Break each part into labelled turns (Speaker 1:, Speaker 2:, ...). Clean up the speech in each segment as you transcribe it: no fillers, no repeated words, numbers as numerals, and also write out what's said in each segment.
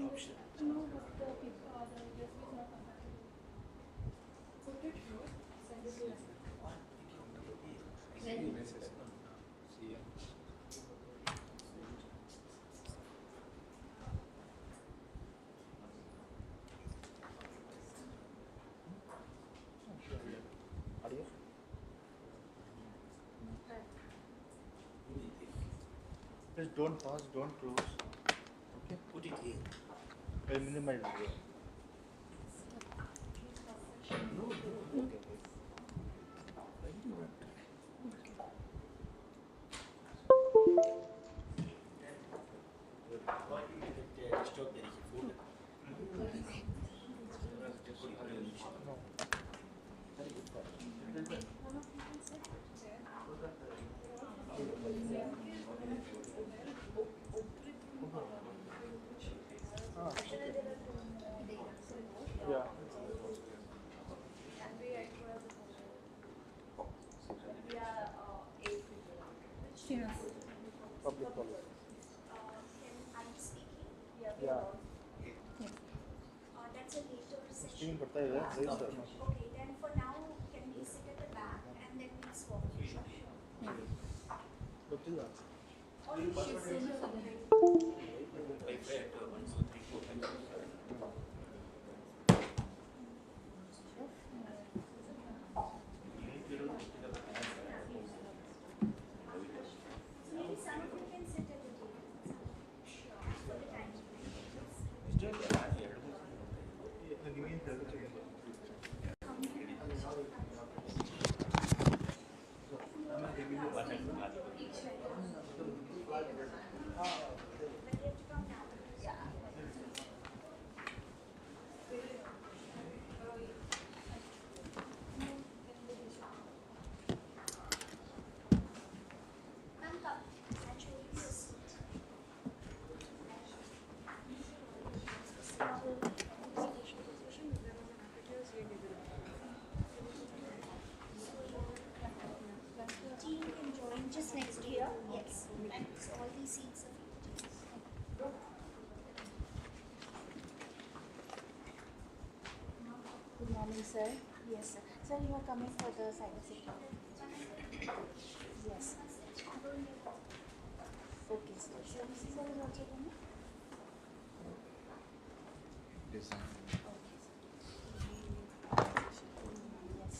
Speaker 1: option.
Speaker 2: No, but the people, the USB is not compatible. Put it here, send it to them.
Speaker 1: CNSS. CN.
Speaker 3: Audio? Please don't pause, don't close. Okay?
Speaker 1: Put it here.
Speaker 3: I'll minimize it. Okay.
Speaker 1: Stop there. Folder.
Speaker 3: No. Ah, okay. Yeah.
Speaker 2: Yes.
Speaker 3: Public policy.
Speaker 4: Are you speaking?
Speaker 3: Yeah.
Speaker 2: Yes.
Speaker 4: That's a later session.
Speaker 3: Screen ಬರ್ತಾ ಇದೆ raise sir.
Speaker 4: Okay, then for now, can we sit at the back and then we swap?
Speaker 3: ಗೊತ್ತಿಲ್ಲ.
Speaker 4: Or you should sit at the back.
Speaker 1: Wi-Fi at 1, 2, 3, 4, 5, 6.
Speaker 4: Maybe some of you can sit at the table. Sure, for the time.
Speaker 3: ನಿಮಗೇನು ಹೇಳಬೇಕು?
Speaker 4: But you have to come now. Ma'am, come. I'll show you your seat. Team can join just next here. Yes. And so all these seats are for you.
Speaker 2: Good morning, sir. Yes, sir. Sir, you are coming for the cyber security. Yes. Okay, sir. Sir, this is all also done?
Speaker 3: Design.
Speaker 2: Okay, sir. Yes.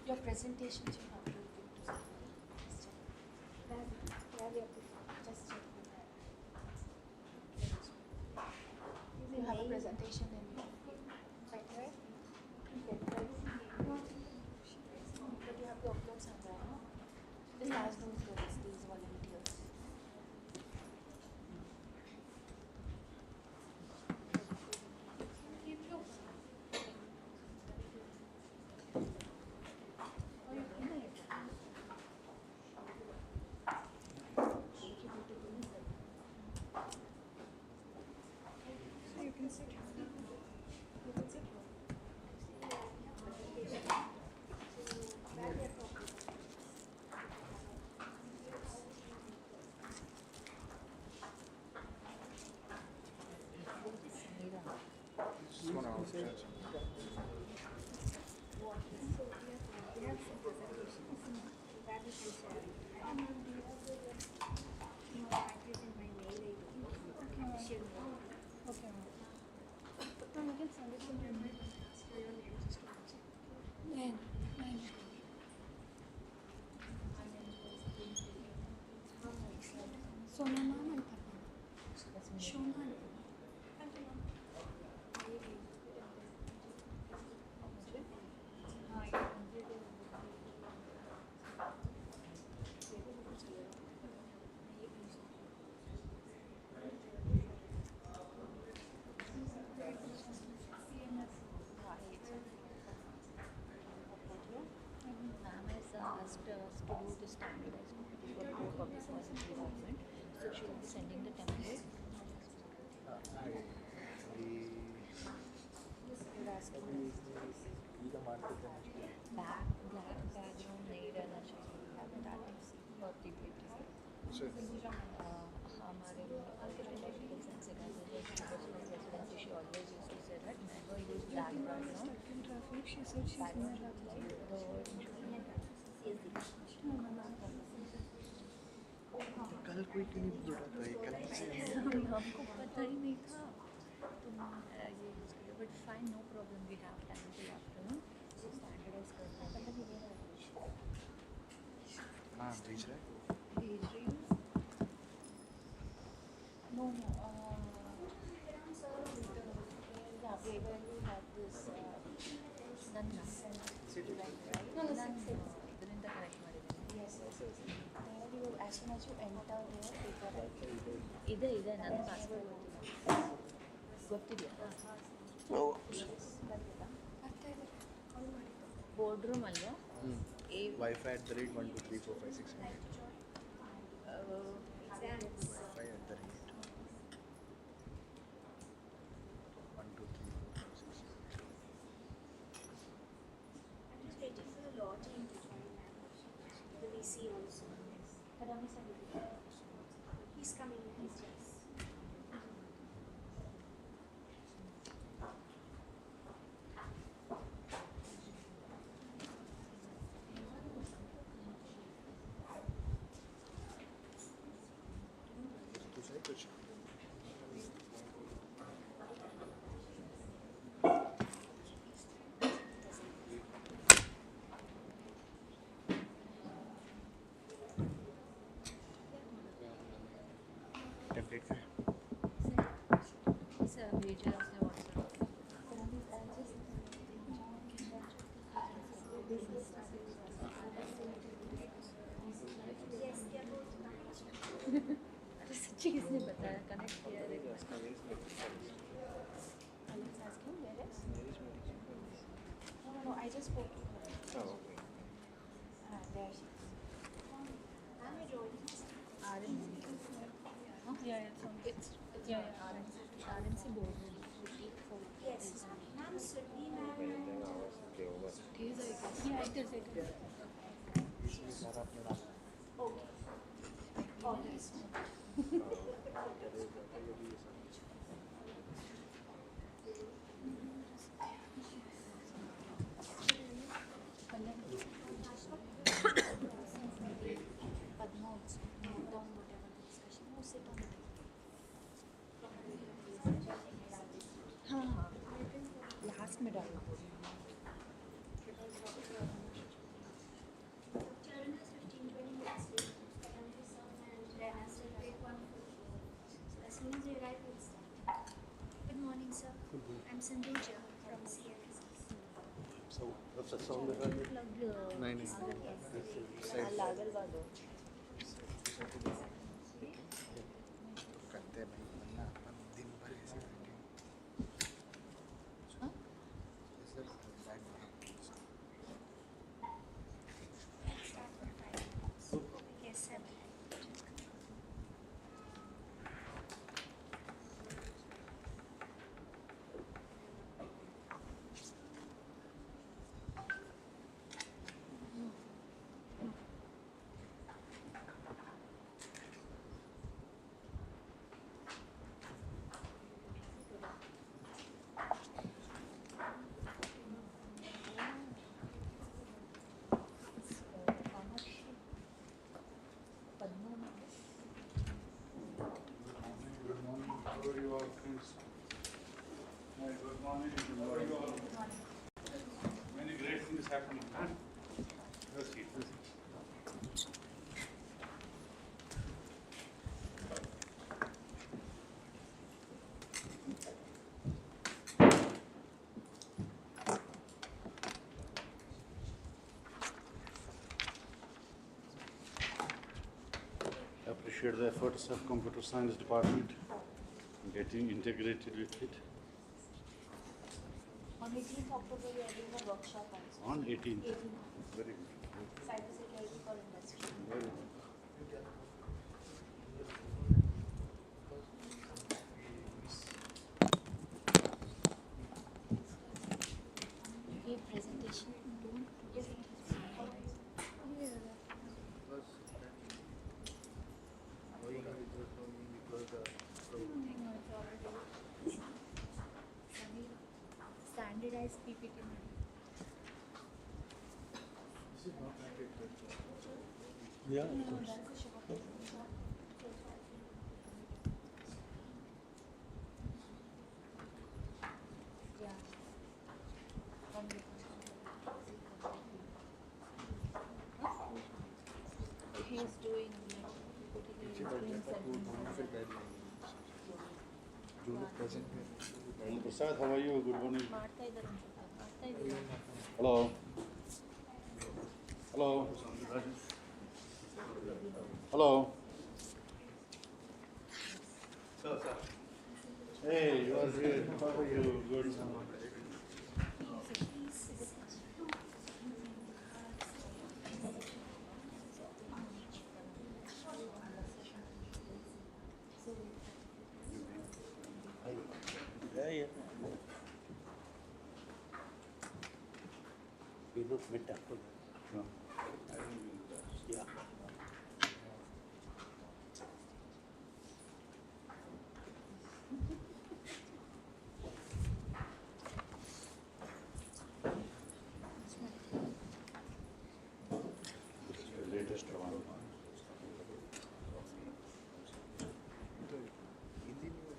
Speaker 2: Your presentations you have to give to somebody. Just check. Where we have to just check. You have a presentation in right there. Okay. But you have to upload somewhere, no? Just ask those girls, these volunteers. You can sit. You can sit.
Speaker 3: Just one hour stretch.
Speaker 2: Okay, ma'am. Ma'am, you can send it to me. When? Sona ma'am and Papa. Shona.
Speaker 5: Ma'am has asked us to do the standardized copy for both of the policy development. So she will be sending the template. Black background नहीं रहना चाहिए. That is for DPDP. हमारे political science का residency she always used to say that never use black background.
Speaker 2: She said she's not
Speaker 3: कल कोई क्यों नहीं बोल रहा था ये कल से
Speaker 5: हमको पता ही नहीं था तुम ये यूज किया but fine no problem we have time till afternoon so standardise करना है
Speaker 3: हाँ भेज रहा है
Speaker 5: भेज रही हूँ
Speaker 2: No. Yeah, we will have this.
Speaker 5: Nanna
Speaker 2: No,
Speaker 5: Nanna ಇದರಿಂದ ಕರೆಕ್ಟ್ ಮಾಡಿದ್ದೀನಿ
Speaker 2: Yes. There you, as soon as you enter there, paper right.
Speaker 5: ಇದೆ ನನ್ನ ಪಾಸ್ವರ್ಡ್ ಗೊತ್ತಿದೆಯಾ ಬೋರ್ಡ್ ರೂಮ್ ಅಲ್ವಾ
Speaker 3: Wi-Fi at the rate 1 2 3 4 5 6 7 Wi-Fi at the rate 1 2 3 4 5 6
Speaker 4: I'm just waiting for the law team to join now. The VC also. He's coming in. Yes.
Speaker 3: तू सही कुछ template का
Speaker 5: sir भेजा है उसने WhatsApp
Speaker 4: Yes, they are both coming.
Speaker 5: अरे सच्ची किसने बताया कनेक्ट किया है
Speaker 2: Alex asking where is? No, I just spoke to her.
Speaker 3: Oh, okay.
Speaker 2: There she is.
Speaker 4: I'm joining.
Speaker 5: RNC
Speaker 2: Yeah, it's on.
Speaker 5: it's RNC board
Speaker 4: Yes. Ma'am, Sydney ma'am.
Speaker 5: ठीक है
Speaker 2: Yeah, it is.
Speaker 3: इसमें सारा अपने नाम
Speaker 4: Okay. Oh, yes.
Speaker 2: Padma also. Note down whatever the discussion was. Sit on it.
Speaker 5: हाँ last में डालो
Speaker 4: Sandeja from CNSS.
Speaker 3: So what's the sound of it? Nine.
Speaker 5: लागल बा दो
Speaker 3: करते हैं भाई वरना अपन दिन भर ऐसे बैठे
Speaker 5: हाँ?
Speaker 3: Sir
Speaker 4: Start for 5 minutes. Yes, 7.
Speaker 6: Good morning. How are you all, friends? Hi, good morning. How are you all? Many great things happening, huh? Let's see. I appreciate the efforts of Computer Science Department getting integrated with it.
Speaker 2: On 18th October, we are doing a workshop also.
Speaker 6: On 18th.
Speaker 2: 18th.
Speaker 6: Very good.
Speaker 2: Cybersecurity for industry.
Speaker 6: Very good.
Speaker 2: Give presentation. Don't. Yes.
Speaker 5: Standardized PPT.
Speaker 3: Yeah.
Speaker 2: Yeah. One minute.
Speaker 5: He is doing putting his screens and
Speaker 3: जो लोग present हैं
Speaker 6: Prasad, how are you? Good morning.
Speaker 5: ಮಾಡ್ತಾ ಇದ್ದಾರೆ ಅನ್ಸುತ್ತೆ ಮಾಡ್ತಾ ಇದ್ದೀರಾ
Speaker 6: Hello. Hello. Hello. Hey, you are here. How are you? Good.
Speaker 3: Yeah, yeah. We not met after that.
Speaker 6: No.
Speaker 3: Yeah.
Speaker 6: This is the latest one.
Speaker 3: तो हिंदी में वो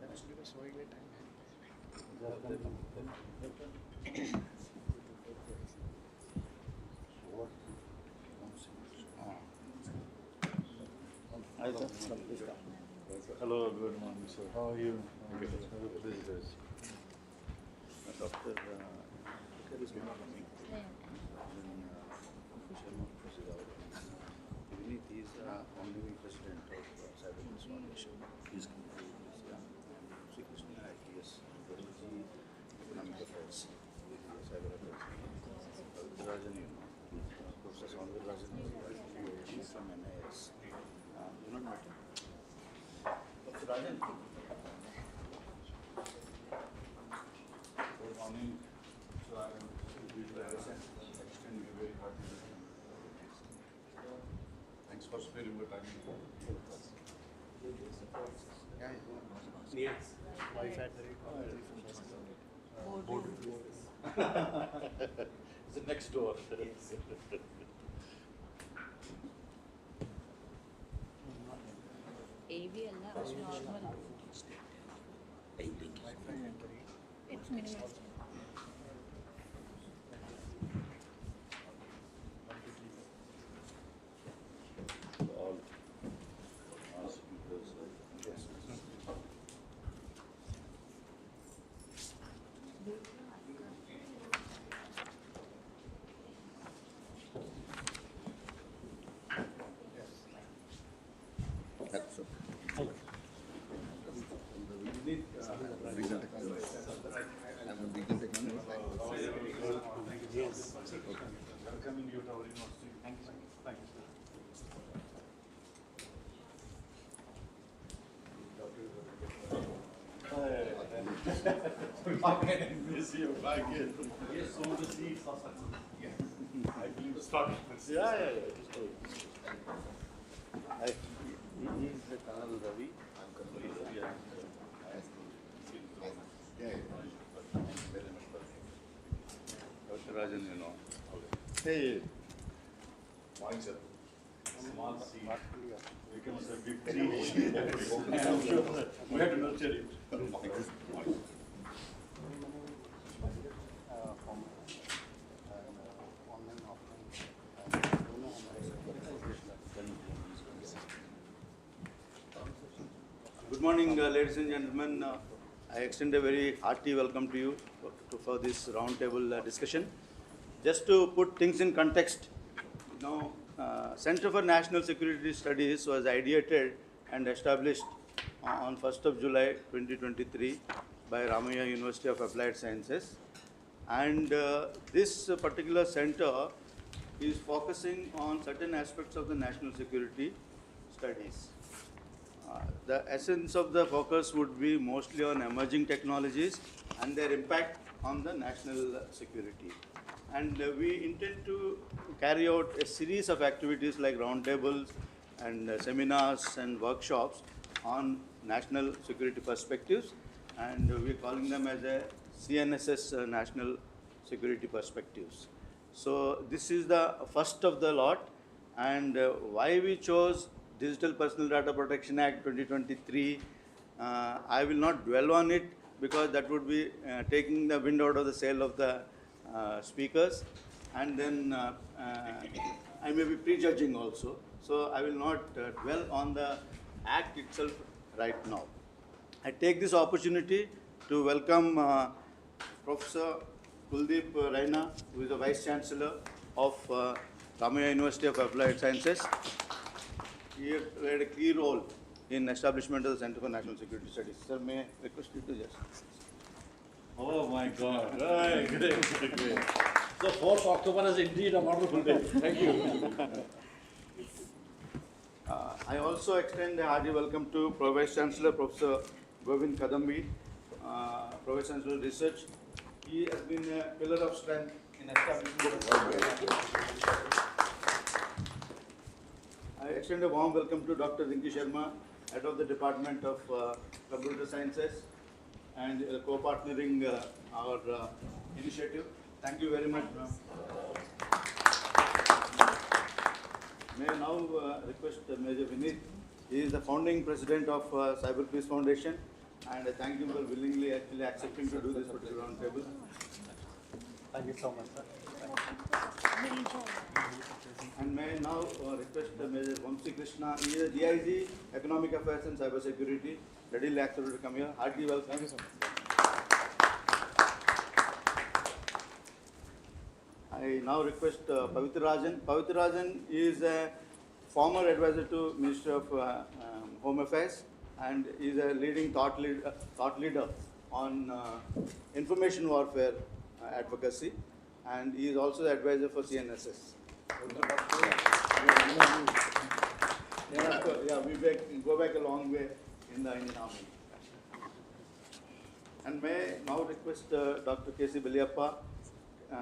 Speaker 3: actually बस वही ले टाइम है
Speaker 6: Hello, good morning, sir. How are you? Have a visitors. Dr. is not coming. Even he is ongoing president of Cyber Defense Foundation. He is coming to this, Sri Krishna ITS, Economic Affairs, Cyber Affairs. Rajan, you know, Professor Soundar Rajan, she is from NIS. You not met him? Dr. Rajan. Good morning. So I am extend you very hearty thanks for sparing the time.
Speaker 3: Yeah, yeah. Wi-Fi at the rate of
Speaker 6: It's the next door.
Speaker 5: AV ಅಲ್ಲ normal
Speaker 3: Wi-Fi at the rate.
Speaker 5: It's minimum
Speaker 6: All speakers That's okay. We need regional technology. I'm a regional technology.
Speaker 3: Yes. Welcoming you to our university. Thank you, sir. Thank you, sir. I miss you back in. Yes, so the seats are successful. Yeah. I believe start.
Speaker 6: Yeah. Just do it. He is the Colonel Ravi. I'm Colonel Ravi. Yeah. Very much Dr. Rajan, you know. Hey.
Speaker 3: Morning, sir. Small seat becomes a big tree. I'm sure that we have to nurture it.
Speaker 6: Good morning, ladies and gentlemen. I extend a very hearty welcome to you for this roundtable discussion. Just to put things in context, Center for National Security Studies was ideated and established on 1st of July 2023 by Ramaiah University of Applied Sciences. And this particular center is focusing on certain aspects of the national security studies. The essence of the focus would be mostly on emerging technologies and their impact on the national security. And we intend to carry out a series of activities like roundtables and seminars and workshops on national security perspectives, and we're calling them as a CNSS National Security Perspectives. So this is the first of the lot, and why we chose Digital Personal Data Protection Act 2023, I will not dwell on it because that would be taking the wind out of the sail of the speakers, and then I may be prejudging also. So I will not dwell on the act itself right now. I take this opportunity to welcome Professor Kuldeep Raina, who is the Vice Chancellor of Ramaiah University of Applied Sciences. He played a key role in establishment of the Center for National Security Studies. Sir, may I request you to just...
Speaker 3: Oh my God. Right. Great. So 4th October is indeed a wonderful day. Thank you.
Speaker 6: I also extend a hearty welcome to Vice Chancellor Professor Govind Kadambi, Vice Chancellor of Research. He has been a pillar of strength in establishment. I extend a warm welcome to Dr. Rinki Sharma, Head of the Department of Computer Sciences, and co-partnering our initiative. Thank you very much, ma'am. May I now request Major Vineet. He is the founding president of Cyber Peace Foundation, and I thank him for willingly actually accepting to do this particular roundtable.
Speaker 3: Thank you so much, sir.
Speaker 6: And may I now request Major Vamsi Krishna. He is a DIG, Economic Affairs and Cyber Security. Readily accepted to come here. Heartily welcome. Thank you so much. I now request Pavitra Rajan. Pavitra Rajan is a former advisor to Ministry of Home Affairs, and is a leading thought leader on information warfare advocacy, and he is also the advisor for CNSS. Yeah, we go back a long way in the Indian Army. And may I now request Dr. K.C. Beliappa.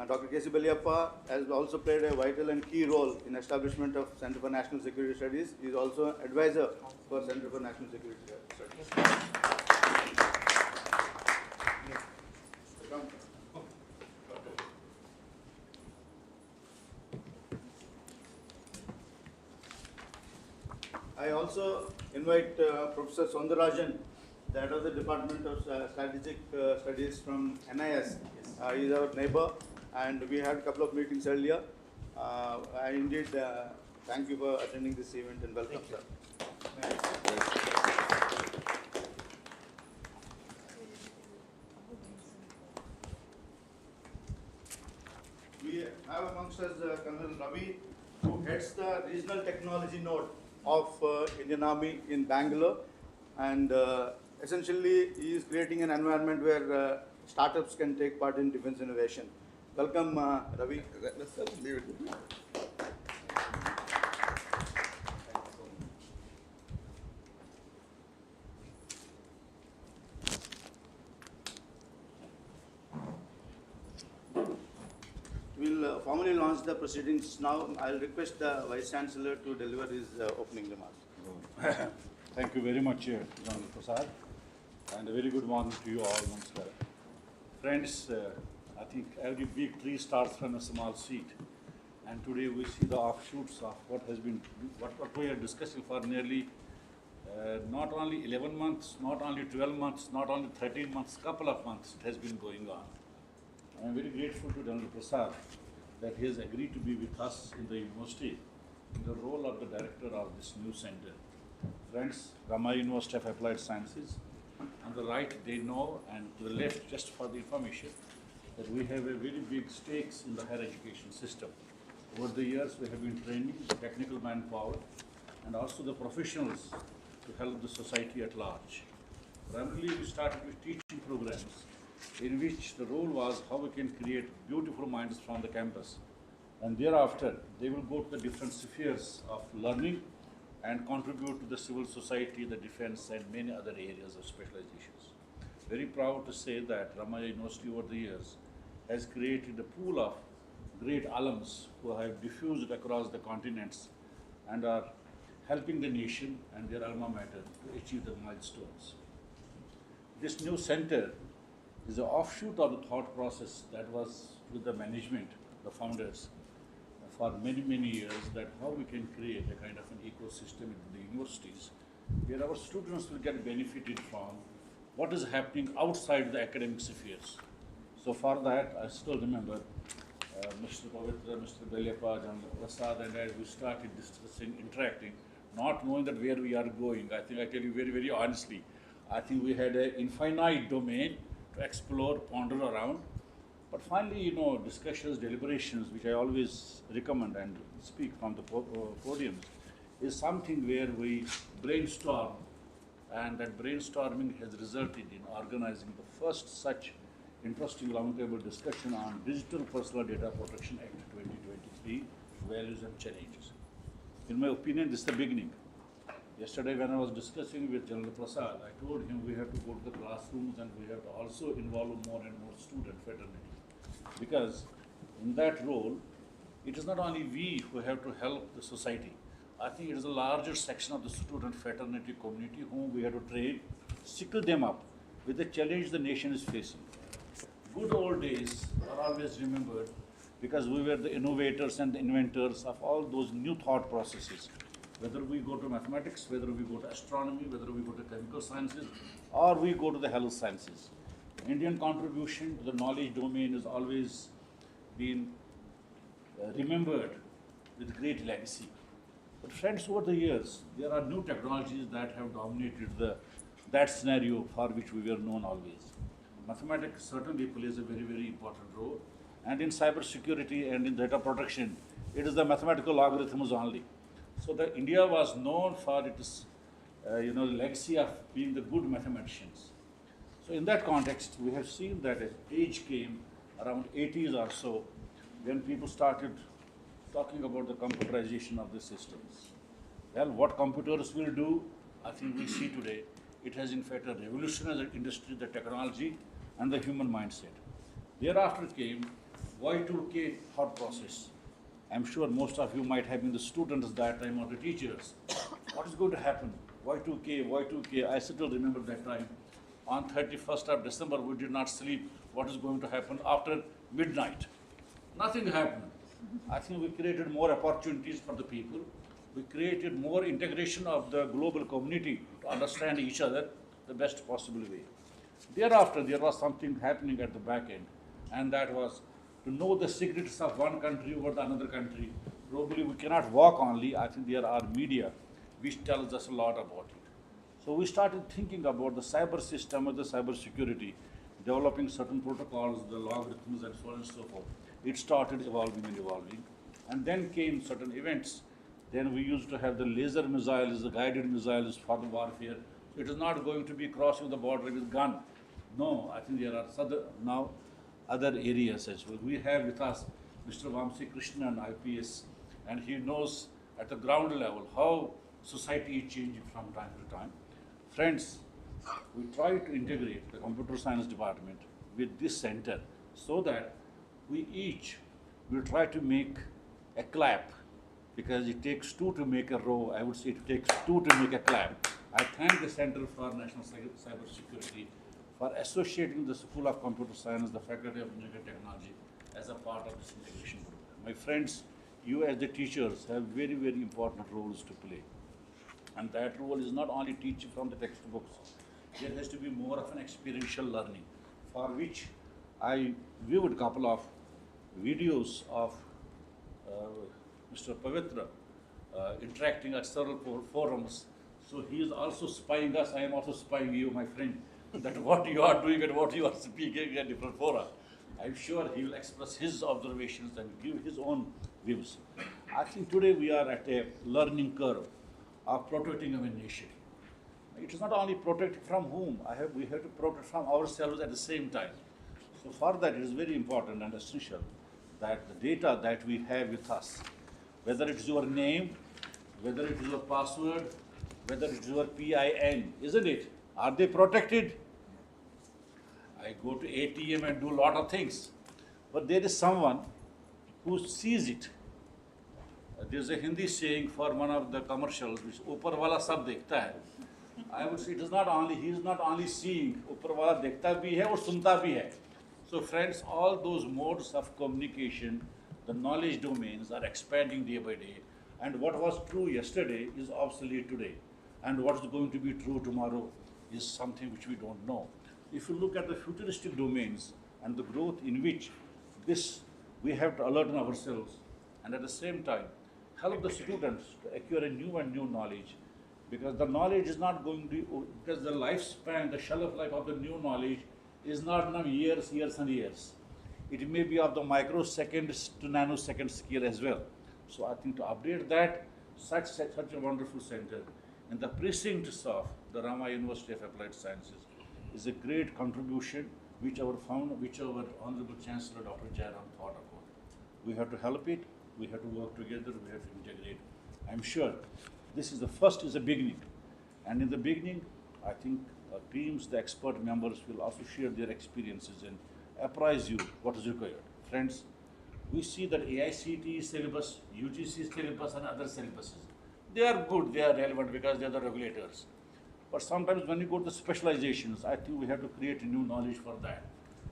Speaker 6: Dr. K.C. Beliappa has also played a vital and key role in establishment of Center for National Security Studies. He is also advisor for Center for National Security Studies. I also invite Professor Soundarajan, the head of the Department of Strategic Studies from NIS. He is our neighbor, and we had a couple of meetings earlier. I indeed thank you for attending this event, and welcome, sir. We have amongst us Colonel Ravi, who heads the regional technology node of Indian Army in Bangalore, and essentially he is creating an environment where startups can take part in defense innovation. Welcome, Ravi.
Speaker 3: Let's leave it.
Speaker 6: We'll formally launch the proceedings now. I'll request the Vice Chancellor to deliver his opening remarks.
Speaker 7: Thank you very much, General Prasad, and a very good morning to you all. Namaskar. Friends, I think every big tree starts from a small seed, and today we see the offshoots of what we are discussing for nearly not only 11 months, not only 12 months, not only 13 months, couple of months it has been going on. I am very grateful to General Prasad that he has agreed to be with us in the university in the role of the director of this new center. Friends, Ramaya University of Applied Sciences, on the right they know, and to the left, just for the information, that we have a very big stakes in the higher education system. Over the years we have been training the technical manpower and also the professionals to help the society at large. Primarily we started with teaching programs in which the role was how we can create beautiful minds from the campus. And thereafter, they will go to the different spheres of learning and contribute to the civil society, the defense, and many other areas of specializations. Very proud to say that Ramaya University over the years has created a pool of great alums who have diffused across the continents and are helping the nation and their alma mater to achieve the milestones. This new center is an offshoot of the thought process that was with the management, the founders, for many, many years, that how we can create a kind of an ecosystem in the universities where our students will get benefited from what is happening outside the academic spheres. So for that, I still remember Mr. Pavitra, Mr. Belyappa, General Prasad, and I, we started discussing, interacting, not knowing that where we are going. I think I tell you very, very honestly, I think we had an infinite domain to explore, ponder around. But finally, you know, discussions, deliberations, which I always recommend and speak from the podiums, is something where we brainstorm, and that brainstorming has resulted in organizing the first such interesting roundtable discussion on Digital Personal Data Protection Act 2023, Values and Challenges. In my opinion, this is the beginning. Yesterday when I was discussing with General Prasad, I told him we have to go to the classrooms and we have to also involve more and more student fraternity. Because in that role, it is not only we who have to help the society. I think it is a larger section of the student fraternity community whom we have to train, sickle them up with the challenge the nation is facing. Good old days are always remembered because we were the innovators and the inventors of all those new thought processes. Whether we go to mathematics, whether we go to astronomy, whether we go to chemical sciences, or we go to the health sciences. Indian contribution to the knowledge domain has always been remembered with great legacy. But friends, over the years, there are new technologies that have dominated that scenario for which we were known always. Mathematics certainly plays a very, very important role. And in cyber security and in data protection, it is the mathematical algorithms only. So that India was known for its legacy of being the good mathematicians. So in that context, we have seen that an age came around 80s or so when people started talking about the computerization of the systems. Well, what computers will do, I think we see today, it has in fact revolutionized the industry, the technology, and the human mindset. Thereafter came Y2K thought process. I'm sure most of you might have been the students that time or the teachers. What is going to happen? Y2K, I still remember that time. On 31st of December, we did not sleep. What is going to happen after midnight? Nothing happened. I think we created more opportunities for the people. We created more integration of the global community to understand each other the best possible way. Thereafter, there was something happening at the back end, and that was to know the secrets of one country over the another country. Probably we cannot walk only. I think there are media which tells us a lot about it. So we started thinking about the cyber system or the cyber security, developing certain protocols, the logarithms and so on and so forth. It started evolving and evolving. And then came certain events Then we used to have the laser missiles, the guided missiles for the warfare. So it is not going to be crossing the border with gun. No, I think there are now other areas as well. We have with us Mr. Vamsi Krishnan, IPS, and he knows at the ground level how society is changing from time to time. Friends, we try to integrate the computer science department with this center so that we each will try to make a clap, because it takes two to make a row. I would say it takes two to make a clap. I thank the Center for National Cyber Security for associating the School of Computer Science, the Faculty of Engineering and Technology as a part of this integration program. My friends, you as the teachers have very, very important roles to play. And that role is not only teaching from the textbooks. There has to be more of an experiential learning, for which I viewed a couple of videos of Mr. Pavitra interacting at several forums. So he is also spying us. I am also spying you, my friend, that what you are doing and what you are speaking at different fora. I'm sure he will express his observations and give his own views. I think today we are at a learning curve of protecting our nation. It is not only protecting from whom, we have to protect from ourselves at the same time. So for that, it is very important and essential that the data that we have with us, whether it is your name, whether it is your password, whether it is your PIN, isn't it? Are they protected? I go to ATM and do a lot of things, but there is someone who sees it. There's a Hindi saying for one of the commercials, which "Upar wala sab dekhta hai." I would say it is not only, he is not only seeing, Upar wala dekhta bhi hai aur sunta bhi hai. So friends, all those modes of communication, the knowledge domains are expanding day by day, and what was true yesterday is obsolete today, and what is going to be true tomorrow is something which we don't know. If you look at the futuristic domains and the growth in which we have to alert ourselves, and at the same time help the students to acquire a new and new knowledge, because the knowledge is not going to, because the lifespan, the shelf life of the new knowledge is not now years and years. It may be of the microseconds to nanosecond scale as well. So I think to update that, such a wonderful center in the precincts of the Rama University of Applied Sciences is a great contribution which our Honorable Chancellor Dr. Jairam thought about. We have to help it, we have to work together, we have to integrate. I'm sure this is a beginning. And in the beginning, I think teams, the expert members will also share their experiences and apprise you what is required. Friends, we see that AICTE syllabus, UGC syllabus and other syllabuses, they are good, they are relevant because they are the regulators. But sometimes when you go to the specializations, I think we have to create new knowledge for that.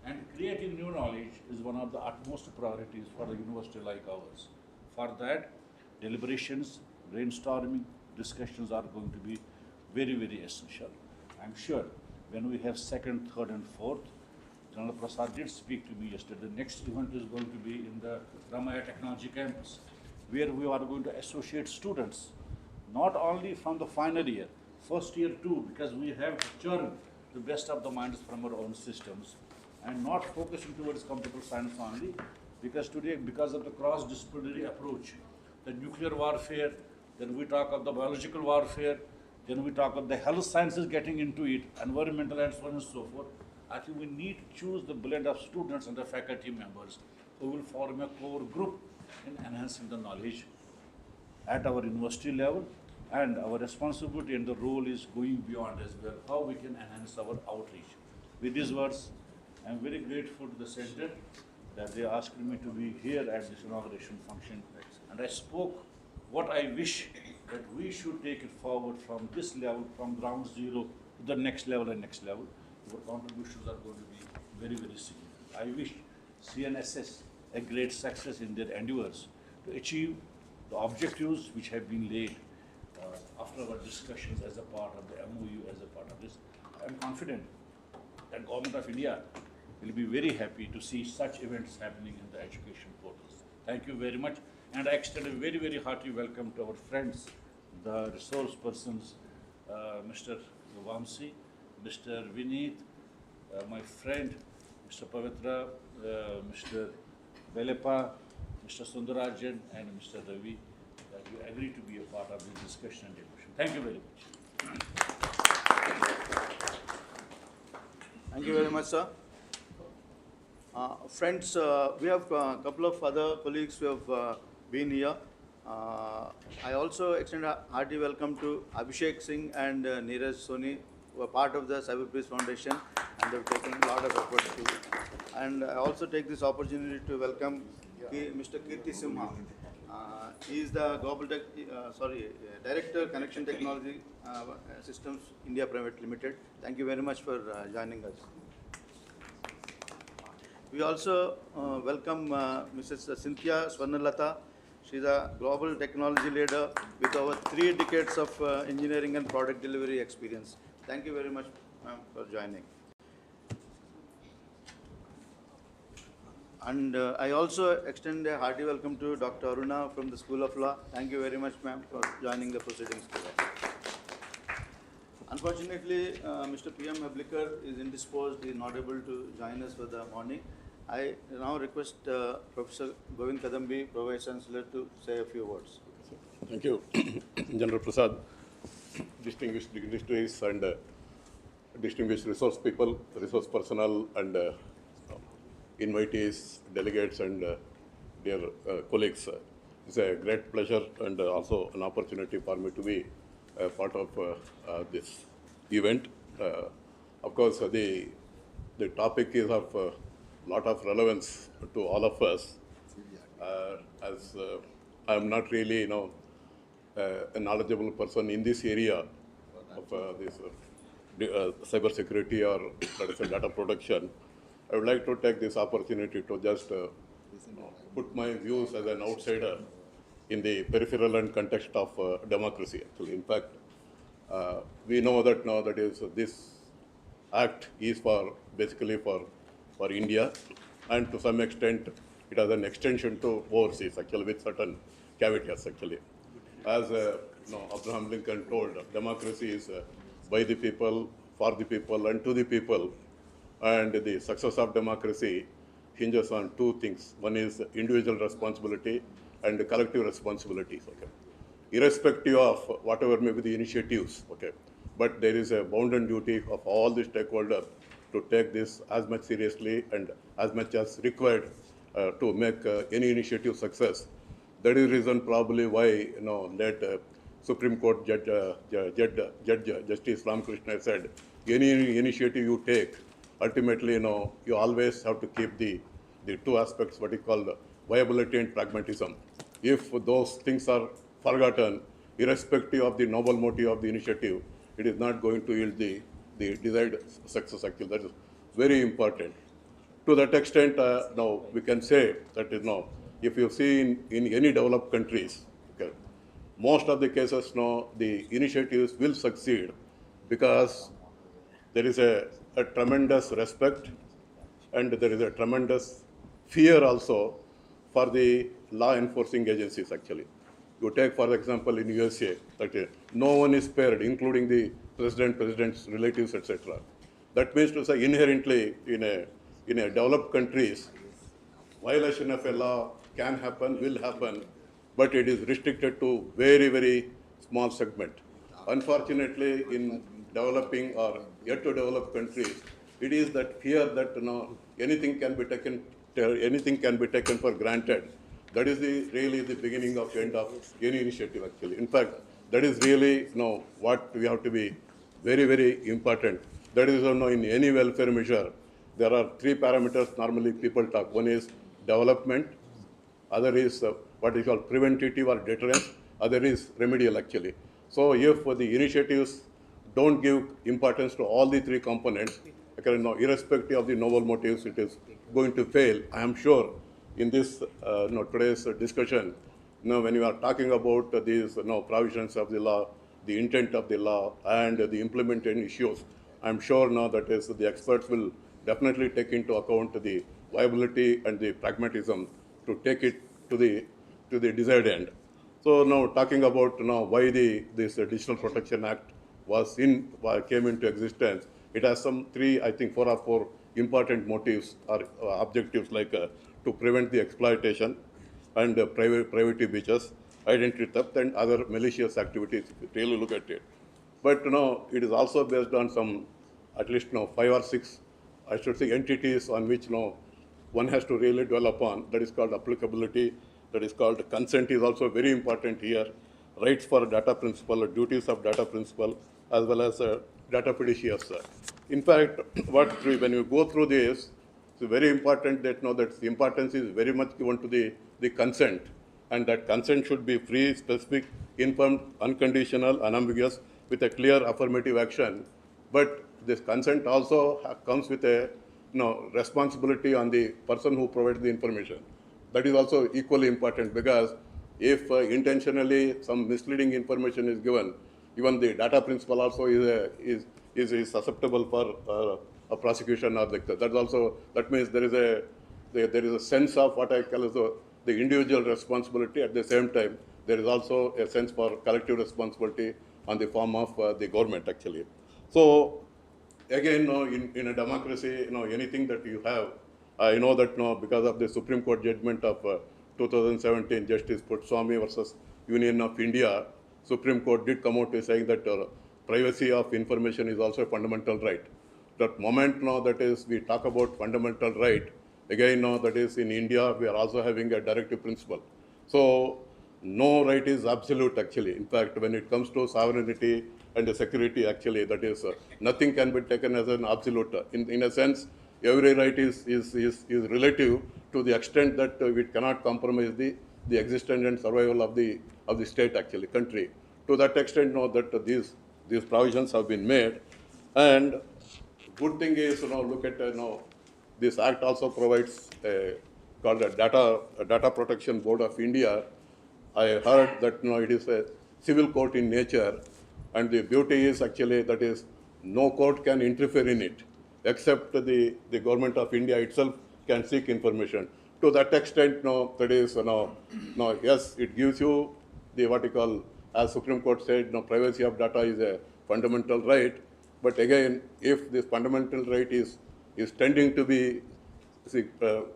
Speaker 7: And creating new knowledge is one of the utmost priorities for a university like ours. For that, deliberations, brainstorming, discussions are going to be very, very essential. I'm sure when we have second, third and fourth, General Prasad did speak to me yesterday. The next event is going to be in the Ramaya Technology Campus, where we are going to associate students, not only from the final year, first year too, because we have to churn the best of the minds from our own systems, and not focusing towards computer science only, because today, because of the cross-disciplinary approach, the nuclear warfare, then we talk of the biological warfare, then we talk of the health sciences getting into it, environmental and so on and so forth. I think we need to choose the blend of students and the faculty members who will form a core group in enhancing the knowledge at our university level, and our responsibility and the role is going beyond as well, how we can enhance our outreach. With these words, I am very grateful to the center that they asked me to be here at this inauguration function, and I spoke what I wish that we should take it forward from this level, from ground zero to the next level and next level. Our contributions are going to be very, very significant. I wish CNSS a great success in their endeavors to achieve the objectives which have been laid after our discussions as a part of the MOU, as a part of this. I am confident that Government of India will be very happy to see such events happening in the education portals. Thank you very much, and I extend a very, very hearty welcome to our friends, the resource persons, Mr. Vamsi, Mr. Vineet, my friend, Mr. Pavitra, Mr. Belepa, Mr. Sundarajan, and Mr. Ravi. you agree to be a part of this discussion and discussion. Thank you very much.
Speaker 6: Thank you very much, sir. Friends, we have a couple of other colleagues who have been here. I also extend a hearty welcome to Abhishek Singh and Neeraj Soni, who are part of the Cyber Peace Foundation, and they've taken a lot of effort to. And I also take this opportunity to welcome Mr. Kirti Simha. He is the Director Connection Technology Systems India Private Limited. Thank you very much for joining us. We also welcome Mrs. Cynthia Swarnalata. She's a global technology leader with over 3 decades of engineering and product delivery experience. Thank you very much, ma'am, for joining. And I also extend a hearty welcome to Dr. Aruna from the School of Law. Thank you very much, ma'am, for joining the proceedings today. Unfortunately, Mr. P.M. Ablikar is indisposed. He is not able to join us for the morning. I now request Professor Govind Kadambi, Pro-Vice Chancellor, to say a few words.
Speaker 8: Thank you, General Prasad, distinguished dignitaries and distinguished resource people, resource personnel, and invitees, delegates, and dear colleagues. It's a great pleasure and also an opportunity for me to be a part of this event. Of course, the topic is of lot of relevance to all of us, as I am not really, a knowledgeable person in this area of this cyber security or let us say data protection. I would like to take this opportunity to just put my views as an outsider in the peripheral and context of democracy. Actually, in fact, we know that now that is this act is basically for India, and to some extent it has an extension to overseas, actually, with certain caveats, actually. As Abraham Lincoln told, democracy is by the people, for the people, and to the people. And the success of democracy hinges on 2 things. One is individual responsibility and collective responsibilities, okay? Irrespective of whatever may be the initiatives, okay? But there is a bounden duty of all the stakeholders to take this as much seriously and as much as required to make any initiative success. That is the reason probably why, late Supreme Court Justice Ramakrishna said, any initiative you take, ultimately, you always have to keep the 2 aspects, what is called viability and pragmatism. If those things are forgotten, irrespective of the noble motive of the initiative, it is not going to yield the desired success, actually. That is very important. To that extent, now we can say that, if you see in any developed countries, okay, most of the cases now the initiatives will succeed because there is a tremendous respect and there is a tremendous fear also for the law enforcing agencies, actually. You take, for example, in USA, that no one is spared, including the president's relatives, etc. That means to say, inherently, in a developed countries, violation of a law can happen, will happen, but it is restricted to very, very small segment. Unfortunately, in developing or yet to develop countries, it is that fear that anything can be taken for granted. That is really the beginning of end of any initiative, actually. In fact, that is really what we have to be very, very important. That is in any welfare measure, there are 3 parameters normally people talk. One is development, other is what is called preventative or deterrence, other is remedial, actually. So if the initiatives don't give importance to all the 3 components, irrespective of the noble motives, it is going to fail. I am sure in this today's discussion, when you are talking about these provisions of the law, the intent of the law, and the implementation issues, I am sure now that is the experts will definitely take into account the viability and the pragmatism to take it to the desired end. So now talking about why this Digital Protection Act came into existence, it has some 3, I think 4 or 4 important motives or objectives, like to prevent the exploitation and privacy breaches, identity theft and other malicious activities, if you really look at it. But it is also based on some, at least 5 or 6, I should say, entities on which one has to really dwell upon. That is called applicability. That is called consent is also very important here. Rights for data principal, duties of data principal, as well as data fiduciaries. In fact, when you go through this, it's very important that that the importance is very much given to the consent, and that consent should be free, specific, informed, unconditional, unambiguous, with a clear affirmative action. But this consent also comes with a responsibility on the person who provides the information. That is also equally important, because if intentionally some misleading information is given, even the data principal also is susceptible for a prosecution or like that. That means there is a sense of what I call as the individual responsibility. At the same time, there is also a sense for collective responsibility on the form of the government actually. So again, in a democracy, anything that you have, I know that because of the Supreme Court judgment of 2017, Justice Putswamy versus Union of India, Supreme Court did come out to saying that privacy of information is also a fundamental right. That moment that is, we talk about fundamental right, again that is in India, we are also having a directive principle. So no right is absolute actually. In fact, when it comes to sovereignty and the security actually, that is, nothing can be taken as an absolute. In a sense, every right is relative to the extent that it cannot compromise the existence and survival of the state actually, country. To that extent, that these provisions have been made. And good thing is, look at, this act also provides called a Data Protection Board of India. I heard that it is a civil court in nature, and the beauty is actually that is no court can interfere in it, except the government of India itself can seek information. To that extent, that is, yes, it gives you the what you call, as Supreme Court said, privacy of data is a fundamental right. But again, if this fundamental right is tending to be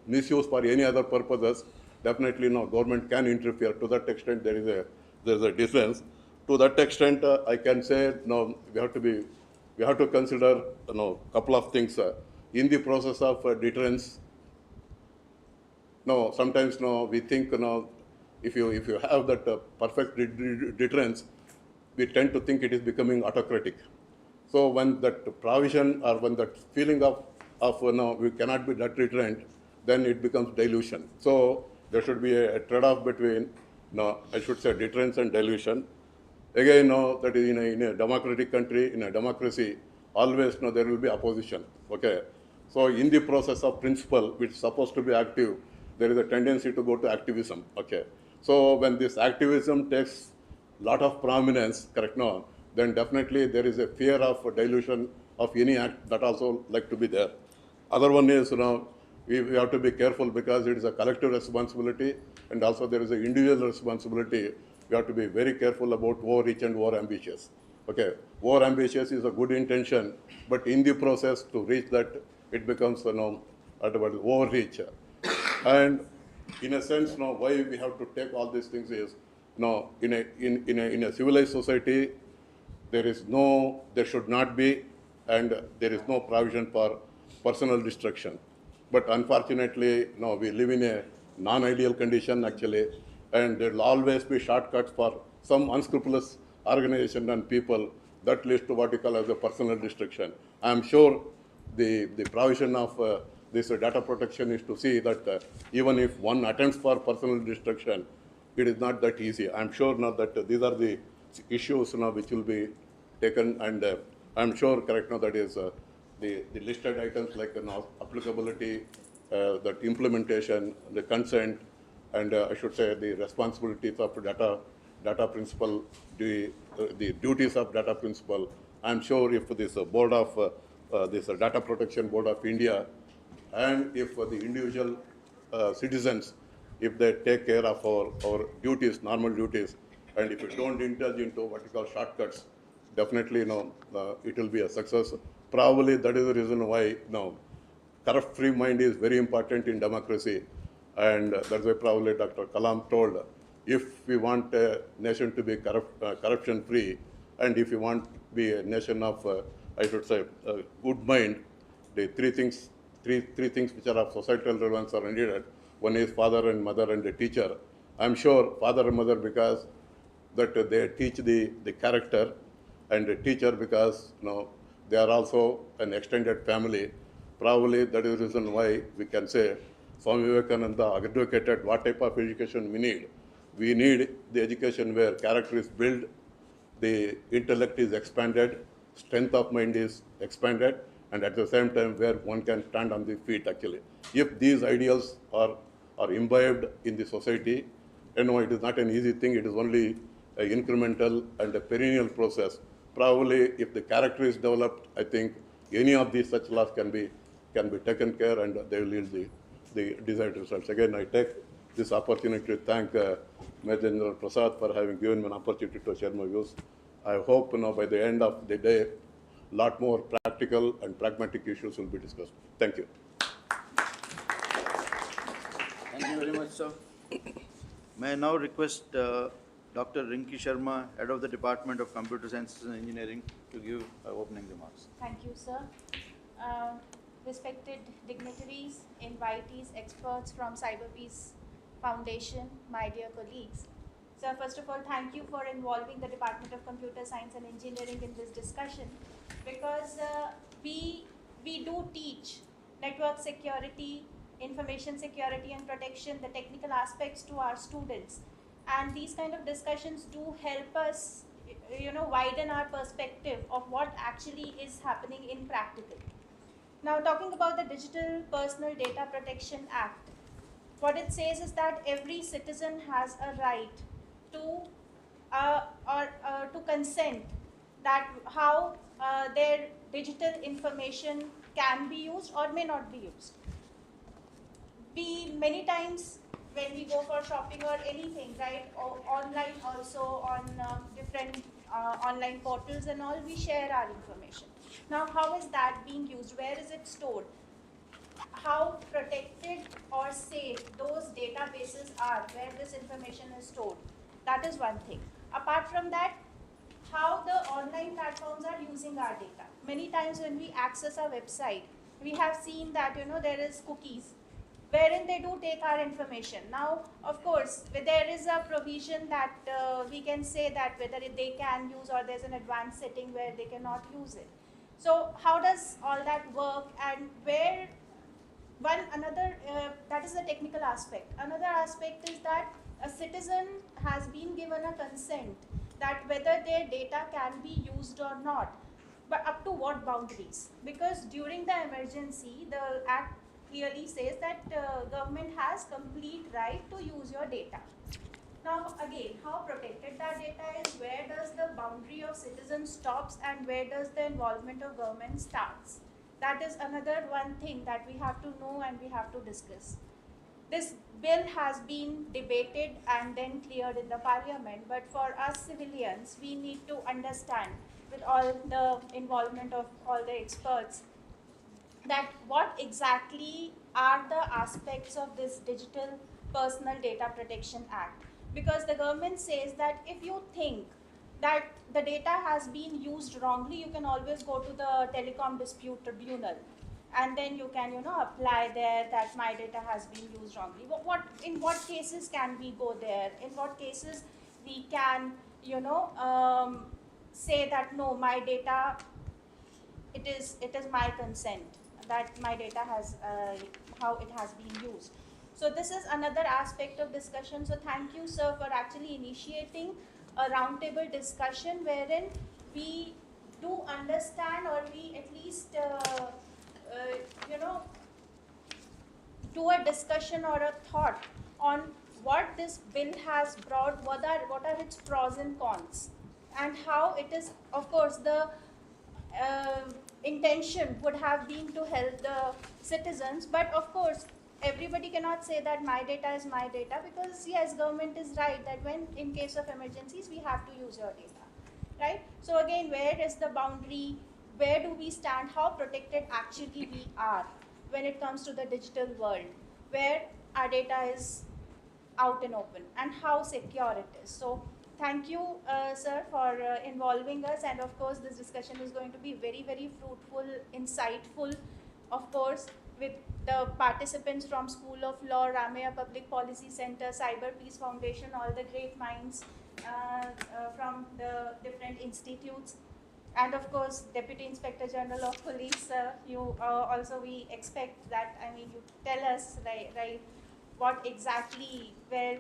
Speaker 8: misused for any other purposes, definitely government can interfere. To that extent, there is a difference. To that extent, I can say we have to consider couple of things in the process of deterrence. Sometimes we think if you have that perfect deterrence, we tend to think it is becoming autocratic. So when that provision or when that feeling of we cannot be that deterrent, then it becomes dilution. So there should be a trade-off between I should say deterrence and dilution. Again, that is in a democratic country, in a democracy, always there will be opposition. Okay. So in the process of principle, which is supposed to be active, there is a tendency to go to activism. Okay. So when this activism takes lot of prominence, correct now, then definitely there is a fear of dilution of any act that also like to be there. Other one is, we have to be careful because it is a collective responsibility, and also there is an individual responsibility. We have to be very careful about overreach and over-ambitious. Okay, over-ambitious is a good intention, but in the process to reach that, it becomes, overreach. And in a sense, why we have to take all these things is, in a civilized society, there should not be, and there is no provision for personal destruction. But unfortunately, we live in a non-ideal condition actually, and there will always be shortcuts for some unscrupulous organization and people that leads to what we call as a personal destruction. I am sure the provision of this data protection is to see that even if one attempts for personal destruction, it is not that easy. I am sure now that these are the issues which will be taken, and I am sure correct now that is the listed items like applicability, that implementation, the consent, and I should say the responsibilities of data principal, the duties of data principal. I am sure if this board of this Data Protection Board of India, and if the individual citizens, if they take care of our duties, normal duties, and if you don't indulge into what you call shortcuts, definitely it will be a success. Probably that is the reason why corrupt-free mind is very important in democracy, and that's why probably Dr. Kalam told if we want a nation to be corruption free, and if we want to be a nation of, I should say, good mind, the three things which are of societal relevance are needed. One is father and mother and the teacher. I'm sure father and mother because that they teach the character, and the teacher because they are also an extended family. Probably that is the reason why we can say Swami Vivekananda advocated what type of education we need. We need the education where character is built, the intellect is expanded, strength of mind is expanded, and at the same time where one can stand on the feet actually. If these ideals are imbibed in the society, it is not an easy thing, it is only an incremental and a perennial process. Probably if the character is developed, I think any of these such laws can be taken care and they will yield the desired results. Again, I take this opportunity to thank Major General Prasad for having given me an opportunity to share my views. I hope by the end of the day, a lot more practical and pragmatic issues will be discussed. Thank you.
Speaker 6: Thank you very much, sir. May I now request Dr. Rinki Sharma, Head of the Department of Computer Sciences and Engineering, to give opening remarks.
Speaker 2: Thank you, sir. Respected dignitaries, invitees, experts from Cyberpeace Foundation, my dear colleagues. Sir, first of all, thank you for involving the Department of Computer Science and Engineering in this discussion, because we do teach network security, information security and protection, the technical aspects to our students. And these kind of discussions do help us, widen our perspective of what actually is happening in practical. Now, talking about the Digital Personal Data Protection Act, what it says is that every citizen has a right to to consent that how their digital information can be used or may not be used. We many times when we go for shopping or anything, right, or online also on different online portals and all, we share our information. Now, how is that being used? Where is it stored? How protected or safe those databases are where this information is stored? That is one thing. Apart from that, how the online platforms are using our data. Many times when we access our website, we have seen that there is cookies wherein they do take our information. Now, of course, there is a provision that we can say that whether they can use or there's an advanced setting where they cannot use it. So how does all that work, and where that is the technical aspect. Another aspect is that a citizen has been given a consent that whether their data can be used or not, but up to what boundaries. Because during the emergency, the Act clearly says that government has complete right to use your data. Now again, how protected that data is, where does the boundary of citizen stops and where does the involvement of government starts? That is another one thing that we have to know and we have to discuss. This bill has been debated and then cleared in the parliament, but for us civilians, we need to understand with all the involvement of all the experts that what exactly are the aspects of this Digital Personal Data Protection Act. Because the government says that if you think that the data has been used wrongly, you can always go to the Telecom Dispute Tribunal and then you can apply there that my data has been used wrongly. In what cases can we go there? In what cases we can say that no, my data, it is my consent that my data has how it has been used. So this is another aspect of discussion. So thank you, sir, for actually initiating a roundtable discussion wherein we do understand, or we at least do a discussion or a thought on what this bill has brought, what are its pros and cons, and how it is, of course, the intention would have been to help the citizens, but of course everybody cannot say that my data is my data, because yes, government is right that when in case of emergencies we have to use your data, right? So again, where is the boundary, where do we stand, how protected actually we are when it comes to the digital world, where our data is out in open, and how secure it is. So thank you, sir, for involving us, and of course this discussion is going to be very, very fruitful, insightful, of course, with the participants from School of Law, Ramaya Public Policy Center, Cyber Peace Foundation, all the great minds from the different institutes, and of course Deputy Inspector General of Police. You also, we expect that, I mean, you tell us right what exactly, where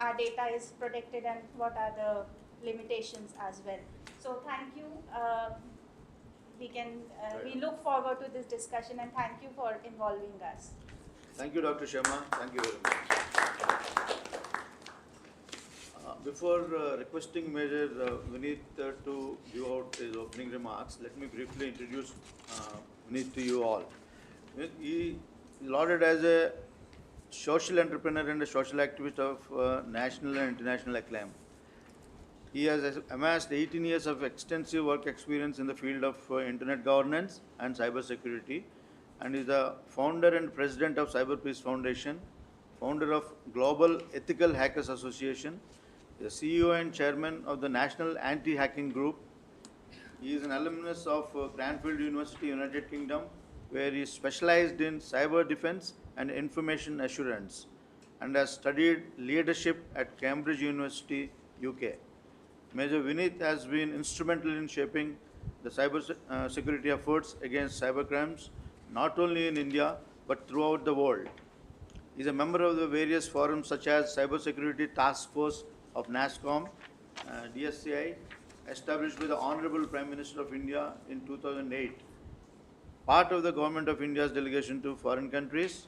Speaker 2: our data is protected and what are the limitations as well. So thank you. We look forward to this discussion, and thank you for involving us.
Speaker 6: Thank you, Dr. Sharma. Thank you very much. Before requesting Major Vineet to give out his opening remarks, let me briefly introduce Vineet to you all. He is lauded as a social entrepreneur and a social activist of national and international acclaim. He has amassed 18 years of extensive work experience in the field of internet governance and cyber security, and is the founder and president of Cyber Peace Foundation, founder of Global Ethical Hackers Association, the CEO and chairman of the National Anti-Hacking Group. He is an alumnus of Cranfield University, United Kingdom, where he is specialized in cyber defense and information assurance, and has studied leadership at Cambridge University, UK. Major Vineet has been instrumental in shaping the cyber security efforts against cybercrimes, not only in India, but throughout the world. He is a member of the various forums such as Cyber Security Task Force of NASSCOM, DSCI, established by the Honorable Prime Minister of India in 2008, part of the Government of India's delegation to foreign countries,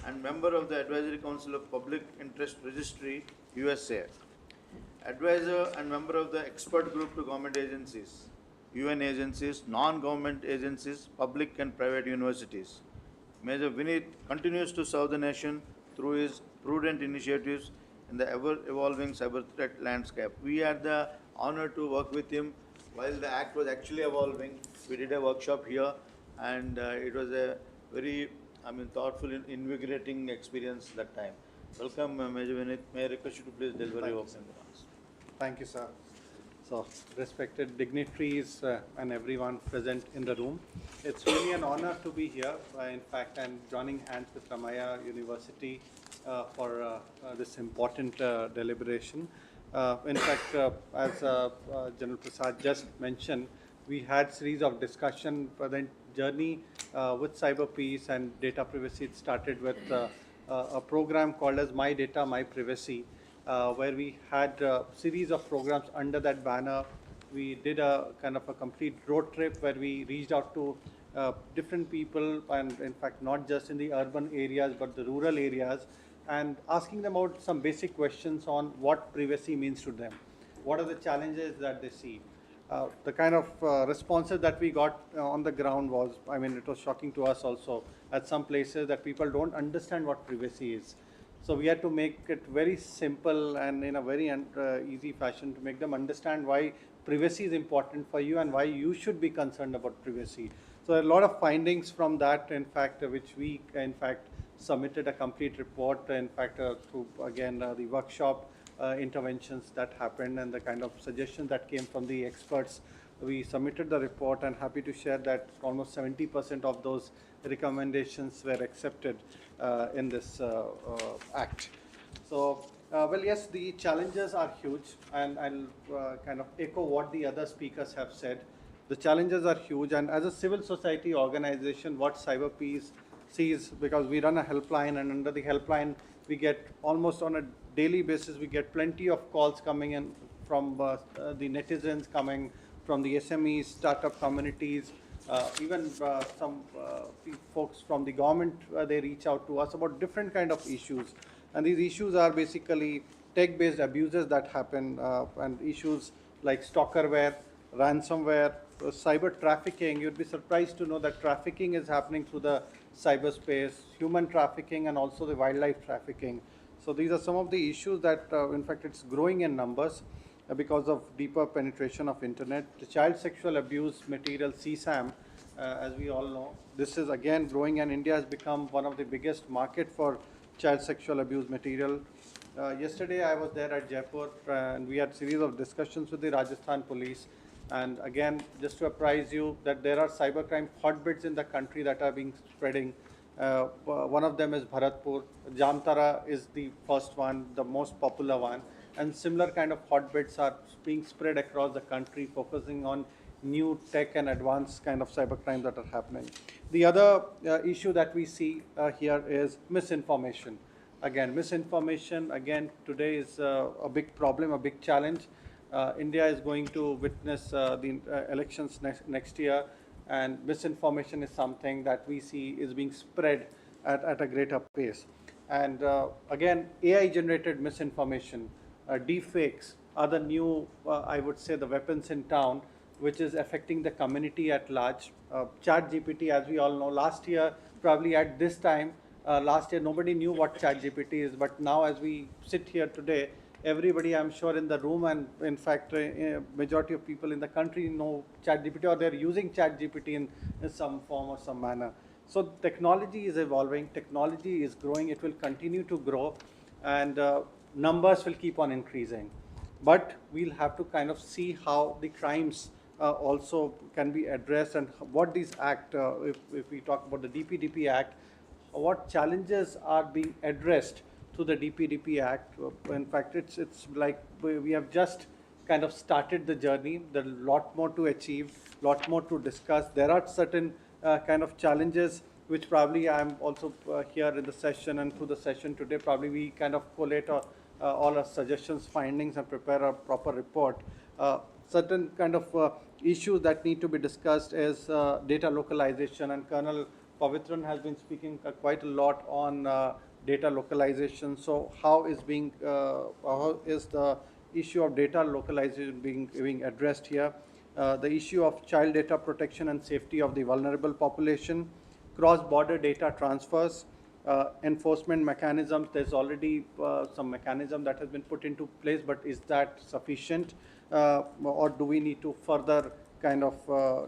Speaker 6: and member of the Advisory Council of Public Interest Registry, USA. Advisor and member of the expert group to government agencies, UN agencies, non-government agencies, public and private universities. Major Vineet continues to serve the nation through his prudent initiatives in the ever-evolving cyber threat landscape. We had the honor to work with him while the act was actually evolving. We did a workshop here, and it was a very, thoughtful and invigorating experience that time. Welcome, Major Vineet. May I request you to please deliver your opening remarks.
Speaker 9: Thank you, sir. So, respected dignitaries and everyone present in the room, it's really an honor to be here. In fact, I'm joining hands with Ramaya University for this important deliberation. In fact, as General Prasad just mentioned, we had series of discussion for the journey with cyber peace and data privacy. It started with a program called as My Data, My Privacy, where we had a series of programs under that banner. We did a kind of a complete road trip where we reached out to different people, and in fact not just in the urban areas but the rural areas, and asking them out some basic questions on what privacy means to them, what are the challenges that they see. The kind of responses that we got on the ground was, it was shocking to us also at some places that people don't understand what privacy is. So we had to make it very simple and in a very easy fashion to make them understand why privacy is important for you and why you should be concerned about privacy. So a lot of findings from that, in fact, which we, in fact, submitted a complete report, in fact, through, again, the workshop interventions that happened and the kind of suggestions that came from the experts. We submitted the report, and happy to share that almost 70% of those recommendations were accepted in this act. So, well, yes, the challenges are huge, and I'll kind of echo what the other speakers have said. The challenges are huge, and as a civil society organization, what Cyber Peace sees, because we run a helpline, and under the helpline, we get almost on a daily basis, we get plenty of calls coming in from the netizens, coming from the SMEs, startup communities, even some folks from the government, they reach out to us about different kind of issues. And these issues are basically tech-based abuses that happen, and issues like stalkerware, ransomware, cyber trafficking. You'd be surprised to know that trafficking is happening through the cyberspace, human trafficking, and also the wildlife trafficking. So these are some of the issues that, in fact, it's growing in numbers because of deeper penetration of internet. The child sexual abuse material, CSAM, as we all know, this is again growing, and India has become one of the biggest market for child sexual abuse material. Yesterday I was there at Jaipur and we had series of discussions with the Rajasthan police. And again, just to apprise you that there are cybercrime hotbeds in the country that are being spreading. One of them is Bharatpur. Jamtara is the first one, the most popular one. And similar kind of hotbeds are being spread across the country, focusing on new tech and advanced kind of cybercrime that are happening. The other issue that we see here is misinformation. Again, misinformation, again, today is a big problem, a big challenge. India is going to witness the elections next year, and misinformation is something that we see is being spread at a greater pace. And again, AI-generated misinformation, deepfakes are the new, I would say, the weapons in town, which is affecting the community at large. ChatGPT, as we all know, last year, probably at this time, last year nobody knew what ChatGPT is, but now as we sit here today, everybody, I'm sure, in the room, and in fact, majority of people in the country know ChatGPT, or they're using ChatGPT in some form or some manner. So technology is evolving, technology is growing, it will continue to grow, and numbers will keep on increasing. But we'll have to kind of see how the crimes also can be addressed, and what these act, if we talk about the DPDP Act, what challenges are being addressed through the DPDP Act. In fact, it's like we have just kind of started the journey. There's a lot more to achieve, lot more to discuss. There are certain kind of challenges which probably I'm also here in the session, and through the session today, probably we kind of collate all our suggestions, findings, and prepare a proper report. Certain kind of issues that need to be discussed is data localization, and Colonel Pavitran has been speaking quite a lot on data localization. So how is the issue of data localization being addressed here? The issue of child data protection and safety of the vulnerable population, cross-border data transfers, enforcement mechanisms. There's already some mechanism that has been put into place, but is that sufficient? Or do we need to further kind of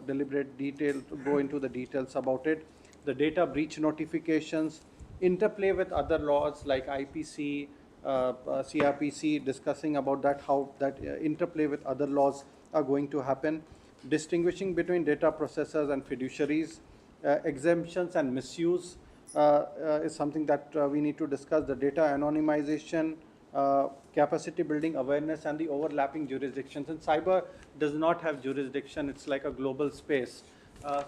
Speaker 9: deliberate detail to go into the details about it? The data breach notifications, interplay with other laws like IPC, CRPC, discussing about that, how that interplay with other laws are going to happen. Distinguishing between data processors and fiduciaries, exemptions and misuse is something that we need to discuss. The data anonymization, capacity building, awareness, and the overlapping jurisdictions. And cyber does not have jurisdiction. It's like a global space.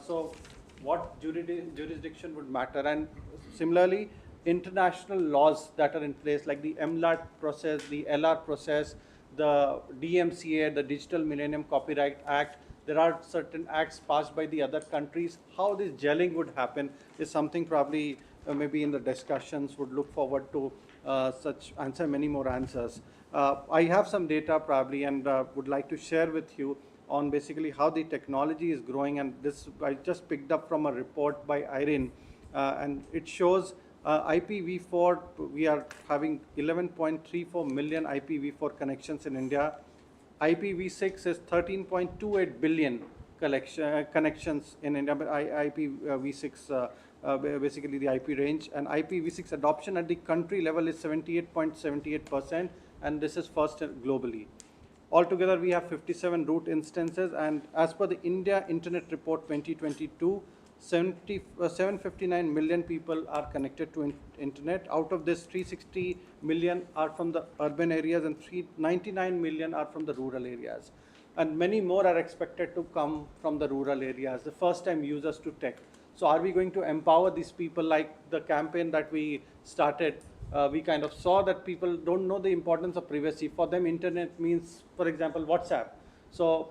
Speaker 9: So what jurisdiction would matter? And similarly, international laws that are in place, like the MLAT process, the LR process, the DMCA, the Digital Millennium Copyright Act, there are certain acts passed by the other countries. How this gelling would happen is something probably maybe in the discussions would look forward to answer many more answers. I have some data probably, and would like to share with you on basically how the technology is growing, and this I just picked up from a report by Irene, and it shows IPv4, we are having 11.34 million IPv4 connections in India. IPv6 is 13.28 billion connections in India, but IPv6 basically the IP range, and IPv6 adoption at the country level is 78.78%, and this is first globally. Altogether, we have 57 root instances, and as per the India Internet Report 2022, 759 million people are connected to internet. Out of this, 360 million are from the urban areas, and 399 million are from the rural areas. And many more are expected to come from the rural areas, the first-time users to tech. So are we going to empower these people? Like the campaign that we started, we kind of saw that people don't know the importance of privacy. For them, internet means, for example, WhatsApp. So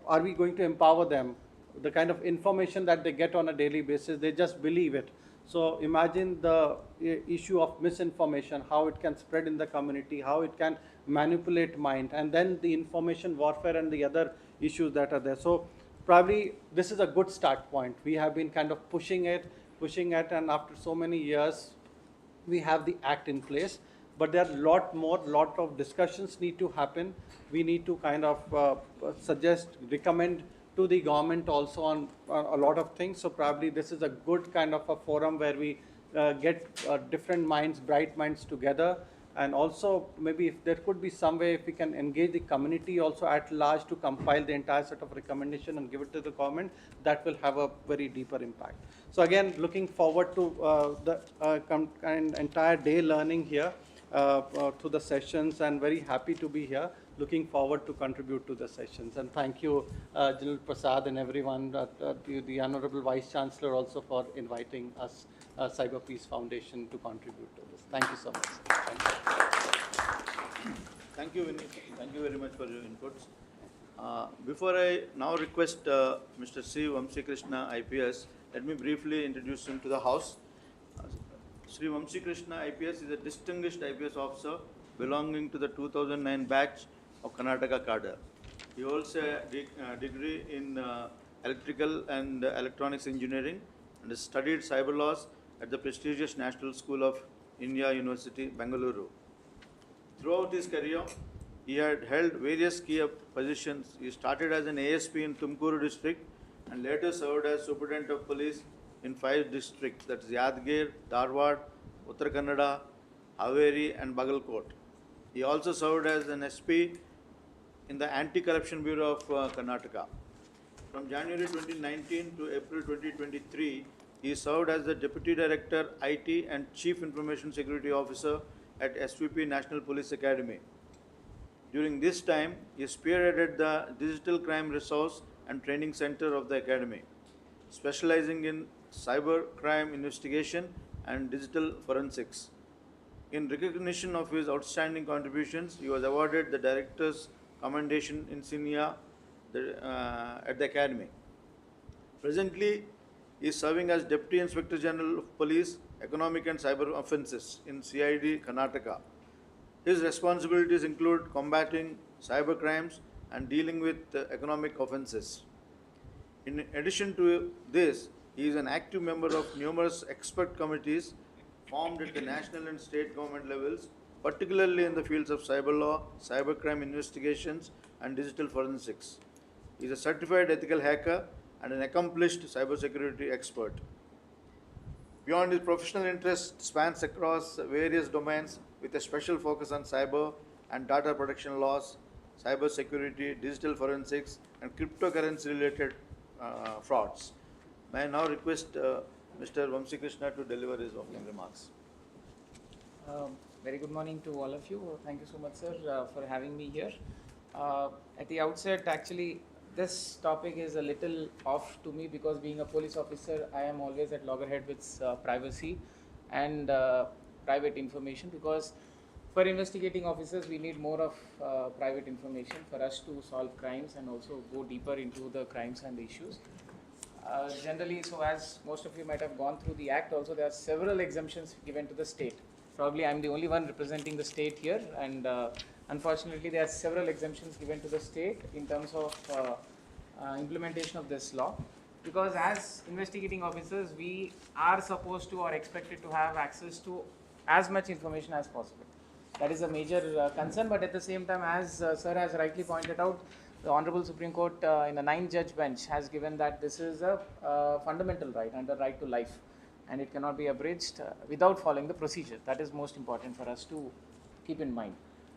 Speaker 9: are we going to empower them? The kind of information that they get on a daily basis, they just believe it. So imagine the issue of misinformation, how it can spread in the community, how it can manipulate mind, and then the information warfare and the other issues that are there. So probably this is a good start point. We have been kind of pushing it, and after so many years, we have the act in place. But there are lot of discussions need to happen. We need to kind of recommend to the government also on a lot of things. So probably this is a good kind of a forum where we get different minds, bright minds together, And also, maybe if there could be some way, if we can engage the community also at large to compile the entire set of recommendation and give it to the government, that will have a very deeper impact. So again, looking forward to the entire day learning here to the sessions, and very happy to be here. Looking forward to contribute to the sessions. And thank you, General Prasad and everyone, the Honorable Vice Chancellor also for inviting us, Cyber Peace Foundation, to contribute to this. Thank you so much. Thank you.
Speaker 6: Thank you, Vinny. Thank you very much for your inputs. Before I now request Mr. C. Vamsi Krishna, IPS, let me briefly introduce him to the House. Sri Vamsi Krishna, IPS, is a distinguished IPS officer belonging to the 2009 batch of Karnataka cadre. He holds a degree in electrical and electronics engineering and has studied cyber laws at the prestigious National School of India University, Bengaluru. Throughout his career, he had held various key positions. He started as an ASP in Tumkuru district and later served as Superintendent of Police in 5 districts, that's Yadgir, Dharwad, Uttar Kannada, Haveri and Bagalkot. He also served as an SP in the Anti-Corruption Bureau of Karnataka. From January 2019 to April 2023, he served as the Deputy Director, IT and Chief Information Security Officer at SVP National Police Academy. During this time, he spearheaded the Digital Crime Resource and Training Center of the Academy, specializing in cyber crime investigation and digital forensics. In recognition of his outstanding contributions, he was awarded the Director's Commendation Insignia at the Academy. Presently, he is serving as Deputy Inspector General of Police, Economic and Cyber Offences in CID, Karnataka. His responsibilities include combating cyber crimes and dealing with economic offences. In addition to this, he is an active member of numerous expert committees formed at the national and state government levels, particularly in the fields of cyber law, cybercrime investigations, and digital forensics. He is a certified ethical hacker and an accomplished cybersecurity expert. Beyond his professional interest spans across various domains with a special focus on cyber and data protection laws, cyber security, digital forensics, and cryptocurrency-related frauds. May I now request Mr. Vamsi Krishna to deliver his opening remarks.
Speaker 10: Very good morning to all of you. Thank you so much, sir, for having me here. At the outset, actually, this topic is a little off to me because being a police officer, I am always at loggerhead with privacy and private information, because for investigating officers, we need more of private information for us to solve crimes and also go deeper into the crimes and the issues. Generally, so as most of you might have gone through the Act, also there are several exemptions given to the state. Probably I'm the only one representing the state here, and unfortunately there are several exemptions given to the state in terms of implementation of this law. Because as investigating officers, we are supposed to or expected to have access to as much information as possible. That is a major concern, but at the same time, as sir has rightly pointed out, the Honorable Supreme Court in a 9-judge bench has given that this is a fundamental right and a right to life, and it cannot be abridged without following the procedure. That is most important for us to keep in mind.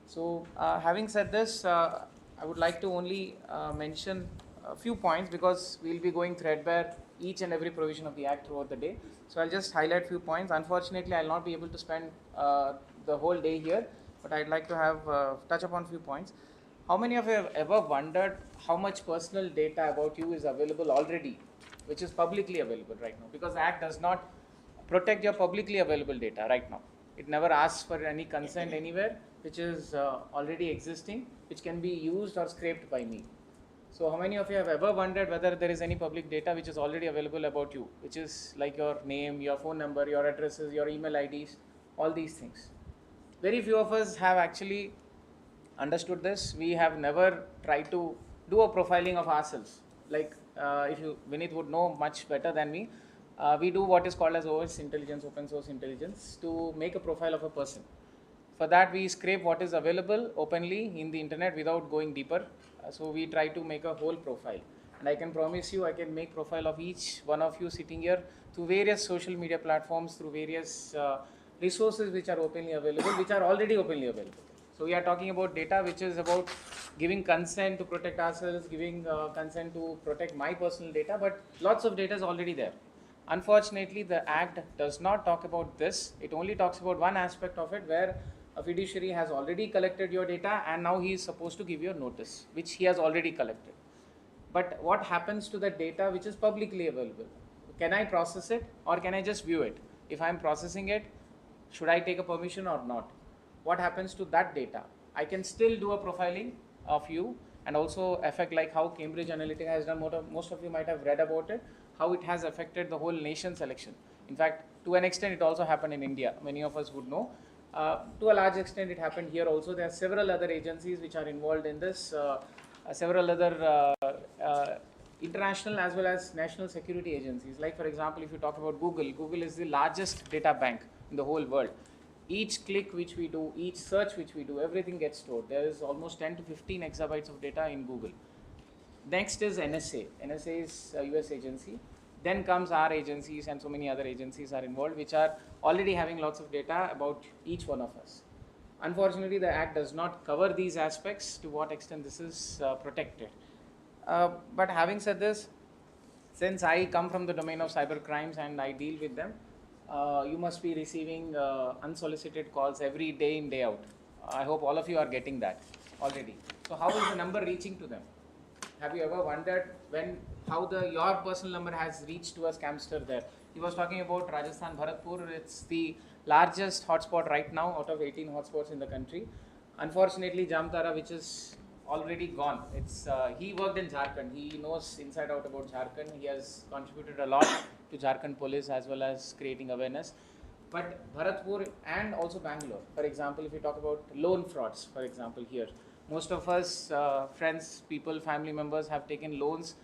Speaker 10: So having said this, I would like to only mention a few points, because we will be going threadbare each and every provision of the Act throughout the day. So I'll just highlight few points. Unfortunately, I'll not be able to spend the whole day here, but I'd like to have touch upon few points. How many of you have ever wondered how much personal data about you is available already, which is publicly available right now? Because the Act does not protect your publicly available data right now. It never asks for any consent anywhere, which is already existing, which can be used or scraped by me. So how many of you have ever wondered whether there is any public data which is already available about you, which is like your name, your phone number, your addresses, your email IDs, all these things? Very few of us have actually understood this. We have never tried to do a profiling of ourselves. Like Vinith would know much better than me. We do what is called as OS intelligence, open source intelligence, to make a profile of a person. For that, we scrape what is available openly in the internet without going deeper. So we try to make a whole profile. And I can promise you, I can make profile of each one of you sitting here through various social media platforms, through various resources which are openly available, which are already openly available. So we are talking about data which is about giving consent to protect ourselves, giving consent to protect my personal data, but lots of data is already there. Unfortunately, the Act does not talk about this. It only talks about one aspect of it where a fiduciary has already collected your data and now he is supposed to give you a notice, which he has already collected. But what happens to the data which is publicly available? Can I process it or can I just view it? If I am processing it, should I take a permission or not? What happens to that data? I can still do a profiling of you and also affect like how Cambridge Analytica has done. Most of you might have read about it, how it has affected the whole nation's election. In fact, to an extent, it also happened in India. Many of us would know. To a large extent, it happened here also. There are several other agencies which are involved in this, several other international as well as national security agencies. Like for example, if you talk about Google, Google is the largest data bank in the whole world. Each click which we do, each search which we do, everything gets stored. There is almost 10 to 15 exabytes of data in Google. Next is NSA. NSA is a US agency. Then comes our agencies and so many other agencies are involved which are already having lots of data about each one of us. Unfortunately, the Act does not cover these aspects to what extent this is protected. But having said this, since I come from the domain of cyber crimes and I deal with them, you must be receiving unsolicited calls every day in, day out. I hope all of you are getting that already. So how is the number reaching to them? Have you ever wondered how your personal number has reached to a scamster there? He was talking about Rajasthan, Bharatpur. It's the largest hotspot right now out of 18 hotspots in the country. Unfortunately, Jamtara, which is already gone. He worked in Jharkhand. He knows inside out about Jharkhand. He has contributed a lot to Jharkhand police as well as creating awareness. But Bharatpur and also Bangalore, for example, if you talk about loan frauds, for example, here, most of us, friends, people, family members have taken loans,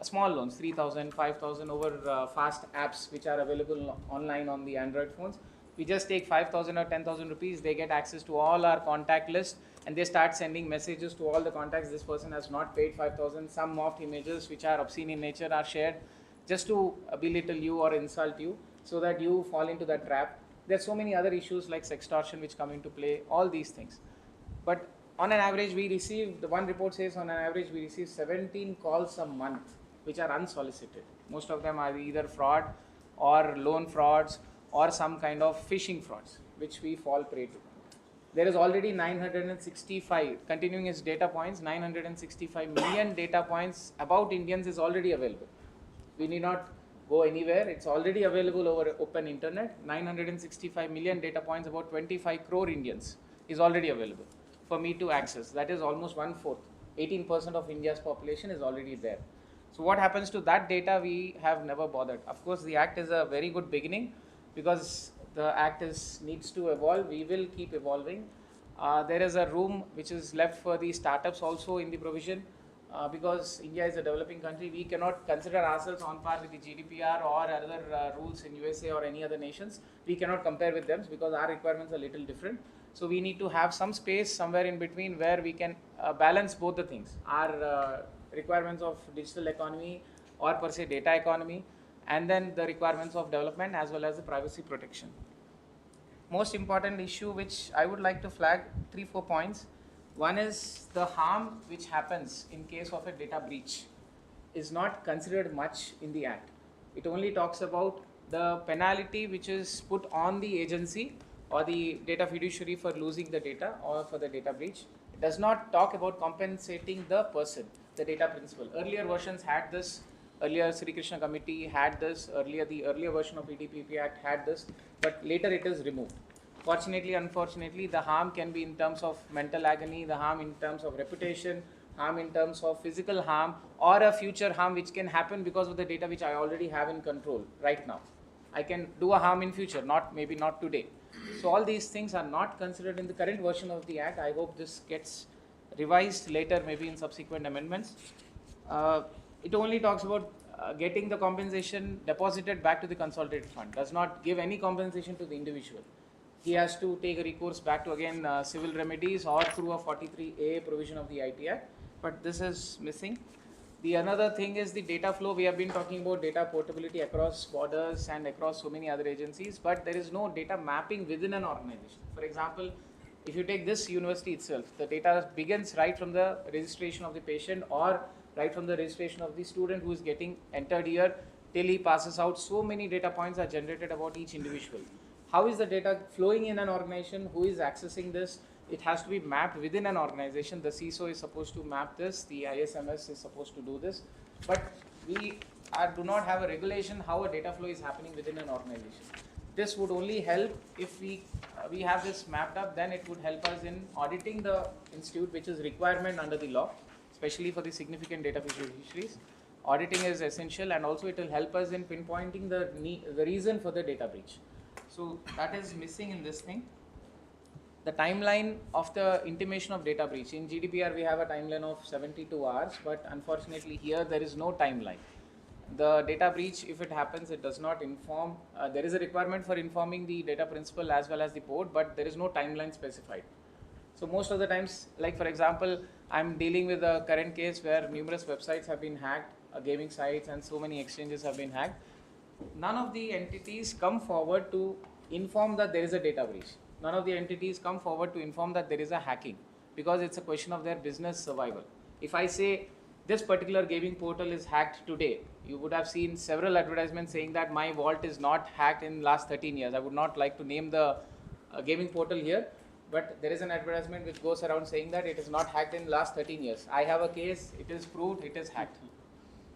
Speaker 10: small loans, 3,000, 5,000 over fast apps which are available online on the Android phones. We just take 5,000 or 10,000 rupees, they get access to all our contact list and they start sending messages to all the contacts. This person has not paid 5,000. Some morphed images which are obscene in nature are shared just to belittle you or insult you so that you fall into that trap. There are so many other issues like sextortion which come into play, all these things. But on an average, we receive, the one report says on an average, we receive 17 calls a month which are unsolicited. Most of them are either fraud or loan frauds or some kind of phishing frauds which we fall prey to. There is already 965, continuing its data points, 965 million data points about Indians is already available. We need not go anywhere. It's already available over open internet. 965 million data points about 25 crore Indians is already available for me to access. That is almost 1/4. 18% of India's population is already there. So what happens to that data, we have never bothered. Of course, the Act is a very good beginning because the Act needs to evolve. We will keep evolving. There is a room which is left for the startups also in the provision. Because India is a developing country, we cannot consider ourselves on par with the GDPR or other rules in USA or any other nations. We cannot compare with them because our requirements are a little different. So we need to have some space somewhere in between where we can balance both the things. Our requirements of digital economy or per se data economy and then the requirements of development as well as the privacy protection. Most important issue which I would like to flag 3-4 points. One is the harm which happens in case of a data breach is not considered much in the Act. It only talks about the penalty which is put on the agency or the data fiduciary for losing the data or for the data breach. It does not talk about compensating the person, the data principal. Earlier versions had this, earlier Sri Krishna committee had this, the earlier version of DPDP Act had this, but later it is removed. Fortunately, unfortunately, the harm can be in terms of mental agony, the harm in terms of reputation, harm in terms of physical harm, or a future harm which can happen because of the data which I already have in control right now. I can do a harm in future, maybe not today. So all these things are not considered in the current version of the Act. I hope this gets revised later, maybe in subsequent amendments. It only talks about getting the compensation deposited back to the consolidated fund, does not give any compensation to the individual. He has to take a recourse back to again civil remedies or through a 43A provision of the IT Act, but this is missing. The another thing is the data flow. We have been talking about data portability across borders and across so many other agencies, but there is no data mapping within an organization. For example, if you take this university itself, the data begins right from the registration of the patient or right from the registration of the student who is getting entered here till he passes out. So many data points are generated about each individual. How is the data flowing in an organization? Who is accessing this? It has to be mapped within an organization. The CISO is supposed to map this. The ISMS is supposed to do this. But we do not have a regulation how a data flow is happening within an organization. This would only help if we have this mapped up. Then it would help us in auditing the institute, which is requirement under the law, especially for the significant data beneficiaries. Auditing is essential, and also it will help us in pinpointing the reason for the data breach. So that is missing in this thing. The timeline of the intimation of data breach. In GDPR, we have a timeline of 72 hours, but unfortunately here there is no timeline. The data breach, if it happens, it does not inform. There is a requirement for informing the data principal as well as the board, but there is no timeline specified. So most of the times, like for example, I'm dealing with a current case where numerous websites have been hacked, gaming sites, and so many exchanges have been hacked. None of the entities come forward to inform that there is a data breach. None of the entities come forward to inform that there is a hacking, because it's a question of their business survival. If I say this particular gaming portal is hacked today, you would have seen several advertisements saying that my vault is not hacked in last 13 years. I would not like to name the gaming portal here, but there is an advertisement which goes around saying that it is not hacked in last 13 years. I have a case, it is proved, it is hacked.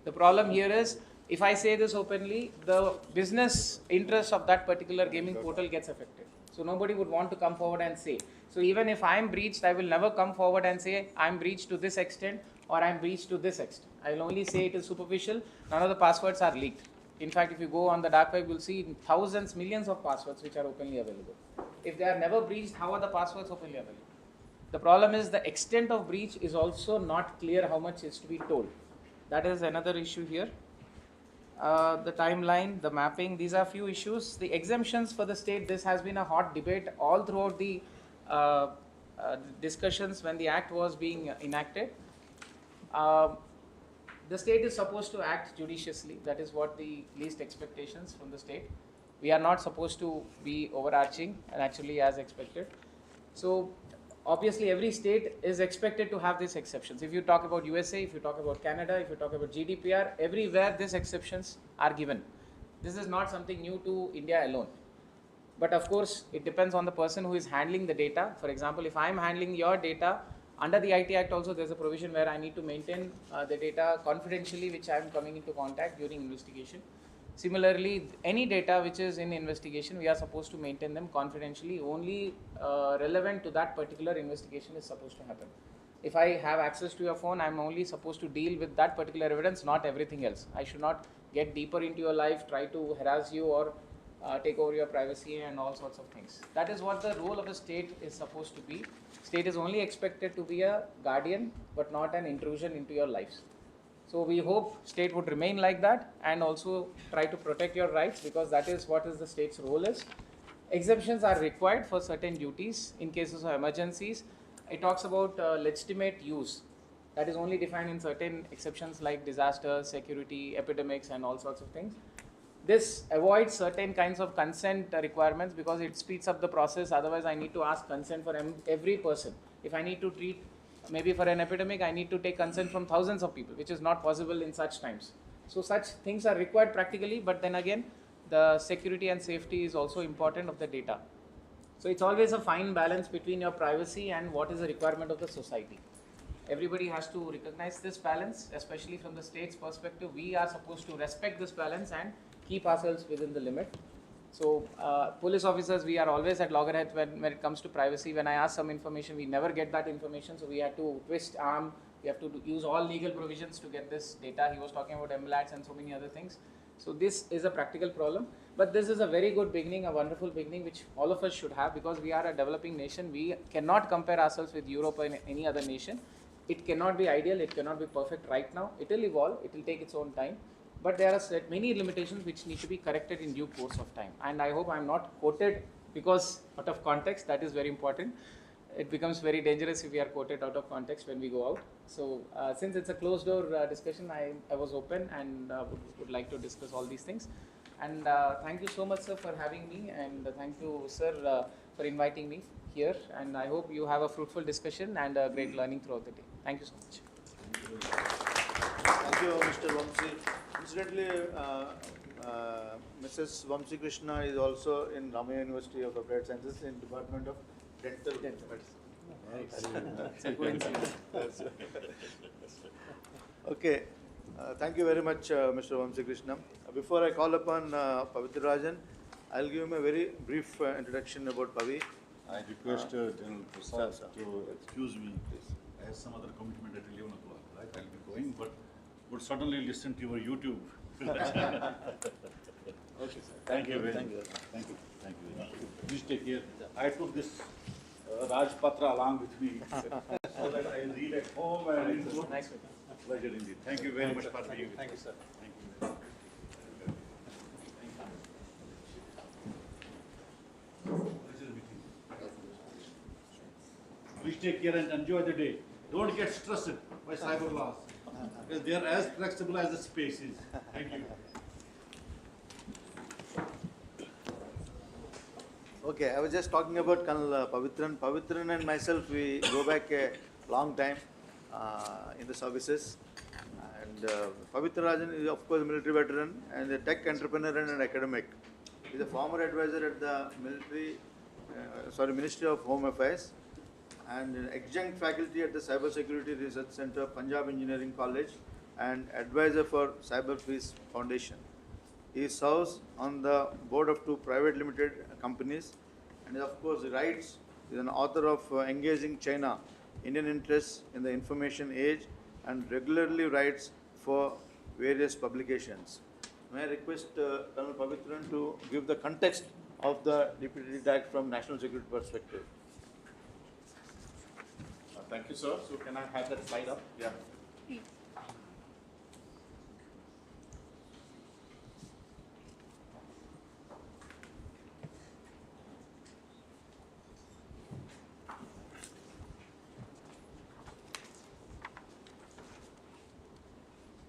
Speaker 10: The problem here is, if I say this openly, the business interest of that particular gaming portal gets affected. So nobody would want to come forward and say. So even if I am breached, I will never come forward and say I am breached to this extent or I am breached to this extent. I will only say it is superficial. None of the passwords are leaked. In fact, if you go on the dark web, you will see thousands, millions of passwords which are openly available. If they are never breached, how are the passwords openly available? The problem is the extent of breach is also not clear how much is to be told. That is another issue here. The timeline, the mapping, these are few issues. The exemptions for the state, this has been a hot debate all throughout the discussions when the act was being enacted. The state is supposed to act judiciously. That is what the least expectations from the state. We are not supposed to be overarching and actually as expected. So obviously every state is expected to have these exceptions. If you talk about USA, if you talk about Canada, if you talk about GDPR, everywhere these exceptions are given. This is not something new to India alone. But of course, it depends on the person who is handling the data. For example, if I am handling your data, under the IT Act also there's a provision where I need to maintain the data confidentially which I am coming into contact during investigation. Similarly, any data which is in investigation, we are supposed to maintain them confidentially. Only relevant to that particular investigation is supposed to happen. If I have access to your phone, I am only supposed to deal with that particular evidence, not everything else. I should not get deeper into your life, try to harass you or take over your privacy and all sorts of things. That is what the role of a state is supposed to be. State is only expected to be a guardian, but not an intrusion into your lives. So we hope state would remain like that and also try to protect your rights, because that is what is the state's role is. Exemptions are required for certain duties in cases of emergencies. It talks about legitimate use. That is only defined in certain exceptions like disasters, security, epidemics and all sorts of things. This avoids certain kinds of consent requirements because it speeds up the process. Otherwise, I need to ask consent for every person. If I need to treat maybe for an epidemic, I need to take consent from thousands of people, which is not possible in such times. So such things are required practically, but then again, the security and safety is also important of the data. So it's always a fine balance between your privacy and what is the requirement of the society. Everybody has to recognize this balance, especially from the state's perspective. We are supposed to respect this balance and keep ourselves within the limit. So police officers, we are always at loggerheads when it comes to privacy. When I ask some information, we never get that information. So we have to twist arm. We have to use all legal provisions to get this data. He was talking about MLATs and so many other things. So this is a practical problem. But this is a very good beginning, a wonderful beginning, which all of us should have, because we are a developing nation. We cannot compare ourselves with Europe or any other nation. It cannot be ideal. It cannot be perfect right now. It will evolve. It will take its own time. But there are many limitations which need to be corrected in due course of time. And I hope I am not quoted because out of context. That is very important. it becomes very dangerous if we are quoted out of context when we go out. So since it's a closed door discussion, I was open and would like to discuss all these things. And thank you so much, sir, for having me, and thank you, sir, for inviting me here. And I hope you have a fruitful discussion and a great learning throughout the day. Thank you so much.
Speaker 6: Thank you, Mr. Vamsi. Incidentally, Mrs. Vamsi Krishna is also in Ramaya University of Applied Sciences in Department of Dental Medicine.
Speaker 10: It's a coincidence.
Speaker 6: Okay, thank you very much, Mr. Vamsi Krishna. Before I call upon Pavitra Rajan, I'll give him a very brief introduction about Pavi.
Speaker 7: I request General Prasad
Speaker 6: sir.
Speaker 7: to excuse me, please. I have some other commitment at 11 o'clock, right? I'll be going, but would certainly listen to your YouTube.
Speaker 6: Okay, sir.
Speaker 7: Thank you very much. Thank you. Thank you very much. Please take care. I took this Raj Patra along with me so that I read at home and it's
Speaker 10: Nice.
Speaker 7: pleasure indeed. Thank you very much for being with
Speaker 9: Thank you,
Speaker 7: us.
Speaker 9: sir.
Speaker 7: Thank you very much. Pleasure meeting you. Please take care and enjoy the day. Don't get stressed by cyber laws because they are as flexible as the space is. Thank you.
Speaker 6: Okay, I was just talking about Colonel Pavitran. Pavitran and myself, we go back a long time in the services. And Pavitra Rajan is, of course, a military veteran and a tech entrepreneur and an academic. He is a former advisor at the Ministry of Home Affairs and an adjunct faculty at the Cyber Security Research Center, Punjab Engineering College, and advisor for Cyber Peace Foundation. He serves on the board of 2 private limited companies, and of course, writes, is an author of Engaging China, Indian Interests in the Information Age, and regularly writes for various publications. May I request Colonel Pavitran to give the context of the DPDP Act from national security perspective.
Speaker 11: Thank you, sir. So can I have that slide up? Yeah.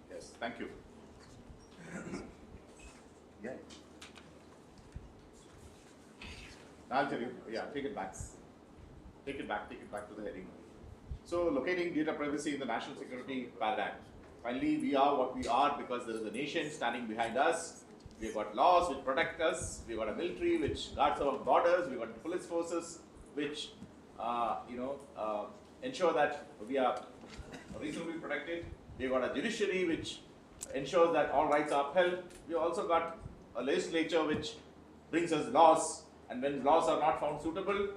Speaker 11: Yes, thank you. Yeah. I'll tell you. Yeah, take it back. Take it back to the heading. So, locating data privacy in the national security paradigm. Finally, we are what we are because there is a nation standing behind us. We've got laws which protect us. We've got a military which guards our borders. We've got police forces which, ensure that we are reasonably protected. We've got a judiciary which ensures that all rights are upheld. We've also got a legislature which brings us laws, and when laws are not found suitable,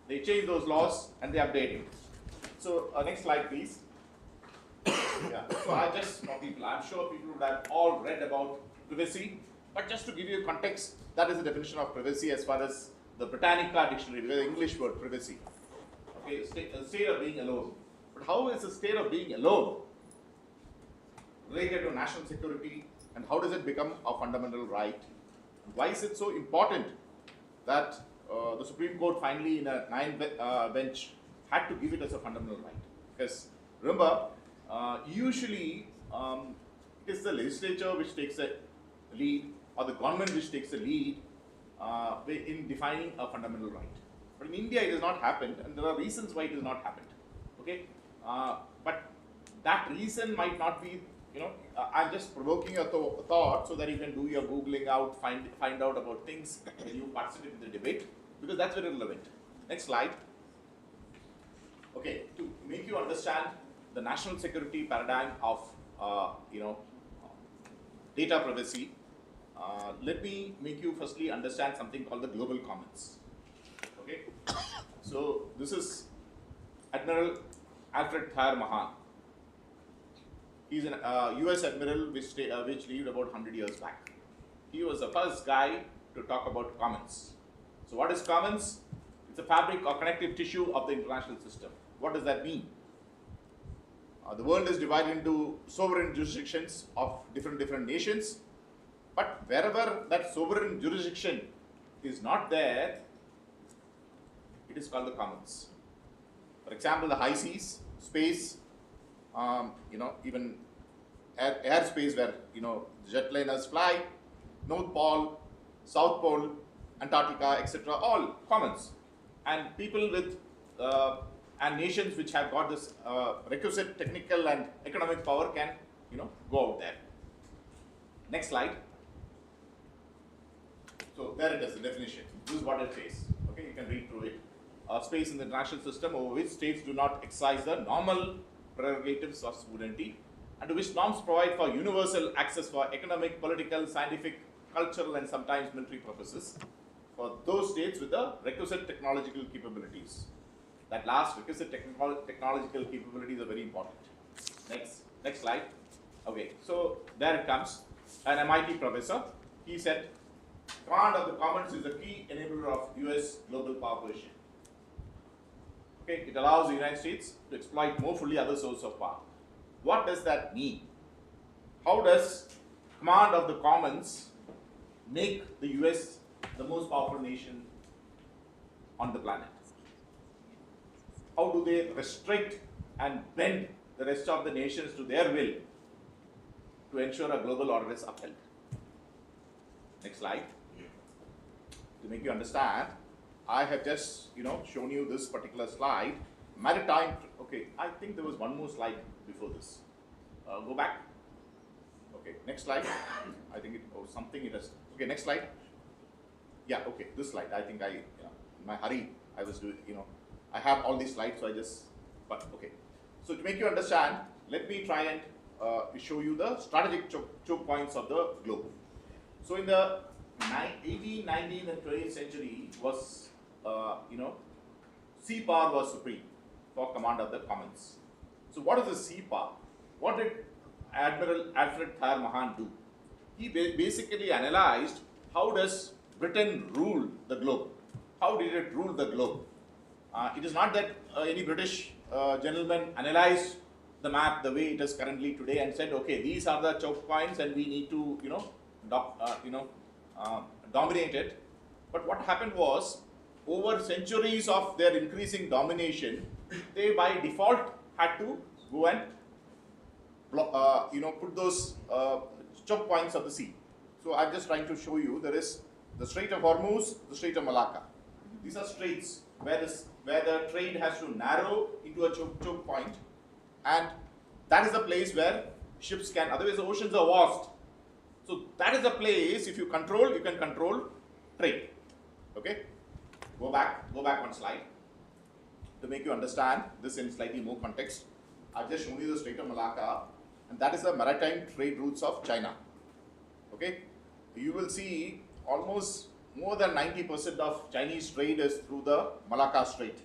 Speaker 11: they change those laws and they update it. So, next slide, please. Yeah. So, I'm sure people would have all read about privacy, but just to give you a context, that is the definition of privacy as far as the Britannica dictionary, the English word privacy. Okay, a state of being alone. But how is a state of being alone related to national security, and how does it become a fundamental right? Why is it so important that the Supreme Court finally in a 9-bench had to give it as a fundamental right? Because remember, usually it is the legislature which takes the lead, or the government which takes the lead in defining a fundamental right. But in India it has not happened, and there are reasons why it has not happened. Okay, but that reason might not be, I'm just provoking a thought so that you can do your Googling out, find out about things when you participate in the debate, because that's very relevant. Next slide. Okay, to make you understand the national security paradigm of, data privacy, let me make you firstly understand something called the global commons. Okay, so this is Admiral Alfred Thayer Mahan. He's an US admiral which lived about 100 years back. He was the first guy to talk about commons. So what is commons? It's a fabric or connective tissue of the international system. What does that mean? The world is divided into sovereign jurisdictions of different nations, but wherever that sovereign jurisdiction is not there, it is called the commons. For example, the high seas, space, even airspace where, jetliners fly, North Pole, South Pole, Antarctica, etc., all commons. And people with, and nations which have got this requisite technical and economic power can, go out there. Next slide. So there it is, the definition. This is what it says. Okay, you can read through it. Space in the international system over which states do not exercise the normal prerogatives of sovereignty, and to which norms provide for universal access for economic, political, scientific, cultural, and sometimes military purposes for those states with the requisite technological capabilities. That last, requisite technological capabilities, are very important. Next slide. Okay, so there it comes. An MIT professor, he said, command of the commons is the key enabler of US global power position. Okay, it allows the United States to exploit more fully other sources of power. What does that mean? How does command of the commons make the US the most powerful nation on the planet? How do they restrict and bend the rest of the nations to their will to ensure a global order is upheld? Next slide. To make you understand, I have just shown you this particular slide. Maritime. Okay, I think there was one more slide before this. Go back. Okay, next slide. I think it or something it has. Okay, next slide. Yeah. Okay, this slide. I think in my hurry I was doing. I have all these slides, so I just. But okay. So to make you understand, let me try and show you the strategic choke points of the globe. So in the 18th, 19th, and 20th century was, sea power was supreme for command of the commons. So what is the sea power? What did Admiral Alfred Thayer Mahan do? He basically analyzed how does Britain rule the globe? How did it rule the globe? It is not that any British gentleman analyzed the map the way it is currently today and said, okay, these are the choke points and we need to, dominate it. But what happened was, over centuries of their increasing domination, they by default had to go and put those choke points of the sea. So I'm just trying to show you, there is the Strait of Hormuz, the Strait of Malacca. These are straits where the trade has to narrow into a choke point, and that is the place where ships can, otherwise the oceans are vast. So that is the place, if you can control trade. Okay? Go back one slide to make you understand this in slightly more context. I've just shown you the Strait of Malacca, and that is the maritime trade routes of China. Okay? You will see almost more than 90% of Chinese trade is through the Malacca Strait.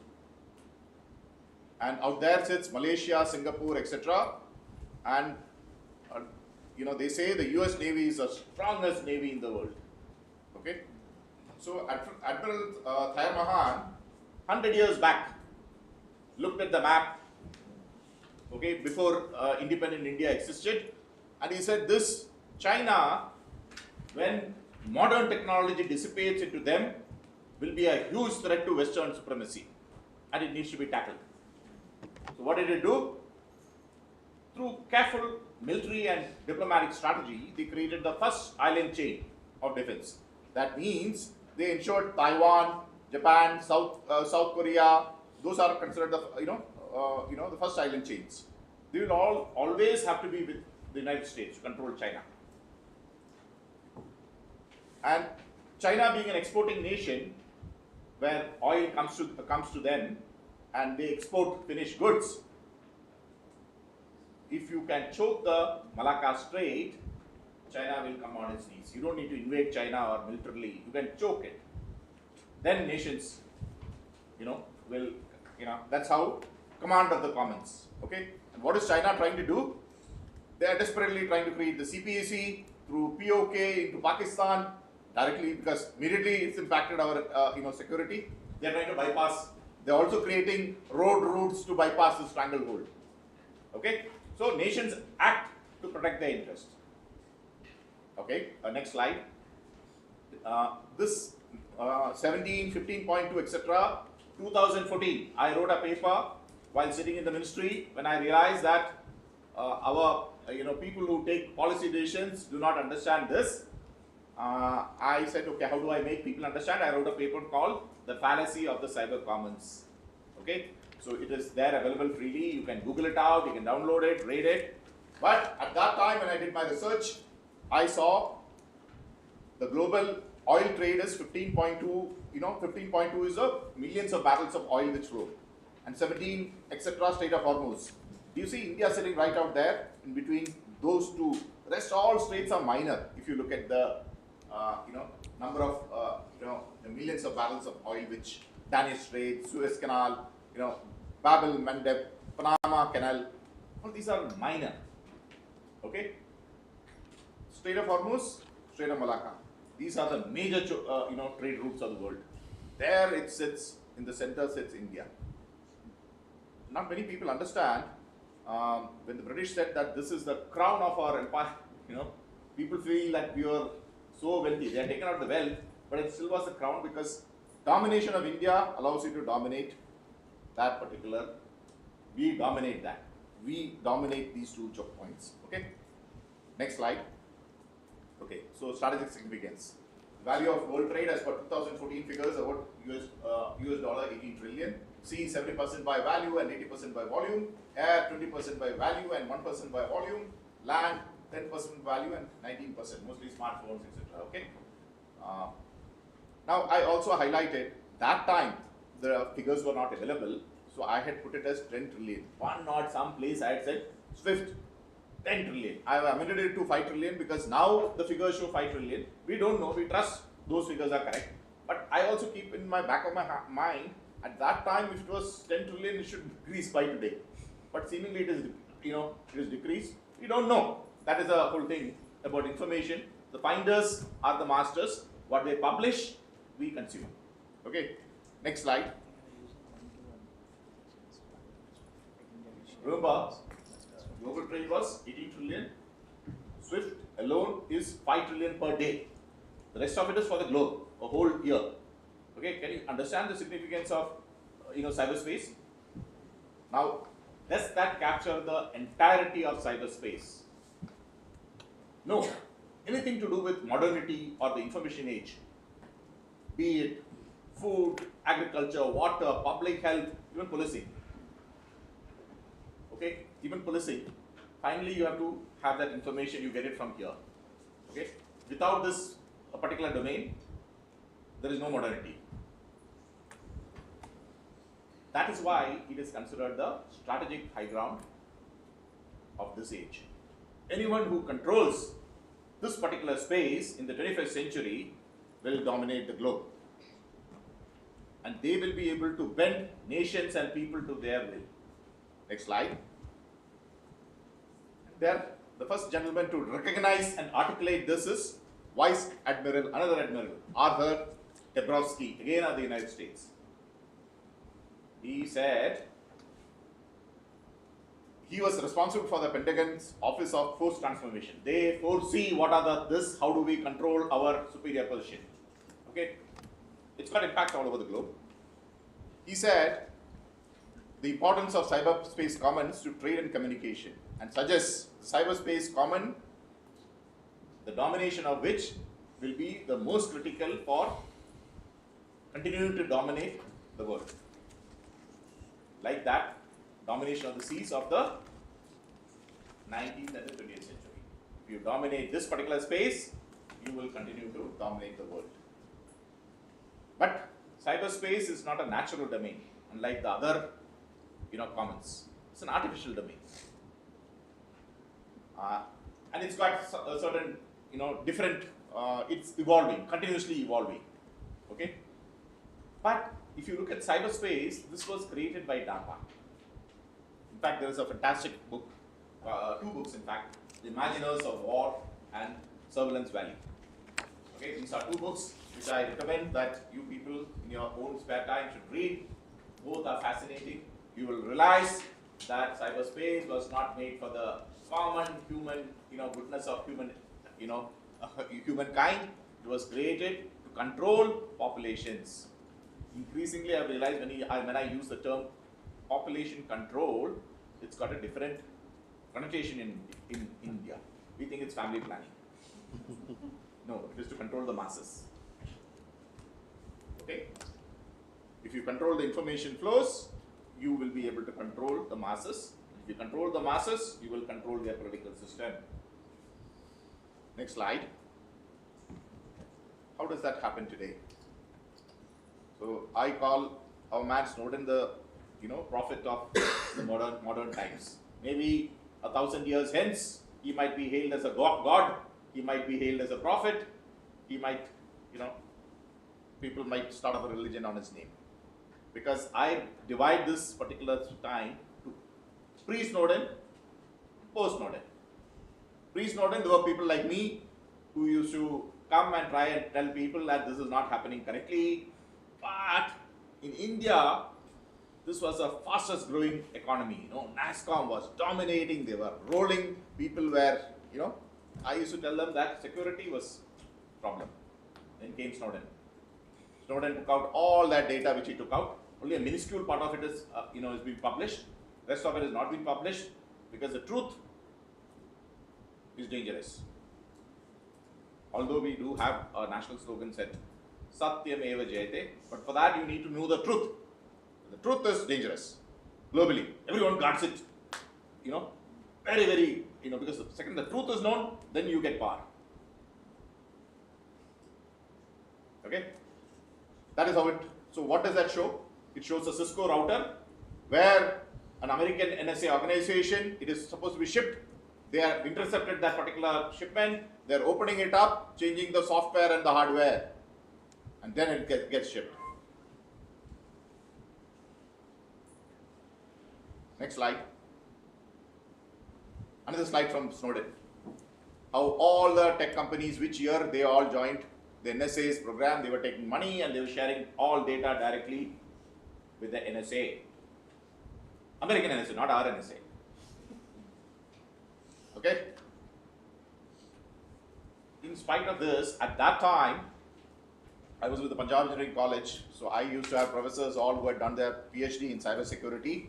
Speaker 11: And out there sits Malaysia, Singapore, etc. And they say the US Navy is the strongest Navy in the world. Okay? So Admiral Thayer Mahan, 100 years back, looked at the map, okay, before independent India existed, and he said this China, when modern technology dissipates into them, will be a huge threat to Western supremacy, and it needs to be tackled. So what did it do? Through careful military and diplomatic strategy, they created the first island chain of defense. That means they ensured Taiwan, Japan, South Korea. Those are considered the the first island chains. They will always have to be with the United States to control China. And China being an exporting nation, where oil comes to them, and they export finished goods. If you can choke the Malacca Strait, China will come on its knees. You don't need to invade China or militarily. You can choke it. Then nations, will, that's how command of the commons. Okay. And what is China trying to do? They are desperately trying to create the CPAC through POK into Pakistan directly, because immediately it's impacted our security. They are trying to bypass. They are also creating road routes to bypass the stranglehold. Okay. So nations act to protect their interest. Okay, next slide. This 17, 15.2, etc. 2014, I wrote a paper while sitting in the ministry, when I realized that our people who take policy decisions do not understand this, I said, okay, how do I make people understand? I wrote a paper called The Fallacy of the Cyber Commons. Okay, so it is there available freely. You can Google it out, you can download it, read it. But at that time when I did my research, I saw the global oil trade is 15.2, 15.2 is the millions of barrels of oil which flow, and 17, etc. Strait of Hormuz. Do you see India sitting right out there in between those two? The rest all straits are minor. If you look at the number of the millions of barrels of oil which Danish Strait, Suez Canal, Bab el Mandeb, Panama Canal, all these are minor. Okay, Strait of Hormuz, Strait of Malacca. These are the major trade routes of the world. There it sits, in the center sits India. Not many people understand when the British said that this is the crown of our empire. People feel that we were so wealthy. They had taken out the wealth, but it still was the crown because domination of India allows you to dominate that particular. We dominate that. We dominate these two choke points. Okay. Next slide. Okay. So strategic significance. Value of world trade as per 2014 figures about US dollar 18 trillion. Sea 70% by value and 80% by volume. Air 20% by value and 1% by volume. Land 10% value and 19%, mostly smartphones, etc. Okay. Now I also highlighted that time the figures were not available, so I had put it as 10 trillion. Some place I had said SWIFT 10 trillion. I have amended it to 5 trillion because now the figures show 5 trillion. We don't know. We trust those figures are correct. But I also keep in my back of my mind at that time if it was 10 trillion, it should decrease by today. But seemingly it is it is decreased. We don't know. That is the whole thing about information. The finders are the masters. What they publish, we consume. Okay. Next slide. Remember, global trade was 18 trillion. SWIFT alone is 5 trillion per day. The rest of it is for the globe, a whole year. Okay. Can you understand the significance of cyberspace? Now, does that capture the entirety of cyberspace? No, anything to do with modernity or the information age, be it food, agriculture, water, public health, even policing. Okay, even policing. Finally, you have to have that information, you get it from here. Okay, without this particular domain, there is no modernity. That is why it is considered the strategic high ground of this age. Anyone who controls this particular space in the 21st century will dominate the globe. And they will be able to bend nations and people to their will. Next slide. There, the first gentleman to recognize and articulate this is Vice Admiral, another Admiral, Arthur Dabrowski, again of the United States. He said, he was responsible for the Pentagon's Office of Force Transformation. They foresee what are how do we control our superior position. Okay, it's got impact all over the globe. He said the importance of cyberspace commons to trade and communication, and suggests cyberspace common, the domination of which will be the most critical for continuing to dominate the world. Like that domination of the seas of the 19th and the 20th century. If you dominate this particular space, you will continue to dominate the world. But cyberspace is not a natural domain, unlike the other commons. It's an artificial domain. And it's got a certain, different, it's evolving, continuously evolving. Okay? But if you look at cyberspace, this was created by DARPA. In fact, there is a fantastic book, two books in fact, The Imaginers of War and Surveillance Valley. Okay, these are two books which I recommend that you people in your own spare time should read. Both are fascinating. You will realize that cyberspace was not made for the common human, goodness of humankind. It was created to control populations. Increasingly, I realized when I use the term population control, it's got a different connotation in India. We think it's family planning. No, it is to control the masses. Okay? If you control the information flows, you will be able to control the masses. If you control the masses, you will control their political system. Next slide. How does that happen today? So I call our man Snowden the prophet of the modern times. Maybe 1,000 years hence, he might be hailed as a god, he might be hailed as a prophet, he might, people might start up a religion on his name. Because I divide this particular time to pre-Snowden, post-Snowden. Pre-Snowden, there were people like me who used to come and try and tell people that this is not happening correctly. But in India, this was the fastest growing economy. NASCOM was dominating, they were rolling, people were, I used to tell them that security was a problem. Then came Snowden. Snowden took out all that data which he took out. Only a minuscule part of it is, is being published. Rest of it is not being published because the truth is dangerous. Although we do have a national slogan said, Satyam eva jayate, but for that you need to know the truth. The truth is dangerous. Globally, everyone guards it. Very, very, because the second the truth is known, then you get power. Okay? That is how it, so what does that show? It shows a Cisco router where an American NSA organization, it is supposed to be shipped. They have intercepted that particular shipment. They are opening it up, changing the software and the hardware, and then it gets shipped. Next slide. Another slide from Snowden. How all the tech companies, which year they all joined the NSA's program, they were taking money and they were sharing all data directly with the NSA. American NSA, not our NSA. Okay? In spite of this, at that time, I was with the Punjab Engineering College, so I used to have professors all who had done their PhD in cybersecurity.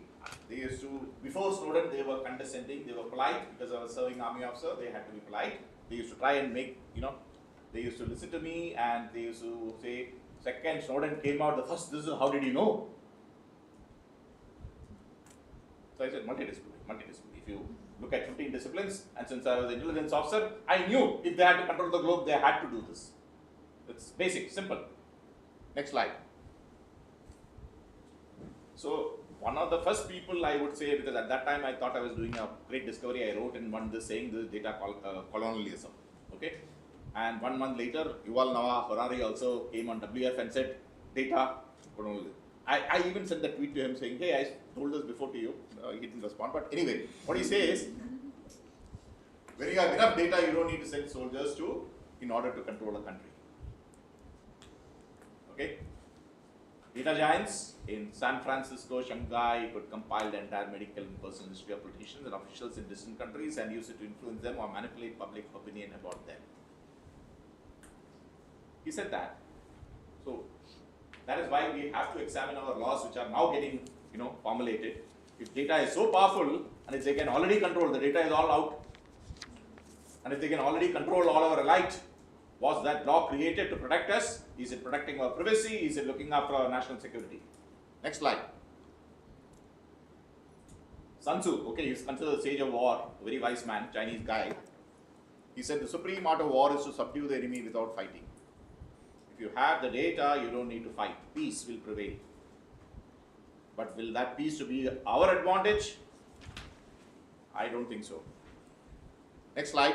Speaker 11: They used to, before Snowden, they were condescending, they were polite, because I was serving army officer, they had to be polite. They used to try and make, they used to listen to me, and they used to say, second Snowden came out, the first, this is how did you know? So I said, multidisciplinary. If you look at 15 disciplines, and since I was an intelligence officer, I knew if they had to control the globe, they had to do this. It's basic, simple. Next slide. So, one of the first people I would say, because at that time I thought I was doing a great discovery, I wrote in one this saying this is data colonialism. Okay? And 1 month later, Yuval Noah Harari also came on WF and said, data colonialism. I even sent the tweet to him saying, hey, I told this before to you. He didn't respond. But anyway, what he says, when you have enough data, you don't need to send soldiers in order to control a country. Okay? Data giants in San Francisco, Shanghai could compile the entire medical and personal history of politicians and officials in distant countries and use it to influence them or manipulate public opinion about them. He said that. So, that is why we have to examine our laws which are now getting, formulated. If data is so powerful and if they can already control, the data is all out, and if they can already control all our light, was that law created to protect us? Is it protecting our privacy? Is it looking after our national security? Next slide. Sun Tzu, okay, he's considered the sage of war, a very wise man, Chinese guy. He said the supreme art of war is to subdue the enemy without fighting. If you have the data, you don't need to fight. Peace will prevail. But will that peace to be our advantage? I don't think so. Next slide.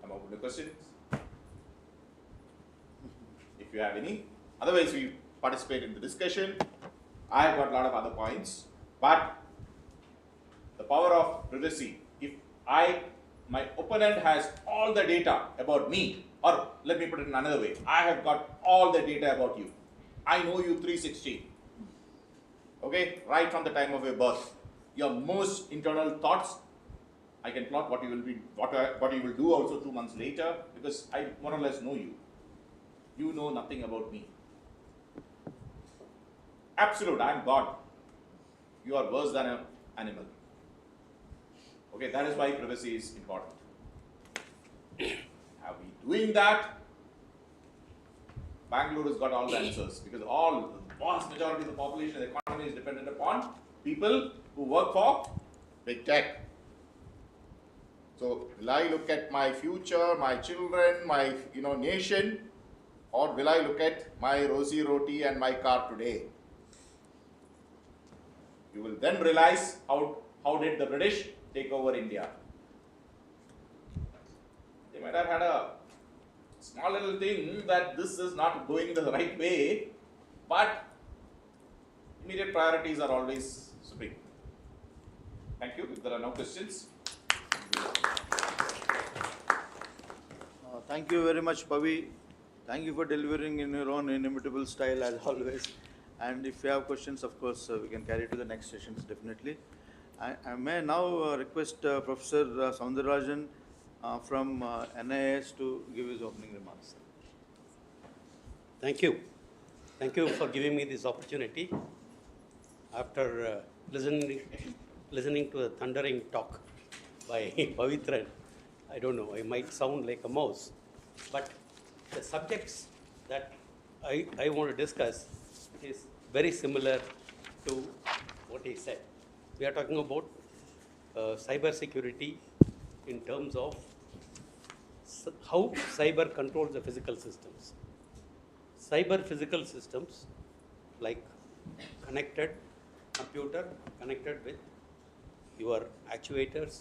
Speaker 11: I'm open to questions. If you have any. Otherwise, we participate in the discussion. I've got a lot of other points. But the power of privacy. If my opponent has all the data about me, or let me put it in another way, I have got all the data about you. I know you 360. Okay, right from the time of your birth. Your most internal thoughts, I can plot what you will be, what you will do also 2 months later, because I more or less know you. You know nothing about me. Absolute, I am God. you are worse than an animal. Okay, that is why privacy is important. Are we doing that? Bangalore has got all the answers because the vast majority of the population, the economy is dependent upon people who work for big tech. So, will I look at my future, my children, my nation, or will I look at my rosy roti and my car today? You will then realize how did the British take over India. They might have had a small little thing that this is not going the right way, but immediate priorities are always supreme. Thank you. If there are no questions.
Speaker 6: Thank you very much, Pavi. Thank you for delivering in your own inimitable style as always. And if you have questions, of course, we can carry to the next sessions definitely. I may now request Professor Soundararajan from NIS to give his opening remarks.
Speaker 12: Thank you. Thank you for giving me this opportunity. After listening to the thundering talk by Pavitran, I don't know, I might sound like a mouse, but the subjects that I want to discuss is very similar to what he said. We are talking about cyber security in terms of how cyber controls the physical systems. Cyber physical systems like connected computer, connected with your actuators,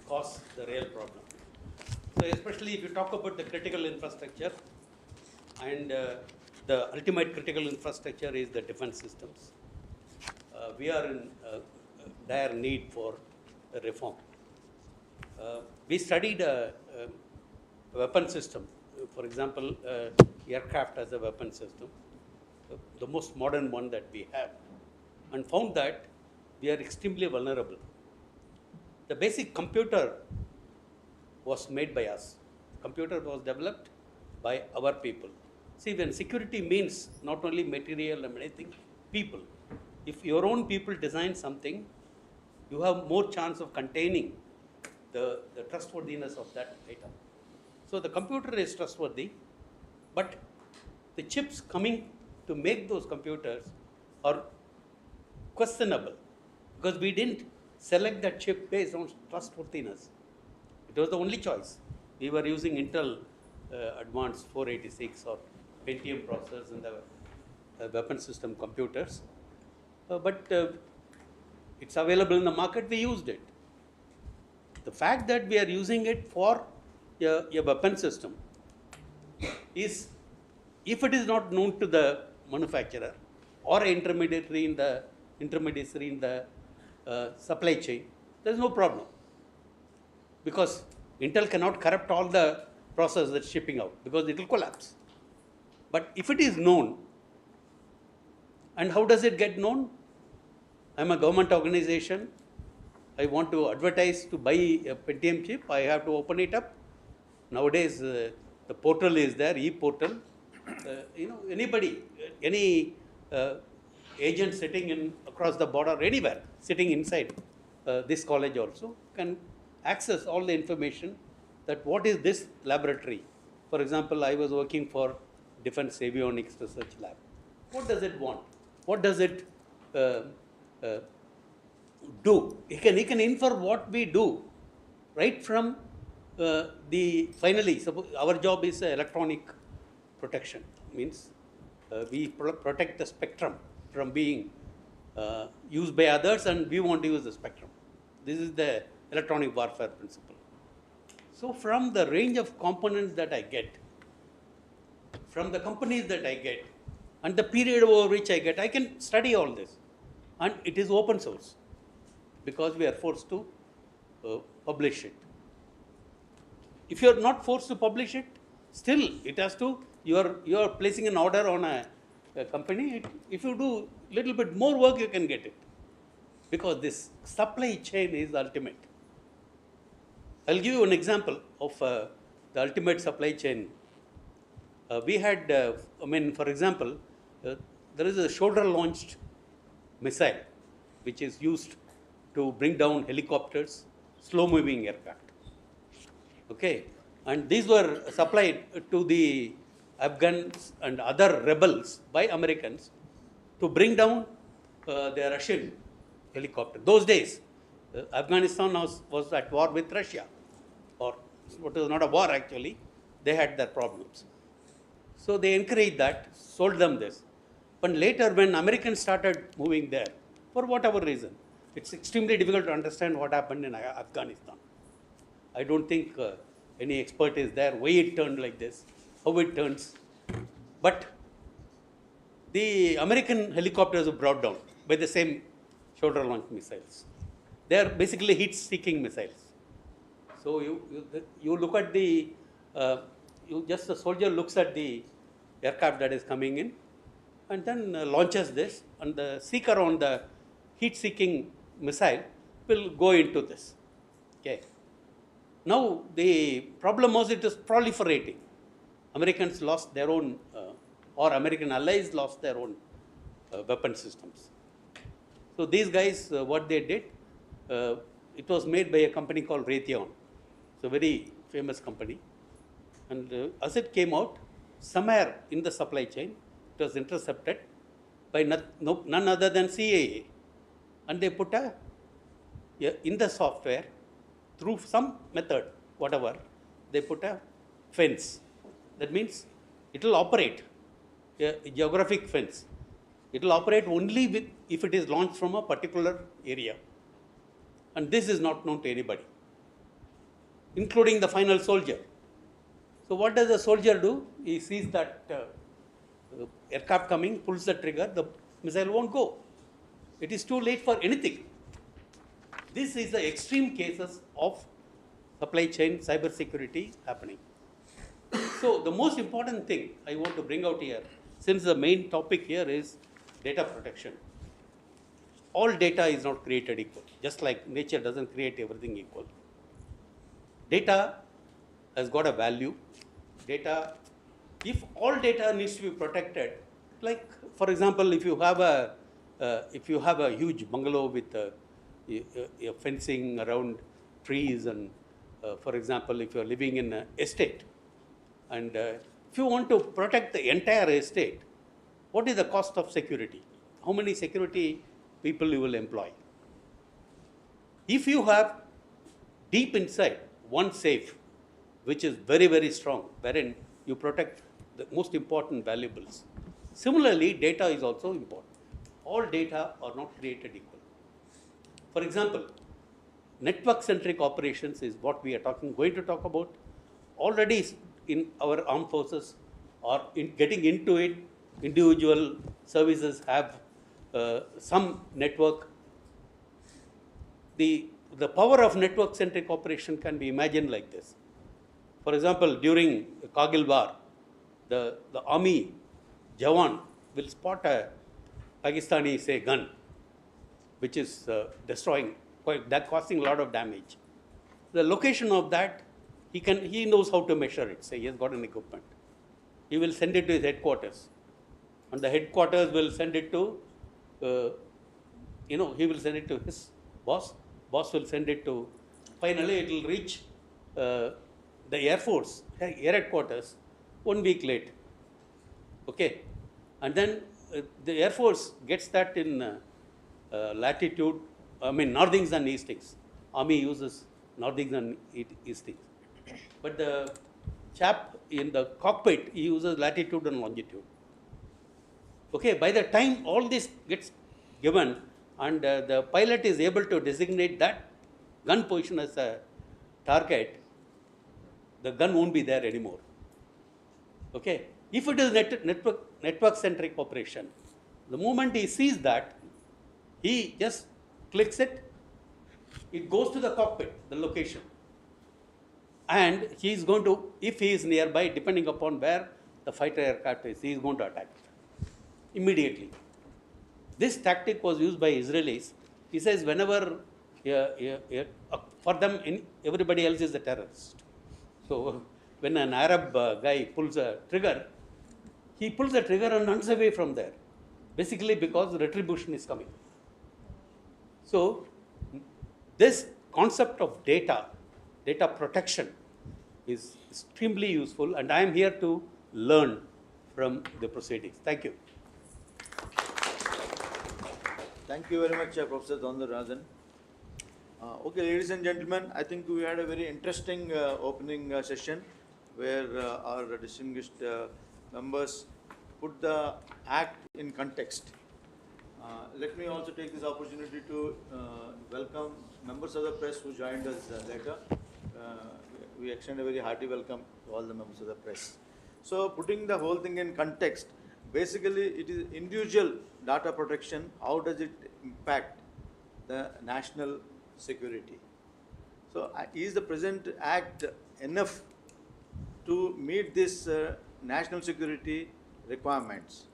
Speaker 12: cause the real problem. So especially if you talk about the critical infrastructure, and the ultimate critical infrastructure is the defense systems. We are in dire need for reform. We studied a weapon system, for example, aircraft as a weapon system, the most modern one that we have, and found that we are extremely vulnerable. The basic computer was made by us. Computer was developed by our people. See, when security means not only material and anything, people. If your own people design something, you have more chance of containing the trustworthiness of that item. So the computer is trustworthy, but the chips coming to make those computers are questionable because we didn't select that chip based on trustworthiness. It was the only choice. We were using Intel advanced 486 or Pentium processors in the weapon system computers. But it's available in the market, we used it. The fact that we are using it for a weapon system is, if it is not known to the manufacturer or intermediary in the supply chain, there is no problem. Because Intel cannot corrupt all the process that's shipping out because it will collapse. But if it is known, and how does it get known? I'm a government organization. I want to advertise to buy a Pentium chip. I have to open it up. Nowadays, the portal is there, e-portal. Anybody, any agent sitting across the border, anywhere, sitting inside this college also, can access all the information that what is this laboratory. For example, I was working for Defense Avionics Research Lab. What does it want? What does it do? He can infer what we do right from finally, suppose our job is electronic protection. Means we protect the spectrum from being used by others, and we want to use the spectrum. This is the electronic warfare principle. So from the range of components that I get, from the companies that I get, and the period over which I get, I can study all this. And it is open source because we are forced to publish it. If you are not forced to publish it, still it has to, you are placing an order on a company. If you do little bit more work, you can get it. Because this supply chain is ultimate. I'll give you an example of the ultimate supply chain. We had, for example, there is a shoulder-launched missile, which is used to bring down helicopters, slow-moving aircraft. Okay, and these were supplied to the Afghans and other rebels by Americans to bring down the Russian helicopter. Those days, Afghanistan was at war with Russia, or it was not a war actually, they had their problems. So they encouraged that, sold them this. But later when Americans started moving there, for whatever reason, it's extremely difficult to understand what happened in Afghanistan. I don't think any expert is there, why it turned like this, how it turns. But the American helicopters were brought down by the same shoulder-launched missiles. They are basically heat-seeking missiles. So you look at the, the soldier looks at the aircraft that is coming in and then launches this, and the seeker on the heat-seeking missile will go into this. Okay. Now the problem was it is proliferating. Americans lost their own, or American allies lost their own weapon systems. So these guys, what they did, it was made by a company called Raytheon. It's a very famous company. And as it came out, somewhere in the supply chain, it was intercepted by none other than CIA. And they put in the software, through some method, whatever, they put a fence. That means it will operate, a geographic fence. It will operate only if it is launched from a particular area. And this is not known to anybody, including the final soldier. So what does the soldier do? He sees that aircraft coming, pulls the trigger, the missile won't go. It is too late for anything. This is the extreme cases of supply chain cyber security happening. So the most important thing I want to bring out here, since the main topic here is data protection. All data is not created equal, just like nature doesn't create everything equal. Data has got a value. Data, if all data needs to be protected, like for example, if you have a huge bungalow with a fencing around trees, and for example, if you are living in an estate, and if you want to protect the entire estate, what is the cost of security? How many security people you will employ? If you have deep inside one safe, which is very, very strong, wherein you protect the most important valuables. Similarly, data is also important. All data are not created equal. For example, network-centric operations is what we are going to talk about. Already in our armed forces or getting into it, individual services have some network. The power of network-centric operation can be imagined like this. For example, during Kargil war, the army Jawan will spot a Pakistani, say, gun, which is destroying, causing a lot of damage. The location of that, he knows how to measure it. Say he has got an equipment. He will send it to his headquarters, and the headquarters will send it to, he will send it to his boss. Boss will send it to. Finally, it will reach the Air Force, Air Headquarters, 1 week late. Okay, and then the Air Force gets that in latitude, northings and eastings. Army uses northings and eastings. But the chap in the cockpit, he uses latitude and longitude. Okay, by the time all this gets given and the pilot is able to designate that gun position as a target, the gun won't be there anymore. Okay, if it is network-centric operation, the moment he sees that, he just clicks it, it goes to the cockpit, the location. And he is going to, if he is nearby, depending upon where the fighter aircraft is, he is going to attack it immediately. This tactic was used by Israelis. He says whenever, for them, everybody else is a terrorist. So when an Arab guy pulls a trigger, he pulls the trigger and runs away from there. Basically because retribution is coming. So this concept of data protection is extremely useful, and I am here to learn from the proceedings. Thank you.
Speaker 13: Thank you very much, Professor Dondarajan. Okay, ladies and gentlemen, I think we had a very interesting opening session where our distinguished members put the Act in context. Let me also take this opportunity to welcome members of the press who joined us later. We extend a very hearty welcome to all the members of the press. So, putting the whole thing in context, basically it is individual data protection. How does it impact the national security? So, is the present Act enough to meet this national security requirements?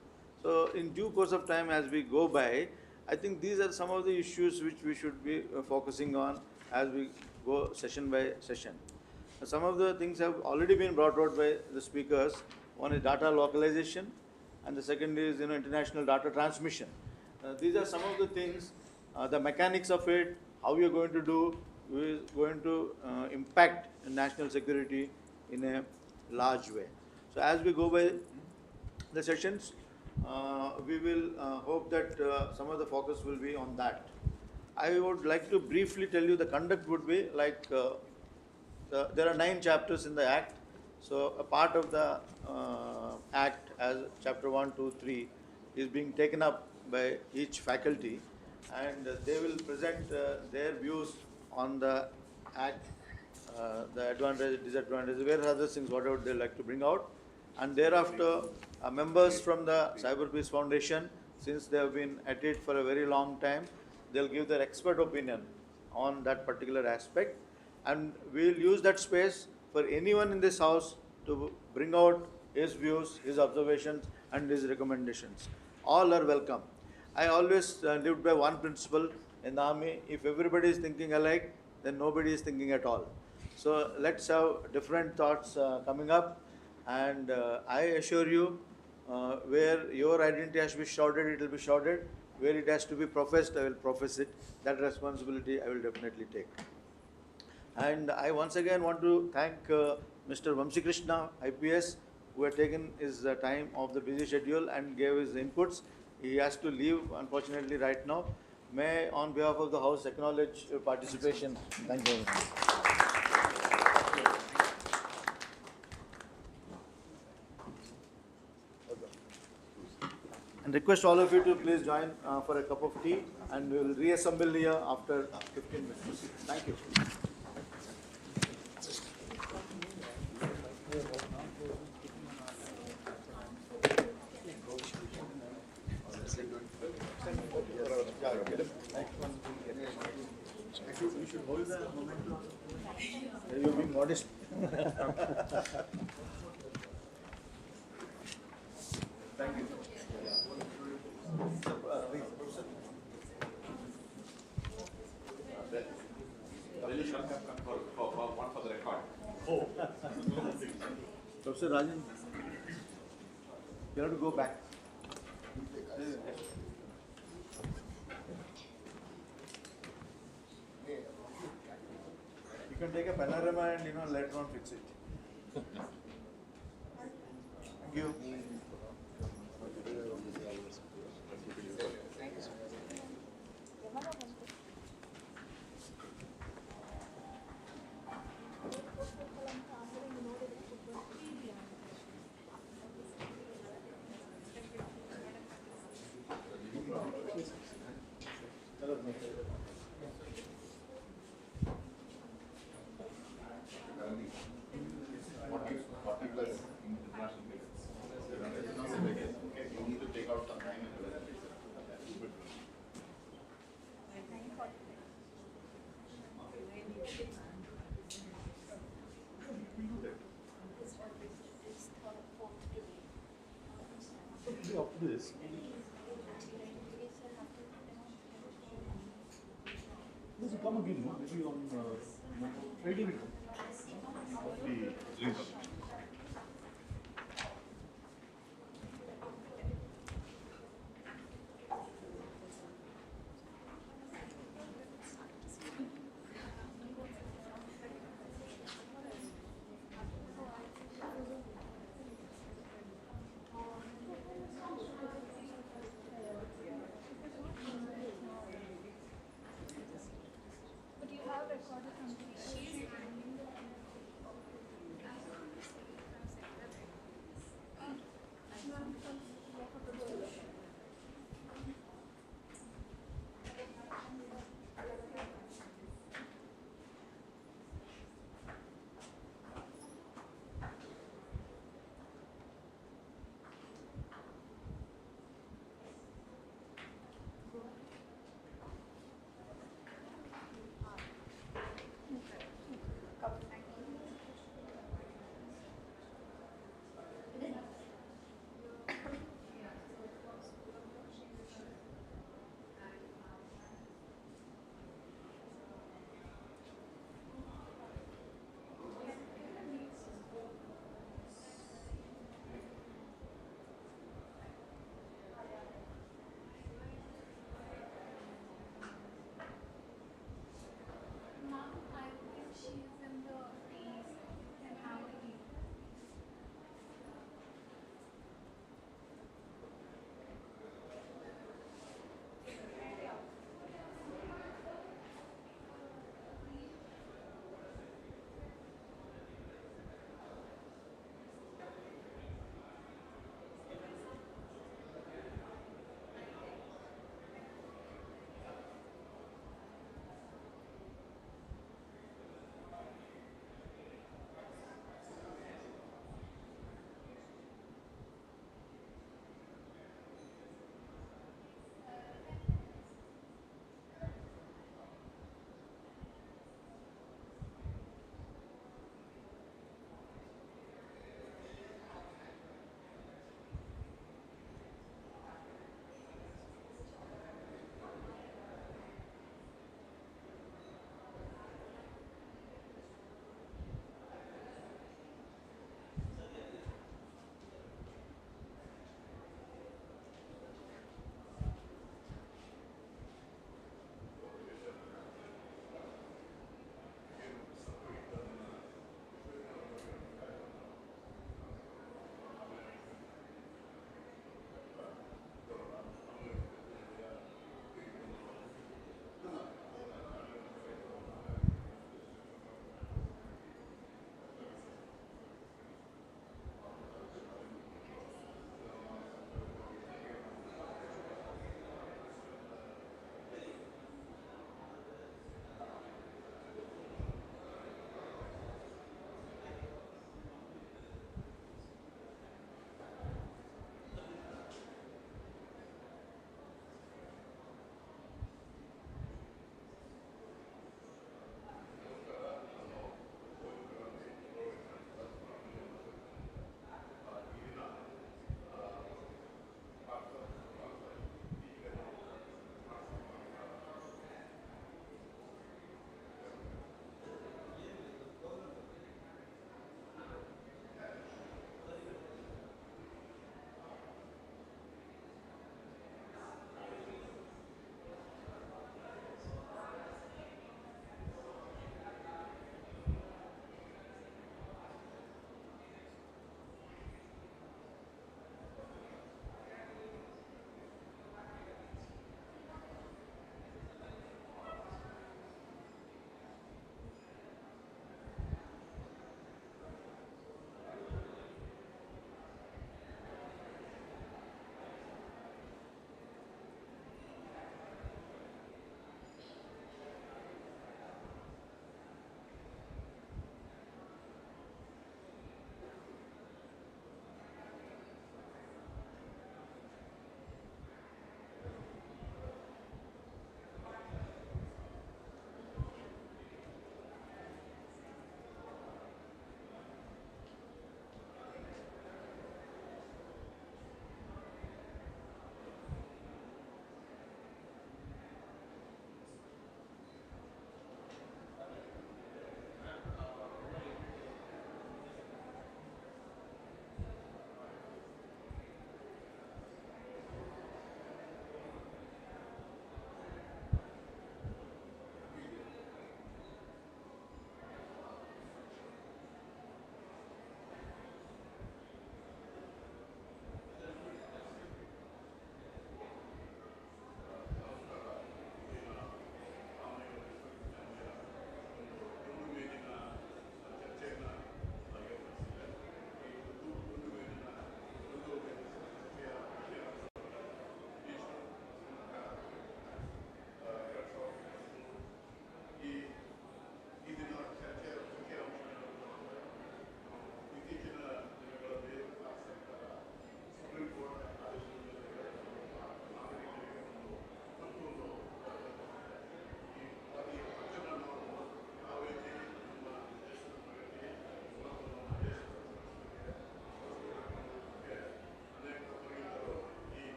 Speaker 13: So, in due course of time as we go by, I think these are some of the issues which we should be focusing on as we go session by session. Some of the things have already been brought out by the speakers. One is data localization, and the second is international data transmission. These are some of the things, the mechanics of it, how we are going to do, is going to impact national security in a large way. So as we go by the sessions, we will hope that some of the focus will be on that. I would like to briefly tell you the conduct would be like, there are 9 chapters in the Act. So a part of the Act as chapter 1, 2, 3 is being taken up by each faculty, and they will present their views on the Act, the advantages, disadvantages, various other things, whatever they like to bring out. And thereafter, members from the Cyber Peace Foundation, since they have been at it for a very long time, they'll give their expert opinion on that particular aspect. And we'll use that space for anyone in this house to bring out his views, his observations, and his recommendations. All are welcome. I always lived by one principle in the army: if everybody is thinking alike, then nobody is thinking at all. So let's have different thoughts coming up, and I assure you, where your identity has to be shrouded, it will be shrouded. Where it has to be professed, I will profess it. That responsibility I will definitely take. And I once again want to thank Mr. Vamsi Krishna, IPS, who had taken his time of the busy schedule and gave his inputs. He has to leave, unfortunately, right now. May I, on behalf of the House, acknowledge your participation. Thank you very much. And request all of you to please join for a cup of tea, and we will reassemble here after 15 minutes. Thank you. You should hold the momentum. You're being modest. Thank you.
Speaker 11: One for the record.
Speaker 13: Oh. Professor Rajan, you have to go back. You can take a panorama and later on fix it. Thank you.
Speaker 3: After this, this will come again, no? Maybe on trading of the income.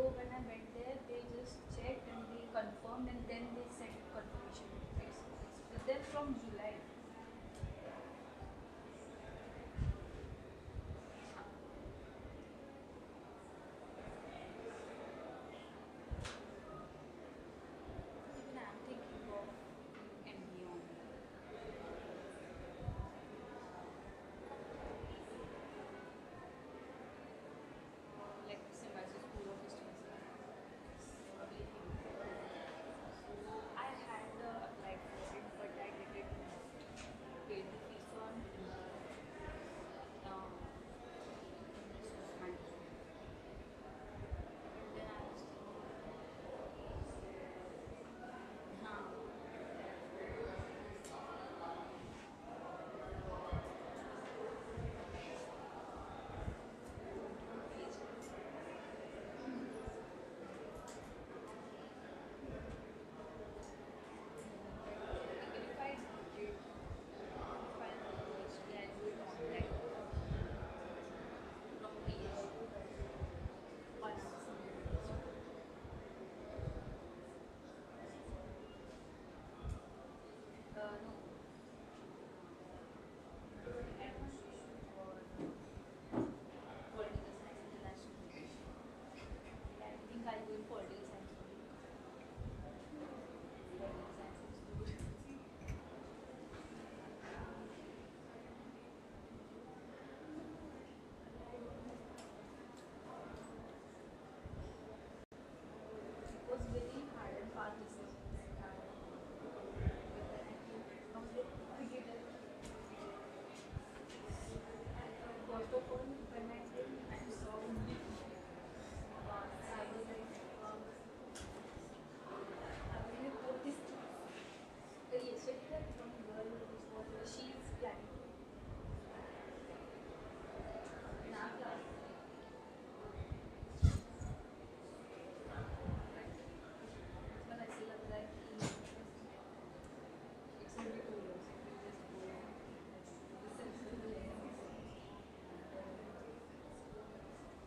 Speaker 5: So when I went there, they just checked and they confirmed and then they sent confirmation. It's with them from July. Even I'm thinking of MBA on like Symbiosis School of Distance. I had applied for it, but I didn't pay the fees on. This was mandatory. Then I was if I did, if I actually I do it online from PH or no. Administration for political science international relations. I think I'll go in political science only. Political science is good. It was very hard and fast decisions. I was like, cricketer. First of all, when I came, I saw only I was like, I was like, what is the yesterday that one girl was she is planning in our class. But I still have like it's only 2 years. We just go listen to the lessons.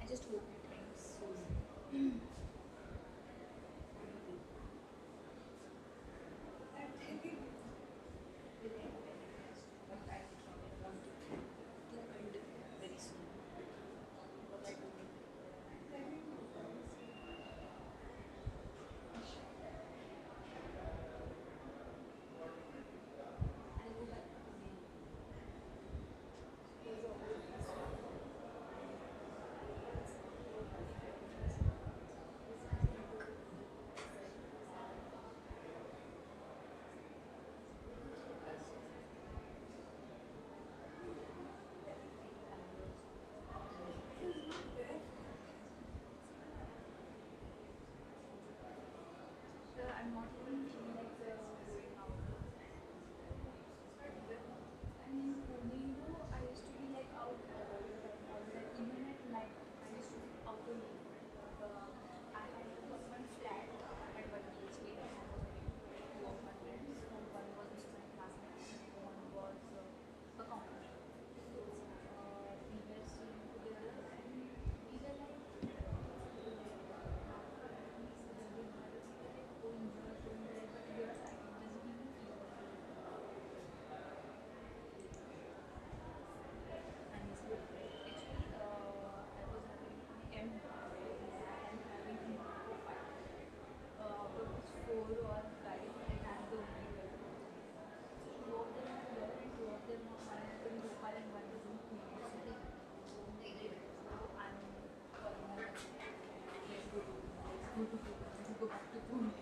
Speaker 5: I just hope it ends soon. Very soon. What I do. I'll go back to Pune. I'm not even feeling like going out. I mean, Pune, I used to be like out all the time. Even at night, I used to be out only. I had one flat at one BHK and I was living with two of my friends. One was my classmate, one was accountant. We were staying together and we were like, go back to Pune.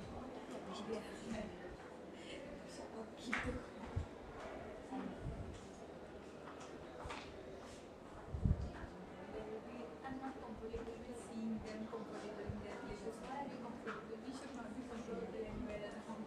Speaker 5: I'm not comfortable with seeing them comfortable in their places. Why are you comfortable? We should not be comfortable anywhere around.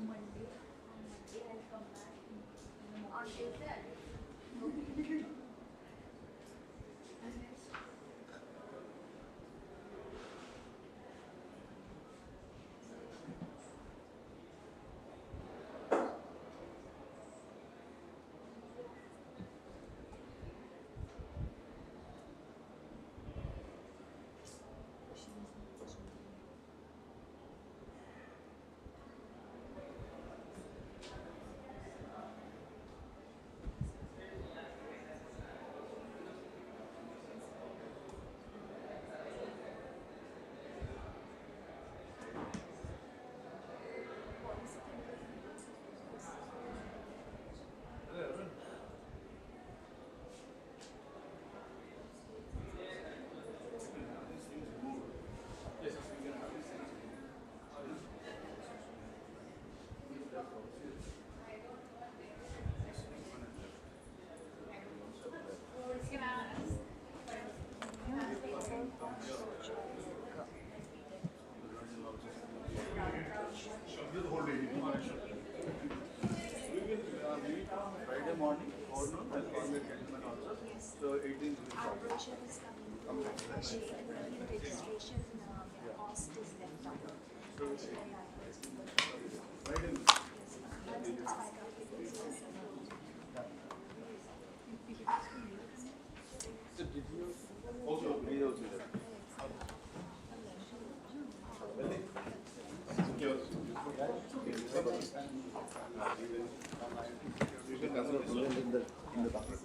Speaker 5: Monday. On Monday I'll come back in the morning.
Speaker 4: On Tuesday.
Speaker 5: Okay.
Speaker 13: Friday morning, or no, I'll call the gentleman also. So 18th will
Speaker 4: Our
Speaker 13: come.
Speaker 4: brochure is coming. Registration cost is left out.
Speaker 13: Friday. So did you also read out there? You can consider in the document.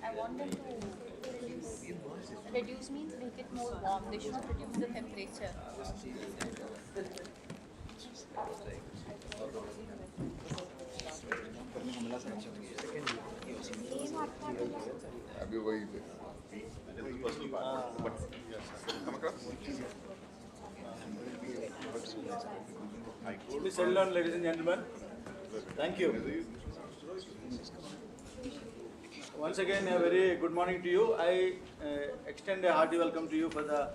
Speaker 2: I want them to reduce means make it more warm. They should not reduce the temperature.
Speaker 11: अभी वही personal part, but come across.
Speaker 13: Please settle down, ladies and gentlemen. Thank you. Once again, a very good morning to you. I extend a hearty welcome to you for the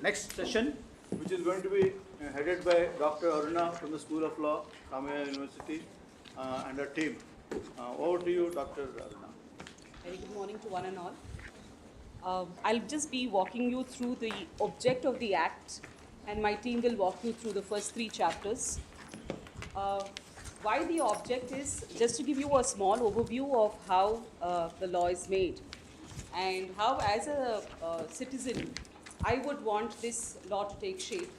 Speaker 13: next session, which is going to be headed by Dr. Aruna from the School of Law, Ramaya University, and her team. Over to you, Dr. Aruna.
Speaker 14: Very good morning to one and all. I'll just be walking you through the object of the Act, and my team will walk you through the first 3 chapters. Why the object is just to give you a small overview of how the law is made and how, as a citizen, I would want this law to take shape.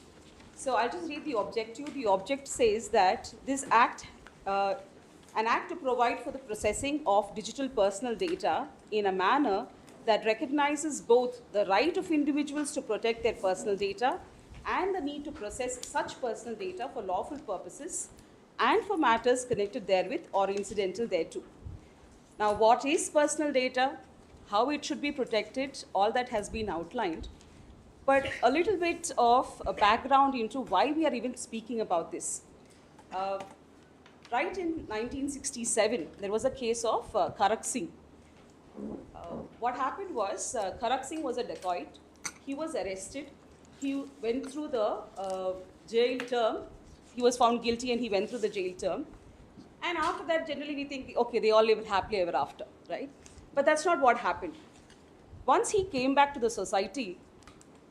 Speaker 14: So I'll just read the object to you. The object says that this Act, an act to provide for the processing of digital personal data in a manner that recognizes both the right of individuals to protect their personal data and the need to process such personal data for lawful purposes and for matters connected therewith or incidental thereto. Now, what is personal data, how it should be protected, all that has been outlined. But a little bit of a background into why we are even speaking about this. Right in 1967, there was a case of Karak Singh. What happened was, Karak Singh was a dacoit. He was arrested. He went through the jail term. He was found guilty and he went through the jail term. And after that, generally we think, okay, they all lived happily ever after, right? But that's not what happened. Once he came back to the society,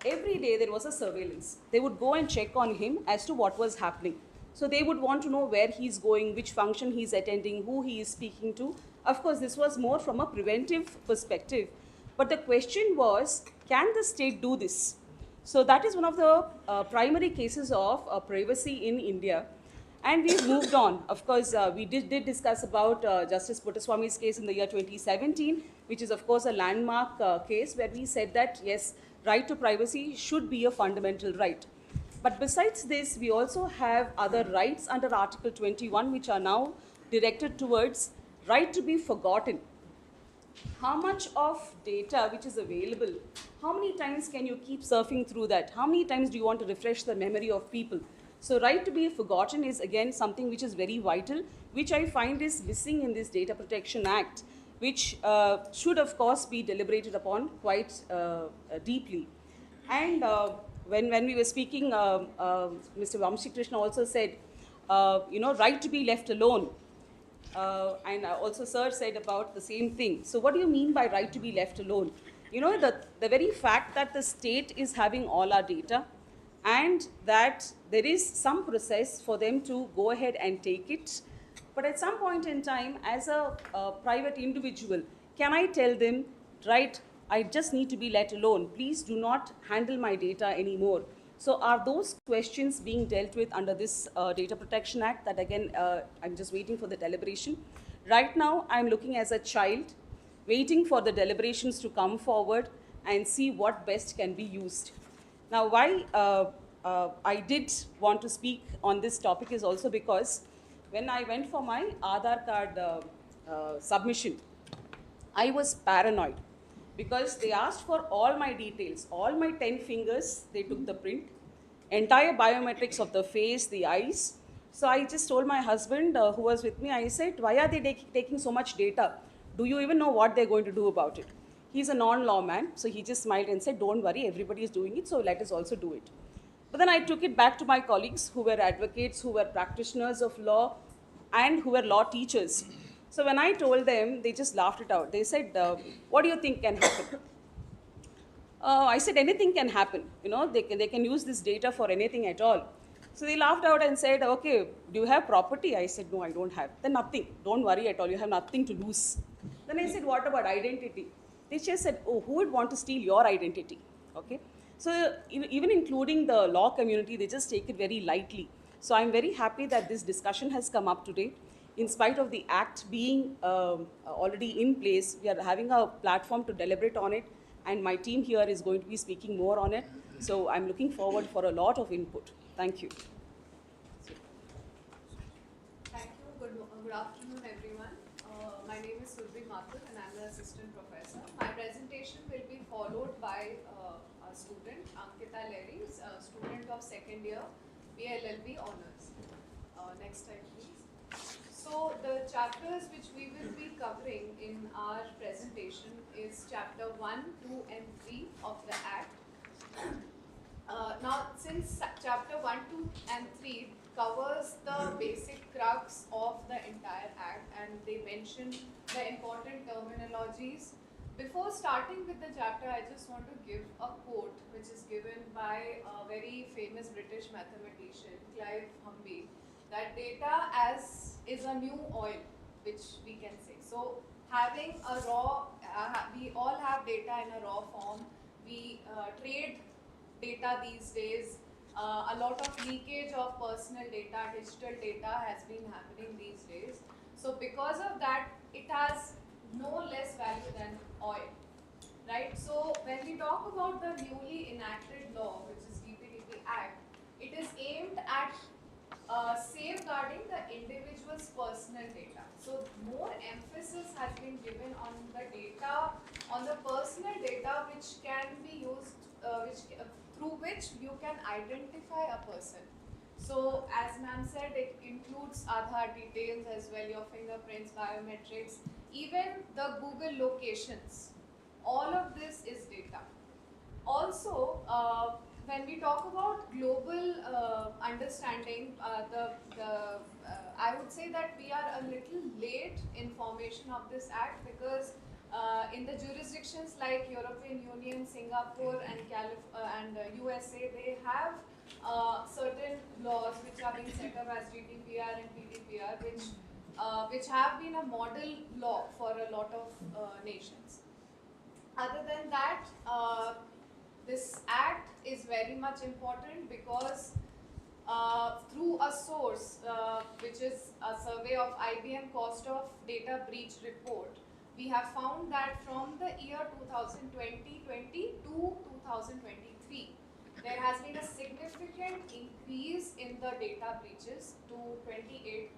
Speaker 14: every day there was a surveillance. They would go and check on him as to what was happening. So they would want to know where he's going, which function he's attending, who he is speaking to. Of course, this was more from a preventive perspective. But the question was, can the state do this? So that is one of the primary cases of privacy in India. And we've moved on. Of course, we did discuss about Justice Puttaswamy's case in the year 2017, which is, of course, a landmark case where we said that, yes, right to privacy should be a fundamental right. But besides this, we also have other rights under Article 21, which are now directed towards right to be forgotten. How much of data which is available, how many times can you keep surfing through that? How many times do you want to refresh the memory of people? So right to be forgotten is again something which is very vital, which I find is missing in this Data Protection Act, which should of course be deliberated upon quite deeply. And when we were speaking, Mr. Vamshi Krishna also said, right to be left alone. And also Sir said about the same thing. So what do you mean by right to be left alone? The very fact that the state is having all our data and that there is some process for them to go ahead and take it. But at some point in time, as a private individual, can I tell them, right, I just need to be let alone. Please do not handle my data anymore. So are those questions being dealt with under this Data Protection Act that again, I'm just waiting for the deliberation. Right now, I'm looking as a child, waiting for the deliberations to come forward and see what best can be used. Now, why I did want to speak on this topic is also because when I went for my Aadhaar card submission, I was paranoid because they asked for all my details, all my 10 fingers, they took the print, entire biometrics of the face, the eyes. So I just told my husband who was with me, I said, why are they taking so much data? Do you even know what they're going to do about it? He's a non-law man, so he just smiled and said, don't worry, everybody is doing it, so let us also do it. But then I took it back to my colleagues who were advocates, who were practitioners of law, and who were law teachers. So when I told them, they just laughed it out. They said, what do you think can happen? I said, anything can happen. They can use this data for anything at all. So they laughed out and said, okay, do you have property? I said, no, I don't have. Then nothing. Don't worry at all. You have nothing to lose. Then I said, what about identity? They just said, oh, who would want to steal your identity? Okay. So even including the law community, they just take it very lightly. So I'm very happy that this discussion has come up today. In spite of the act being already in place, we are having a platform to deliberate on it, and my team here is going to be speaking more on it. So I'm looking forward for a lot of input. Thank you.
Speaker 5: Thank you. Good afternoon, everyone. My name is Surbi Mathur, and I'm an assistant professor. My presentation will be followed by a student, Ankita Leri, a student of second year BLLB honors. Next slide, please. So the chapters which we will be covering in our presentation is chapter 1, 2 and 3 of the Act. Now, since chapter 1, 2 and 3 covers the basic crux of the entire Act and they mention the important terminologies, before starting with the chapter, I just want to give a quote which is given by a very famous British mathematician, Clive Humby, that data is a new oil, which we can say. So having a raw, we all have data in a raw form. We trade data these days. A lot of leakage of personal data, digital data has been happening these days. So because of that, it has no less value than oil, right? So when we talk about the newly enacted law, which is DPDP Act, it is aimed at safeguarding the individual's personal data. So more emphasis has been given on the data, on the personal data which can be used, through which you can identify a person. So as ma'am said, it includes Aadhaar details as well, your fingerprints, biometrics, even the Google locations. All of this is data. Also, when we talk about global understanding, I would say that we are a little late in formation of this act because in the jurisdictions like European Union, Singapore and USA, they have certain laws which are being set up as GDPR and PDPR, which have been a model law for a lot of nations. Other than that, this act is very much important because through a source,
Speaker 15: which is a survey of IBM cost of data breach report, we have found that from the year 2020 to 2023, there has been a significant increase in the data breaches to 28%.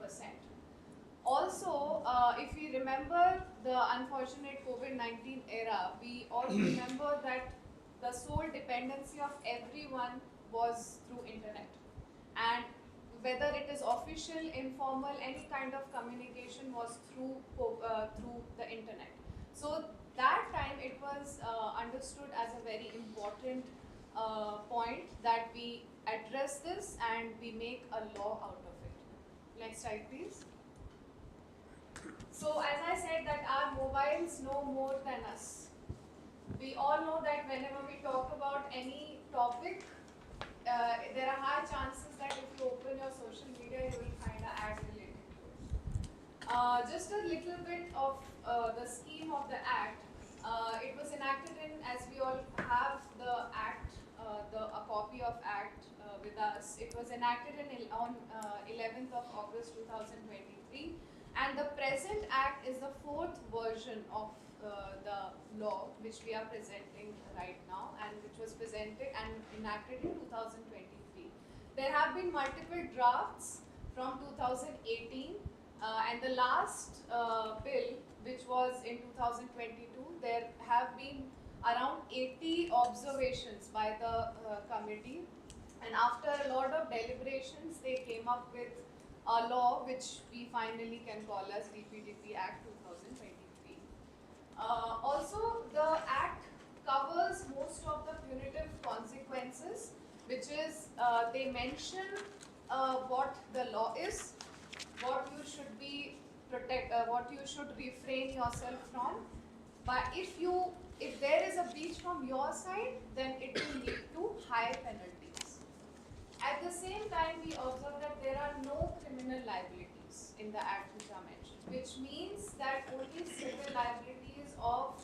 Speaker 15: Also, if we remember the unfortunate COVID-19 era, we all remember that the sole dependency of everyone was through internet. And whether it is official, informal, any kind of communication was through the internet. So that time it was understood as a very important point that we address this and we make a law out of it. Next slide, please. So as I said that our mobiles know more than us. We all know that whenever we talk about any topic, there are high chances that if you open your social media, you will find an ad related to it. Just a little bit of the scheme of the act. It was enacted in, as we all have the act, a copy of act with us. It was enacted on 11th of August 2023. And the present act is the fourth version of the law which we are presenting right now and which was presented and enacted in 2023. There have been multiple drafts from 2018 and the last bill which was in 2022, there have been around 80 observations by the committee, and after a lot of deliberations they came up with a law which we finally can call as DPDP Act 2023. Also, the Act covers most of the punitive consequences, which is they mention what the law is, what you should be what you should refrain yourself from. But if there is a breach from your side, then it will lead to higher penalties. At the same time, we observe that there are no criminal liabilities in the Act which are mentioned, which means that only civil liabilities of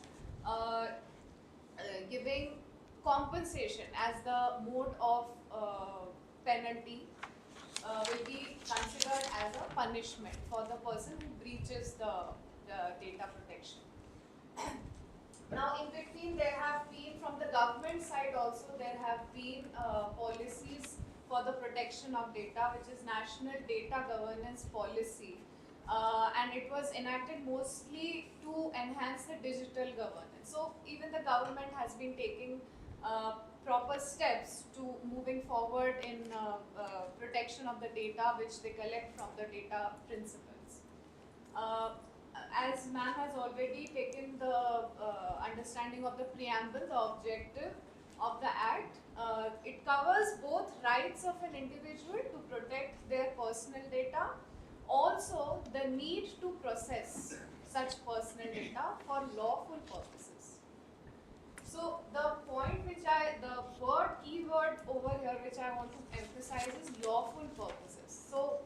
Speaker 15: giving compensation as the mode of penalty will be considered as a punishment for the person who breaches the data protection. Now, in between, there have been, from the government side also, there have been policies for the protection of data, which is National Data Governance Policy. And it was enacted mostly to enhance the digital governance. So even the government has been taking proper steps to moving forward in protection of the data which they collect from the data principles. As ma'am has already taken the understanding of the preamble, the objective of the Act, it covers both rights of an individual to protect their personal data, also the need to process such personal data for lawful purposes. So the point the keyword over here which I want to emphasize is lawful purposes. So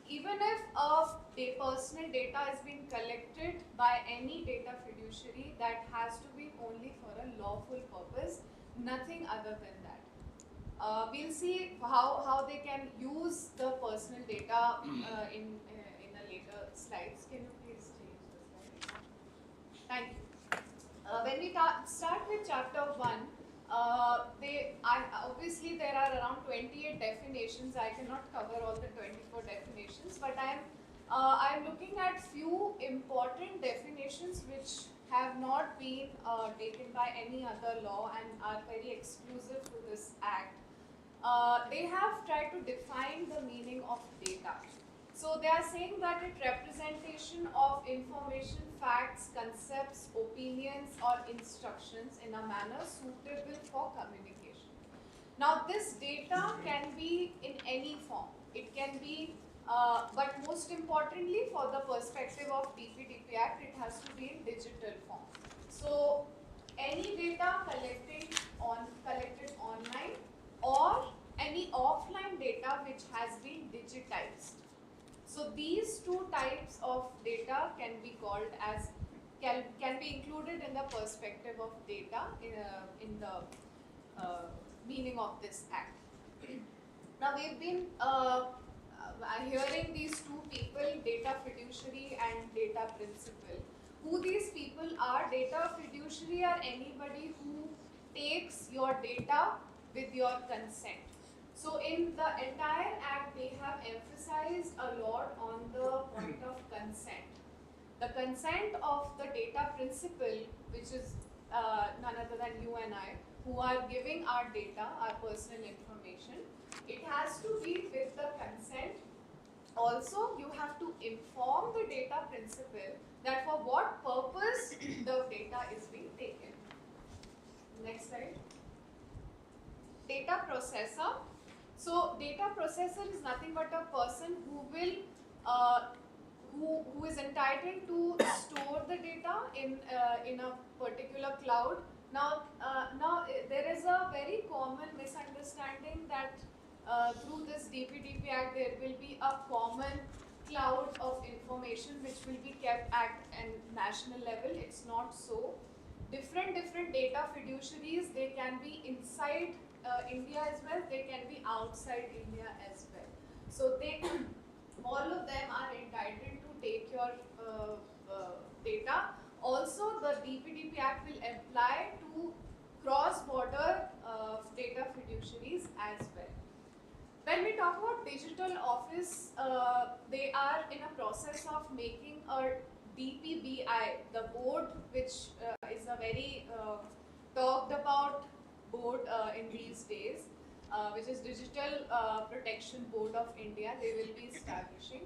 Speaker 15: even if personal data is being collected by any data fiduciary, that has to be only for a lawful purpose, nothing other than that. We'll see how they can use the personal data in a later slides. Can you please change the slide? Thank you. When we start with chapter 1, obviously there are around 28 definitions. I cannot cover all the 24 definitions, but I'm looking at few important definitions which have not been taken by any other law and are very exclusive to this Act. They have tried to define the meaning of data. So they are saying that it's representation of information, facts, concepts, opinions or instructions in a manner suitable for communication. Now this data can be in any form. It can be, but most importantly for the perspective of DPDP Act, it has to be in digital form. So any data collected online or any offline data which has been digitized. So these two types of data can be called as, can be included in the perspective of data in the meaning of this Act. Now we've been hearing these two people, data fiduciary and data principal. Who these people are? Data fiduciary are anybody who takes your data with your consent. So in the entire act, they have emphasized a lot on the point of consent. The consent of the data principal, which is none other than you and I, who are giving our data, our personal information, it has to be with the consent. Also, you have to inform the data principal that for what purpose the data is being taken. Next slide. Data processor. So, data processor is nothing but a person who will who is entitled to store the data in a particular cloud. Now there is a very common misunderstanding that through this DPDP Act there will be a common cloud of information which will be kept at a national level. It's not so. Different data fiduciaries, they can be inside India as well, they can be outside India as well. So they all of them are entitled to take your data. Also, the DPDP Act will apply to cross-border data fiduciaries as well. When we talk about digital office, they are in a process of making a DPBI, the board which is a very talked about board in these days, which is Digital Protection Board of India, they will be establishing.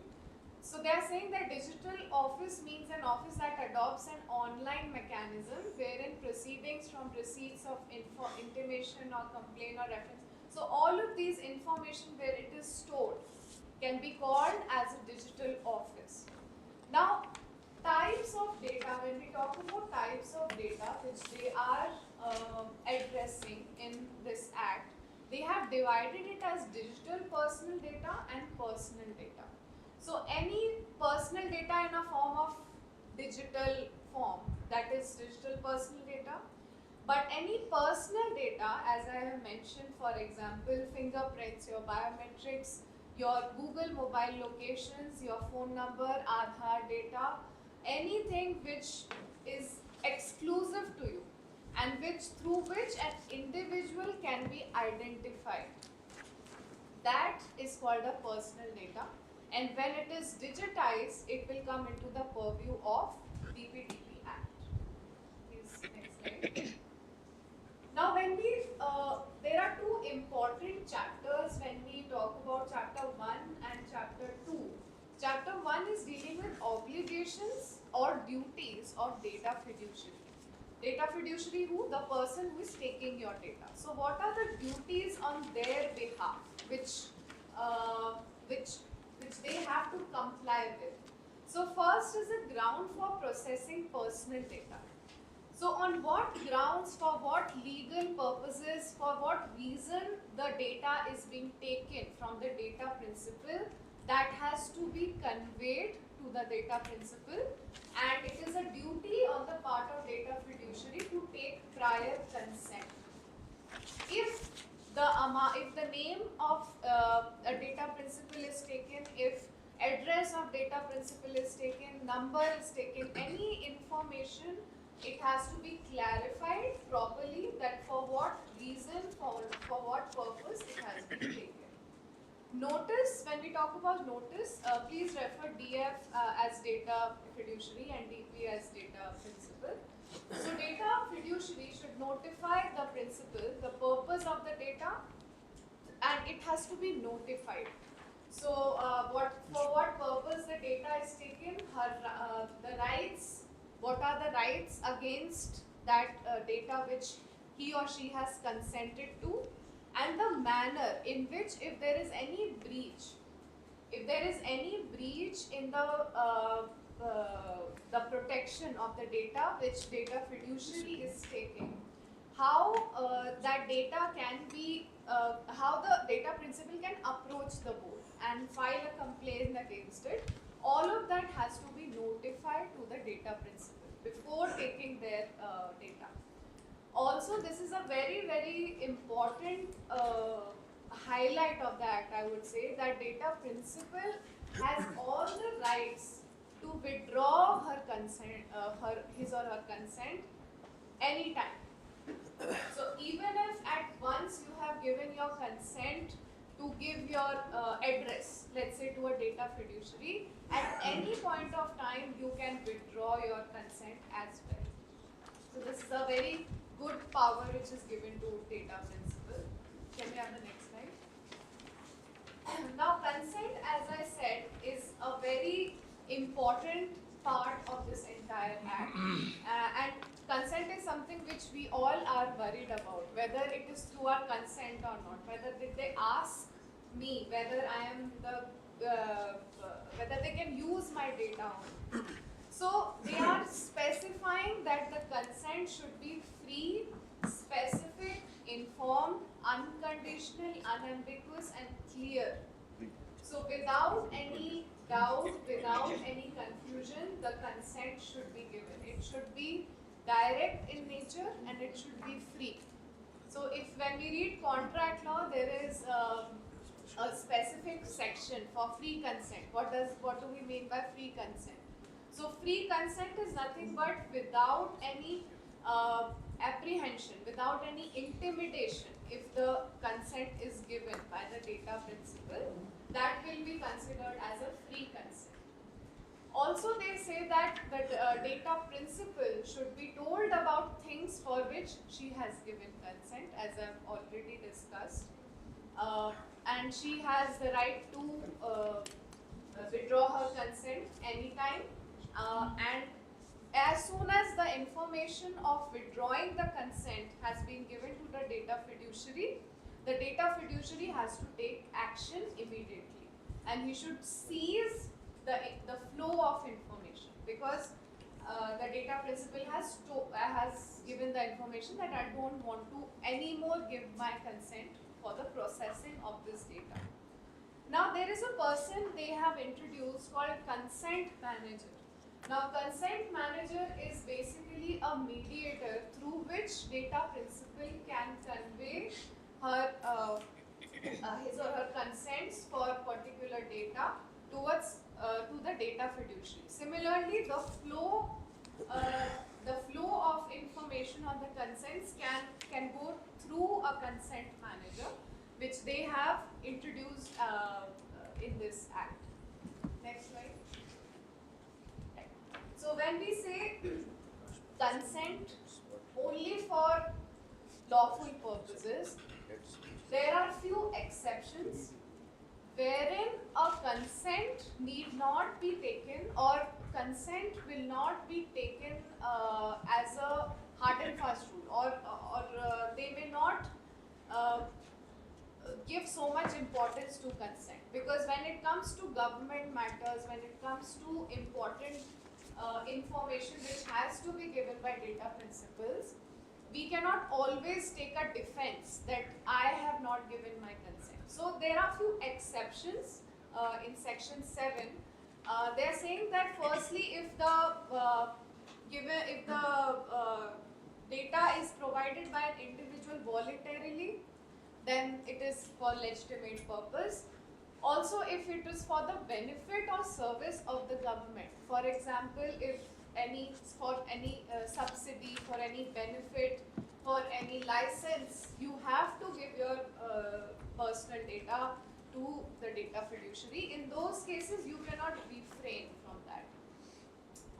Speaker 15: So they are saying that digital office means an office that adopts an online mechanism wherein proceedings from receipts of intimation or complaint or reference. So all of these information where it is stored can be called as a digital office. Now, types of data, when we talk about types of data which they are addressing in this act, they have divided it as digital personal data and personal data. So any personal data in a form of digital form, that is digital personal data. But any personal data, as I have mentioned, for example, fingerprints, your biometrics, your Google mobile locations, your phone number, Aadhaar data, anything which is exclusive to you and through which an individual can be identified, that is called a personal data. And when it is digitized, it will come into the purview of DPDP Act. Please, next slide. Now, when we, there are two important chapters when we talk about chapter 1 and chapter 2. Chapter 1 is dealing with obligations or duties of data fiduciary. Data fiduciary who? The person who is taking your data. So what are the duties on their behalf which they have to comply with? So first is the ground for processing personal data. So on what grounds, for what legal purposes, for what reason the data is being taken from the data principal, that has to be conveyed to the data principal, and it is a duty on the part of data fiduciary to take prior consent. If the name of a data principal is taken, if address of data principal is taken, number is taken, any information, it has to be clarified properly that for what reason, for what purpose it has been taken. Notice, when we talk about notice, please refer DF as data fiduciary and DP as data principal. So data fiduciary should notify the principal the purpose of the data, and it has to be notified. So for what purpose the data is taken, the rights, what are the rights against that data which he or she has consented to, and the manner in which, if there is any breach, in the protection of the data which data fiduciary is taking, how that data can be, how the data principal can approach the board and file a complaint against it, all of that has to be notified to the data principal before taking their data. Also, this is a very, very important highlight of the act, I would say, that data principal has all the rights to withdraw her consent, his or her consent anytime. So even if at once you have given your consent to give your address, let's say to a data fiduciary, at any point of time you can withdraw your consent as well. So this is a very good power which is given to data principal. Can we have the next slide? Now consent, as I said, is a very important part of this entire act. And consent is something which we all are worried about, whether it is through our consent or not, whether they ask me whether I am whether they can use my data or not. So they are specifying that the consent should be free, specific, informed, unconditional, unambiguous and clear. So without any doubt, without any confusion, the consent should be given. It should be direct in nature and it should be free. So if when we read contract law, there is a specific section for free consent. What do we mean by free consent? So free consent is nothing but without any apprehension, without any intimidation. If the consent is given by the data principal, that will be considered as a free consent. Also, they say that the data principal should be told about things for which she has given consent, as I've already discussed. And she has the right to withdraw her consent anytime. And as soon as the information of withdrawing the consent has been given to the data fiduciary has to take action immediately. And he should seize the flow of information, because the data principal has given the information that I don't want to anymore give my consent for the processing of this data. Now there is a person they have introduced called consent manager. Now consent manager is basically a mediator through which data principal can convey her his or her consents for particular data towards to the data fiduciary. Similarly, the flow of information on the consents can go through a consent manager, which they have introduced in this act. Next slide. So when we say consent only for lawful purposes, there are few exceptions wherein a consent need not be taken, or consent will not be taken as a hard and fast rule, or they may not give so much importance to consent, because when it comes to government matters, when it comes to important information which has to be given by data principals, we cannot always take a defense that I have not given my consent. So there are few exceptions in section 7. They are saying that firstly, if the data is provided by an individual voluntarily, then it is for legitimate purpose. Also, if it is for the benefit or service of the government, for example, if for any subsidy, for any benefit, for any license, you have to give your personal data to the data fiduciary. In those cases, you cannot refrain from that.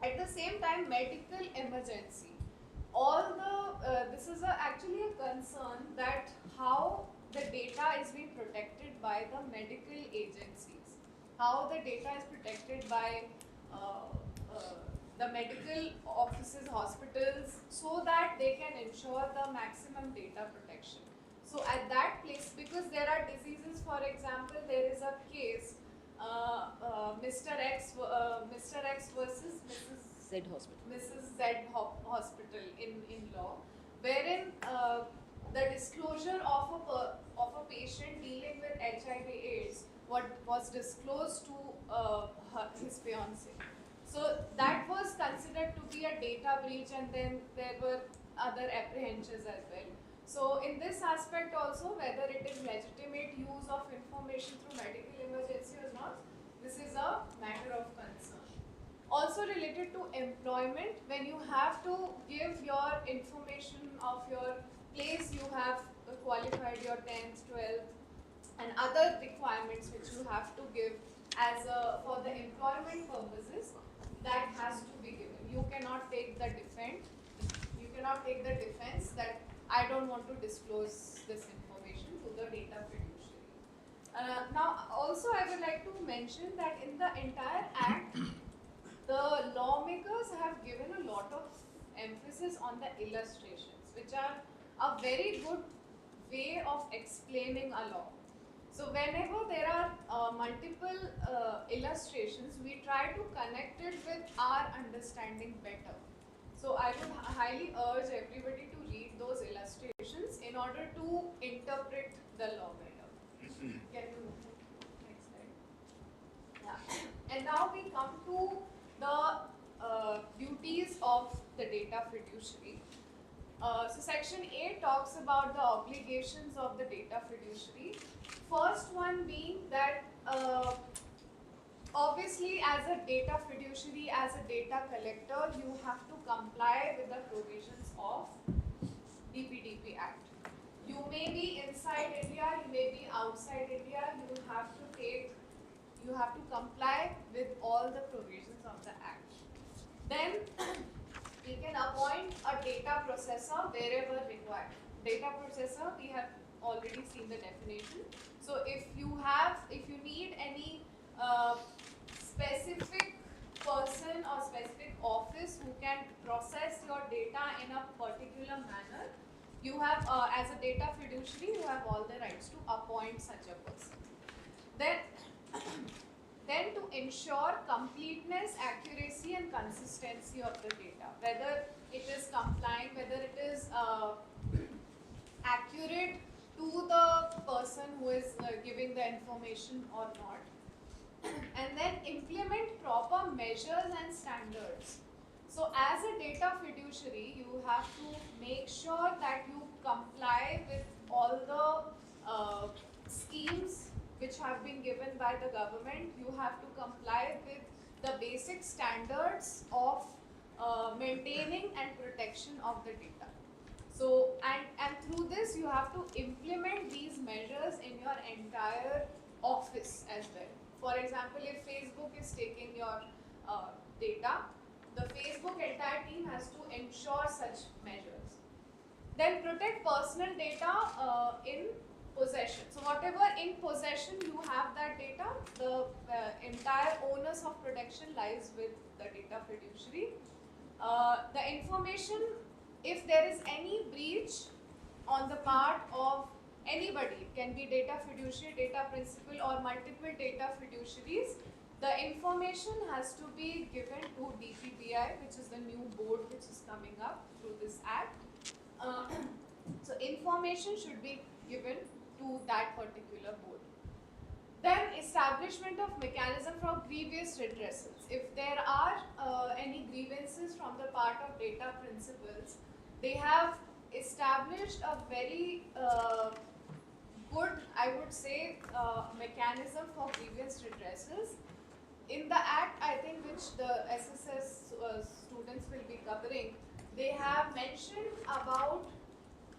Speaker 15: At the same time, medical emergency. This is actually a concern that how the data is being protected by the medical agencies, how the data is protected by the medical offices, hospitals, so that they can ensure the maximum data protection. So at that place, because there are diseases, for example, there is a case, Mr. X versus Mrs. Z Hospital in law, wherein the disclosure of a patient dealing with HIV/AIDS was disclosed to his fiancée. So that was considered to be a data breach, and then there were other apprehensions as well. So in this aspect also, whether it is legitimate use of information through medical emergency or not, this is a matter of concern. Also related to employment, when you have to give your information of your place you have qualified, your 10th, 12th, and other requirements which you have to give as for the employment purposes, that has to be given. You cannot take the defense that I don't want to disclose this information to the data fiduciary. Now, also I would like to mention that in the entire act, the lawmakers have given a lot of emphasis on the illustrations, which are a very good way of explaining a law. So whenever there are multiple illustrations, we try to connect it with our understanding better. So I would highly urge everybody to read those illustrations in order to interpret the law better. Can you move to next slide? Yeah. And now we come to the duties of the data fiduciary. So section 8 talks about the obligations of the data fiduciary. First one being that obviously as a data fiduciary, as a data collector, you have to comply with the provisions of DPDP Act. You may be inside India, you may be outside India, you have to comply with all the provisions of the Act. Then we can appoint a data processor wherever required. Data processor, we have already seen the definition. So if you need any specific person or specific office who can process your data in a particular manner, you have, as a data fiduciary, you have all the rights to appoint such a person. Then to ensure completeness, accuracy and consistency of the data, whether it is complying, whether it is accurate to the person who is giving the information or not. And then implement proper measures and standards. So as a data fiduciary, you have to make sure that you comply with all the schemes which have been given by the government. You have to comply with the basic standards of maintaining and protection of the data. So, and through this you have to implement these measures in your entire office as well. For example, if Facebook is taking your data, the Facebook entire team has to ensure such measures. Then protect personal data in possession. So whatever in possession you have that data, the entire onus of protection lies with the data fiduciary. The information, if there is any breach on the part of anybody, it can be data fiduciary, data principal or multiple data fiduciaries, the information has to be given to DPPI, which is the new board which is coming up through this act. So information should be given to that particular board. Then establishment of mechanism for grievous redressals. If there are any grievances from the part of data principals, they have established a very good, I would say, mechanism for grievance redressals. In the act, I think, which the SSS students will be covering, they have mentioned about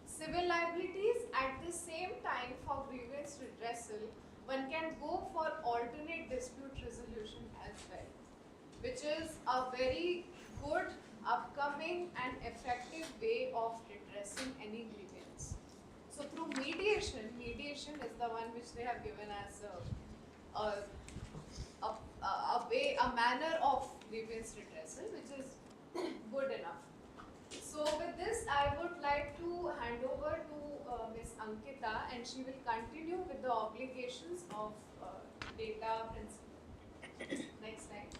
Speaker 15: civil liabilities. At the same time, for grievance redressal, one can go for alternate dispute resolution as well, which is a very good, upcoming and effective way of redressing any grievance. So through mediation is the one which they have given as a manner of grievance redressal, which is good enough. So with this, I would like to hand over to Ms. Ankita, and she will continue with the obligations of data principle. Next slide.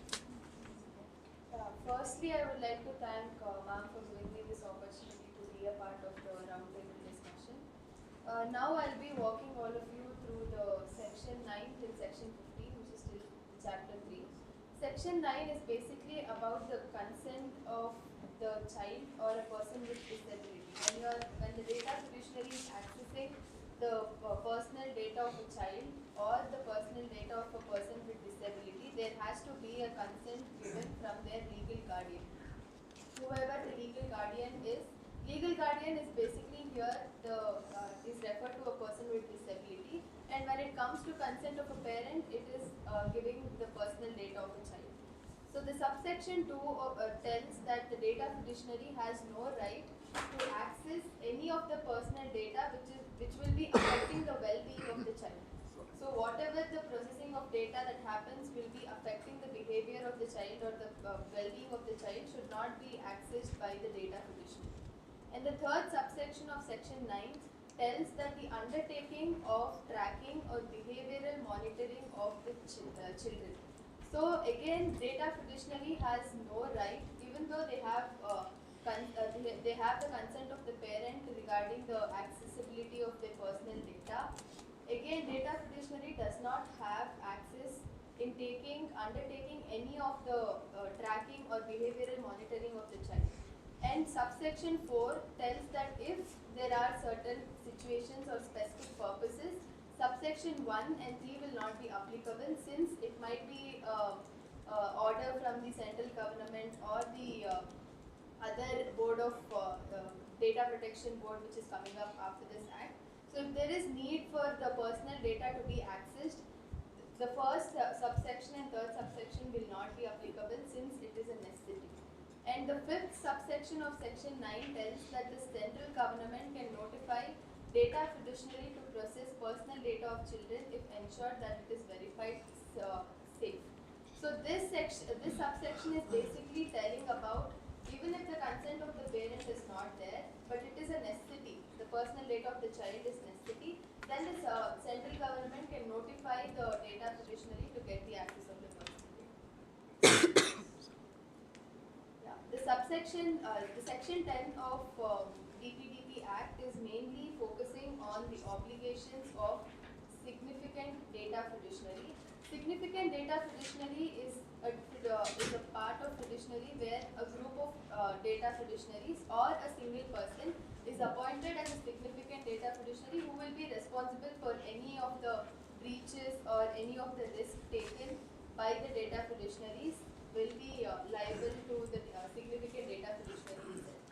Speaker 16: Firstly, I would like to thank ma'am for giving me this opportunity to be a part of the roundtable discussion. Now I'll be walking all of you through the section 9 till section 15, which is still chapter 3. Section 9 is basically about the consent of the child or a person with disability. when the data fiduciary is accessing the personal data of a child or the personal data of a person with disability, there has to be a consent given from their legal guardian. Whoever the legal guardian is basically here is referred to a person with disability, and when it comes to consent of a parent, it is giving the personal data of a child. So the subsection 2 tells that the data fiduciary has no right to access any of the personal data which will be affecting the well-being of the child. So whatever the processing of data that happens will be affecting the behavior of the child or the well-being of the child should not be accessed by the data fiduciary. And the third subsection of section 9 tells that the undertaking of tracking or behavioral monitoring of the children. So again, data fiduciary has no right, even though they have the consent of the parent regarding the accessibility of their personal data. Again, data fiduciary does not have access in undertaking any of the tracking or behavioral monitoring of the child. And subsection 4 tells that if there are certain situations or specific purposes, subsection 1 and 3 will not be applicable, since it might be order from the central government or the other board of data protection board which is coming up after this act. So if there is need for the personal data to be accessed, the first subsection and third subsection will not be applicable since it is a necessity. And the fifth subsection of section 9 tells that the central government can notify data fiduciary to process personal data of children if ensured that it is verified safe. So this subsection is basically telling about, even if the consent of the parent is not there, but it is a necessity, the personal data of the child is necessity, then the central government can notify the data fiduciary to get the access of the personal data. Yeah, the section 10 of DPDP Act is mainly focusing on the obligations of significant data fiduciary. Significant data fiduciary is a part of fiduciary where a group of data fiduciaries or a single person is appointed as a significant data fiduciary who will be responsible for any of the breaches or any of the risk taken by the data fiduciaries will be liable to the significant data fiduciary itself.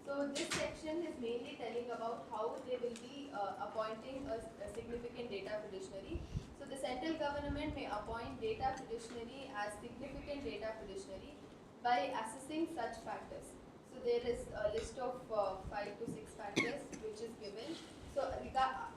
Speaker 16: So this section is mainly telling about how they will be appointing a significant data fiduciary. So the central government may appoint data fiduciary as significant data fiduciary by assessing such factors. So there is a list of 5 to 6 factors which is given. So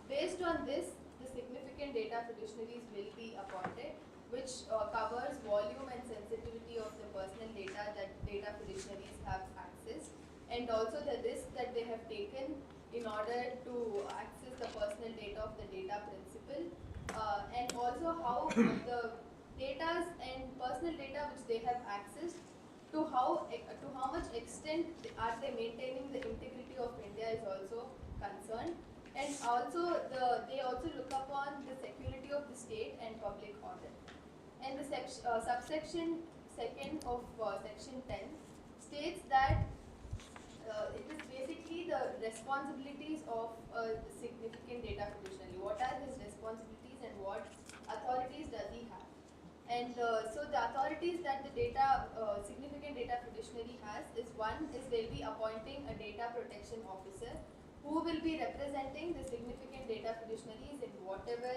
Speaker 16: based on this, the significant data fiduciaries will be appointed, which covers volume and sensitivity of the personal data that data fiduciaries have accessed, and also the risk that they have taken in order to access the personal data of the data principal, and also how the data and personal data which they have accessed, to how much extent are they maintaining the integrity of India is also concerned, and also they also look upon the security of the state and public order. And the subsection 2 of section 10 states that it is basically the responsibilities of a significant data fiduciary. What are his responsibilities and what authorities does he have? And so the authorities that the significant data fiduciary has is, one is they'll be appointing a data protection officer who will be representing the significant data fiduciaries in whatever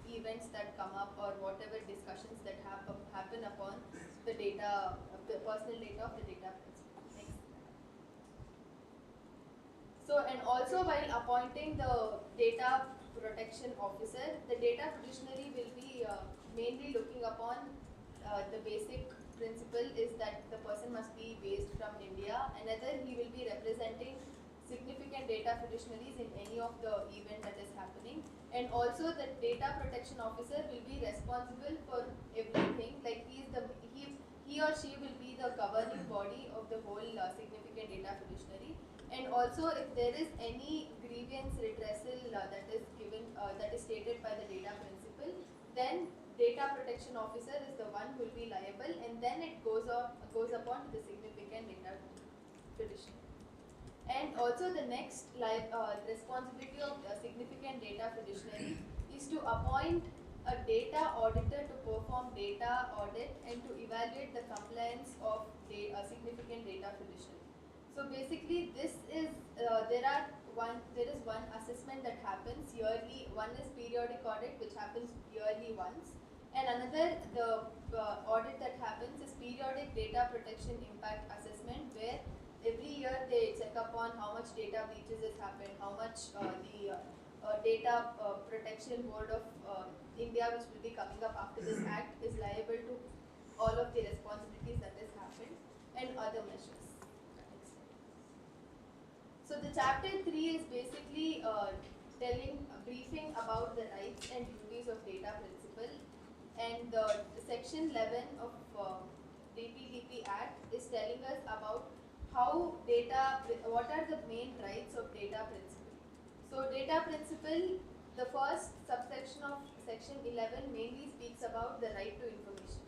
Speaker 16: events that come up or whatever discussions that happen upon the data, the personal data of the data principal. Next. So, and also while appointing the data protection officer, the data fiduciary will be mainly looking upon the basic principle is that the person must be based from India. Another, he will be representing significant data fiduciaries in any of the event that is happening, and also the data protection officer will be responsible for everything, like he or she will be the governing body of the whole significant data fiduciary. And also if there is any grievance redressal that is given, that is stated by the data principal, then data protection officer is the one who will be liable, and then it goes upon to the significant data fiduciary. And also the next responsibility of a significant data fiduciary is to appoint a data auditor to perform data audit and to evaluate the compliance of a significant data fiduciary. So basically this is, there is one assessment that happens yearly, one is periodic audit which happens yearly once, and another, the audit that happens is periodic data protection impact assessment, where every year they check upon how much data breaches has happened, how much the Data Protection Board of India, which will be coming up after this act, is liable to all of the responsibilities that has happened and other measures. So the chapter 3 is basically briefing about the rights and duties of data principle, and the section 11 of DPDP Act is telling us about how what are the main rights of data principle. So data principle, the first subsection of section 11 mainly speaks about the right to information,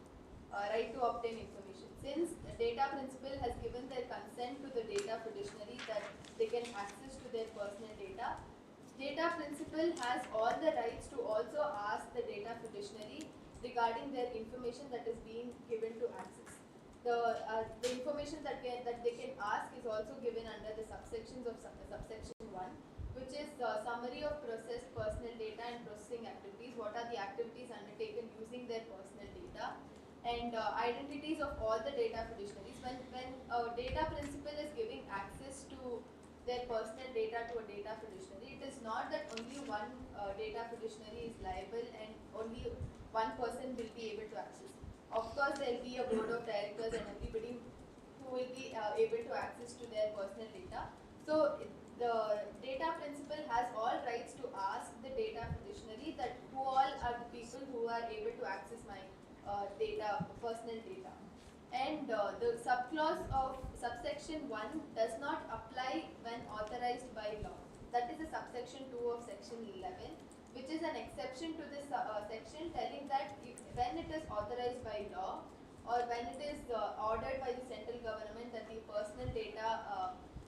Speaker 16: right to obtain information. Since the data principle has given their consent to the data fiduciary that they can access to their personal data, data principle has all the rights to also ask the data fiduciary regarding their information that is being given to access. The information that they can ask is also given under the subsections of subsection 1, which is the summary of processed personal data and processing activities. What are the activities undertaken using their personal data? And identities of all the data fiduciaries. When a data principal is giving access to their personal data to a data fiduciary, it is not that only one data fiduciary is liable and only one person will be able to access. Of course, there will be a board of directors and everybody who will be able to access to their personal data. So the data principal has all rights to ask the data fiduciary that who all are the people who are able to access my personal data. And the subclause of subsection 1 does not apply when authorized by law. That is the subsection 2 of section 11, which is an exception to this section, telling that when it is authorized by law or when it is ordered by the central government that the personal data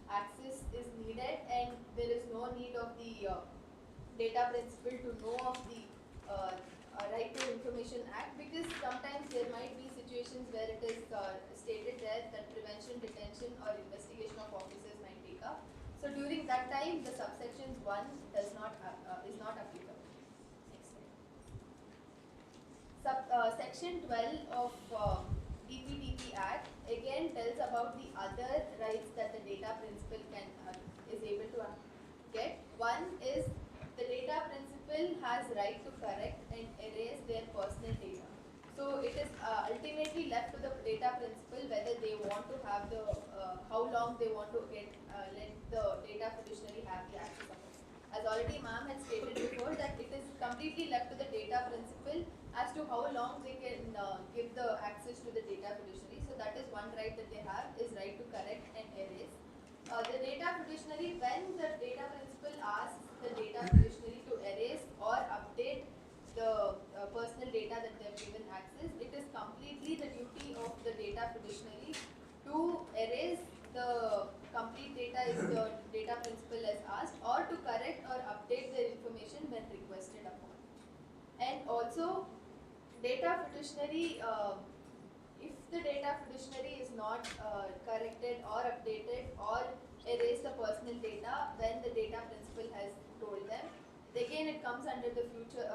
Speaker 16: access is needed and there is no need of the data principle to know of the Right to Information Act, because sometimes there might be situations where it is stated there that prevention, detention or investigation of officers might take up. So during that time, the subsections 1 is not applicable. Next slide. Section 12 of DPDP Act again tells about the other rights that the data principal is able to get. One is the data principal has right to correct and erase their personal data. So it is ultimately left to the data principal whether they want to have the how long they want to let the data fiduciary have the access of it. As already ma'am had stated before, that it is completely left to the data principal as to how long they can give the access to the data fiduciary. So that is one right that they have, is right to correct and erase. The data fiduciary, when the data principal asks the data fiduciary to erase or update the personal data that they have given access, it is completely the duty of the data fiduciary to erase the complete data if the data principal has asked, or to correct or update their information when requested upon. And also, data fiduciary, if the data fiduciary is not corrected or updated or erase the personal data when the data principal has told them, again it comes under the future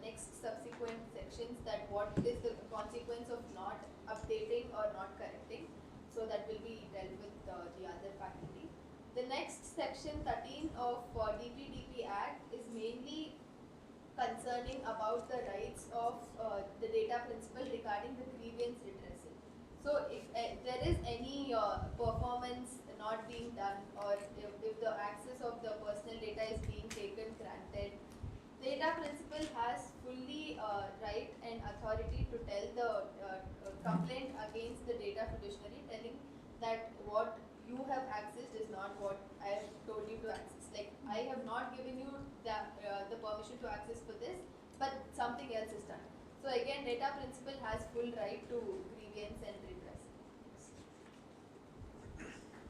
Speaker 16: next subsequent sections, that what is the consequence of not updating or not correcting. So that will be dealt with the other faculty. The next section 13 of DPDP Act is mainly concerning about the rights of the data principal regarding the grievance redressal. So if there is any performance not being done, or if the access of the personal data is being taken granted, data principal has fully right and authority to tell the complaint against the data fiduciary, telling that what you have accessed is not what I have told you to access. Like, I have not given you the permission to access for this, but something else is done. So again, data principal has full right to grievance and redress.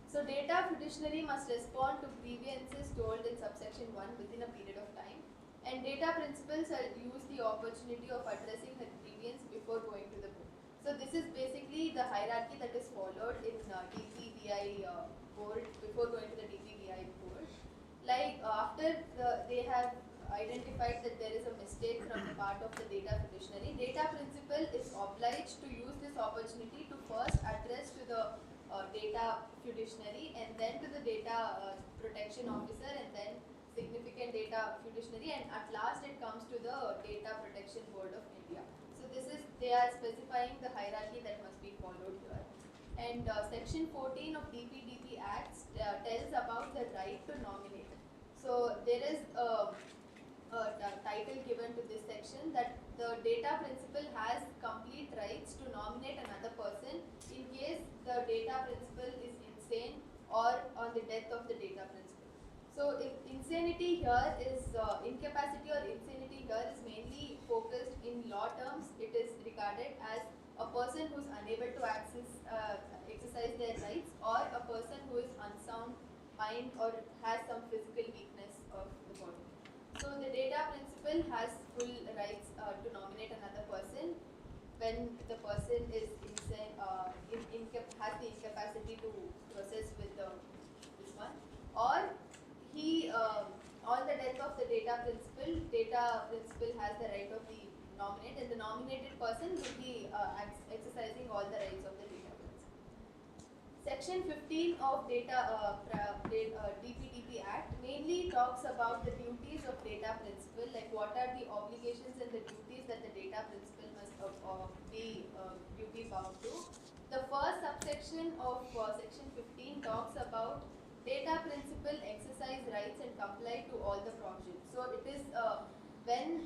Speaker 16: So data fiduciary must respond to grievances told in subsection 1 within a period of time, and data principals shall use the opportunity of addressing the grievance before going to the board. So this is basically the hierarchy that is followed in DPDI board before going to the DPDI board. Like after they have identified that there is a mistake from the part of the data fiduciary, data principal is obliged to use this opportunity to first address to the data fiduciary and then to the data protection officer and then significant data fiduciary, and at last it comes to the Data Protection Board of India. So this is, they are specifying the hierarchy that must be followed here. And section 14 of DPDP Acts tells about the right to nominate. So there is a title given to this section that the data principal has complete rights to nominate another person in case the data principal is insane or on the death of the data principal. So if insanity here is, incapacity or insanity here is mainly focused in law terms, it is regarded as a person who is unable to exercise their rights, or a person who is unsound mind or has some physical weakness of the body. So the data principal has full rights to nominate another person when the person is insane, has the incapacity to process with this one, or he on the death of the data principal has the right of the nominate, and the nominated person will be exercising all the rights of the data principal. Section 15 of DPDP Act mainly talks about the duties of data principal, like what are the obligations and the duties that the data principal must be duty bound to. The first subsection of section 15 talks about data principal exercise rights and comply to all the provisions. So it is when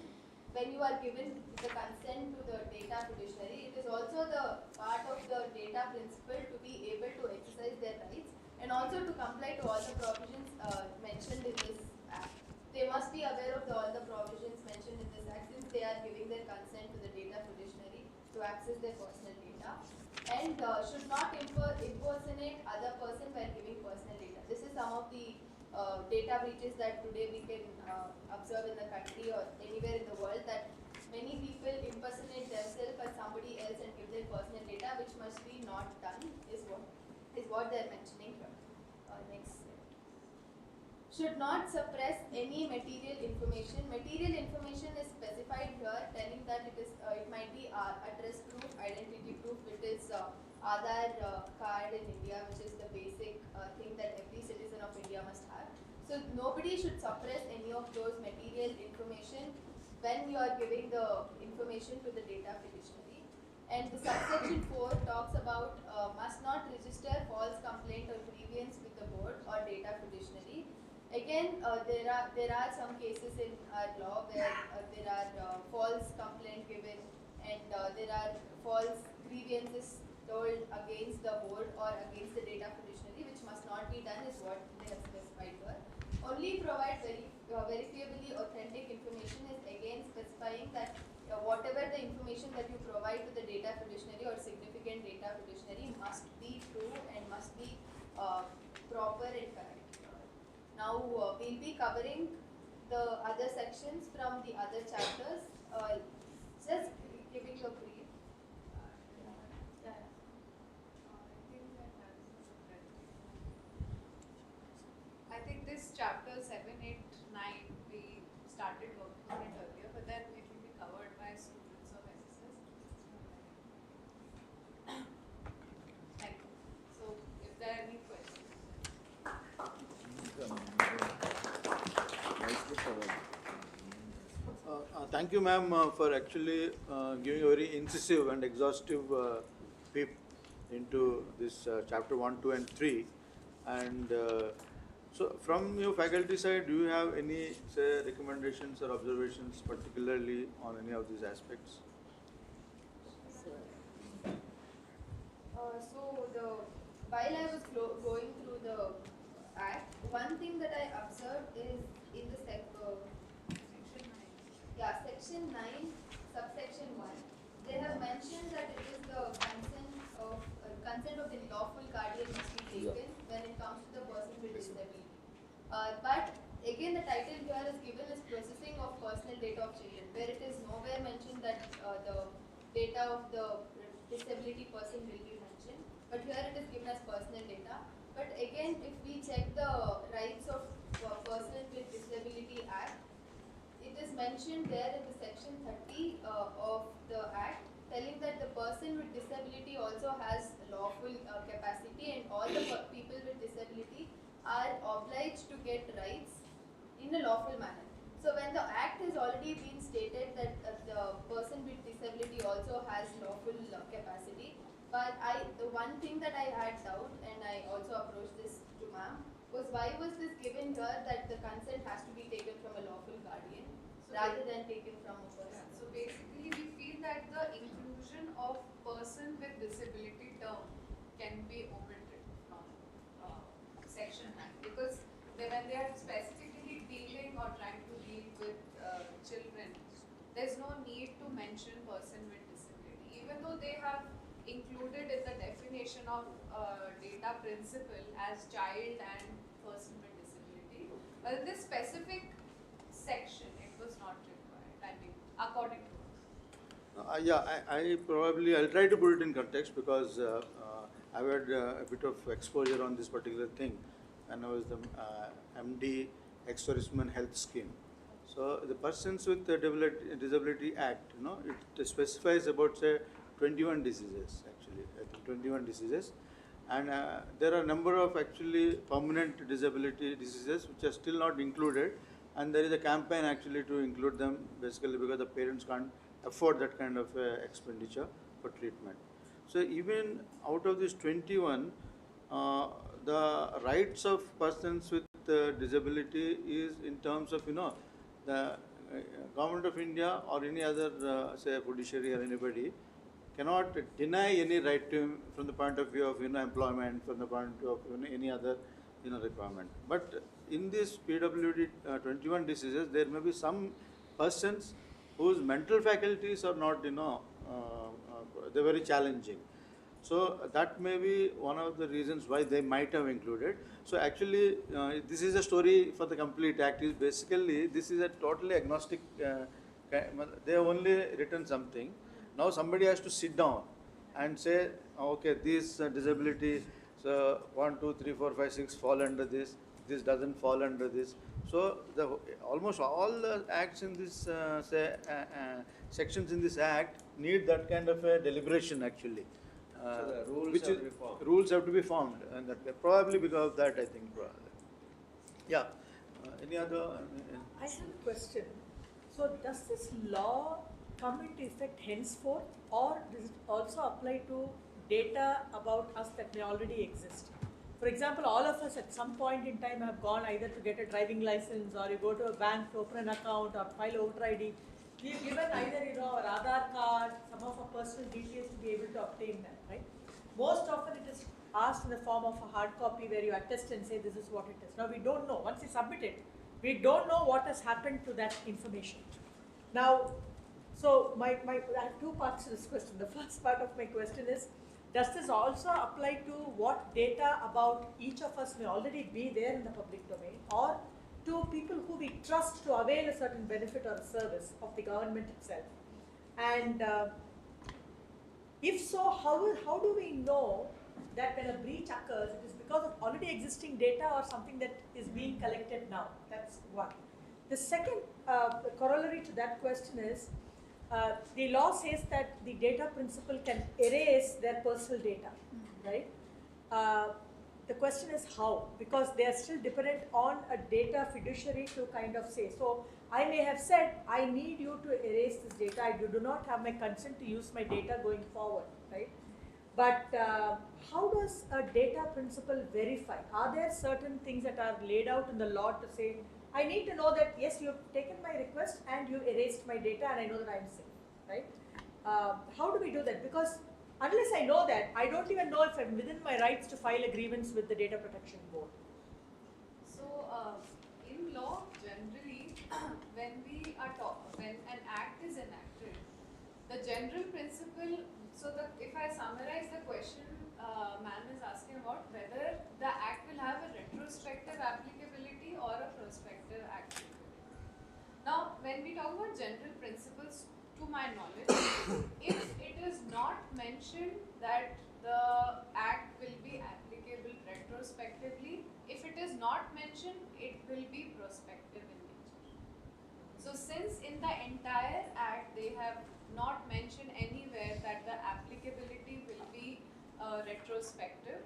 Speaker 16: you are given the consent to the data fiduciary, it is also the part of the data principal to be able to exercise their rights and also to comply to all the provisions mentioned in this act. They must be aware of all the provisions mentioned in this act since they are giving their consent to the data fiduciary to access their personal data, and should not impersonate other person while giving personal data. This is some of the data breaches that today we can observe in the country or anywhere in the world, that many people impersonate themselves as somebody else and give their personal data, which must be not done, is what they are mentioning here. Next. Should not suppress any material information. Material information is specified here, telling that it might be address proof, identity proof, which is Aadhaar card in India, which is the basic thing that every citizen of India must have. So nobody should suppress any of those material information when you are giving the information to the data fiduciary. And the subsection 4 talks about must not register false complaint or grievance with the board or data fiduciary. Again, there are some cases in our law where there are false complaint given and there are false grievances told against the board or against the data fiduciary, which must not be done, is what they have specified here. Only provide verifiably authentic information is again specifying that whatever the information that you provide to the data fiduciary or significant data fiduciary must be true and must be proper and correct. Now we'll be covering the other sections from the other chapters. Just giving a brief.
Speaker 15: I think this chapter 7, 8, 9, we started working on it earlier, but then it will be covered by students of SSS. Thank you. So, if there are any questions.
Speaker 13: Thank you, ma'am, for actually giving a very incisive and exhaustive peep into this chapter 1, 2, and 3. And so, from your faculty side, do you have any, say, recommendations or observations, particularly on any of these aspects?
Speaker 16: While I was going through the act, one thing that I observed is in the section 9, subsection 1, they have mentioned that it is the consent of the lawful guardian must be taken when it But again, the title here is given as processing of personal data of children, where it is nowhere mentioned that the data of the disability person will be mentioned. But here it is given as personal data. But again, if we check the Rights of Persons with Disability Act, it is mentioned there in the section 30 of the Act, telling that the person with disability also has lawful capacity, and all the people with disability are obliged to get rights in a lawful manner. So when the Act has already been stated that the person with disability also has lawful capacity, but the one thing that I had doubt, and I also approached this to ma'am, was why was this given here that the consent has to be taken from a lawful guardian rather than taken from a person?
Speaker 15: So basically, we feel that the inclusion of person with disability term can be omitted from section 9, because when they are specifically dealing or trying to deal with children, there's no need to mention person with disability, even though they have included in the definition of data principle as child and person with disability. But in this specific section, it was not required, I mean, according to us.
Speaker 13: I'll try to put it in context, because I've had a bit of exposure on this particular thing, and I was the MD ex-serviceman health scheme. So the Persons with Disability Act, it specifies about, say, 21 diseases, actually, I think 21 diseases. And there are a number of actually permanent disability diseases which are still not included, and there is a campaign actually to include them, basically because the parents can't afford that kind of expenditure for treatment. So even out of this 21, the rights of persons with disability is in terms of, the government of India or any other, say, fiduciary or anybody cannot deny any right to him from the point of view of employment, from the point of any other requirement. But in this PWD 21 diseases, there may be some persons whose mental faculties are not, they're very challenging. So that may be one of the reasons why they might have included. So actually, this is a story for the complete act. Is basically, this is a totally agnostic. They have only written something. Now somebody has to sit down and say, okay, this disability, so 1, 2, 3, 4, 5, 6 fall under this. This doesn't fall under this. So almost all the acts in this, sections in this act need that kind of a deliberation actually.
Speaker 6: So the rules have to be formed.
Speaker 13: Rules have to be formed, and that probably because of that, I think. Yeah. Any other?
Speaker 17: I have a question. So does this law come into effect henceforth, or does it also apply to data about us that may already exist? For example, all of us at some point in time have gone either to get a driving license, or you go to a bank to open an account or file a voter ID. We've given either our Aadhaar card, some of our personal details to be able to obtain that, right? Most often it is asked in the form of a hard copy where you attest and say this is what it is. Now we don't know. Once you submit it, we don't know what has happened to that information. Now, so I have two parts to this question. The first part of my question is, does this also apply to what data about each of us may already be there in the public domain, or to people who we trust to avail a certain benefit or a service of the government itself? And if so, how do we know that when a breach occurs, it is because of already existing data or something that is being collected now? That's one. The second corollary to that question is, the law says that the data principal can erase their personal data, right? The question is how, because they are still dependent on a data fiduciary to kind of say. So I may have said, I need you to erase this data. I do not have my consent to use my data going forward, right? But how does a data principal verify? Are there certain things that are laid out in the law to say, I need to know that, yes, you've taken my request and you erased my data and I know that I'm safe, right? How do we do that? Because unless I know that, I don't even know if I'm within my rights to file a grievance with the Data Protection Board.
Speaker 15: So, in law, generally, when an act is enacted, the general principle, if I summarize the question, ma'am is asking about whether the act will have a retrospective applicability activity or a prospective activity. Now, when we talk about general principles, to my knowledge, if it is not mentioned that the act will be applicable retrospectively, if it is not mentioned, it will be prospective in nature. So since in the entire act they have not mentioned anywhere that the applicability will be retrospective,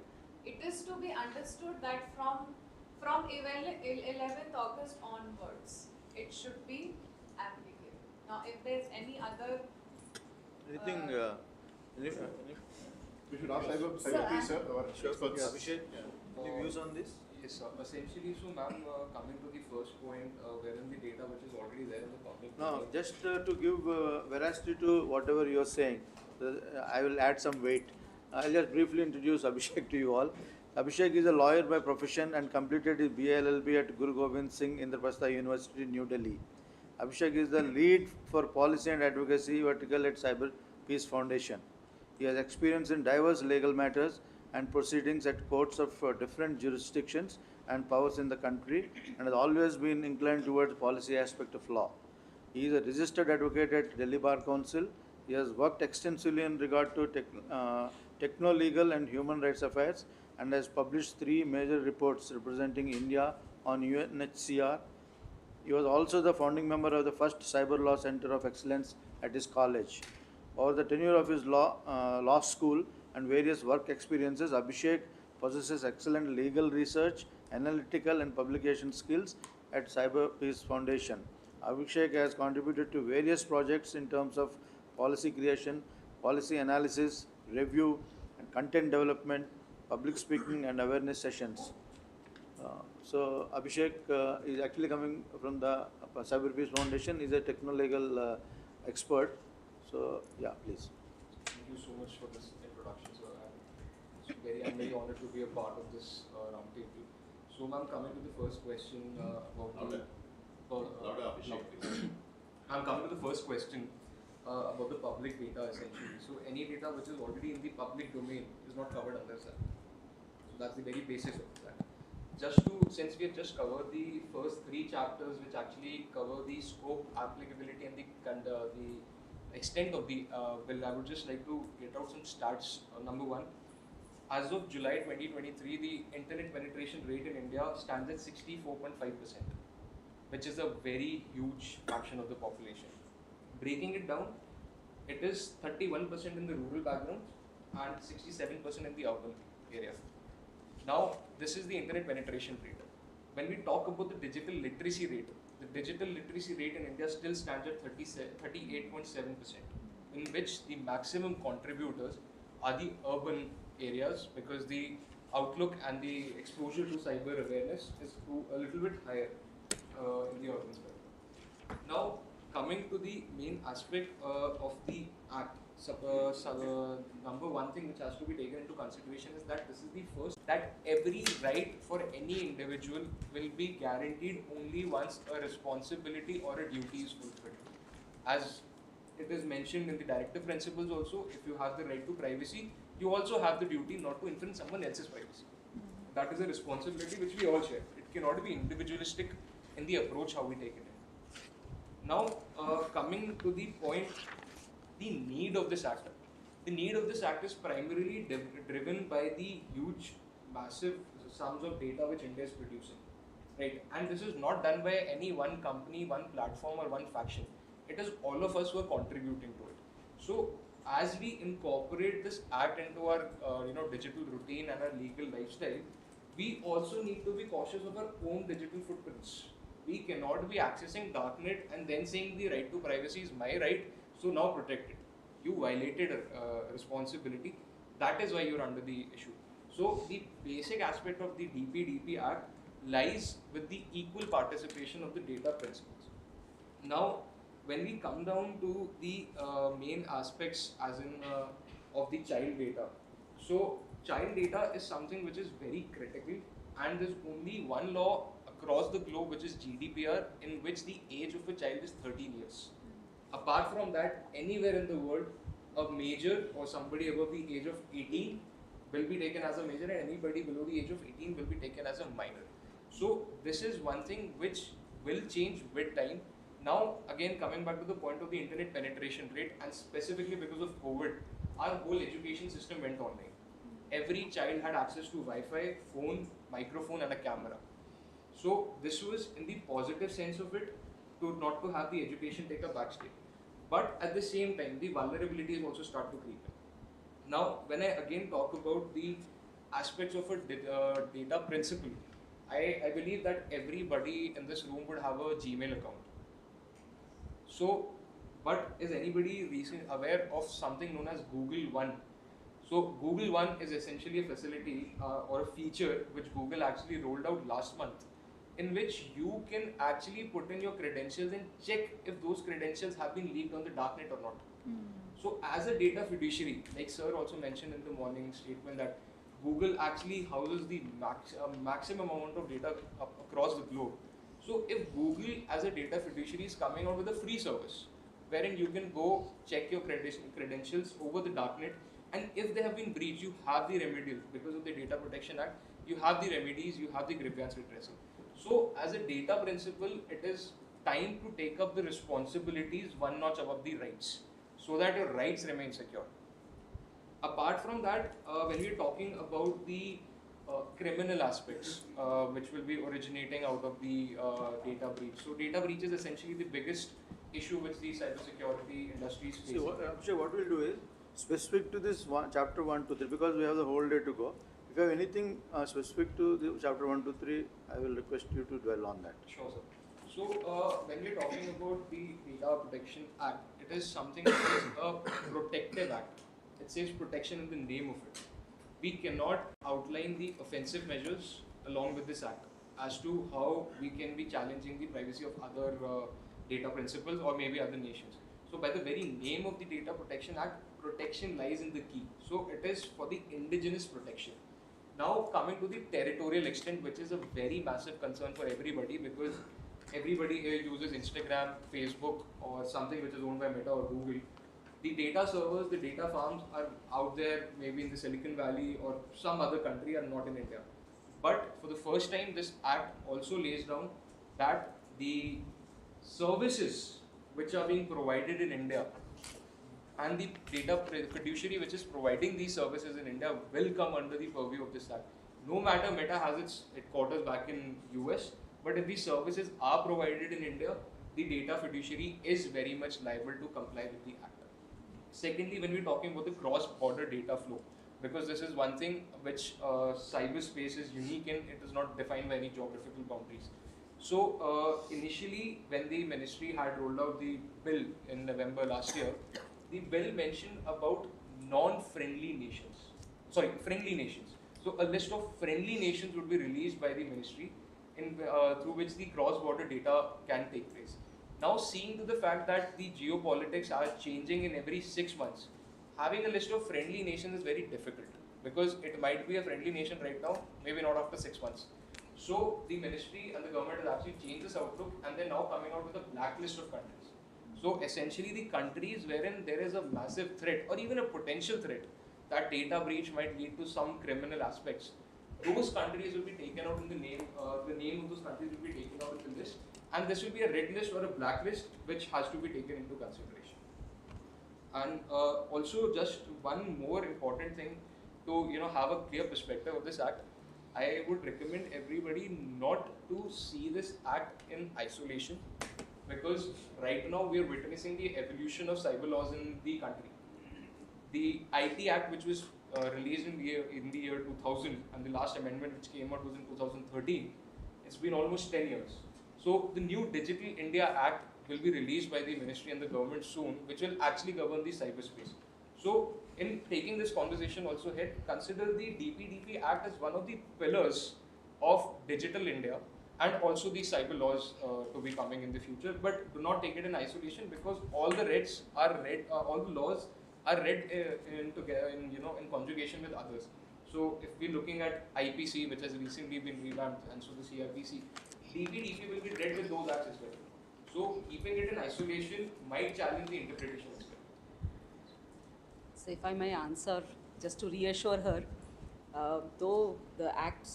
Speaker 15: it is to be understood that from 11th August onwards, it should be applicable. Now, if there's any other
Speaker 13: Anything,
Speaker 11: We should ask Cyber sir, our experts.
Speaker 13: Abhishek, any views on this?
Speaker 18: Yes, sir. Essentially, so ma'am, coming to the first point, wherein the data which is already there in the public.
Speaker 13: No, just to give veracity to whatever you are saying, I will add some weight. I'll just briefly introduce Abhishek to you all. Abhishek is a lawyer by profession and completed his BA LLB at Guru Gobind Singh Indraprastha University, New Delhi. Abhishek is the lead for policy and advocacy vertical at Cyber Peace Foundation. He has experience in diverse legal matters and proceedings at courts of different jurisdictions and powers in the country, and has always been inclined towards policy aspect of law. He is a registered advocate at Delhi Bar Council. He has worked extensively in regard to techno-legal and human rights affairs, and has published 3 major reports representing India on UNHCR. He was also the founding member of the first Cyber Law Center of Excellence at his college. Over the tenure of his law school and various work experiences, Abhishek possesses excellent legal research, analytical and publication skills at Cyber Peace Foundation. Abhishek has contributed to various projects in terms of policy creation, policy analysis, review, and content development, public speaking and awareness sessions. So Abhishek is actually coming from the Cyber Peace Foundation. He is a techno-legal expert. So yeah, please.
Speaker 18: Thank you so much for this introduction, sir. I'm very honored to be a part of this roundtable. So, ma'am, coming to the first question about I'm coming to the first question about the public data essentially. So, any data which is already in the public domain is not covered under that. So, that's the very basis of that. Since we have just covered the first 3 chapters, which actually cover the scope, applicability, and the extent of the bill, I would just like to get out some stats. Number 1, as of July 2023, the internet penetration rate in India stands at 64.5%, which is a very huge fraction of the population. Breaking it down, it is 31% in the rural background and 67% in the urban area. Now, this is the internet penetration rate. When we talk about the digital literacy rate, the digital literacy rate in India still stands at 38.7%, in which the maximum contributors are the urban areas, because the outlook and the exposure to cyber awareness is a little bit higher in the urban spectrum. Now, coming to the main aspect of the Act, number 1 thing which has to be taken into consideration is that this is the first that every right for any individual will be guaranteed only once a responsibility or a duty is fulfilled. As it is mentioned in the directive principles also, if you have the right to privacy, you also have the duty not to infringe someone else's privacy. That is a responsibility which we all share. It cannot be individualistic in the approach how we take it in. Now, coming to the point, the need of this act. The need of this act is primarily driven by the huge, massive sums of data which India is producing, right? And this is not done by any one company, one platform, or one faction. It is all of us who are contributing to it. So, as we incorporate this act into our digital routine and our legal lifestyle, we also need to be cautious of our own digital footprints. We cannot be accessing darknet and then saying the right to privacy is my right, so now protect it. You violated a responsibility. That is why you're under the issue. So the basic aspect of the DPDP Act lies with the equal participation of the data principles. Now, when we come down to the main aspects as in of the child data. So child data is something which is very critical, and there's only one law across the globe, which is GDPR, in which the age of a child is 13 years. Apart from that, anywhere in the world, a major or somebody above the age of 18 will be taken as a major, and anybody below the age of 18 will be taken as a minor. So this is one thing which will change with time. Now, again, coming back to the point of the internet penetration rate, and specifically because of COVID, our whole education system went online. Every child had access to Wi-Fi, phone, microphone, and a camera. So this was in the positive sense of it, to not to have the education take a backstep. But at the same time, the vulnerabilities also start to creep in. Now, when I again talk about the aspects of a data principle, I believe that everybody in this room would have a Gmail account. So, but is anybody aware of something known as Google One? So, Google One is essentially a facility or a feature which Google actually rolled out last month, in which you can actually put in your credentials and check if those credentials have been leaked on the darknet or not. So, as a data fiduciary, like Sir also mentioned in the morning statement, that Google actually houses the maximum amount of data across the globe. So if Google as a data fiduciary is coming out with a free service, wherein you can go check your credentials over the darknet, and if they have been breached, you have the remedial, because of the Data Protection Act, you have the remedies, you have the grievance redressal. So as a data principle, it is time to take up the responsibilities one notch above the rights, so that your rights remain secure. Apart from that, when we are talking about the criminal aspects, which will be originating out of the data breach. So data breach is essentially the biggest issue which the cybersecurity industry is facing.
Speaker 13: So what we'll do is, specific to this chapter 1 to 3, because we have the whole day to go, if you have anything specific to the chapter 1 to 3, I will request you to dwell on that.
Speaker 18: Sure, sir. So when we're talking about the Data Protection Act, it is something that is a protective act. It says protection in the name of it. We cannot outline the offensive measures along with this act as to how we can be challenging the privacy of other data principles or maybe other nations. So by the very name of the Data Protection Act, protection lies in the key. So it is for the indigenous protection. Now coming to the territorial extent, which is a very massive concern for everybody, because everybody here uses Instagram, Facebook, or something which is owned by Meta or Google. The data servers, the data farms are out there, maybe in the Silicon Valley or some other country, are not in India. But for the first time, this act also lays down that the services which are being provided in India and the data fiduciary which is providing these services in India will come under the purview of this act. No matter Meta has its headquarters back in US, but if these services are provided in India, the data fiduciary is very much liable to comply with the act. Secondly, when we're talking about the cross-border data flow, because this is one thing which cyberspace is unique in, it is not defined by any geographical boundaries. So initially, when the ministry had rolled out the bill in November last year, the bill mentioned about non-friendly nations, friendly nations. So a list of friendly nations would be released by the ministry through which the cross-border data can take place. Now, seeing to the fact that the geopolitics are changing in every 6 months, having a list of friendly nations is very difficult, because it might be a friendly nation right now, maybe not after 6 months. So the ministry and the government has actually changed this outlook, and they're now coming out with a blacklist of countries. So essentially the countries wherein there is a massive threat or even a potential threat that data breach might lead to some criminal aspects, those countries will be taken out in the name of those countries will be taken out in the list, and this will be a red list or a blacklist which has to be taken into consideration. And also, just one more important thing to have a clear perspective of this act, I would recommend everybody not to see this act in isolation, because right now we are witnessing the evolution of cyber laws in the country. The IT Act, which was released in the year 2000, and the last amendment which came out was in 2013. It's been almost 10 years. So the new Digital India Act will be released by the ministry and the government soon, which will actually govern the cyberspace. So in taking this conversation also ahead, consider the DPDP Act as one of the pillars of Digital India, and also the cyber laws to be coming in the future. But do not take it in isolation, because all the regs are read, all the laws are read in conjugation with others. So if we're looking at IPC, which has recently been revamped, and so the CRPC, DPDP will be read with those acts as well. So keeping it in isolation might challenge the interpretation as well.
Speaker 14: So if I may answer, just to reassure her, Though the act,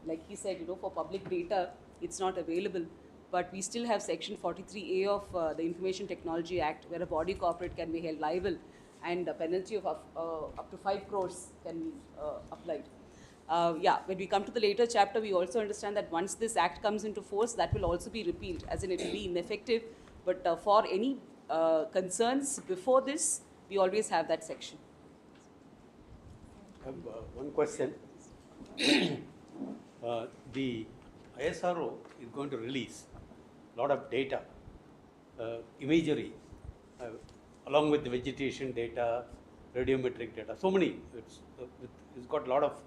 Speaker 14: like he said, for public data, it's not available, but we still have Section 43A of the Information Technology Act, where a body corporate can be held liable and a penalty of up to 5 crores can be applied. When we come to the later chapter, we also understand that once this act comes into force, that will also be repealed, as in it will be ineffective. But for any concerns before this, we always have that section.
Speaker 12: I have one question. The ISRO is going to release a lot of data, imagery, along with the vegetation data, radiometric data, so many. It's got a lot of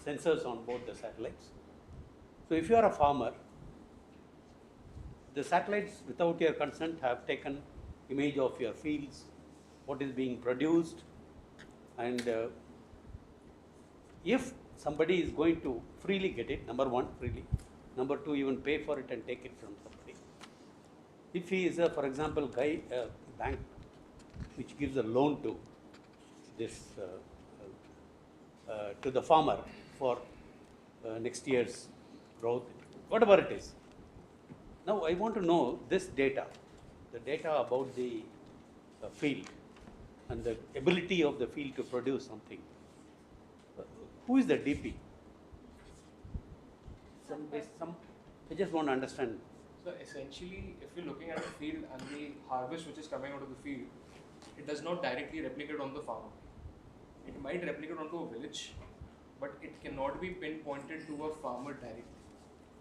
Speaker 12: sensors on board the satellites. So if you are a farmer, the satellites, without your consent, have taken image of your fields, what is being produced, and if somebody is going to freely get it, number one, freely, number two, even pay for it and take it from somebody. If he is, for example, bank which gives a loan to this to the farmer for next year's growth, whatever it is. Now I want to know this data, the data about the field and the ability of the field to produce something. Who is the DP? I just want to understand.
Speaker 18: So essentially, if you're looking at the field and the harvest which is coming out of the field, it does not directly replicate on the farmer. It might replicate onto a village, but it cannot be pinpointed to a farmer directly.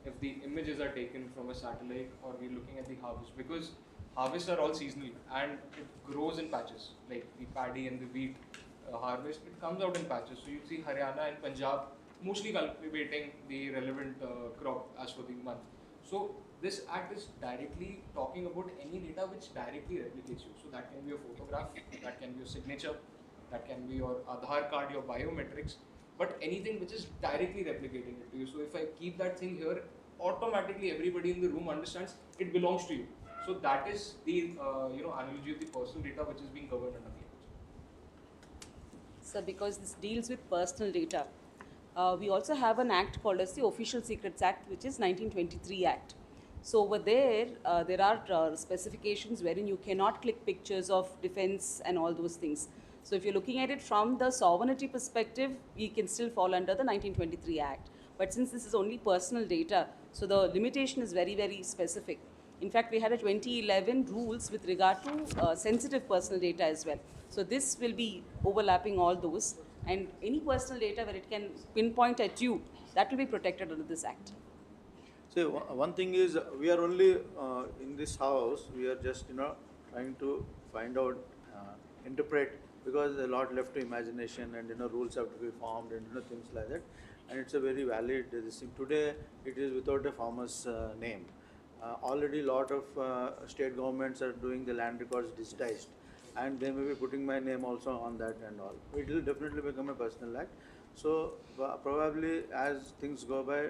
Speaker 18: If the images are taken from a satellite or we're looking at the harvest, because harvests are all seasonal and it grows in patches, like the paddy and the wheat harvest, it comes out in patches. So you see Haryana and Punjab mostly cultivating the relevant crop as for the month. So this act is directly talking about any data which directly replicates you. So that can be a photograph, that can be a signature, that can be your Aadhaar card, your biometrics, but anything which is directly replicating it to you. So if I keep that thing here, automatically everybody in the room understands it belongs to you. So that is the analogy of the personal data which is being governed under the act.
Speaker 14: So because this deals with personal data, we also have an act called as the Official Secrets Act, which is 1923 Act. So over there, there are specifications wherein you cannot click pictures of defense and all those things. So if you're looking at it from the sovereignty perspective, we can still fall under the 1923 Act. But since this is only personal data, so the limitation is very, very specific. In fact, we had a 2011 rules with regard to sensitive personal data as well. So this will be overlapping all those, and any personal data where it can pinpoint at you, that will be protected under this act.
Speaker 13: So one thing is, we are only in this house, we are just trying to find out, interpret, because a lot left to imagination, and rules have to be formed, and things like that, and it's a very valid thing. Today it is without a farmer's name. Already lot of state governments are doing the land records digitized, and they may be putting my name also on that and all. It will definitely become a personal act. So probably as things go by,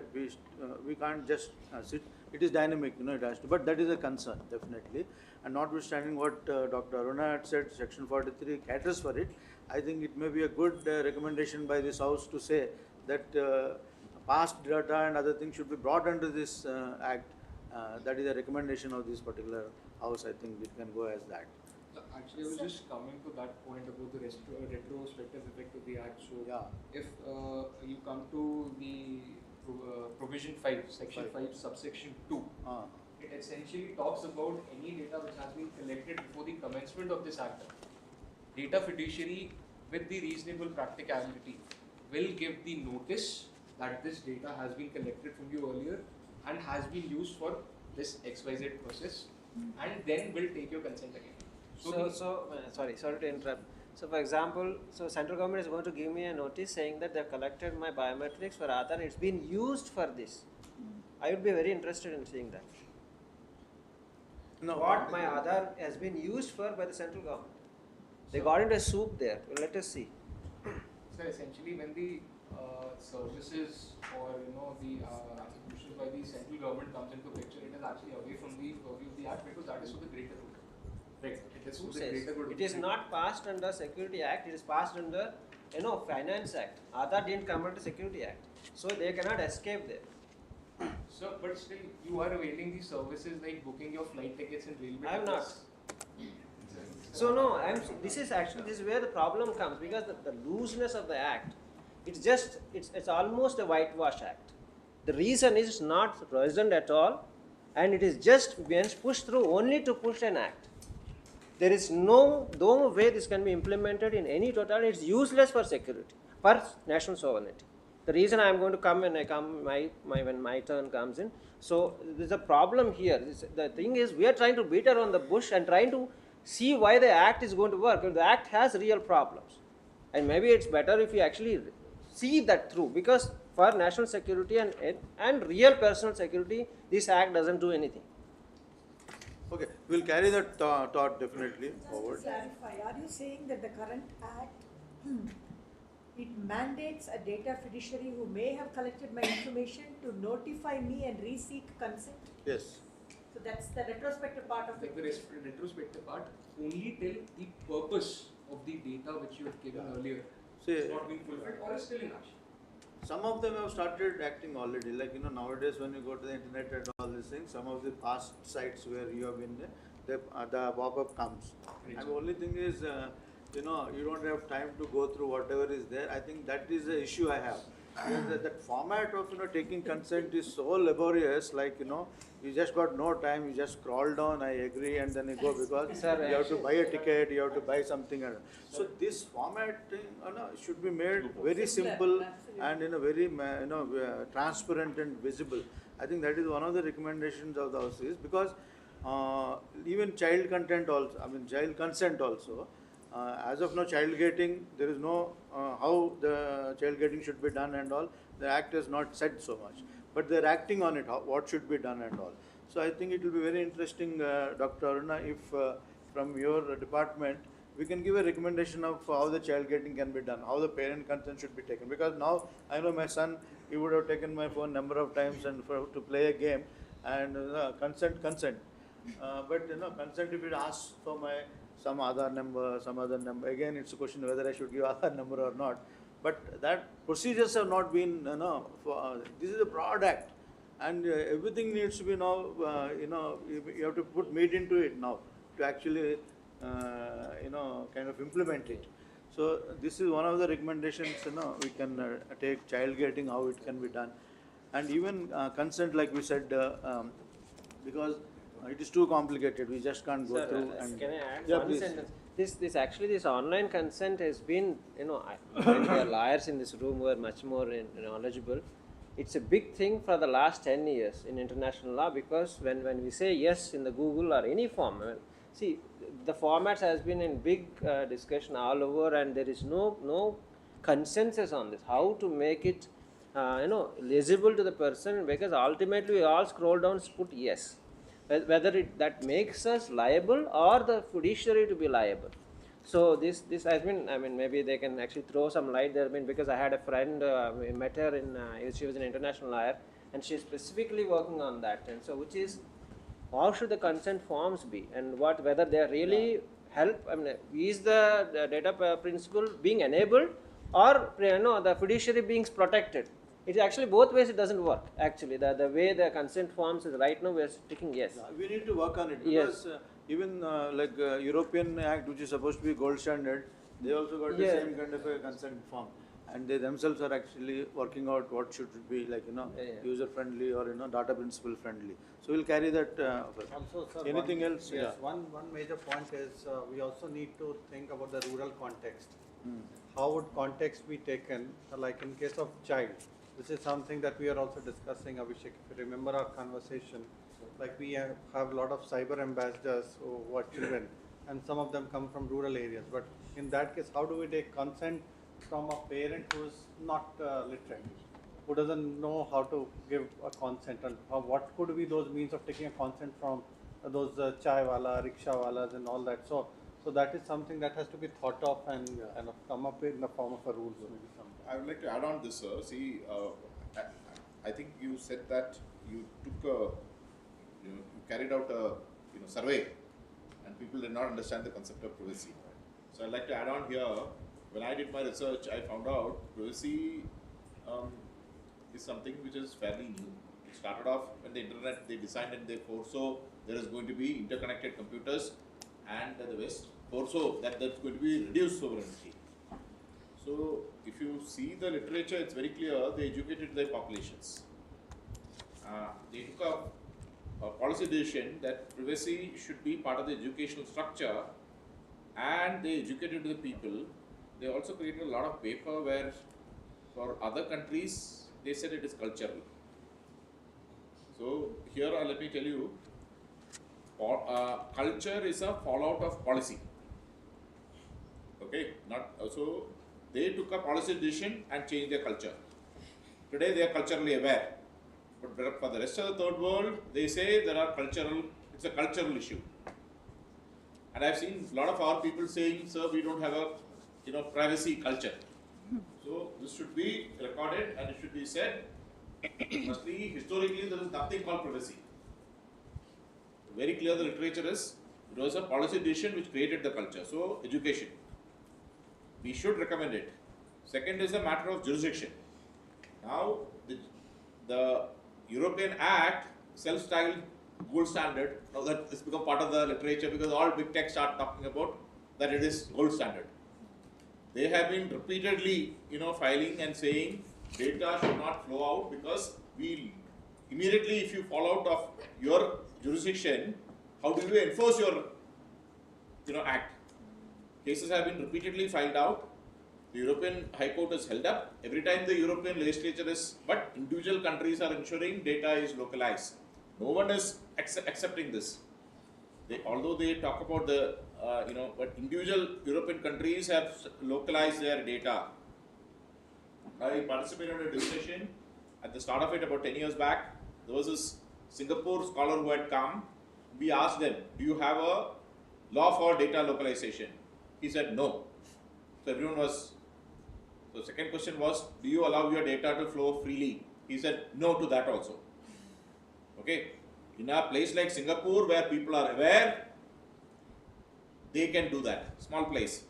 Speaker 13: we can't just sit. It is dynamic, it has to. But that is a concern, definitely. And notwithstanding what Dr. Aruna had said, Section 43 caters for it. I think it may be a good recommendation by this House to say that past data and other things should be brought under this Act. That is a recommendation of this particular House. I think it can go as that.
Speaker 18: Actually, I was just coming to that point about the retrospective effect of the Act. So if you come to the provision 5, section 5, subsection 2, it essentially talks about any data which has been collected before the commencement of this Act. Data fiduciary with the reasonable practicality will give the notice that this data has been collected from you earlier and has been used for this XYZ process, and then will take your consent again.
Speaker 19: Sorry to interrupt. So for example, central government is going to give me a notice saying that they have collected my biometrics for Aadhaar and it's been used for this. I would be very interested in seeing that. No. What my Aadhaar has been used for by the central government. They got into a soup there. Well, let us see.
Speaker 18: So essentially, when the services or the institutions by the central government comes into picture, it is actually away from the purview of the Act, because that is for the greater good. Right. It is
Speaker 19: Who
Speaker 18: for the
Speaker 19: says?
Speaker 18: greater good of
Speaker 19: It
Speaker 18: the
Speaker 19: is
Speaker 18: people.
Speaker 19: not passed under Security Act, it is passed under, Finance Act. Aadhaar didn't come under Security Act. So they cannot escape there.
Speaker 18: Sir, but still, you are availing these services like booking your flight tickets and railway
Speaker 19: I have not.
Speaker 18: tickets.
Speaker 19: So no, this is where the problem comes, because the looseness of the act, it's almost a whitewash act. The reason is it's not present at all, and it is just being pushed through only to push an act. There is no way this can be implemented in any total. It's useless for security, for national sovereignty. The reason I am going to come when when my turn comes in. So there's a problem here. The thing is, we are trying to beat around the bush and trying to see why the act is going to work. The act has real problems, and maybe it's better if you actually see that through, because for national security and real personal security, this act doesn't do anything.
Speaker 13: Okay, we'll carry that thought definitely forward.
Speaker 17: Just to clarify, are you saying that the current act it mandates a data fiduciary who may have collected my information to notify me and re-seek consent?
Speaker 13: Yes.
Speaker 17: So that's the retrospective part of
Speaker 18: Like
Speaker 17: it.
Speaker 18: the retrospective part, only till the purpose of the data which you had given earlier is not being fulfilled or is still in action.
Speaker 13: Some of them have started acting already. Like, nowadays when you go to the internet and all these things, some of the past sites where you have been there, the pop-up comes. And the only thing is, you don't have time to go through whatever is there. I think that is the issue I have. That format of, taking consent is so laborious, like, you just got no time, you just scroll down, I agree, and then you go, because you have to buy a ticket, you have to buy something. So this formatting should be made very simple and very transparent and visible. I think that is one of the recommendations of the House is, because even child consent also, as of now, child gating, there is no how the child gating should be done and all. The Act has not said so much, but they are acting on it, what should be done and all. So I think it will be very interesting, Dr. Aruna, if from your department, we can give a recommendation of how the child gating can be done, how the parent consent should be taken. Because now, I know my son, he would have taken my phone number of times and to play a game, and consent. But consent, if it asks for some Aadhaar number, some other number, again it's a question whether I should give Aadhaar number or not. But that procedures have not been, this is a broad act, and everything needs to be now, you have to put meat into it now to actually, kind of implement it. So this is one of the recommendations, we can take child gating, how it can be done. And even consent, like we said, because it is too complicated, we just can't go through. And
Speaker 19: Can I add one
Speaker 13: please.
Speaker 19: sentence? This online consent has been, when there are lawyers in this room who are much more knowledgeable, it's a big thing for the last 10 years in international law, because when we say yes in the Google or any form, see, the formats has been in big discussion all over, and there is no consensus on this, how to make it, legible to the person, because ultimately we all scroll down, put yes. Whether that makes us liable or the fiduciary to be liable. So this has been, maybe they can actually throw some light there, because I had a friend, we met her she was an international lawyer, and she's specifically working on that. And so, which is, how should the consent forms be, and whether they really help, is the data principle being enabled, or the fiduciary being protected? It's actually both ways, it doesn't work. Actually, the way the consent forms is right now, we are sticking yes.
Speaker 13: We need to work on it, because even like European Act, which is supposed to be gold standard, they also got the same kind of a consent form, and they themselves are actually working out what should be, like, user friendly or data principle friendly. So we'll carry that.
Speaker 9: Also, sir,
Speaker 13: anything else?
Speaker 9: Yes, one major point is we also need to think about the rural context. How would context be taken, like in case of child? This is something that we are also discussing, Abhishek. If you remember our conversation, like we have a lot of cyber ambassadors who are children, and some of them come from rural areas. But in that case, how do we take consent from a parent who is not literate, who doesn't know how to give a consent, and what could be those means of taking a consent from those chai wala, rickshaw walas and all that. So that is something that has to be thought of and kind of come up with in the form of a rule.
Speaker 11: I would like to add on this, sir. See, I think you said that you took you carried out a survey, and people did not understand the concept of privacy. So I'd like to add on here, when I did my research, I found out privacy is something which is fairly new. It started off when the internet, they designed and they foresaw there is going to be interconnected computers, and the West foresaw that there's going to be reduced sovereignty. So if you see the literature, it's very clear they educated their populations. They took a policy decision that privacy should be part of the educational structure, and they educated the people. They also created a lot of paper where for other countries they said it is cultural. So here let me tell you, culture is a fallout of policy. Okay, so they took a policy decision and changed their culture. Today they are culturally aware. But for the rest of the third world, they say it's a cultural issue. And I've seen a lot of our people saying, sir, we don't have a privacy culture. So this should be recorded and it should be said. Firstly, historically, there is nothing called privacy. Very clear the literature is, it was a policy decision which created the culture. So education. We should recommend it. Second is a matter of jurisdiction. Now, the European Act, self-styled gold standard, now that it's become part of the literature because all big tech start talking about that it is gold standard. They have been repeatedly, filing and saying data should not flow out because we immediately, if you fall out of your jurisdiction, how do you enforce your, act? Cases have been repeatedly filed out. The European High Court is held up. Every time the European legislature but individual countries are ensuring data is localized. No one is accepting this. Although they talk about but individual European countries have localized their data. I participated in a discussion at the start of it about 10 years back. There was this Singapore scholar who had come. We asked them, do you have a law for data localization? He said no. So everyone was. So second question was, do you allow your data to flow freely? He said no to that also. Okay. In a place like Singapore where people are aware, they can do that. Small place.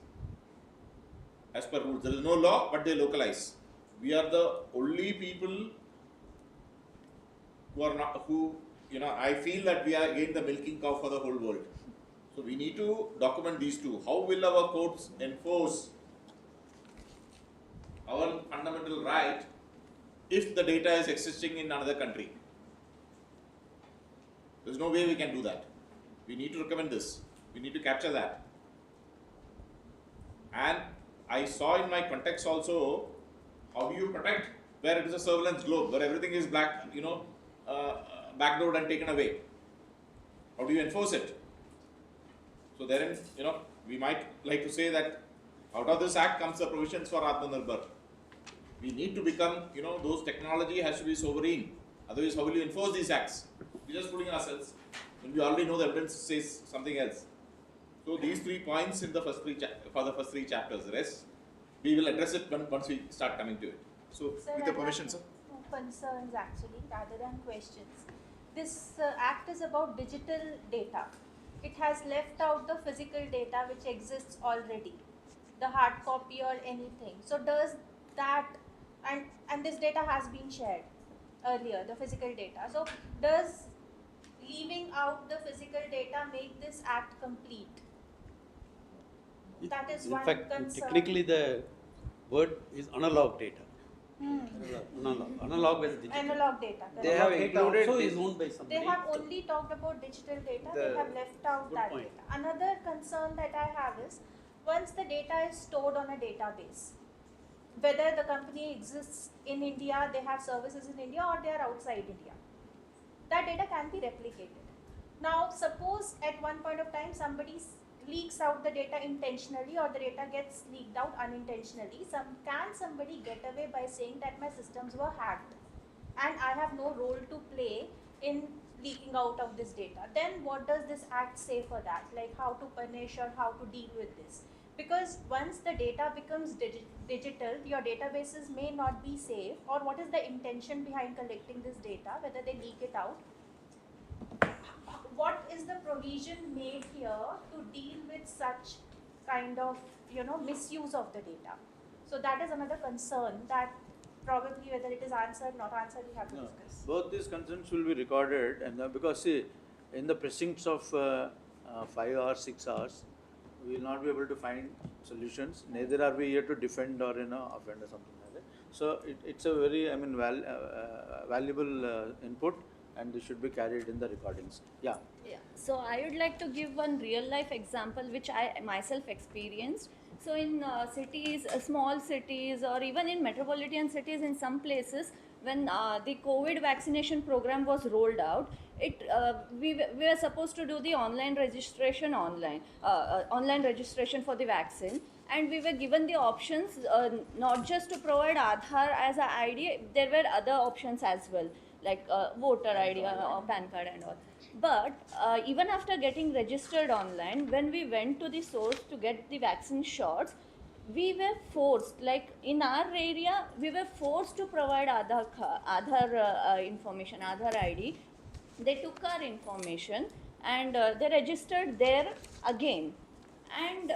Speaker 11: As per rules, there is no law, but they localize. We are the only people I feel that we are again the milking cow for the whole world. So we need to document these two. How will our courts enforce our fundamental right if the data is existing in another country? There's no way we can do that. We need to recommend this. We need to capture that. And I saw in my context also, how do you protect where it is a surveillance globe, where everything is backdoored and taken away? How do you enforce it? So therein, we might like to say that out of this act comes the provisions for Atmanirbhar. We need to become, those technology has to be sovereign. Otherwise, how will you enforce these acts? We're just putting ourselves, when we already know the evidence says something else. So these 3 points in the first for the first 3 chapters. The rest, we will address it once we start coming to it. So,
Speaker 2: sir,
Speaker 11: with your permission, sir.
Speaker 2: 2 concerns actually, rather than questions. This act is about digital data. It has left out the physical data which exists already, the hard copy or anything. So does that, and this data has been shared earlier, the physical data. So does leaving out the physical data make this act complete? That is one concern.
Speaker 12: Technically the word is analog data. Analog with digital.
Speaker 2: Analog data.
Speaker 19: They have included
Speaker 12: also is owned by somebody.
Speaker 2: They have only talked about digital data. They have left out that data. Another concern that I have is, once the data is stored on a database, whether the company exists in India, they have services in India, or they are outside India, that data can be replicated. Now, suppose at one point of time somebody leaks out the data intentionally, or the data gets leaked out unintentionally. Can somebody get away by saying that my systems were hacked and I have no role to play in leaking out of this data? Then what does this act say for that? Like how to punish or how to deal with this? Because once the data becomes digital, your databases may not be safe. Or what is the intention behind collecting this data, whether they leak it out? what is the provision made here to deal with such kind of, misuse of the data? So that is another concern that probably whether it is answered, not answered, we have to discuss.
Speaker 13: Both these concerns will be recorded, and because see, in the precincts of 5 hours, 6 hours, we will not be able to find solutions. Neither are we here to defend or offend or something like that. So it's a very valuable input, and this should be carried in the recordings. Yeah.
Speaker 20: Yeah. So I would like to give one real life example which I myself experienced. So in cities, small cities, or even in metropolitan cities, in some places, when the COVID vaccination program was rolled out, we were supposed to do the online registration online registration for the vaccine, and we were given the options not just to provide Aadhaar as an ID, there were other options as well, like voter ID or PAN card and all. But even after getting registered online, when we went to the source to get the vaccine shots, we were forced, like in our area, we were forced to provide Aadhaar information, Aadhaar ID. They took our information and they registered there again. And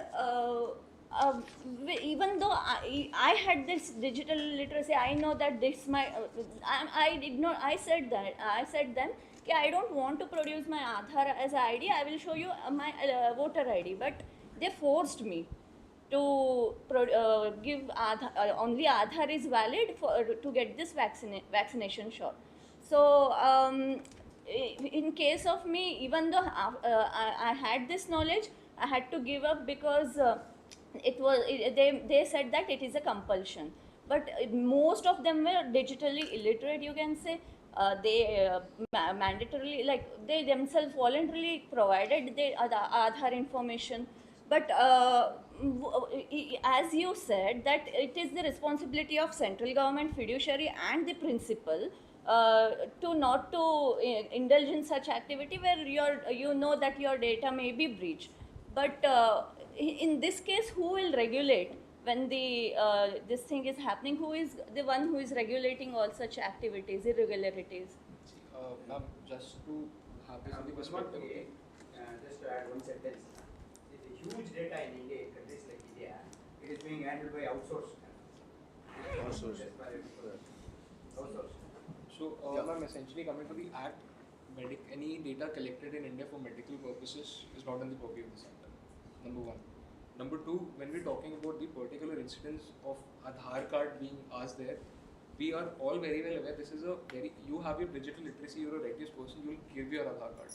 Speaker 20: even though I had this digital literacy, I know that this I said them, yeah, I don't want to produce my Aadhaar as an ID, I will show you my voter ID. But they forced me to give Aadhaar, only Aadhaar is valid to get this vaccination shot. So in case of me, even though I had this knowledge, I had to give up because they said that it is a compulsion. But most of them were digitally illiterate, you can say. They mandatorily, like they themselves voluntarily provided the Aadhaar information. But as you said, that it is the responsibility of central government, fiduciary and the principal to not to indulge in such activity where you know that your data may be breached. But in this case, who will regulate when this thing is happening? Who is the one who is regulating all such activities, irregularities?
Speaker 18: Just to have this in the perspective.
Speaker 21: Just to add one sentence, it's a huge data in India, in countries like India, it is being handled by outsourced.
Speaker 18: So, ma'am, essentially coming to the act, any data collected in India for medical purposes is not in the purview of the center. Number one. Number two, when we're talking about the particular incidence of Aadhaar card being asked there, we are all very well aware this is you have your digital literacy, you're a righteous person, you will give your Aadhaar card.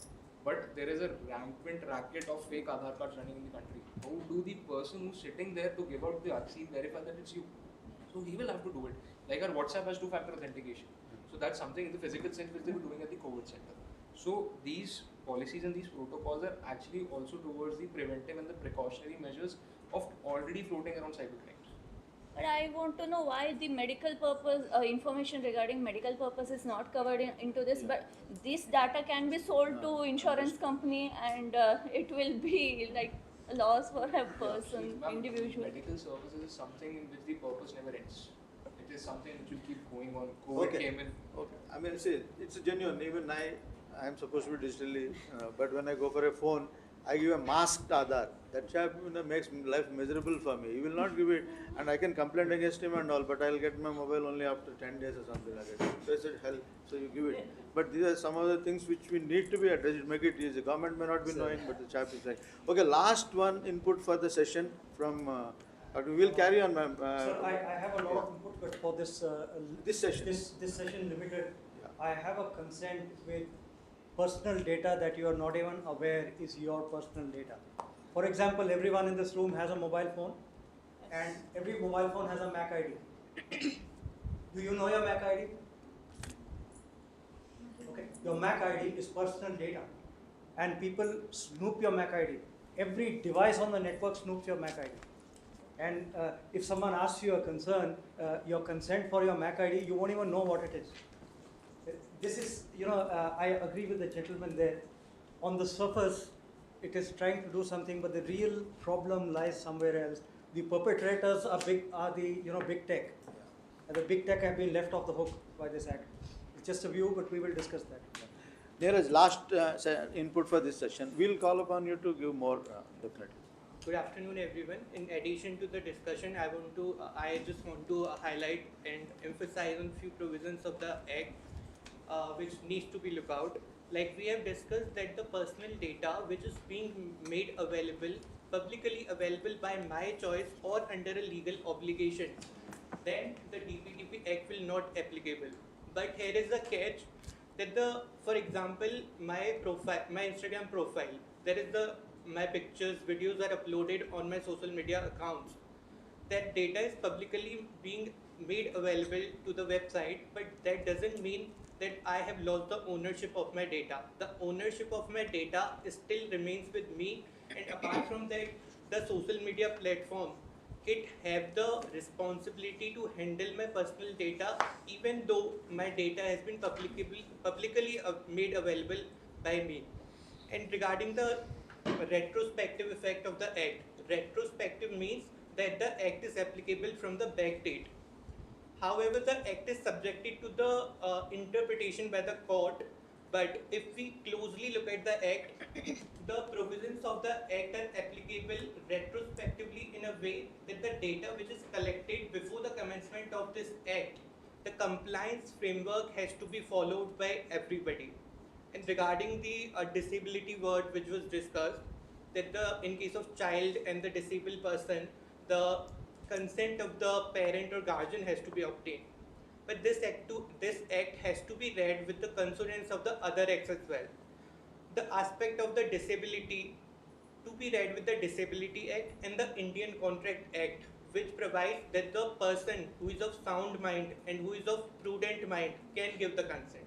Speaker 18: But there is a rampant racket of fake Aadhaar cards running in the country. How do the person who's sitting there to give out the vaccine verify that it's you? So he will have to do it. Like our WhatsApp has two-factor authentication. So that's something in the physical sense which they were doing at the COVID center. So these policies and these protocols are actually also towards the preventive and the precautionary measures of already floating around cybercrimes.
Speaker 20: But I want to know why the medical purpose, information regarding medical purpose is not covered into this, but this data can be sold to insurance company and it will be like a loss for a person, individual.
Speaker 18: Medical services is something in which the purpose never ends. It is something which will keep going on. COVID came in.
Speaker 13: Okay. I mean, see, it's a genuine. Even I am supposed to be digitally, but when I go for a phone, I give a masked Aadhaar. That chap makes life miserable for me. He will not give it, and I can complain against him and all, but I'll get my mobile only after 10 days or something like that. So I said, hell, so you give it. But these are some of the things which we need to be addressed. Make it easy. Government may not be knowing, but the chap is saying. Okay, last one input for the session from. We'll carry on, ma'am.
Speaker 22: Sir, I have a lot of input, but for this
Speaker 13: session,
Speaker 22: this session limited, I have a consent with personal data that you are not even aware is your personal data. For example, everyone in this room has a mobile phone, and every mobile phone has a MAC ID. Do you know your MAC ID? Okay, your MAC ID is personal data, and people snoop your MAC ID. Every device on the network snoops your MAC ID. And if someone asks you a concern, your consent for your MAC ID, you won't even know what it is. This is, I agree with the gentleman there. On the surface, it is trying to do something, but the real problem lies somewhere else. The perpetrators are big tech, and the big tech have been left off the hook by this act. It's just a view, but we will discuss that.
Speaker 13: Neeraj, last input for this session. We'll call upon you to give more, definitely.
Speaker 9: Good afternoon, everyone. In addition to the discussion, I just want to highlight and emphasize on few provisions of the Act which needs to be looked out. Like we have discussed that the personal data which is being made available, publicly available by my choice or under a legal obligation, then the DPDP Act will not applicable. But here is a catch that for example, my Instagram profile, my pictures, videos are uploaded on my social media accounts. That data is publicly being made available to the website, but that doesn't mean that I have lost the ownership of my data. The ownership of my data still remains with me, and apart from that, the social media platform, it have the responsibility to handle my personal data, even though my data has been publicly made available by me. And regarding the retrospective effect of the Act, retrospective means that the Act is applicable from the back date. However, the Act is subjected to the interpretation by the court, but if we closely look at the Act, the provisions of the Act are applicable retrospectively in a way that the data which is collected before the commencement of this Act, the compliance framework has to be followed by everybody. And regarding the disability word which was discussed, that in case of child and the disabled person, the consent of the parent or guardian has to be obtained. But this act has to be read with the consonance of the other acts as well. The aspect of the disability to be read with the Disability Act and the Indian Contract Act, which provides that the person who is of sound mind and who is of prudent mind can give the consent.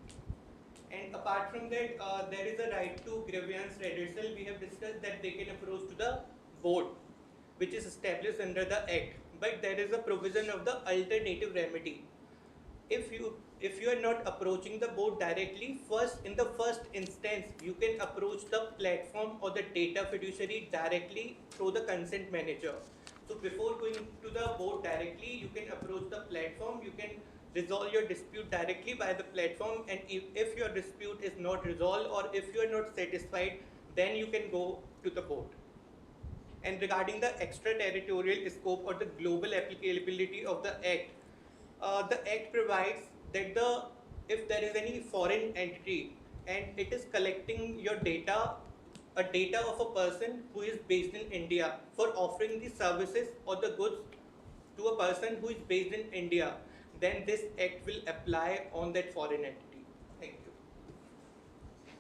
Speaker 9: And apart from that, there is a right to grievance redressal. We have discussed that they can approach to the board, which is established under the Act. But there is a provision of the alternative remedy. If you are not approaching the board directly, in the first instance, you can approach the platform or the data fiduciary directly through the consent manager. So before going to the board directly, you can approach the platform, you can resolve your dispute directly by the platform, and if your dispute is not resolved or if you are not satisfied, then you can go to the board. And regarding the extraterritorial scope or the global applicability of the Act provides that if there is any foreign entity and it is collecting your data, a data of a person who is based in India for offering the services or the goods to a person who is based in India, then this Act will apply on that foreign entity. Thank you.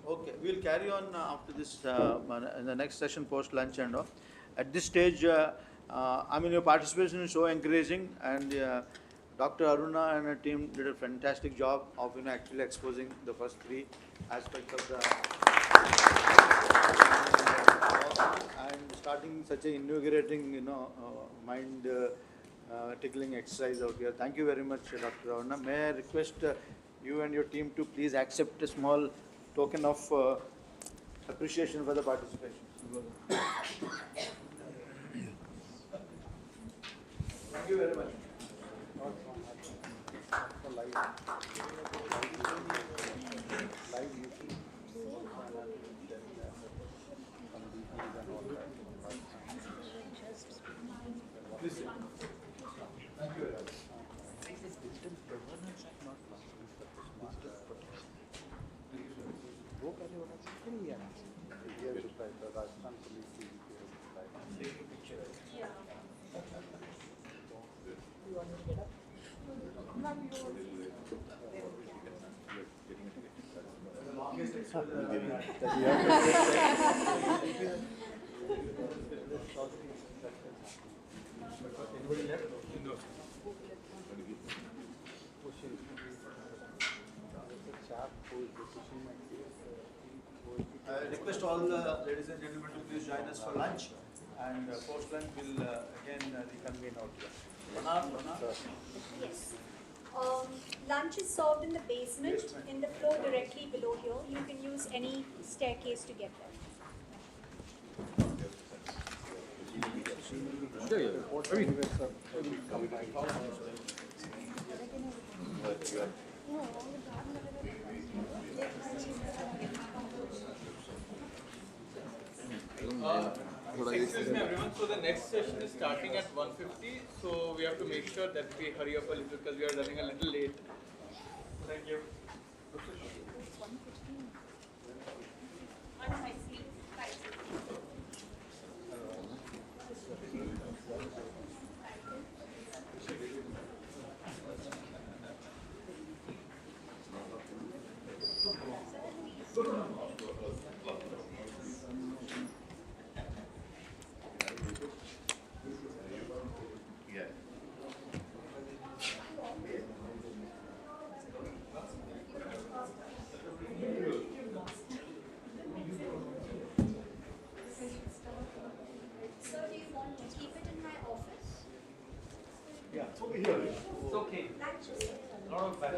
Speaker 13: Okay, we'll carry on after this in the next session post lunch and all. At this stage, I mean, your participation is so encouraging, and Dr. Aruna and her team did a fantastic job of actually exposing the first three aspects of the and starting such a invigorating, mind tickling exercise out here. Thank you very much, Dr. Aruna. May I request you and your team to please accept a small token of appreciation for the participation. Thank you very much. Listen. Thank you very much. Anybody left? No. I request all the ladies and gentlemen to please join us for lunch, and post lunch will again reconvene out here.
Speaker 4: Yes. Lunch is served in the basement, in the floor directly below here. You can use any staircase to get there.
Speaker 13: Yeah.
Speaker 9: Excuse me everyone, so the next session is starting at 1:50, so we have to make sure that we hurry up a little because we are running a little late. Thank you.
Speaker 4: Sir, do you want to keep it in my office?
Speaker 3: Yeah, it's over here.
Speaker 9: It's okay. A lot of back.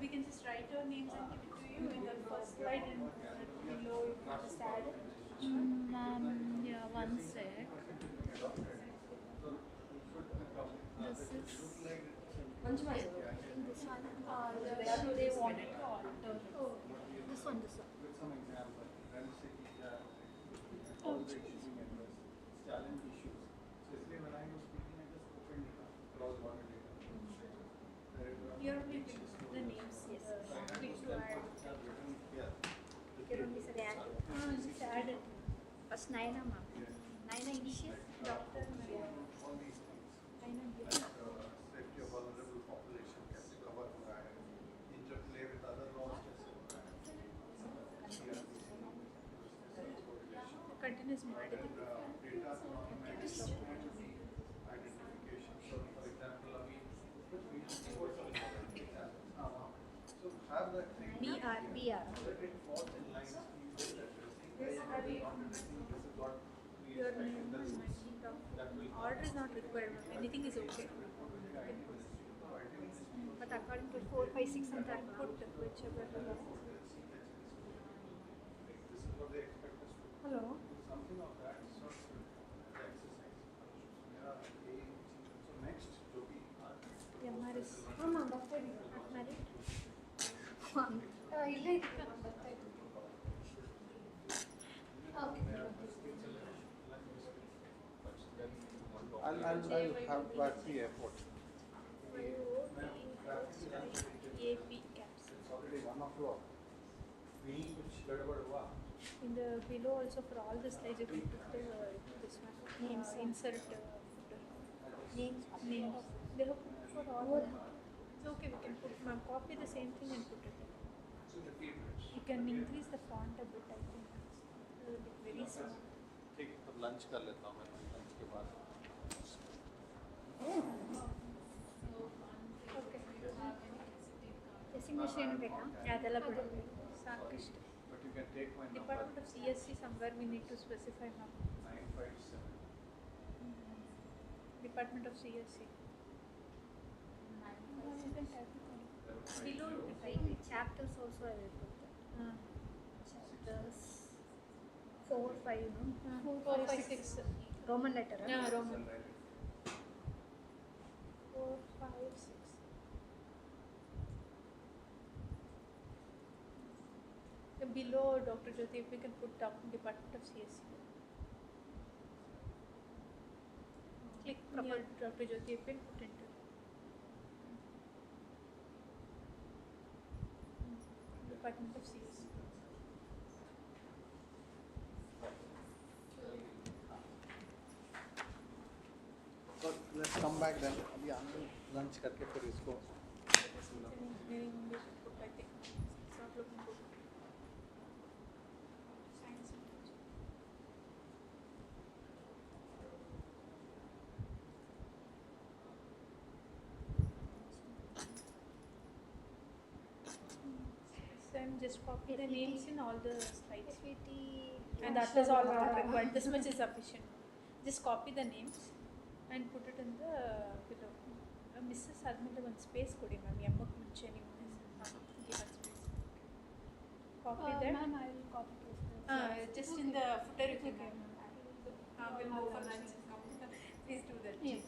Speaker 2: We can just write our names and give it to you in the first slide and below you can just add it.
Speaker 20: Yeah, one sec. This is. This one. They wanted to alter. Oh, this one.
Speaker 9: With some example, let us say
Speaker 20: Oh,
Speaker 9: challenge issues. So इसलिए when I was speaking, I just opened it up, cross border data.
Speaker 2: Here we will the names. Yes. Click to add.
Speaker 4: You can only say add.
Speaker 2: Just add it.
Speaker 4: First Naina ma'am. Naina initial.
Speaker 2: Doctor.
Speaker 9: All these things.
Speaker 2: Naina.
Speaker 9: Safety of vulnerable population कैसे cover हो रहा है, interplay with other laws कैसे हो रहा है.
Speaker 2: Continuous monitoring.
Speaker 9: Data anonymization identification. So for example, so have that thing.
Speaker 4: BR.
Speaker 9: Let it fall in line with
Speaker 2: Your name and order is not required. Anything is okay.
Speaker 4: But according to 4, 5, 6 and that put whichever.
Speaker 2: Hello.
Speaker 9: Something of that sort of exercise. So next, to be
Speaker 2: MRS.
Speaker 4: Ma'am, doctor not married. ಇಲ್ಲ ಇದಕ್ಕೆ ನಾನು ಬರ್ತಾ ಇದ್ದೀನಿ.
Speaker 9: I'll have at the airport.
Speaker 2: AP caps.
Speaker 9: It's already 1 o'clock. Which
Speaker 2: In the below also for all the slides you can put this one names insert footer. Names. They have put for all. It's okay. We can put. Ma'am, copy the same thing and put it. You can increase the font a bit. I think it will be very small.
Speaker 9: ठीक है, तो lunch कर लेता हूँ मैं lunch के बाद.
Speaker 2: Okay.
Speaker 4: Designation ಏನು ಬೇಕಾ?
Speaker 2: ಅದೆಲ್ಲ ಬಿಡಿ. ಸಾಕಿಷ್ಟು.
Speaker 9: But you can take my number.
Speaker 2: Department of CSC somewhere we need to specify now.
Speaker 9: 957.
Speaker 2: Department of CSC. You can type it on. Below you can type it.
Speaker 4: Chapters also I will put that. Chapters 4, 5, no?
Speaker 2: 4, 5, 6.
Speaker 4: Roman letter.
Speaker 2: Yeah, Roman. 4, 5, 6. Then below Dr. Jyoti, if we can put down Department of CSC. Click proper Dr. Jyoti, if we can put enter. Department of CS.
Speaker 9: So let's come back then. अभी आने lunch करके फिर इसको.
Speaker 2: Then just copy the names in all the slides. And
Speaker 4: Yeah,
Speaker 2: that is
Speaker 4: sure.
Speaker 2: all not required. This much is sufficient. Just copy the names and put it in the below. Mrs. Admit one space kodi ma'am. Yamma kuncheni give us space. Copy that.
Speaker 4: Ma'am, I will copy paste this.
Speaker 2: Just in the footer you can. We'll go for lunch. Please do that.
Speaker 4: Yeah.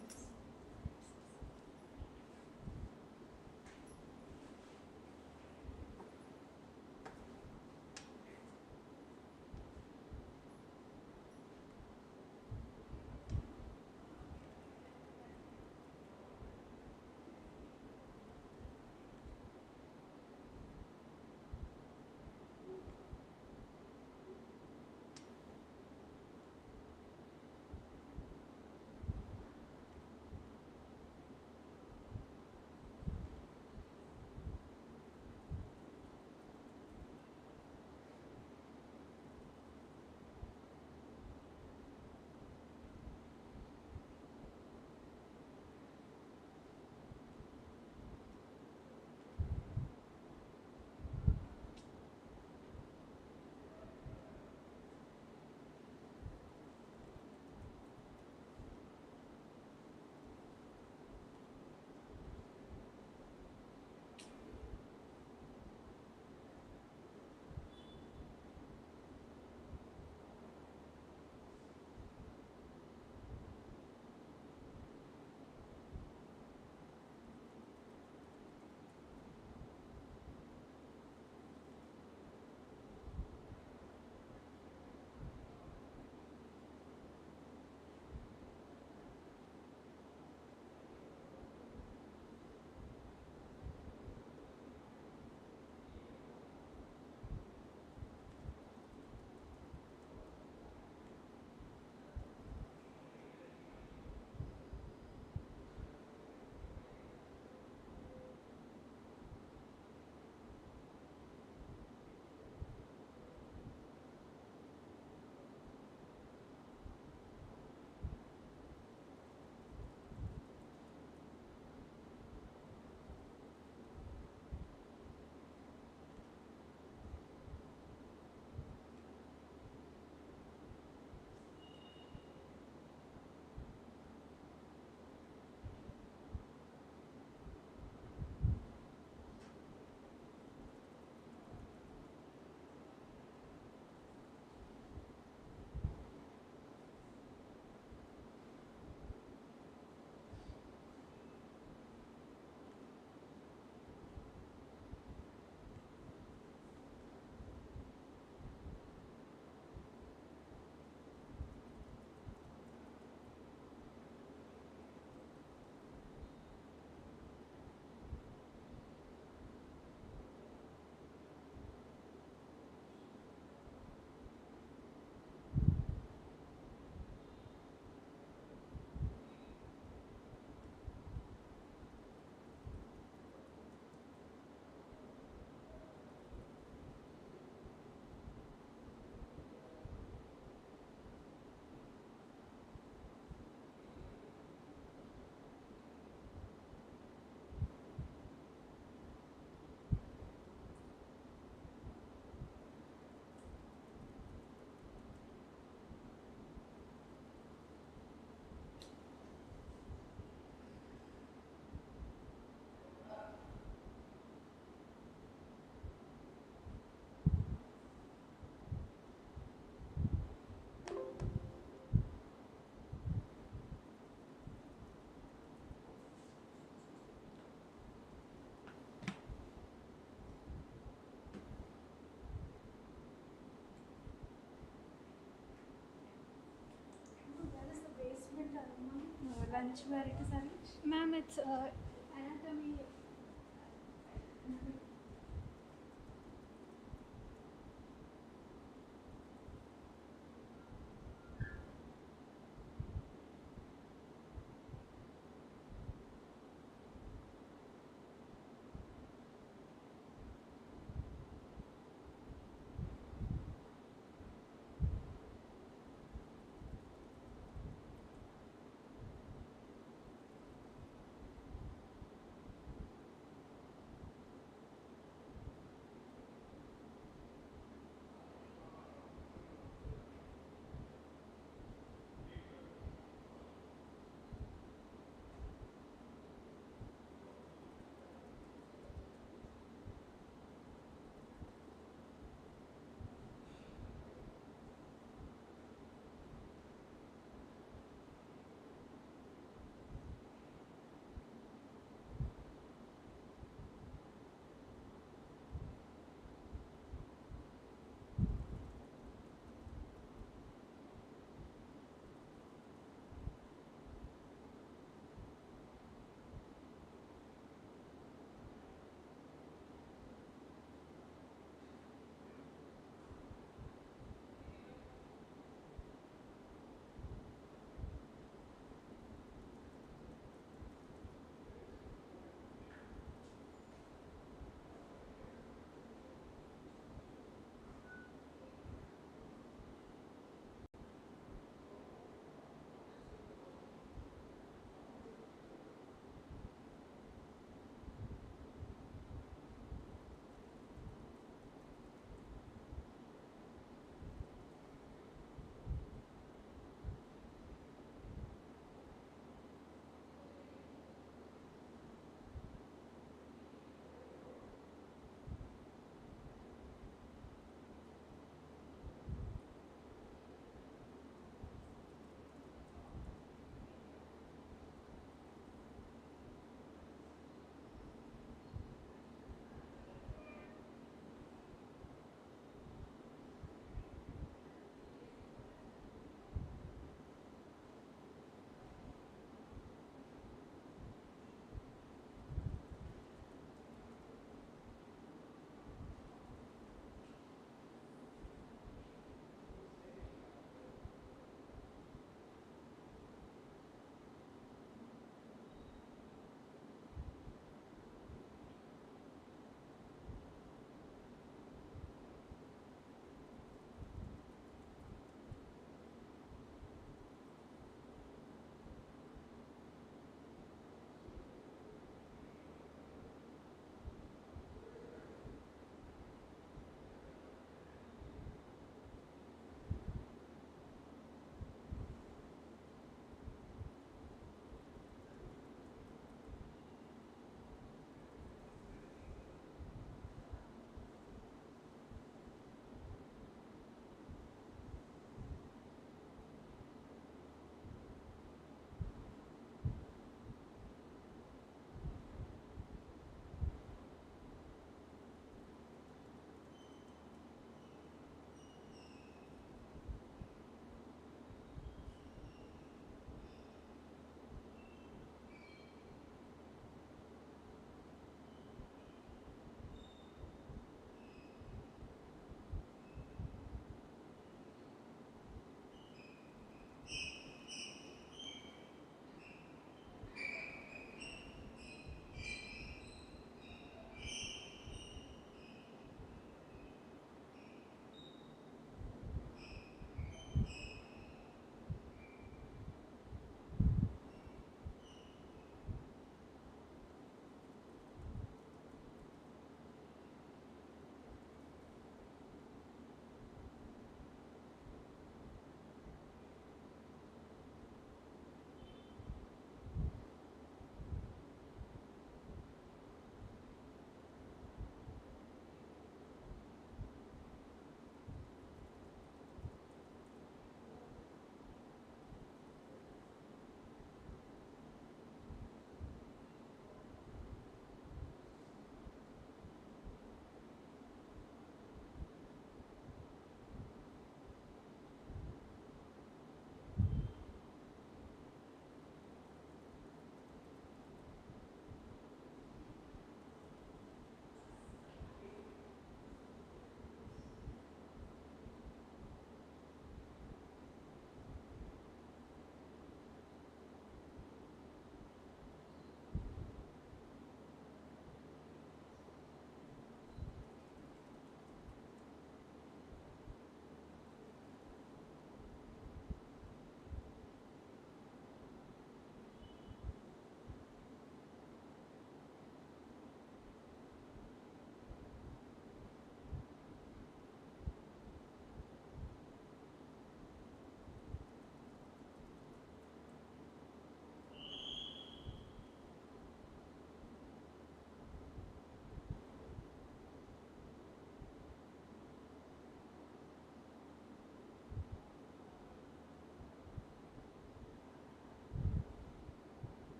Speaker 2: Lunch where it is arranged?
Speaker 4: Ma'am, it's anatomy.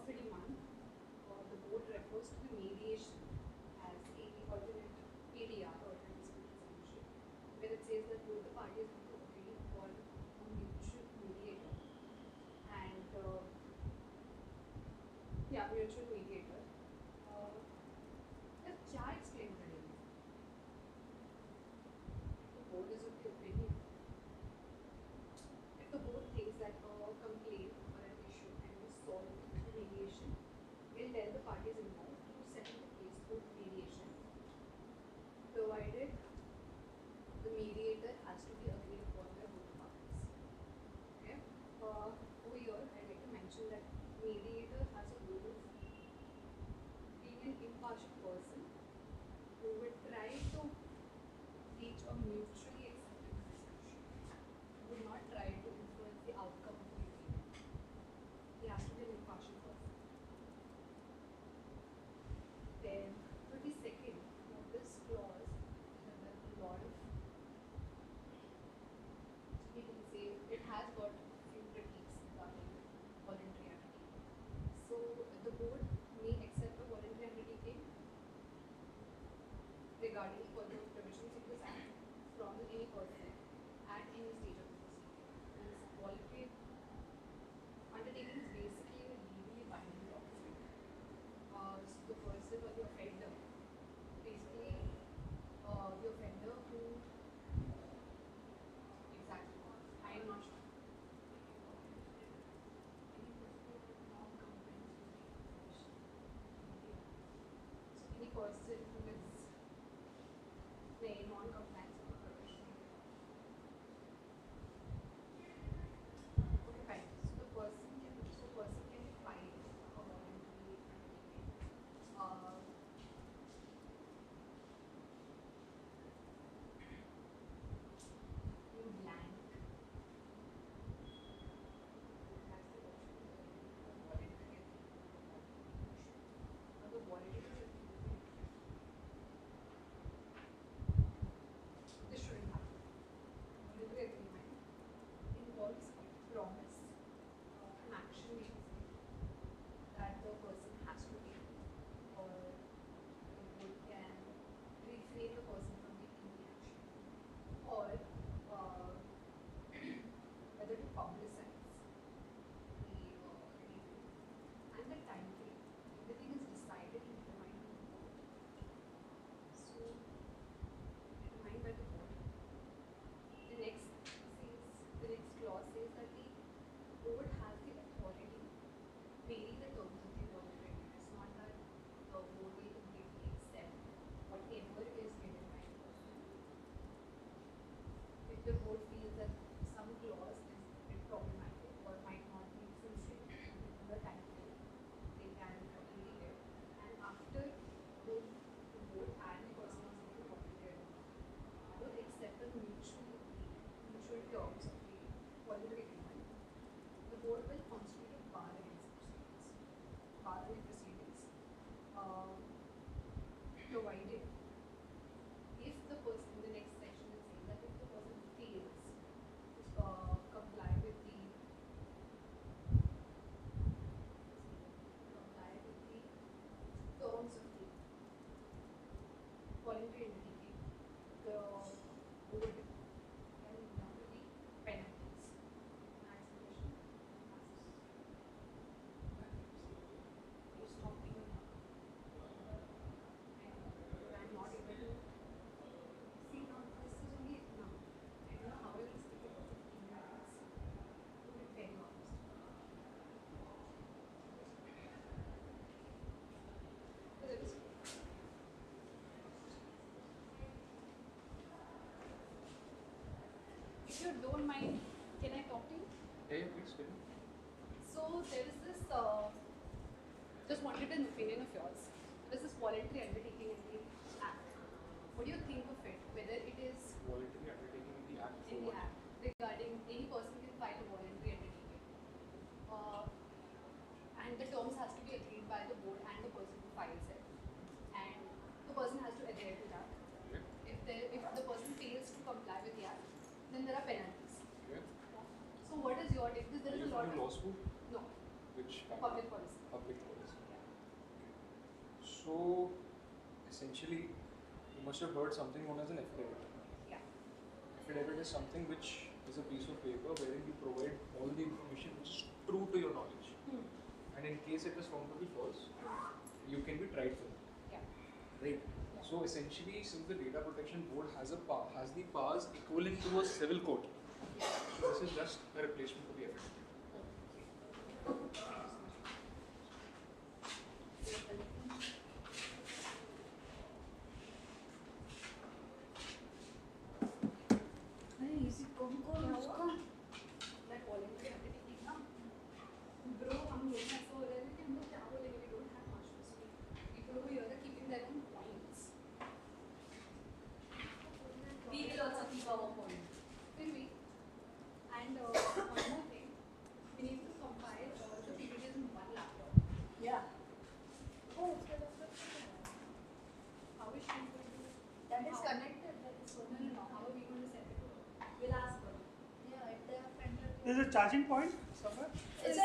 Speaker 5: pretty one. The board refers to the mediation as a alternate PDR, alternate dispute resolution, where it says that both the parties have to agree upon a mutual mediator and mutual mediator. क्या explain करेंगे? The board is of the opinion. If the board thinks that a complaint or an issue can be solved through mediation, will tell the parties involved to settle the case through mediation, provided the mediator has to be agreed upon by both parties. Okay? Over here, I'd like to mention that mediator has a role of being an impartial person who will try to reach a mutually acceptable resolution. Would not try to influence the outcome of the agreement. He has to be an impartial person. Then, 32nd, this clause has a lot of, we can say, it has got a few critiques regarding voluntary undertaking. So, the board may accept a voluntary undertaking regarding further provisions of this act from any person at any stage of the proceeding. And this voluntary undertaking is basically a legally binding document. So the person or the offender, basically the offender who exactly, I am not sure. So any person who is say non-compliance of a provision. Okay, fine. So the person can file a voluntary undertaking. In blank. That's the option. Voluntary or the voluntary. This shouldn't happen. Voluntary agreement involves a promise, an action we can say, that the person has to take, or the board can refrain the person from taking the action, or whether to publicize the agreement and the time frame. Everything is decided and determined by the board. So, determined by the board. The next clause says that the board has the authority to vary the terms of the voluntary agreement. It's not that the board will completely accept whatever is given by the person. If the board feels that some clause is a bit problematic or might not be fulfilled within the time frame, they can delete it. And after both the board and the person who is the voluntary agreement would accept the mutual terms of the voluntary agreement, the board will constitute a bar against proceedings, provided if the person, in the next section is saying that if the person fails to comply with the terms of the voluntary undertaking, the board can number the penalties. Next question. You stop being I'm not able to see now. This is only now. I don't know how I will speak about 15 minutes. To be very honest. So there is if you don't mind, can I talk to you?
Speaker 18: Yeah, please.
Speaker 5: So there is this, just wanted an opinion of yours. There is this voluntary undertaking in the Act. What do you think of it? Whether it is
Speaker 18: Voluntary undertaking in the Act.
Speaker 5: in the Act regarding any person can file a voluntary undertaking. And the terms has to be agreed by the board and the person who files it. And the person has to adhere to that. If the person fails to comply with the Act, then there are penalties. So what is your take? Because there is a lot of
Speaker 18: law school?
Speaker 5: no.
Speaker 18: Which
Speaker 5: Public policy.
Speaker 18: Public So essentially, you must have heard something known as an affidavit.
Speaker 14: Yeah.
Speaker 18: Affidavit is something which is a piece of paper wherein you provide all the information which is true to your knowledge. And in case it is found to be false, you can be tried for it.
Speaker 14: Yeah.
Speaker 18: Right. So essentially, since the Data Protection Board has the powers equivalent to a civil court, so this is just a replacement for the affidavit.
Speaker 5: Bro, हम लोग ऐसा हो रहा है कि हम लोग क्या बोलेंगे? We don't have much to speak. People who here are keeping their own points. We will also keep our point. Will we? And one more thing, we need to compile all the PPTs in one laptop.
Speaker 17: Yeah.
Speaker 5: Oh, how is she going to?
Speaker 16: That is connected. That is
Speaker 5: No, no, no. How are we going to set it? We'll ask her.
Speaker 16: Yeah, if they are printed.
Speaker 22: There's a charging point somewhere?
Speaker 5: It's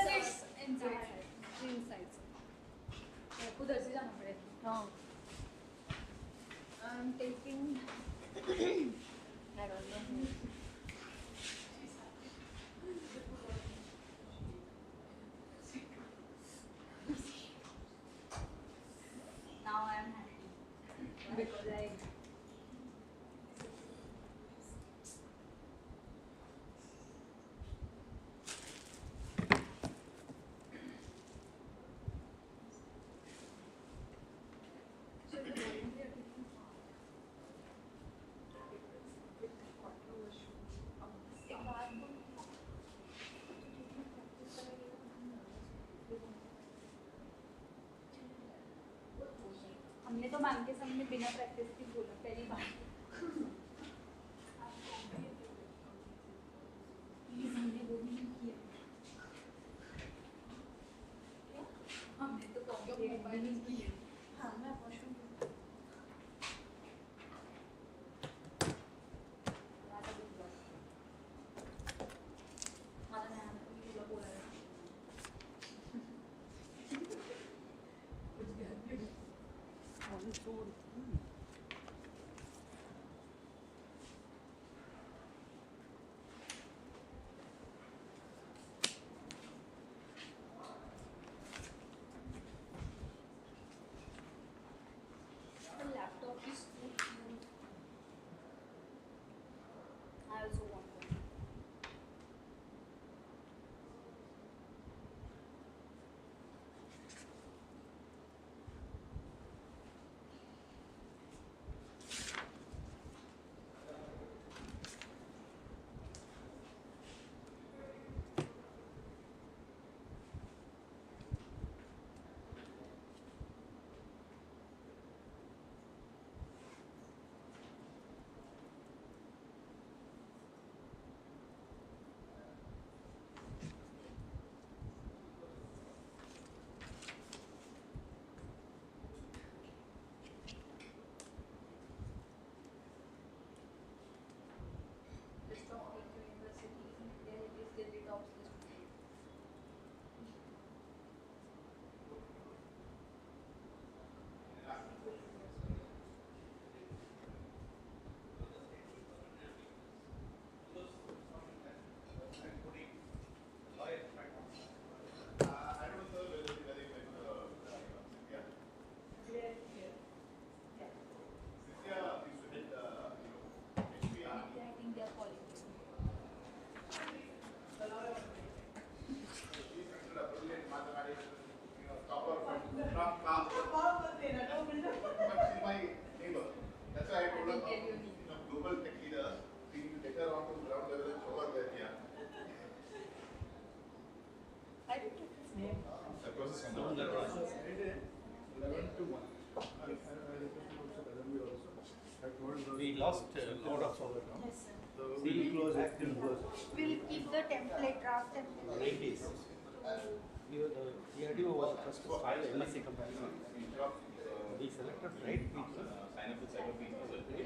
Speaker 5: inside. Inside. उधर से जाना पड़ेगा.
Speaker 20: No. I'm taking. I don't know. Now I'm happy because I. हमने तो ma'am के सामने बिना practice के बोला पहली बार. प्लीज हमने वो भी नहीं किया. हमने तो मोबाइल नहीं किया. हाँ मैं washroom. The laptop is so cute. I also want one. List of universities. There it is, Delhi tops list. I think they are calling.
Speaker 17: I didn't get his name.
Speaker 12: We lost a lot of our.
Speaker 2: Yes, sir.
Speaker 12: So we will close it.
Speaker 2: We'll keep the template, draft template.
Speaker 12: 90s. The DRDO was the first to file MSc comparison. We selected right people.
Speaker 11: Sign up with cyber fees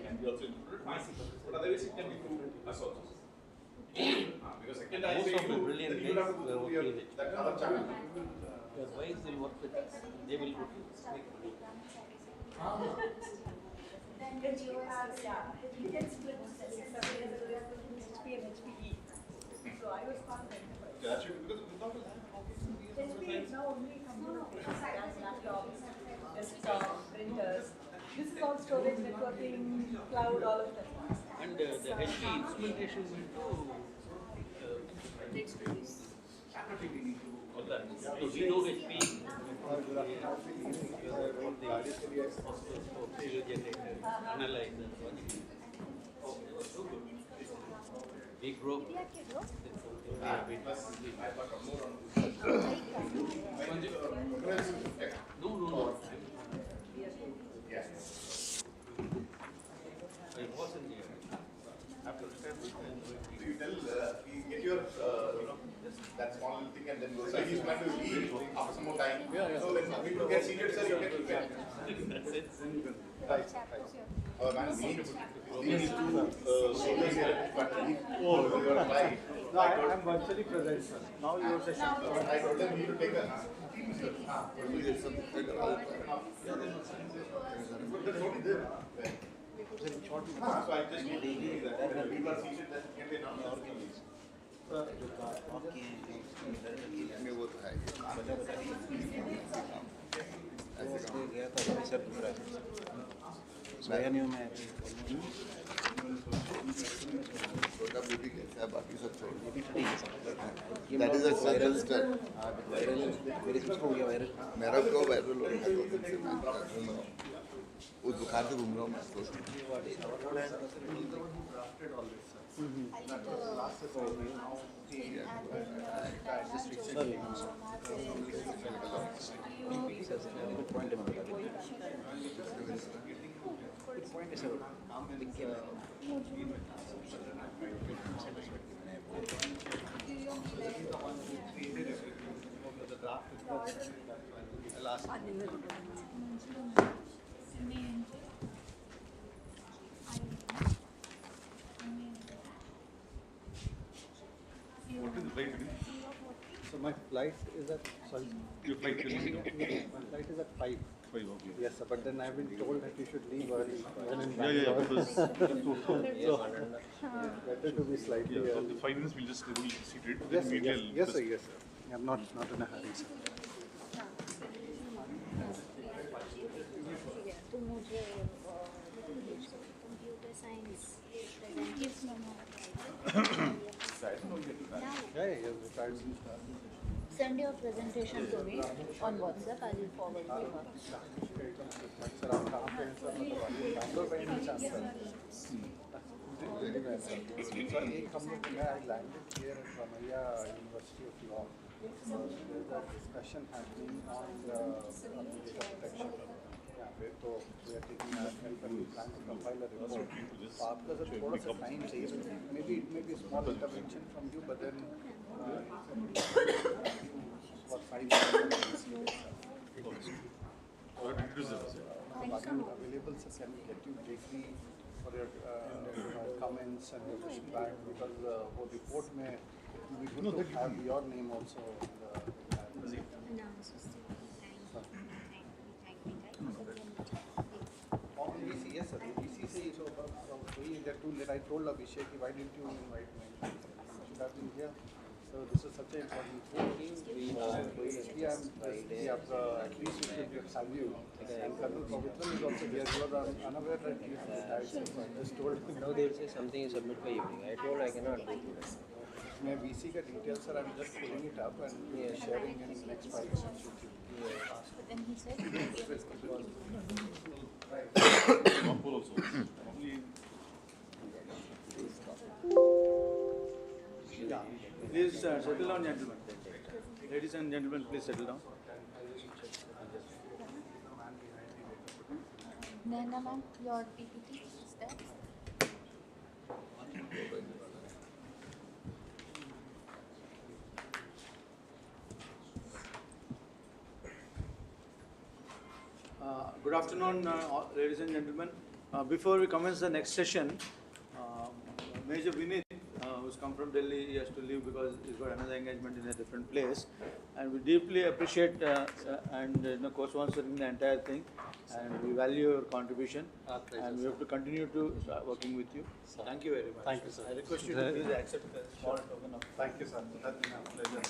Speaker 11: can be also included. But otherwise it can be through us also. Because second
Speaker 12: Most of the brilliant guys were working in it.
Speaker 11: that other channel.
Speaker 12: Your wives will work with us. They will make money.
Speaker 17: Then you have we can split HP and HPE. So I was part of enterprise. HP is now only computers, laptops, desktop, printers. This is all storage, networking, cloud, all of that.
Speaker 12: And the HP instrumentation will do all that. So we know HP. Analyzer. We grow. No. Yes. I wasn't here. After
Speaker 11: You tell, you get your, that small little thing and then go. So he's going to leave after some more time. So when people get seated, sir, you get. Oh man, we need to
Speaker 9: No, I'm virtually present, sir. Now your session.
Speaker 11: I told them you to take a. So I just need to leave that. When people are seated, then can they not organize?
Speaker 6: गया था officer दूसरा गया नहीं हूँ मैं छोटा beauty कैसा है बाकी सब छोड़ that is a viral viral मेरे से हो गया वायरल मेरा को वायरल हो गया 2 दिन से मैं घूम रहा हूँ उस बुखार से घूम रहा हूँ मैं
Speaker 7: What is the flight today?
Speaker 9: So my flight is at, sorry.
Speaker 7: Your flight will be?
Speaker 9: My flight is at 5.
Speaker 7: 5, okay.
Speaker 9: Yes, sir, but then I've been told that you should leave early.
Speaker 7: Yeah, because
Speaker 9: so, better to be slightly
Speaker 7: so
Speaker 9: early.
Speaker 7: the 5 minutes we'll just be seated.
Speaker 9: Yes,
Speaker 7: Then
Speaker 9: sir,
Speaker 7: we'll
Speaker 9: yes, sir, yes, sir. I'm not in a hurry, sir.
Speaker 20: तो मुझे computer science Send your presentation to me on WhatsApp. I will forward to her.
Speaker 9: I landed here at Ramaya University of Law. So there's a discussion happening on data protection. तो we are taking our help and we plan to compile a report. So आपका sir थोड़ा सा time चाहिए. Maybe it may be a small intervention from you, but then for 5 minutes. Available, sir, can we get you briefly for your comments and your feedback, because वो report में it will be good to have your name also. Yes, sir. VC say so. They're too late. I told Abhishek, why didn't you invite me? You should have been here. So this is such an important thing. At least you should have you. And Colonel Pavitran is also here. You are unaware that you have retired. So I just told him.
Speaker 19: Now they will say something is submit by evening. I told I cannot do it.
Speaker 9: My VC ka details, sir. I'm just pulling it up and sharing in next 5 minutes with you.
Speaker 20: But then he said,
Speaker 13: Please settle down, gentlemen. Ladies and gentlemen, please settle down.
Speaker 2: Naina ma'am, your PPT is there.
Speaker 13: Good afternoon, ladies and gentlemen. Before we commence the next session, Major Vinith, who's who's come from Delhi, he has to leave because he's got another engagement in a different place. And we deeply appreciate and co-sponsoring the entire thing. And we value your contribution. And we have to continue to working with you. Thank you very much.
Speaker 9: Thank you, sir.
Speaker 13: I request you to please accept a small token of.
Speaker 9: Thank you, sir. It has been a pleasure.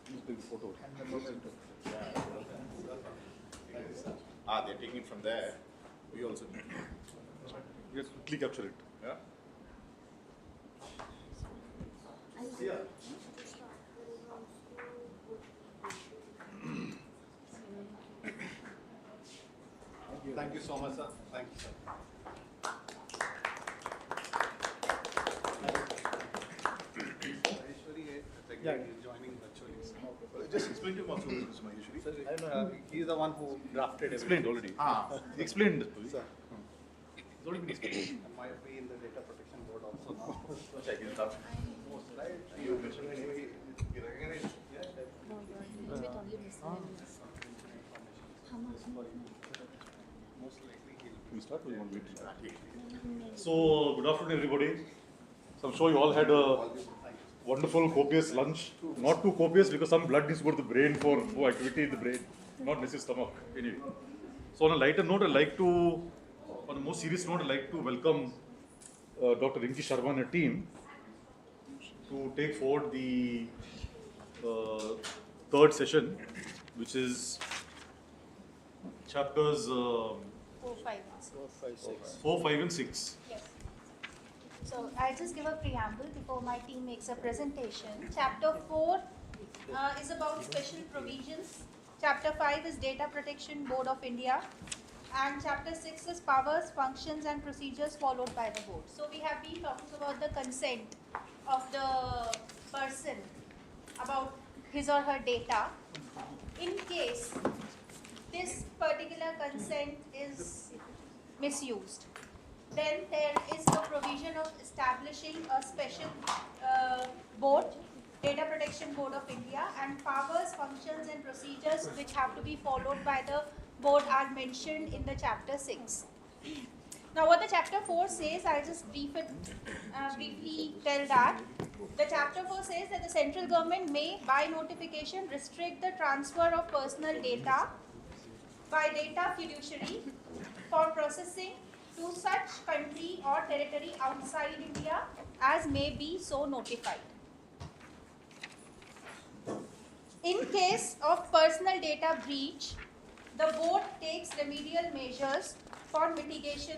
Speaker 3: Please take the photo.
Speaker 11: They're taking it from there. We also need to.
Speaker 3: Just quickly capture it.
Speaker 11: Yeah.
Speaker 9: Thank you so much, sir. Thank you, sir.
Speaker 3: Yeah.
Speaker 9: Joining virtually.
Speaker 3: Just explain to him also, Mr. Maheshwari.
Speaker 9: I don't know, he's the one who drafted
Speaker 3: Explained
Speaker 9: everything.
Speaker 3: already. He explained this.
Speaker 9: Sir.
Speaker 3: It's already been explained.
Speaker 9: I might be in the data protection board also now.
Speaker 3: Check it out.
Speaker 9: Most right. You mentioned anyway, you recognize. Yeah. Most likely
Speaker 3: Can we start or you want me to start? So, good afternoon everybody. So I'm sure you all had a wonderful copious lunch. Not too copious because some blood needs to go to the brain for activity in the brain, not necessarily stomach. Anyway. So on a lighter note, on a more serious note, I'd like to welcome Dr. Rinki Sharma and her team to take forward the third session, which is chapters
Speaker 2: 4, 5, and 6.
Speaker 3: 4, 5 and 6.
Speaker 2: Yes. So I'll just give a preamble before my team makes a presentation. Chapter 4 is about special provisions. Chapter 5 is Data Protection Board of India. And Chapter 6 is powers, functions and procedures followed by the board. So we have been talking about the consent of the person about his or her data. In case this particular consent is misused, then there is a provision of establishing a special board, Data Protection Board of India, and powers, functions and procedures which have to be followed by the board are mentioned in the chapter 6. Now what the chapter 4 says, I'll just briefly tell that. The chapter 4 says that the central government may by notification restrict the transfer of personal data by data fiduciary for processing to such country or territory outside India as may be so notified. In case of personal data breach, the board takes remedial measures for mitigation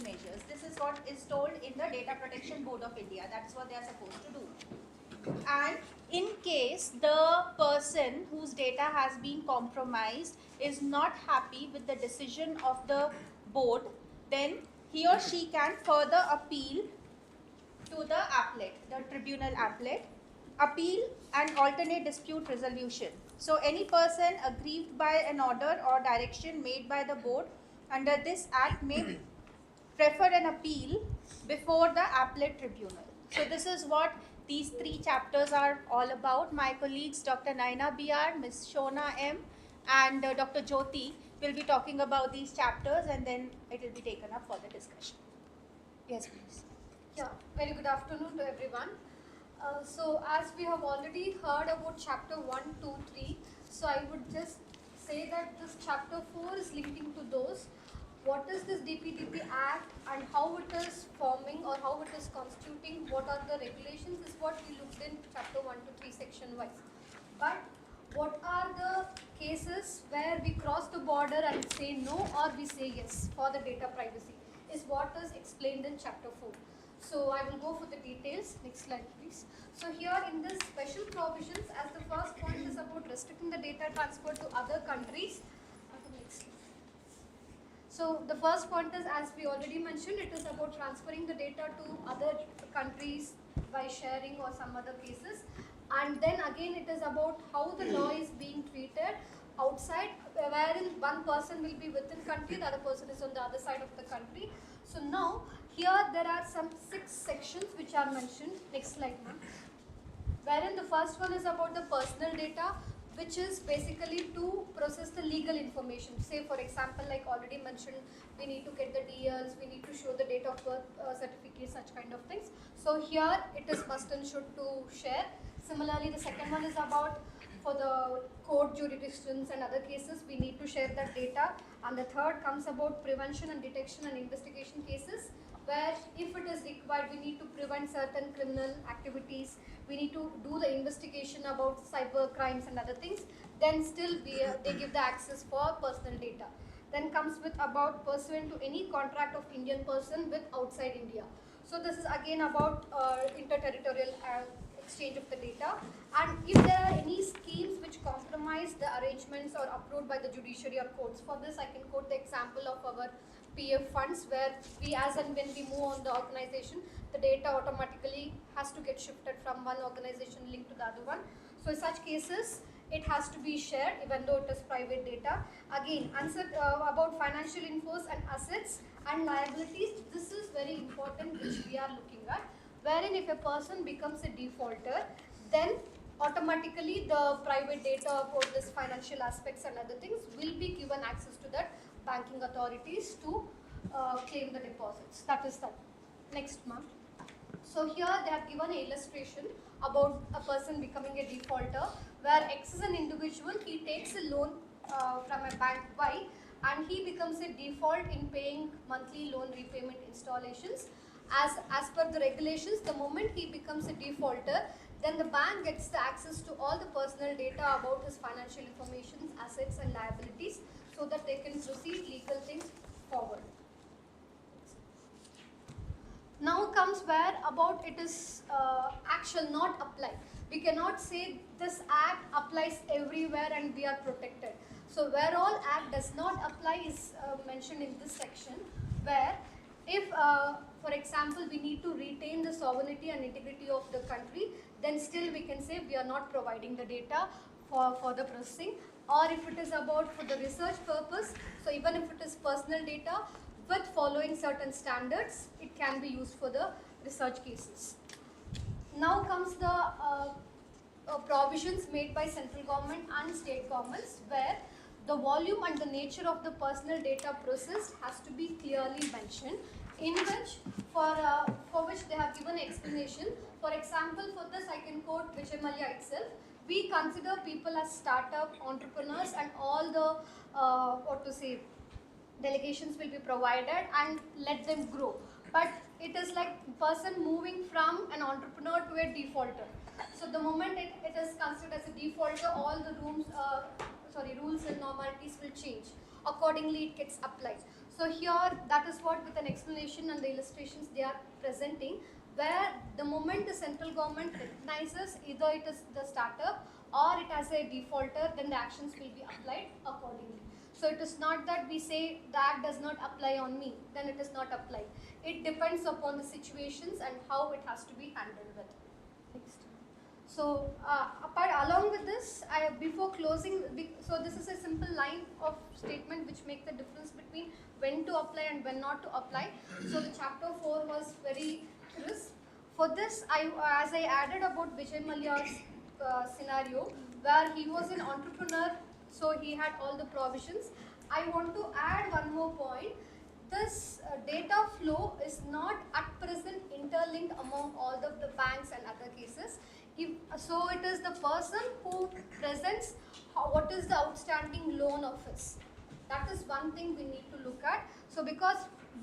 Speaker 2: measures. This is what is told in the Data Protection Board of India. That's what they are supposed to do. And in case the person whose data has been compromised is not happy with the decision of the board, then he or she can further appeal to the applet, the tribunal applet, appeal and alternate dispute resolution. So any person aggrieved by an order or direction made by the board under this act may prefer an appeal before the appellate tribunal. So this is what these 3 chapters are all about. My colleagues Dr. Naina BR, Ms. Shona M and Dr. Jyoti will be talking about these chapters and then it will be taken up for the discussion. Yes, please.
Speaker 4: Yeah, very good afternoon to everyone. So as we have already heard about chapter 1, 2, 3, so I would just say that this chapter 4 is linking to those. What is this DPDP Act and how it is forming or how it is constituting, what are the regulations is what we looked in chapter 1 to 3 section wise. But what are the cases where we cross the border and say no or we say yes for the data privacy is what is explained in chapter 4. So I will go for the details. Next slide please. So here in this special provisions, as the first point is about restricting the data transfer to other countries. So the first point is, as we already mentioned, it is about transferring the data to other countries by sharing or some other cases. And then again it is about how the law is being treated outside, wherein one person will be within country, the other person is on the other side of the country. So now here there are some 6 sections which are mentioned. Next slide ma'am. Wherein the first one is about the personal data, which is basically to process the legal information. Say for example, like already mentioned, we need to get the DLs, we need to show the date of birth certificate, such kind of things. So here it is must and should to share. Similarly, the second one is about for the court jurisdictions and other cases, we need to share that data. And the third comes about prevention and detection and investigation cases, where if it is required, we need to prevent certain criminal activities, we need to do the investigation about cyber crimes and other things, then still they give the access for personal data. Then comes with about pursuant to any contract of Indian person with outside India. So this is again about interterritorial exchange of the data. And if there are any schemes which compromise the arrangements or approved by the judiciary or courts, for this I can quote the example of our PF funds, where we as and when we move on the organization, the data automatically has to get shifted from one organization linked to the other one. So in such cases, it has to be shared even though it is private data. Again, answer about financial infos and assets and liabilities, this is very important which we are looking at, wherein if a person becomes a defaulter, then automatically the private data about this financial aspects and other things will be given access to that banking authorities to claim the deposits. That is that. Next, ma'am. So here they have given an illustration about a person becoming a defaulter, where X is an individual, he takes a loan from a bank Y and he becomes a default in paying monthly loan repayment installations. As per the regulations, the moment he becomes a defaulter, then the bank gets the access to all the personal data about his financial information, assets and liabilities, so that they can proceed legal things forward. Now comes where about it is act shall not apply. We cannot say this act applies everywhere and we are protected. So where all act does not apply is mentioned in this section, where if for example we need to retain the sovereignty and integrity of the country, then still we can say we are not providing the data for the processing. Or if it is about for the research purpose, so even if it is personal data, with following certain standards, it can be used for the research cases. Now comes the provisions made by central government and state governments, where the volume and the nature of the personal data processed has to be clearly mentioned, in which for which they have given explanation. For example, for this I can quote Vijay Mallya itself. We consider people as startup entrepreneurs, and all the delegations will be provided and let them grow. But it is like person moving from an entrepreneur to a defaulter. So the moment it is considered as a defaulter, all the rules and normalities will change. Accordingly, it gets applied. So here, that is what with an explanation and the illustrations they are presenting, where the moment the central government recognizes either it is the startup or it has a defaulter, then the actions will be applied accordingly. So it is not that we say the act does not apply on me, then it is not applied. It depends upon the situations and how it has to be handled with. Next. So along with this, before closing, so this is a simple line of statement which make the difference between when to apply and when not to apply. So the chapter 4 was very crisp. For this, as I added about Vijay Mallya's scenario, where he was an entrepreneur, so he had all the provisions. I want to add one more point. This data flow is not at present interlinked among all the banks and other cases. So it is the person who presents what is the outstanding loan of his. That is one thing we need to look at. So because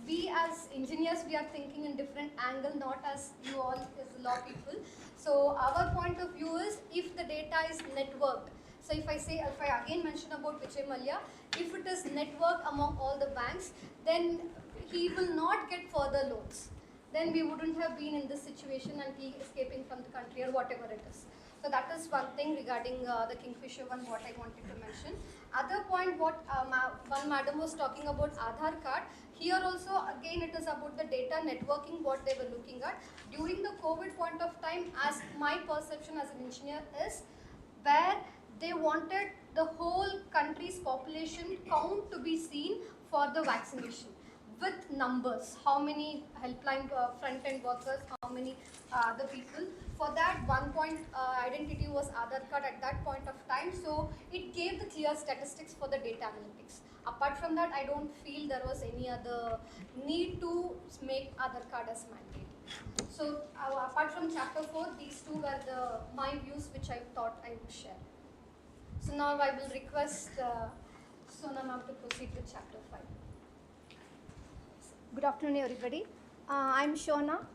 Speaker 4: we as engineers, we are thinking in different angle, not as you all as law people. So our point of view is if the data is networked. So if I again mention about Vijay Mallya, if it is networked among all the banks, then he will not get further loans. Then we wouldn't have been in this situation and he escaping from the country or whatever it is. So that is one thing regarding the Kingfisher one, what I wanted to mention. Other point, what one madam was talking about Aadhaar card. Here also, again, it is about the data networking, what they were looking at. During the COVID point of time, as my perception as an engineer is, where they wanted the whole country's population count to be seen for the vaccination with numbers, how many helpline front-end workers, how many other people. For that, one point identity was Aadhaar card at that point of time, so it gave the clear statistics for the data analytics. Apart from that, I don't feel there was any other need to make Aadhaar card as mandate. So apart from chapter 4, these two were my views which I thought I would share. So now I will request Sona ma'am to proceed with chapter 5.
Speaker 1: Good afternoon, everybody. I'm Shona.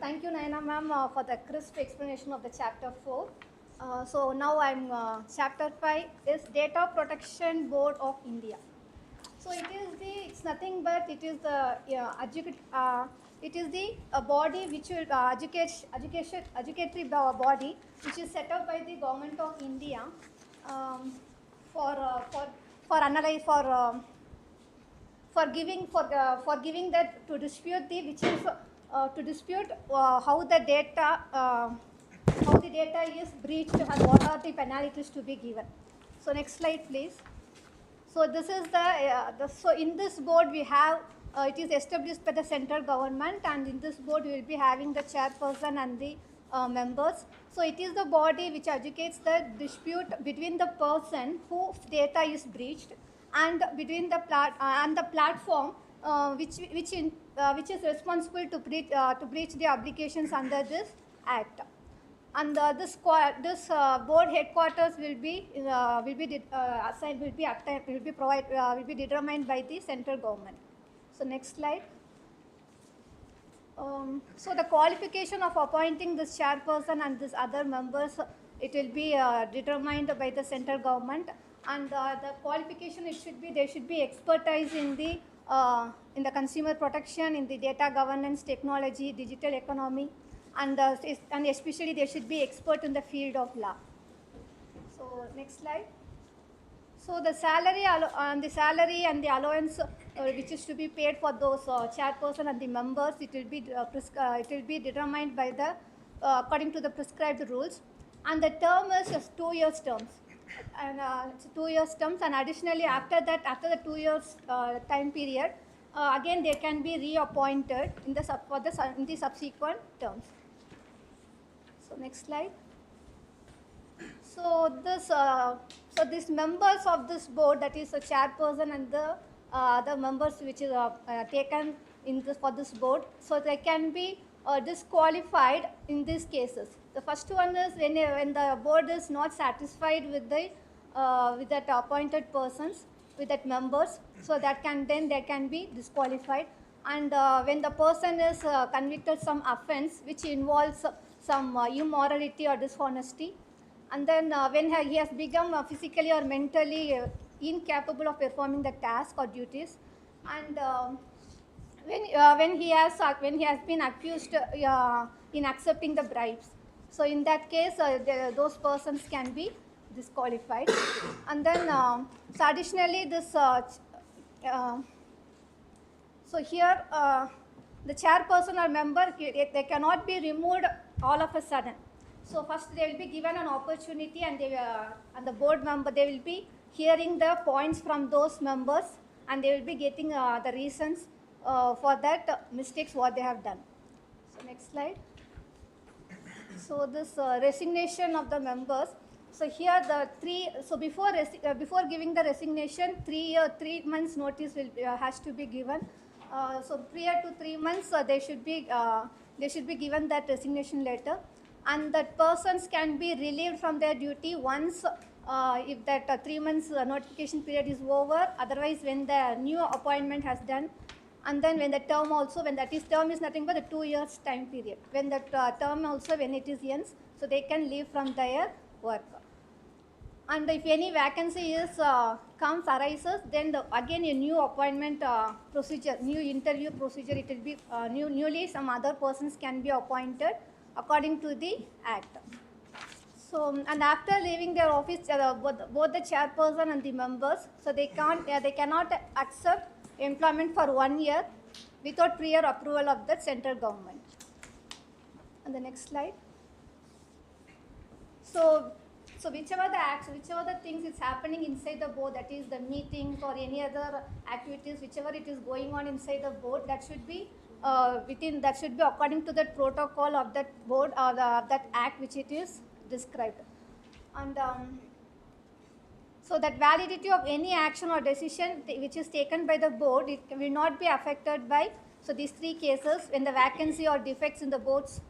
Speaker 1: Thank you, Naina ma'am, for the crisp explanation of the chapter 4. So now I'm chapter 5 is Data Protection Board of India. So it's nothing but it is the it is the body which will educatory body which is set up by the government of India for giving that to dispute the which is to dispute how the data is breached and what are the penalties to be given. So next slide, please. So this is so in this board we have it is established by the central government, and in this board we will be having the chairperson and the members. So it is the body which educates the dispute between the person whose data is breached and between the platform which is responsible to breach the obligations under this act. And this board headquarters will be determined by the central government. So next slide. So the qualification of appointing this chairperson and this other members, it will be determined by the central government. And the qualification they should be expertise in the consumer protection, in the data governance, technology, digital economy, and especially they should be expert in the field of law. So next slide. So the salary and the allowance which is to be paid for those chairperson and the members, it will be determined by the according to the prescribed rules, and the term is 2 years terms, and it's 2 years terms, and additionally after the 2 years time period, again they can be reappointed in the subsequent terms. So next slide. So these members of this board, that is the chairperson and the members which is taken for this board, so they can be disqualified in these cases. The first one is when the board is not satisfied with that appointed persons, with that members, so they can be disqualified. And when the person is convicted some offence which involves some immorality or dishonesty, and then when he has become physically or mentally incapable of performing the task or duties, and when he has been accused in accepting the bribes, so in that case those persons can be disqualified. And then so additionally this so here the chairperson or member, they cannot be removed all of a sudden. So first they will be given an opportunity, and the board member, they will be hearing the points from those members, and they will be getting the reasons for that mistakes what they have done. So next slide. So this resignation of the members. So here before giving the resignation, 3 months notice has to be given. So prior to 3 months, they should be given that resignation letter, and that persons can be relieved from their duty once if that 3 months notification period is over. Otherwise, when the new appointment has done, and then when the term also, term is nothing but the 2 years time period. When the term also, when it is ends, so they can leave from their work. And if any vacancy arises, then again a new appointment procedure, new interview procedure, it will be newly some other persons can be appointed according to the act. So, and after leaving their office, both the chairperson and the members, so they cannot accept employment for 1 year without prior approval of the central government. And the next slide. So whichever the things is happening inside the board, that is the meetings or any other activities, whichever it is going on inside the board, that should be within that should be according to that protocol of that board or that act which it is described. And so that validity of any action or decision which is taken by the board, it will not be affected by, so these three cases, when the vacancy or defects in the board's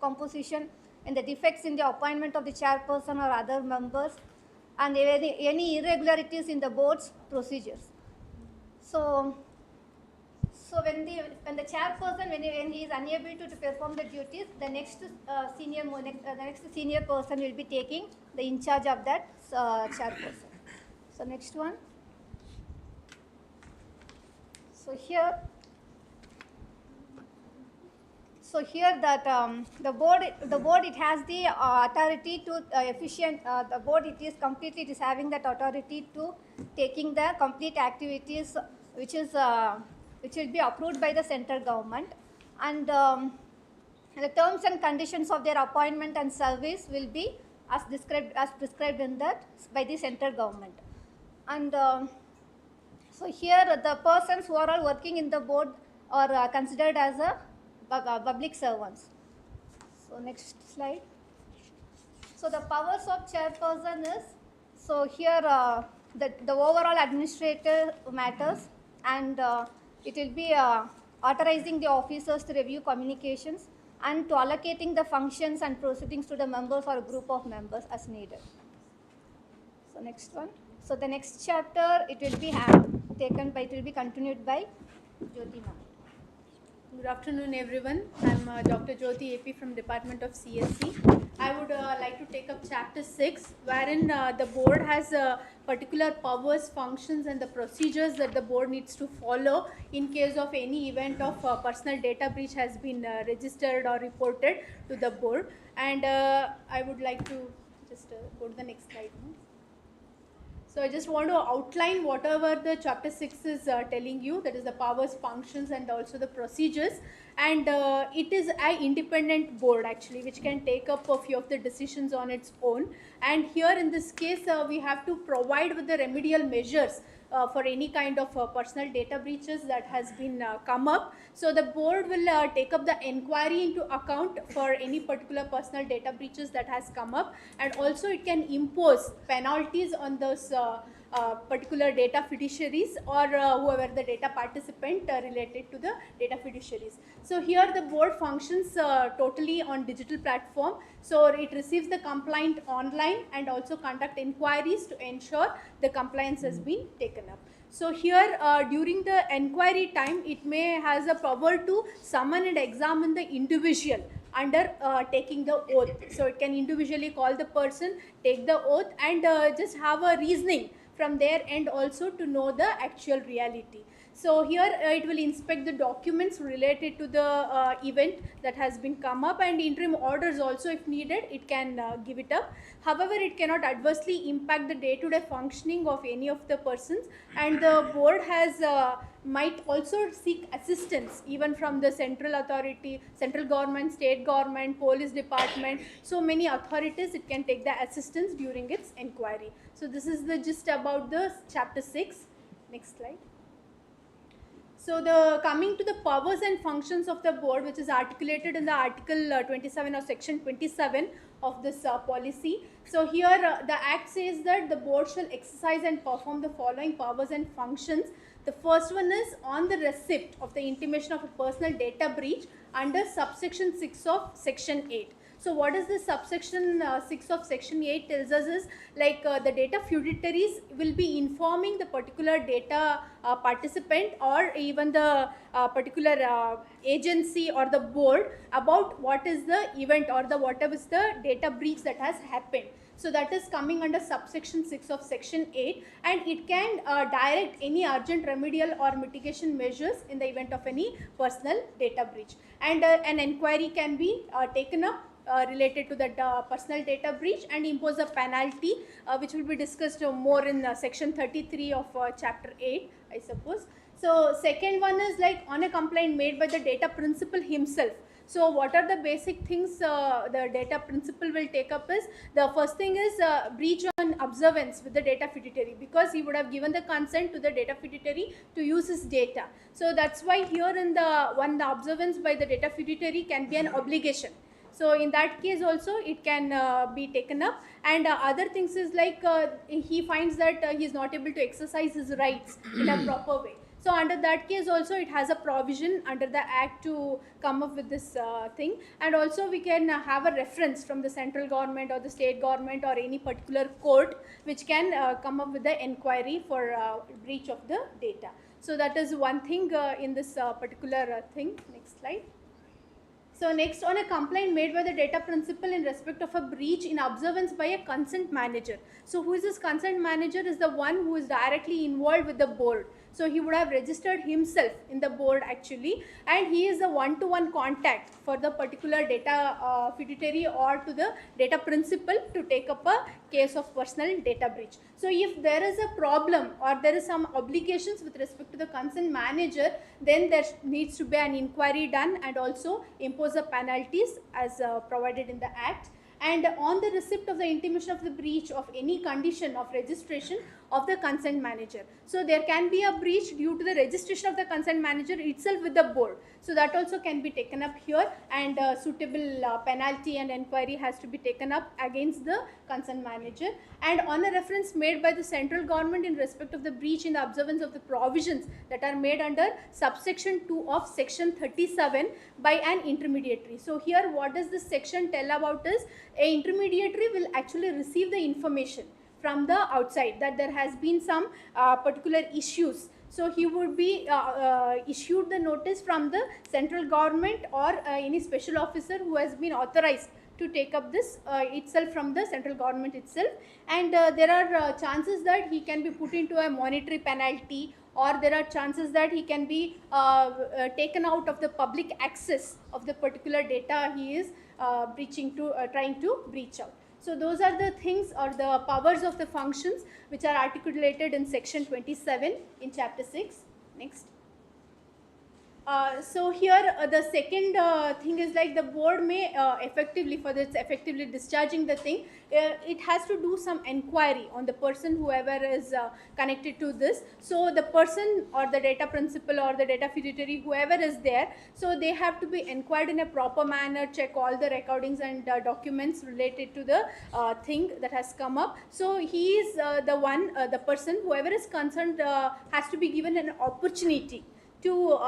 Speaker 1: composition, and the defects in the appointment of the chairperson or other members, and any irregularities in the board's procedures. So when the chairperson, when he is unable to perform the duties, the next senior person will be taking the in charge of that chairperson. So next one. So here that the board it has the authority to the board it is having that authority to taking the complete activities which will be approved by the central government, and the terms and conditions of their appointment and service will be as prescribed in that by the central government. And so here the persons who are all working in the board are considered as a public servants. So next slide. So the powers of chairperson is, so here the overall administrative matters, and it will be authorizing the officers to review communications and to allocating the functions and proceedings to the members or a group of members as needed. So next one. So the next chapter it will be continued by Jyoti ma'am.
Speaker 8: Good afternoon, everyone. I'm Dr. Jyoti AP from Department of CSC. I would like to take up Chapter 6, wherein the board has particular powers, functions, and the procedures that the board needs to follow in case of any event of personal data breach has been registered or reported to the board. And I would like to just go to the next slide. So I just want to outline whatever the Chapter 6 is telling you, that is the powers, functions, and also the procedures. And it is an independent board actually, which can take up a few of the decisions on its own. And here in this case, we have to provide with the remedial measures for any kind of personal data breaches that has been come up. So the board will take up the inquiry into account for any particular personal data breaches that has come up, and also it can impose penalties on those particular data fiduciaries or whoever the data participant related to the data fiduciaries. So here the board functions totally on digital platform. So it receives the complaint online and also conduct inquiries to ensure the compliance has been taken up. So here during the inquiry time, it may has a power to summon and examine the individual under taking the oath. So it can individually call the person, take the oath, and just have a reasoning from their end also to know the actual reality. So here it will inspect the documents related to the event that has been come up, and interim orders also if needed it can give it up. However, it cannot adversely impact the day-to-day functioning of any of the persons, and the board has might also seek assistance even from the central authority, central government, state government, police department, so many authorities it can take the assistance during its inquiry. So this is the gist about the Chapter 6. Next slide. So the coming to the powers and functions of the board, which is articulated in the Article 27 or Section 27 of this policy. So here the Act says that the board shall exercise and perform the following powers and functions. The first one is on the receipt of the intimation of a personal data breach under subsection 6 of Section 8. So what is the subsection 6 of Section 8 tells us is like the data feudatories will be informing the particular data participant or even the particular agency or the board about what is the event or the whatever is the data breach that has happened. So that is coming under subsection 6 of Section 8, and it can direct any urgent remedial or mitigation measures in the event of any personal data breach. And an inquiry can be taken up related to the personal data breach and impose a penalty which will be discussed more in Section 33 of Chapter 8, I suppose. So second one is like on a complaint made by the data principal himself. So what are the basic things the data principal will take up is, the first thing is breach on observance with the data fiduciary, because he would have given the consent to the data fiduciary to use his data. So that's why here in the the observance by the data fiduciary can be an obligation. So in that case also it can be taken up. And other things is like he finds that he is not able to exercise his rights in a proper way. So under that case also it has a provision under the act to come up with this thing. And also we can have a reference from the central government or the state government or any particular court which can come up with the inquiry for breach of the data. So that is one thing in this particular thing. Next slide. So next, on a complaint made by the data principal in respect of a breach in observance by a consent manager. So who is this consent manager? Is the one who is directly involved with the board. So he would have registered himself in the board actually, and he is the one-to-one contact for the particular data fiduciary or to the data principal to take up a case of personal data breach. So if there is a problem or there is some obligations with respect to the consent manager, then there needs to be an inquiry done and also impose the penalties as provided in the act. And on the receipt of the intimation of the breach of any condition of registration of the consent manager. So there can be a breach due to the registration of the consent manager itself with the board. So that also can be taken up here, and suitable penalty and inquiry has to be taken up against the consent manager. And on a reference made by the central government in respect of the breach in the observance of the provisions that are made under subsection 2 of section 37 by an intermediary. So here what does this section tell about is, a intermediary will actually receive the information from the outside that there has been some particular issues. So he would be issued the notice from the central government or any special officer who has been authorized to take up this itself from the central government itself. And there are chances that he can be put into a monetary penalty, or there are chances that he can be taken out of the public access of the particular data he is trying to breach out. So those are the things or the powers of the functions which are articulated in section 27 in chapter 6. Next. So here the second thing is like the board may effectively discharging the thing, it has to do some inquiry on the person whoever is connected to this. So the person or the data principal or the data fiduciary, whoever is there, so they have to be inquired in a proper manner, check all the recordings and documents related to the thing that has come up. So he is the person whoever is concerned has to be given an opportunity to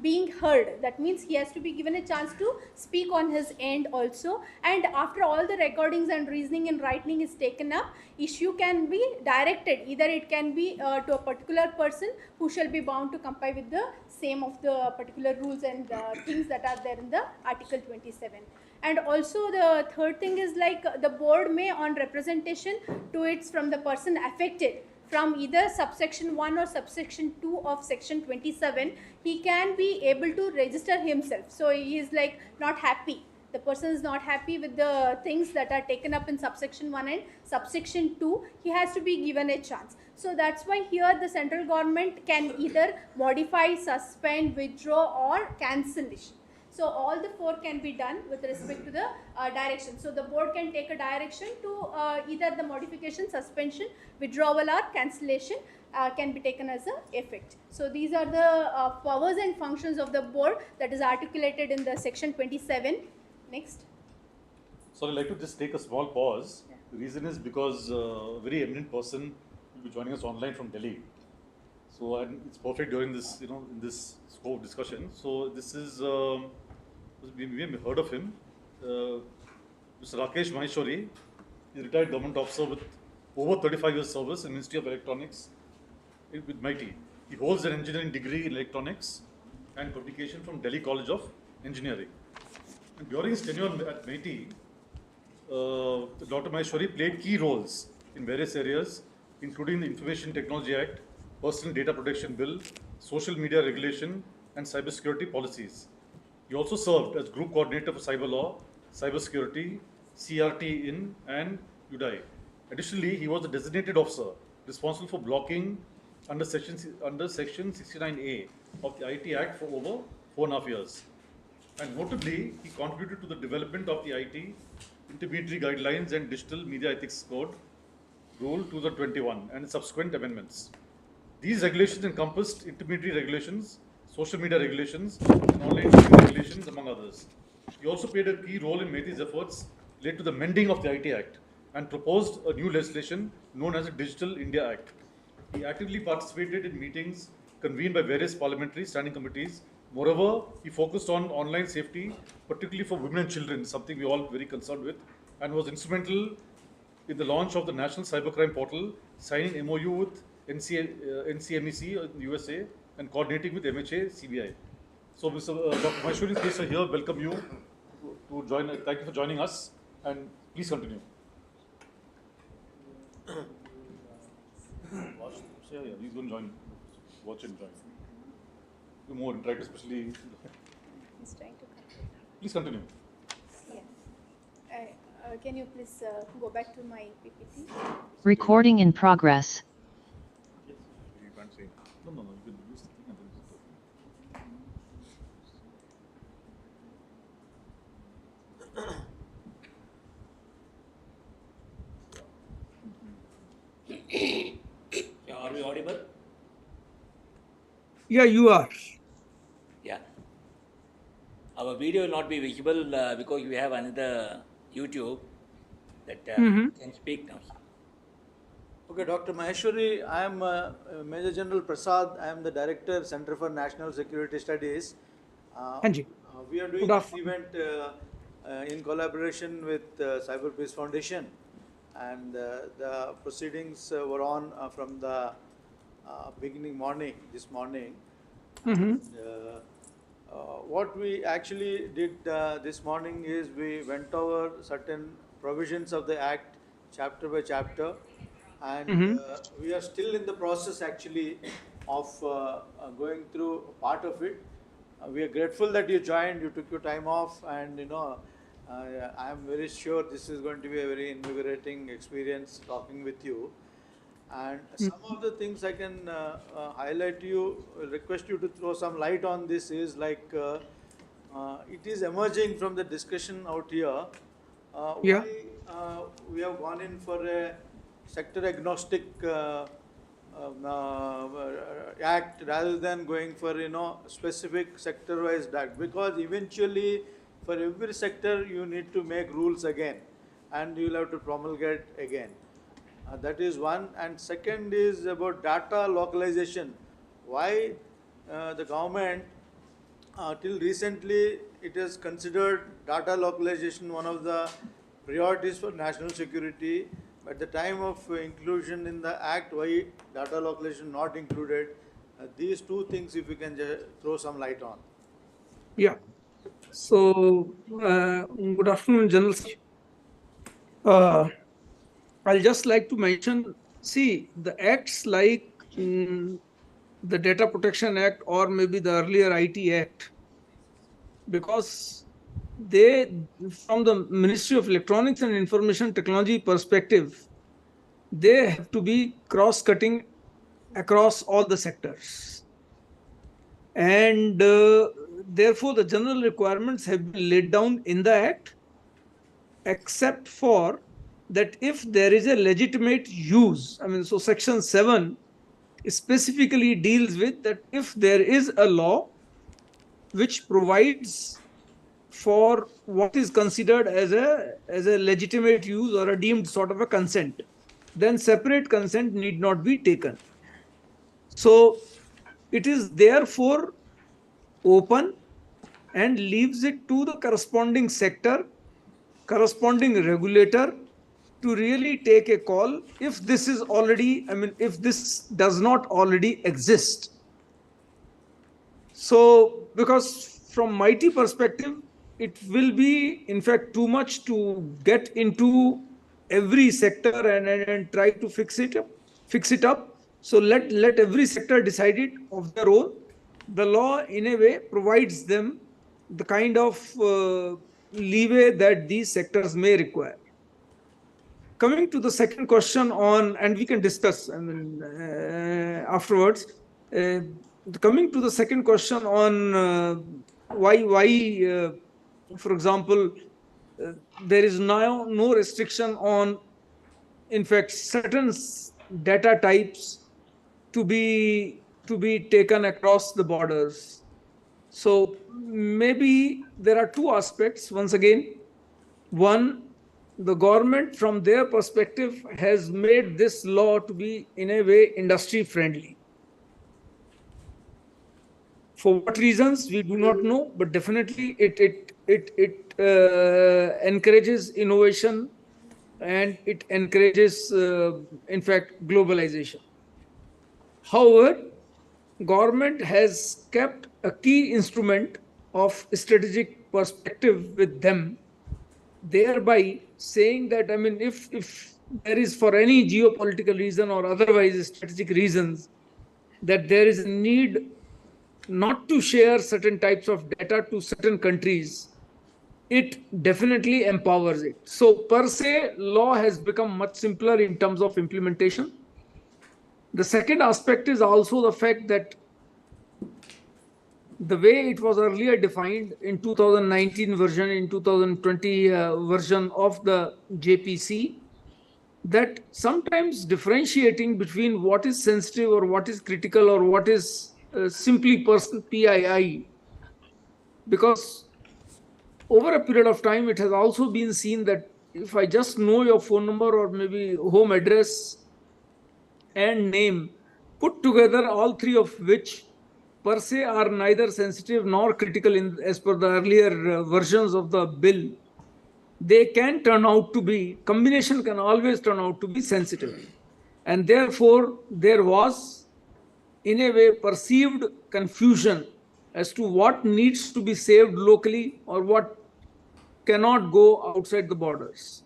Speaker 8: being heard. That means he has to be given a chance to speak on his end also. And after all the recordings and reasoning and writing is taken up, issue can be directed. Either it can be to a particular person who shall be bound to comply with the same of the particular rules and things that are there in the Article 27. And also the third thing is like the board may on representation to its from the person affected from either subsection 1 or subsection 2 of section 27, he can be able to register himself. So he is like not happy. The person is not happy with the things that are taken up in subsection 1 and subsection 2. He has to be given a chance. So that's why here the central government can either modify, suspend, withdraw or cancel it. So all the four can be done with respect to the direction. So the board can take a direction to either the modification, suspension, withdrawal or cancellation can be taken as a effect. So these are the powers and functions of the board that is articulated in the section 27. Next.
Speaker 3: So I'd like to just take a small pause. The reason is because a very eminent person will be joining us online from Delhi. So it's perfect during this, in this scope of discussion. So this is, we may have heard of him, Mr. Rakesh Maheshwari. He's a retired government officer with over 35 years service in Ministry of Electronics with MIT. He holds an engineering degree in electronics and communication from Delhi College of Engineering. And during his tenure at MIT, Dr. Maheshwari played key roles in various areas, including the Information Technology Act, Personal Data Protection Bill, Social Media Regulation, and Cybersecurity Policies. He also served as Group Coordinator for Cyber Law, Cybersecurity, CRT in and UDAI. Additionally, he was the designated officer responsible for blocking under Section 69A of the IT Act for over 4.5 years. And notably, he contributed to the development of the IT Intermediary Guidelines and Digital Media Ethics Code. Rule 2021 and subsequent amendments. These regulations encompassed intermediary regulations, social media regulations, and online gaming regulations, among others. He also played a key role in Mehdi's efforts led to the mending of the IT Act and proposed a new legislation known as the Digital India Act. He actively participated in meetings convened by various parliamentary standing committees. Moreover, he focused on online safety, particularly for women and children, something we all very concerned with, and was instrumental in the launch of the National Cybercrime Portal, signing MOU with NCMEC in the USA, and coordinating with MHA CBI. So, Dr. Maheshwari, please here, welcome you to join. Thank you for joining us, and please continue. Yeah, he's going to join. Watch and join. Do more interact, especially.
Speaker 8: He's trying to.
Speaker 3: Please continue.
Speaker 8: Yeah. Can you please go back to my PPT?
Speaker 10: Recording in progress.
Speaker 3: You can't say. No. You can use the thing and then
Speaker 15: Are we audible?
Speaker 23: Yeah, you are.
Speaker 15: Yeah. Our video will not be visible because we have another YouTube that can speak now.
Speaker 13: Okay, Dr. Maheshwari, I am Major General Prasad. I am the Director, Center for National Security Studies. We are doing this event in collaboration with Cyber Peace Foundation, and the proceedings were on from the beginning morning, this morning. What we actually did this morning is we went over certain provisions of the Act chapter by chapter, and we are still in the process actually of going through part of it. We are grateful that you joined, you took your time off, and I am very sure this is going to be a very invigorating experience talking with you. And some of the things I can highlight to you, request you to throw some light on this is like it is emerging from the discussion out here. Why we have gone in for a sector agnostic act rather than going for specific sector wise act, because eventually for every sector you need to make rules again and you will have to promulgate again. That is one. And second is about data localization. Why the government till recently it has considered data localization one of the priorities for national security. At the time of inclusion in the Act, why data localization not included? These two things, if you can just throw some light on.
Speaker 23: Yeah. So, good afternoon, General. I'll just like to mention, see, the acts like the Data Protection Act or maybe the earlier IT Act, because they, from the Ministry of Electronics and Information Technology perspective, they have to be cross-cutting across all the sectors. And therefore, the general requirements have been laid down in the Act, except for that if there is a legitimate use. I mean, so Section 7 specifically deals with that if there is a law which provides for what is considered as a legitimate use or a deemed sort of a consent, then separate consent need not be taken. So it is therefore open and leaves it to the corresponding sector, corresponding regulator to really take a call if this is already, I mean, if this does not already exist. So, because from MIT perspective, it will be, in fact, too much to get into every sector and try to fix it up. So let every sector decide it of their own. The law, in a way, provides them the kind of leeway that these sectors may require. Coming to the second question on, and we can discuss afterwards. Coming to the second question on why, for example, there is now no restriction on in fact, certain data types to be taken across the borders. So maybe there are two aspects. Once again, one, the government from their perspective has made this law to be in a way industry friendly. For what reasons we do not know, but definitely it encourages innovation, and it encourages, in fact, globalization. However, government has kept a key instrument of strategic perspective with them, thereby saying that, I mean, if there is, for any geopolitical reason or otherwise strategic reasons, that there is a need not to share certain types of data to certain countries, it definitely empowers it. So per se, law has become much simpler in terms of implementation. The second aspect is also the fact that the way it was earlier defined in 2019 version, in 2020 version of the JPC, that sometimes differentiating between what is sensitive or what is critical or what is simply personal PII, because over a period of time, it has also been seen that if I just know your phone number or maybe home address and name, put together all three of which per se are neither sensitive nor critical as per the earlier versions of the bill, they can turn out to be, combination can always turn out to be sensitive. And therefore, there was, in a way, perceived confusion as to what needs to be saved locally or what cannot go outside the borders.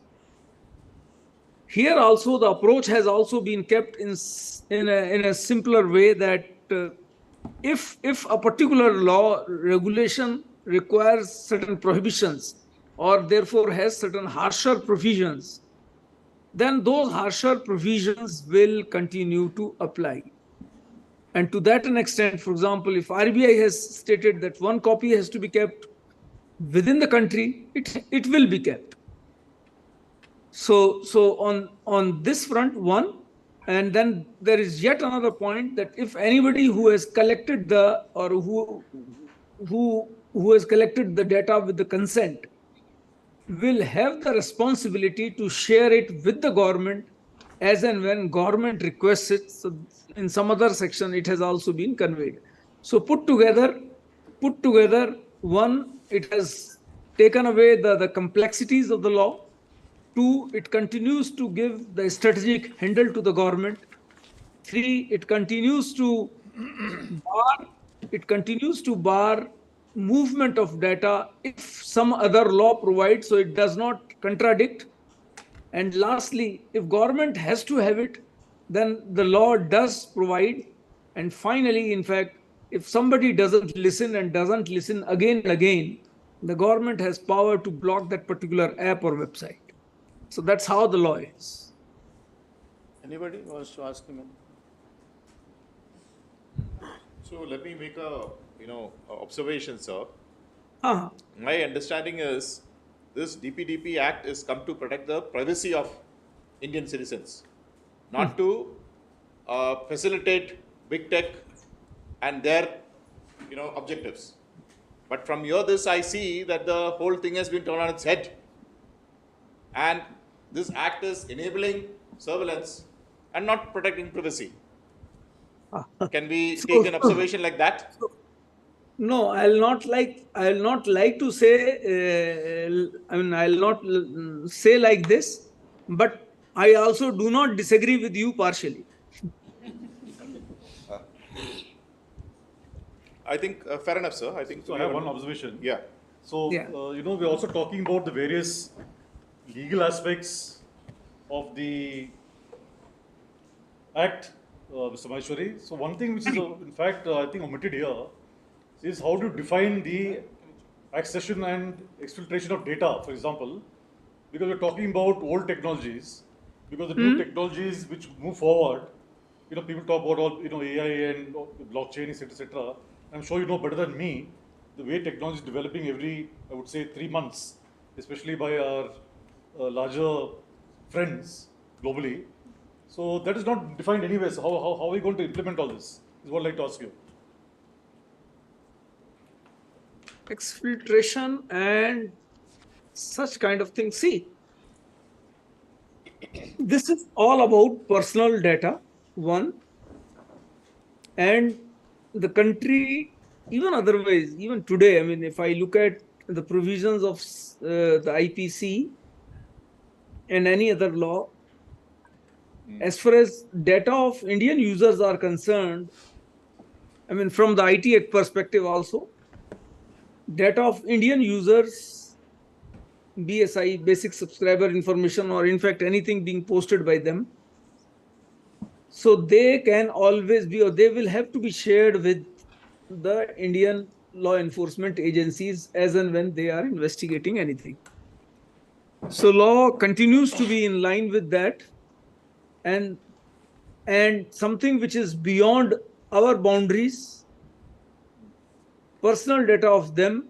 Speaker 23: Here also, the approach has also been kept in a simpler way, that if a particular law regulation requires certain prohibitions or therefore has certain harsher provisions, then those harsher provisions will continue to apply. And to that extent, for example, if RBI has stated that one copy has to be kept within the country, it will be kept. So on this front, one, and then there is yet another point, that if anybody who has collected the, or who has collected the data with the consent, will have the responsibility to share it with the government as and when government requests it. So in some other section, it has also been conveyed. So put together, one, it has taken away the complexities of the law. Two, it continues to give the strategic handle to the government. Three, it continues to bar movement of data if some other law provides, so it does not contradict. And lastly, if government has to have it, then the law does provide. And finally, in fact, if somebody doesn't listen and doesn't listen again and again, the government has power to block that particular app or website. So that's how the law is.
Speaker 13: Anybody wants to ask him?
Speaker 11: So let me make a observation, sir.
Speaker 23: Uh-huh.
Speaker 11: My understanding is this DPDP Act is come to protect the privacy of Indian citizens, not to facilitate big tech and their objectives. But from this I see that the whole thing has been turned on its head, and this act is enabling surveillance and not protecting privacy. Can we take an observation like that?
Speaker 23: No, I'll not like to say, I'll not say like this, but I also do not disagree with you partially.
Speaker 11: I think fair enough, sir. I think
Speaker 3: so. I have one observation.
Speaker 11: Yeah.
Speaker 3: So we're also talking about the various legal aspects of the Act, Mr. Maheshwari. So one thing which is in fact I think omitted here is how to define the accession and exfiltration of data, for example, because we're talking about old technologies, because the new technologies which move forward, people talk about all, AI and blockchain, etc. I'm sure you know better than me the way technology is developing every, I would say, 3 months, especially by our larger friends. globally. So that is not defined anyway. So how are we going to implement all this? Is what I'd like to ask you.
Speaker 23: Exfiltration and such kind of things. See, this is all about personal data, one, and the country, even otherwise, even today, I mean, if I look at the provisions of the IPC and any other law, as far as data of Indian users are concerned, I mean, from the IT Act perspective also, data of Indian users, BSI, basic subscriber information, or in fact anything being posted by them, so they can always be, or they will have to be shared with the Indian law enforcement agencies as and when they are investigating anything. So law continues to be in line with that, and something which is beyond our boundaries, personal data of them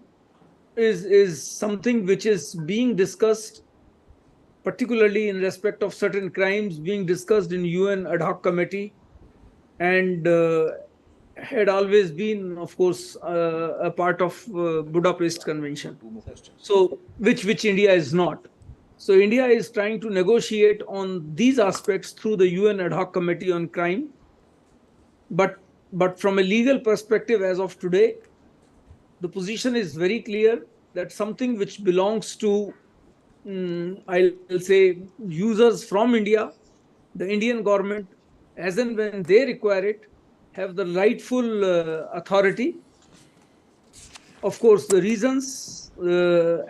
Speaker 23: is something which is being discussed, particularly in respect of certain crimes, being discussed in UN ad hoc committee, and had always been, of course, a part of Budapest Convention. So which India is not. So India is trying to negotiate on these aspects through the UN ad hoc committee on crime. But from a legal perspective, as of today, the position is very clear that something which belongs to, I'll say, users from India, the Indian government, as and when they require it, have the rightful authority. Of course, the reasons,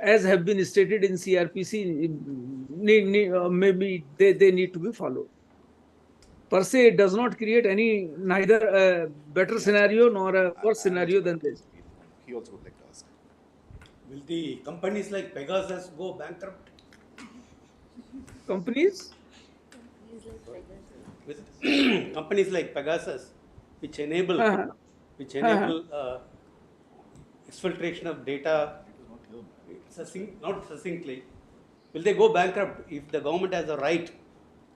Speaker 23: as have been stated in CRPC, maybe they need to be followed. Per se, it does not create any, neither a better scenario nor a worse scenario than this.
Speaker 11: He also would like to ask.
Speaker 12: Will the companies like Pegasus go bankrupt?
Speaker 23: Companies?
Speaker 12: With companies like Pegasus, which enable exfiltration of data, not succinctly, will they go bankrupt if the government has a right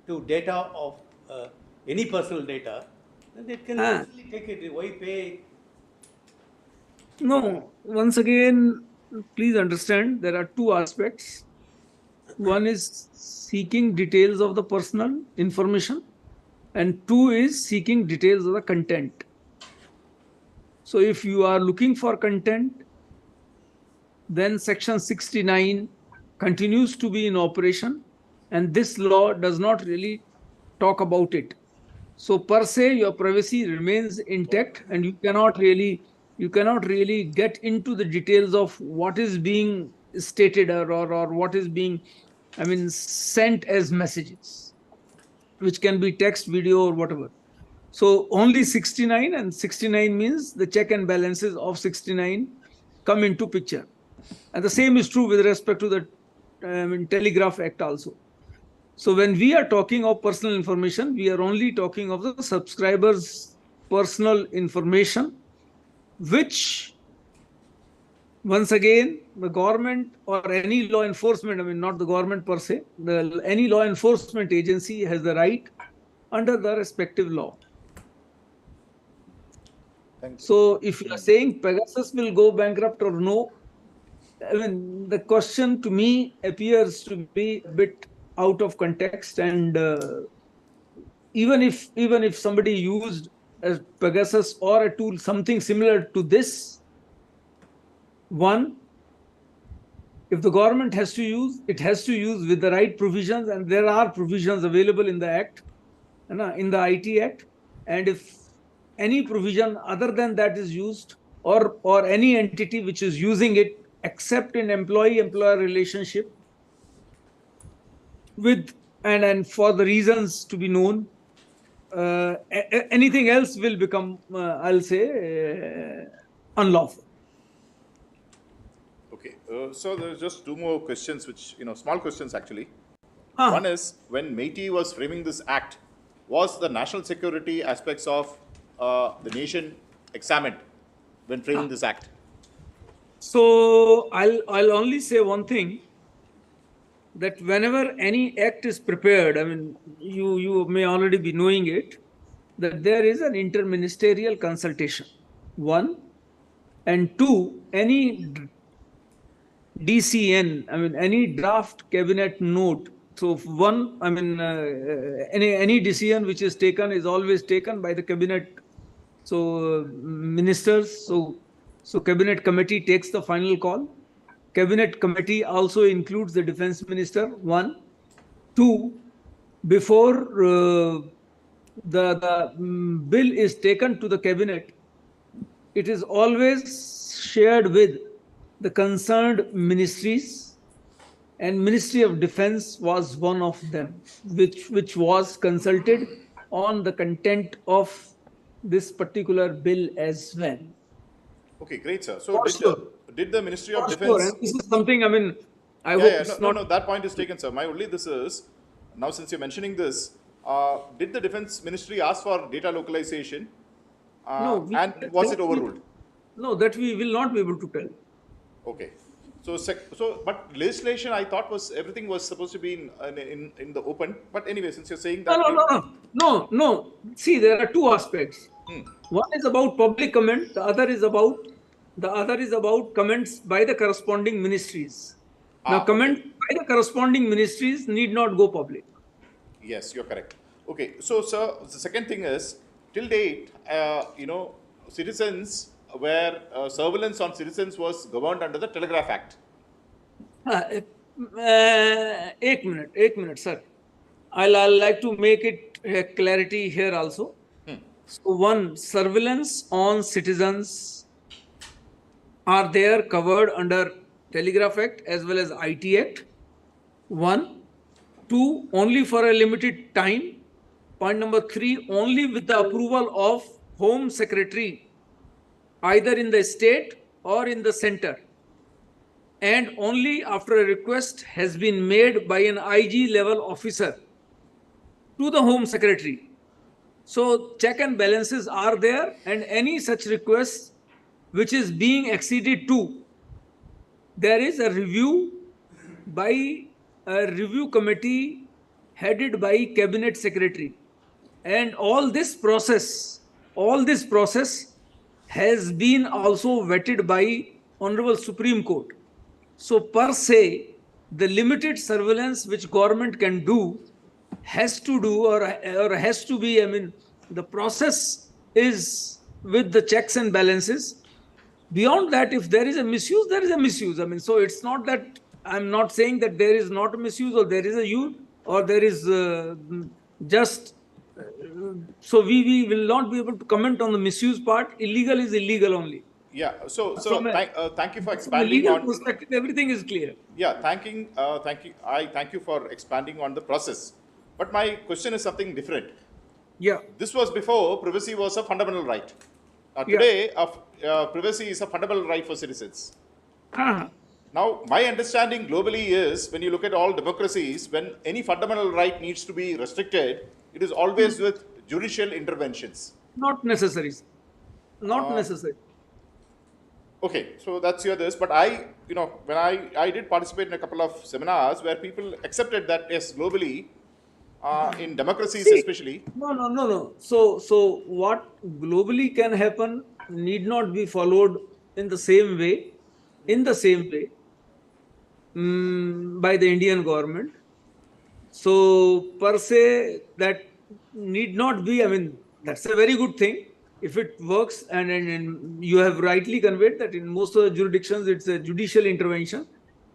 Speaker 12: to data of any personal data? Then they can easily take it. Why pay?
Speaker 23: No, once again, please understand there are two aspects. One is seeking details of the personal information, and two is seeking details of the content. So if you are looking for content, then Section 69 continues to be in operation, and this law does not really talk about it. So per se, your privacy remains intact, and you cannot really get into the details of what is being stated or what is being, I mean, sent as messages, which can be text, video, or whatever. So only 69, and 69 means the check and balances of 69 come into picture. And the same is true with respect to the Telegraph Act also. So when we are talking of personal information, we are only talking of the subscriber's personal information, which, once again, the government or any law enforcement, I mean, not the government per se, any law enforcement agency has the right under the respective law. So if you are saying Pegasus will go bankrupt or no, I mean, the question to me appears to be a bit out of context, and even if somebody used a Pegasus or a tool, something similar to this, one, if the government has to use, it has to use with the right provisions, and there are provisions available in the Act, in the IT Act, and if any provision other than that is used, or any entity which is using it, except in employee-employer relationship, with and for the reasons to be known, anything else will become, I'll say, unlawful.
Speaker 11: Okay, so there's just two more questions, which, small questions actually. One is, when MeitY was framing this act, was the national security aspects of the nation examined when framing this act?
Speaker 23: So I'll only say one thing. that whenever any act is prepared, I mean, you may already be knowing it, that there is an interministerial consultation, one, and two, any DCN, I mean, any draft cabinet note. So one, I mean, any decision which is taken is always taken by the cabinet. So ministers, so cabinet committee takes the final call. Cabinet committee also includes the defense minister. One, two, before the bill is taken to the cabinet, it is always shared with the concerned ministries, and Ministry of Defense was one of them, which was consulted on the content of this particular bill as well.
Speaker 11: Okay, great, sir. So
Speaker 23: For sure.
Speaker 11: did the Ministry of
Speaker 23: For
Speaker 11: Defense?
Speaker 23: sure. And this is something, I mean, I
Speaker 11: Yeah,
Speaker 23: hope
Speaker 11: yeah,
Speaker 23: it's
Speaker 11: no,
Speaker 23: not.
Speaker 11: no, that point is taken, sir. My only this is, now since you're mentioning this, did the Defense Ministry ask for data localization?
Speaker 23: No,
Speaker 11: And was it overruled?
Speaker 23: No, that we will not be able to tell.
Speaker 11: Okay. So, but legislation, I thought everything was supposed to be in the open. But anyway, since you're saying that.
Speaker 23: No. See, there are two aspects. One is about public comment. The other is about comments by the corresponding ministries. Now, comments by the corresponding ministries need not go public.
Speaker 11: Yes, you're correct. Okay. So, sir, the second thing is, till date, citizens where surveillance on citizens was governed under the Telegraph Act.
Speaker 23: Ek minute, sir. I'll like to make it clarity here also. So one, surveillance on citizens are there covered under Telegraph Act as well as IT Act. One. Two, only for a limited time. Point number three, only with the approval of Home Secretary, either in the state or in the center, and only after a request has been made by an IG level officer to the Home Secretary. So check and balances are there, and any such request which is being acceded to, there is a review by a review committee headed by Cabinet Secretary. And all this process has been also vetted by Honorable Supreme Court. So per se, the limited surveillance which government can do has to do or has to be, I mean, the process is with the checks and balances. Beyond that, if there is a misuse, there is a misuse. I mean, so it's not that, I'm not saying that there is not a misuse or there is a use or there is just, so we will not be able to comment on the misuse part. Illegal is illegal only.
Speaker 11: Yeah, so thank you for expanding
Speaker 23: from a legal
Speaker 11: on
Speaker 23: perspective, everything is clear.
Speaker 11: Yeah, thank you. I thank you for expanding on the process. But my question is something different.
Speaker 23: Yeah.
Speaker 11: This was before privacy was a fundamental right. Today, privacy is a fundamental right for citizens. Now, my understanding globally is when you look at all democracies, when any fundamental right needs to be restricted, it is always with judicial interventions.
Speaker 23: Not necessary. Not necessary.
Speaker 11: Okay, so that's this. But when I did participate in a couple of seminars where people accepted that, yes, globally, in democracies especially.
Speaker 23: No. So what globally can happen need not be followed in the same way, by the Indian government. So per se, that need not be, I mean, that's a very good thing if it works, and you have rightly conveyed that in most of the jurisdictions it's a judicial intervention,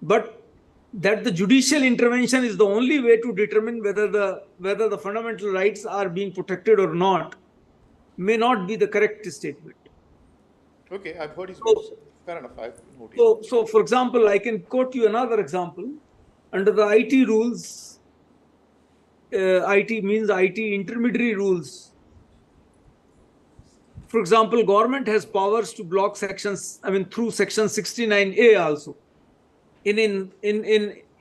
Speaker 23: but that the judicial intervention is the only way to determine whether the fundamental rights are being protected or not may not be the correct statement.
Speaker 11: Okay, I've heard his views. Fair enough. I've noticed.
Speaker 23: So, for example, I can quote you another example. Under the IT rules, IT means IT intermediary rules. For example, government has powers to block sections, I mean, through section 69A also. In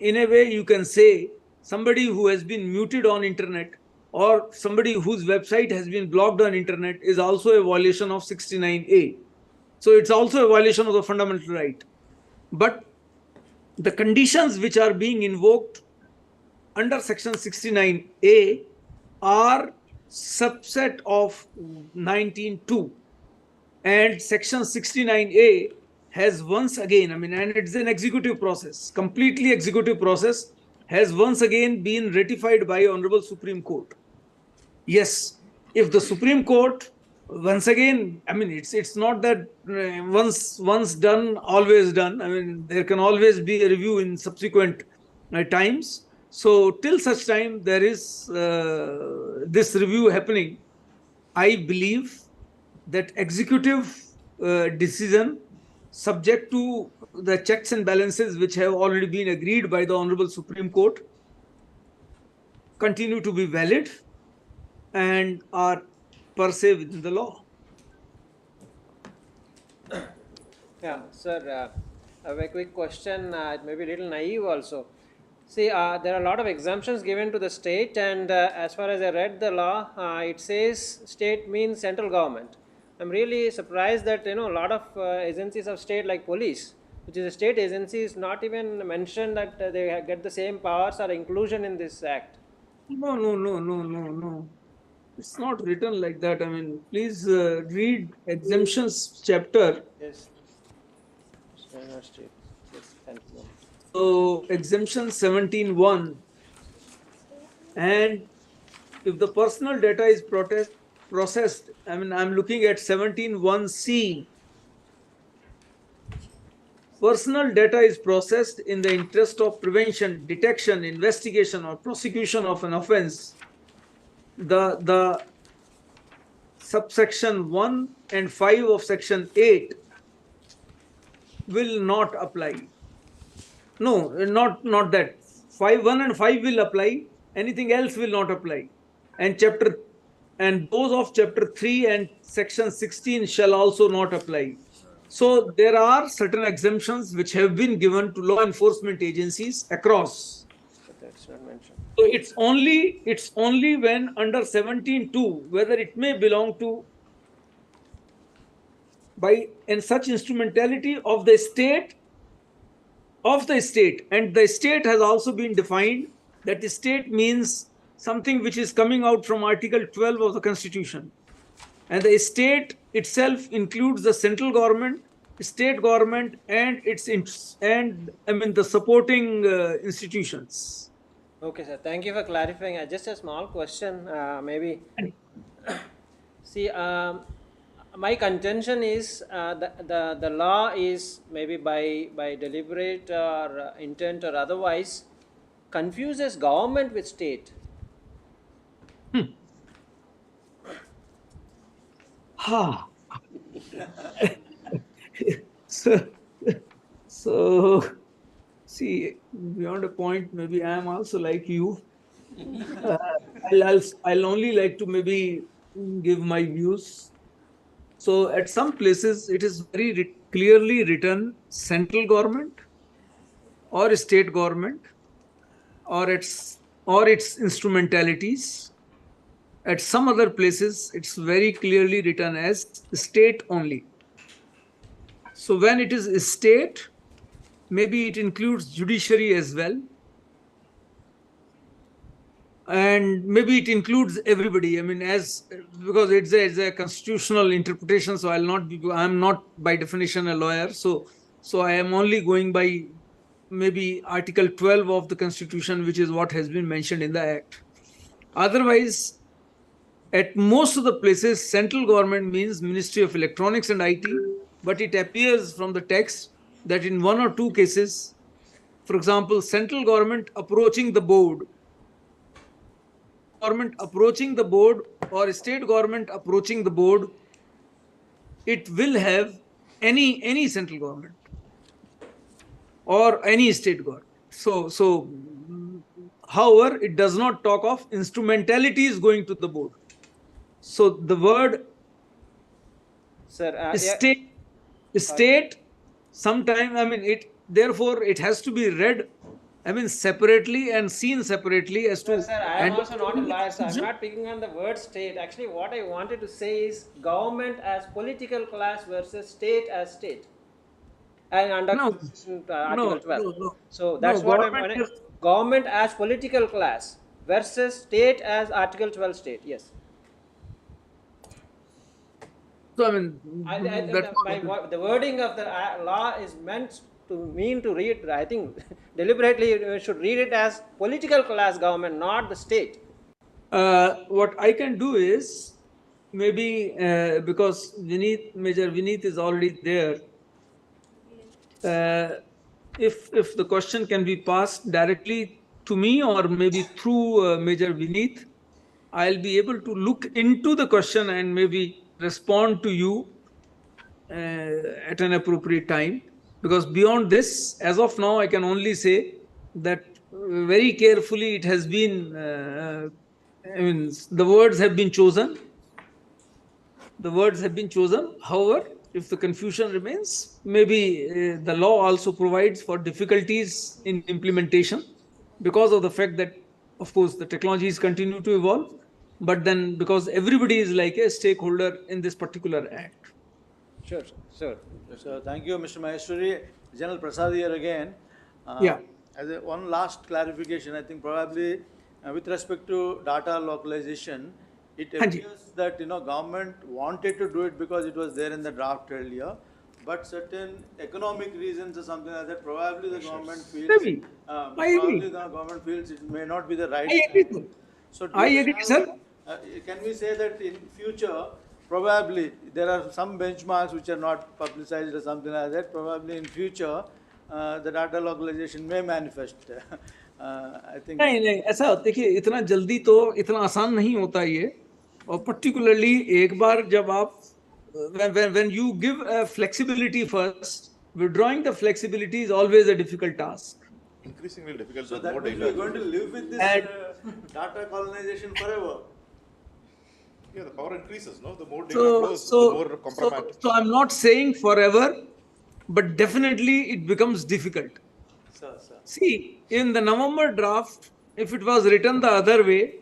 Speaker 23: a way, you can say somebody who has been muted on internet or somebody whose website has been blocked on internet is also a violation of 69A. So it's also a violation of the fundamental right. But the conditions which are being invoked under section 69A are subset of 19(2). And section 69A has once again, and it's an executive process, completely executive process, has once again been ratified by Honorable Supreme Court. Yes, if the Supreme Court once again, it's not that once done, always done. There can always be a review in subsequent times. So till such time there is this review happening, I believe that executive decision, subject to the checks and balances which have already been agreed by the Honorable Supreme Court, continue to be valid and are per se within the law.
Speaker 19: Yeah, sir, I have a quick question. It may be a little naive also. See, there are a lot of exemptions given to the state, and as far as I read the law, it says state means central government. I'm really surprised that a lot of agencies of state like police, which is a state agency, is not even mentioned that they get the same powers or inclusion in this act.
Speaker 23: No. It's not written like that. Please read exemptions chapter.
Speaker 19: Yes. Yes, thank you.
Speaker 23: So exemption 17(1), and if the personal data is processed, I'm looking at 17(1)(c). Personal data is processed in the interest of prevention, detection, investigation, or prosecution of an offense. The subsection 1 and 5 of section 8 will not apply. No, not that. 1 and 5 will apply. Anything else will not apply. And those of chapter 3 and section 16 shall also not apply. So there are certain exemptions which have been given to law enforcement agencies across.
Speaker 19: But that's not mentioned.
Speaker 23: So it's only when under 17(2), whether it may belong to in such instrumentality of the state, and the state has also been defined, that the state means something which is coming out from Article 12 of the Constitution. And the state itself includes the central government, state government, and the supporting institutions.
Speaker 19: Okay, sir. Thank you for clarifying. Just a small question, maybe. See, my contention is the law is maybe by deliberate or intent or otherwise confuses government with state.
Speaker 23: So, see, beyond a point, maybe I am also like you. I'll only like to maybe give my views. So at some places it is very clearly written central government or state government or its instrumentalities. At some other places it's very clearly written as state only. So when it is state, maybe it includes judiciary as well. And maybe it includes everybody. Because it's a constitutional interpretation, so I'm not by definition a lawyer. So I am only going by maybe Article 12 of the Constitution, which is what has been mentioned in the Act. Otherwise, at most of the places, central government means Ministry of Electronics and IT, but it appears from the text that in one or two cases, for example, central government approaching the board, or state government approaching the board, it will have any central government or any state government. So however, it does not talk of instrumentalities going to the board. So the word state, sometime, therefore it has to be read separately and seen separately as to.
Speaker 19: Sir, I am also not a lawyer, so I'm not picking on the word state. Actually, what I wanted to say is government as political class versus state as state. And under Article 12. So that's what I'm. government as political class versus state as Article 12 state. Yes.
Speaker 23: So I mean,
Speaker 19: The wording of the law is meant to mean to read, I think deliberately you should read it as political class government, not the state.
Speaker 23: What I can do is maybe because Major Vineet is already there, if the question can be passed directly to me or maybe through Major Vineet, I'll be able to look into the question and maybe respond to you at an appropriate time. Because beyond this, as of now, I can only say that very carefully it has been, I mean, the words have been chosen. The words have been chosen. However, if the confusion remains, maybe the law also provides for difficulties in implementation because of the fact that, of course, the technologies continue to evolve, but then because everybody is like a stakeholder in this particular act.
Speaker 19: Sure, sure.
Speaker 13: So thank you, Mr. Maheshwari. General Prasad here again.
Speaker 23: Yeah.
Speaker 13: As one last clarification, I think probably with respect to data localization, it appears that government wanted to do it because it was there in the draft earlier, but certain economic reasons or something like that, probably the government feels.
Speaker 23: Maybe. I agree.
Speaker 13: The government feels it may not be the right.
Speaker 23: I agree.
Speaker 13: So
Speaker 23: I agree, sir.
Speaker 13: Can we say that in future, probably there are some benchmarks which are not publicized or something like that. Probably in future, the data localization may manifest. I think.
Speaker 23: नहीं ऐसा देखिए इतना जल्दी तो इतना आसान नहीं होता ये और particularly एक बार जब आप when you give a flexibility first, withdrawing the flexibility is always a difficult task.
Speaker 11: Increasingly difficult.
Speaker 13: So that means we are going to live with this data colonization forever.
Speaker 11: Yeah, the power increases, no? The more data flows, the more compromised.
Speaker 23: So I'm not saying forever, but definitely it becomes difficult.
Speaker 13: Sir.
Speaker 23: See, in the November draft, if it was written the other way,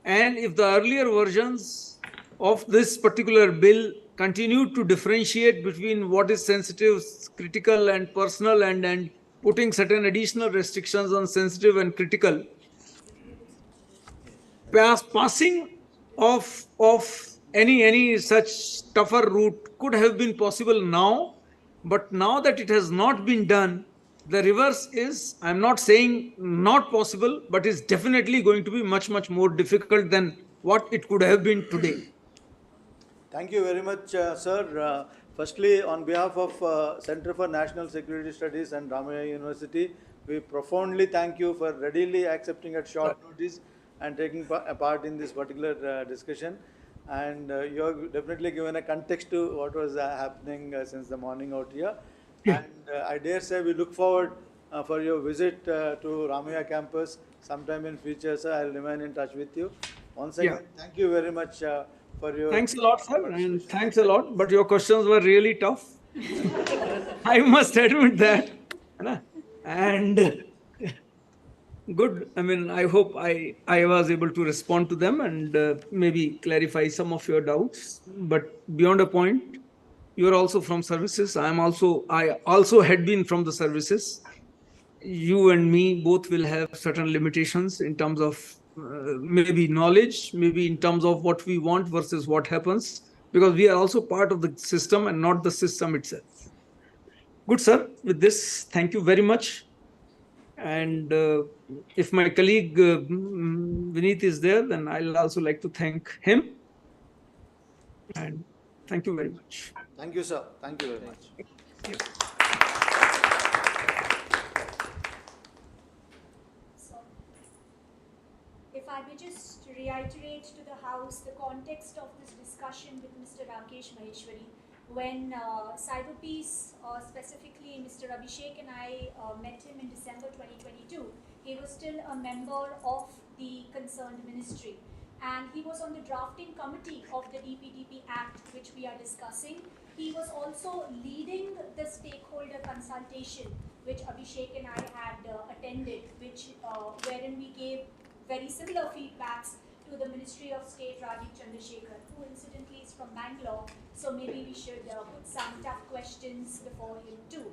Speaker 23: and if the earlier versions of this particular bill continued to differentiate between what is sensitive, critical, and personal, and putting certain additional restrictions on sensitive and critical, passing of any such tougher route could have been possible now, but now that it has not been done, the reverse is, I'm not saying not possible, but is definitely going to be much more difficult than what it could have been today.
Speaker 13: Thank you very much, sir. Firstly, on behalf of Center for National Security Studies and Ramaya University, we profoundly thank you for readily accepting at short notice and taking part in this particular discussion. And you have definitely given a context to what was happening since the morning out here. And I dare say we look forward for your visit to Ramaya campus sometime in future, sir. I'll remain in touch with you. Once again, thank you very much for your...
Speaker 23: Thanks a lot, sir, and thanks a lot. But your questions were really tough. I must admit that. And good. I mean, I hope I was able to respond to them and maybe clarify some of your doubts. But beyond a point, you are also from services. I also had been from the services. You and me both will have certain limitations in terms of maybe knowledge, maybe in terms of what we want versus what happens, because we are also part of the system and not the system itself. Good, sir. With this, thank you very much. And if my colleague Vineet is there, then I'll also like to thank him. And thank you very much.
Speaker 13: Thank you, sir. Thank you very much.
Speaker 14: If I may just reiterate to the House the context of this discussion with Mr. Rakesh Maheshwari, when Cyberpeace, specifically Mr. Abhishek and I met him in December 2022, he was still a member of the concerned ministry. And he was on the drafting committee of the DPDP Act, which we are discussing. He was also leading the stakeholder consultation, which Abhishek and I had attended, wherein we gave very similar feedbacks to the Ministry of State Rajiv Chandrasekhar, who incidentally is from Bangalore, so maybe we should put some tough questions before him too.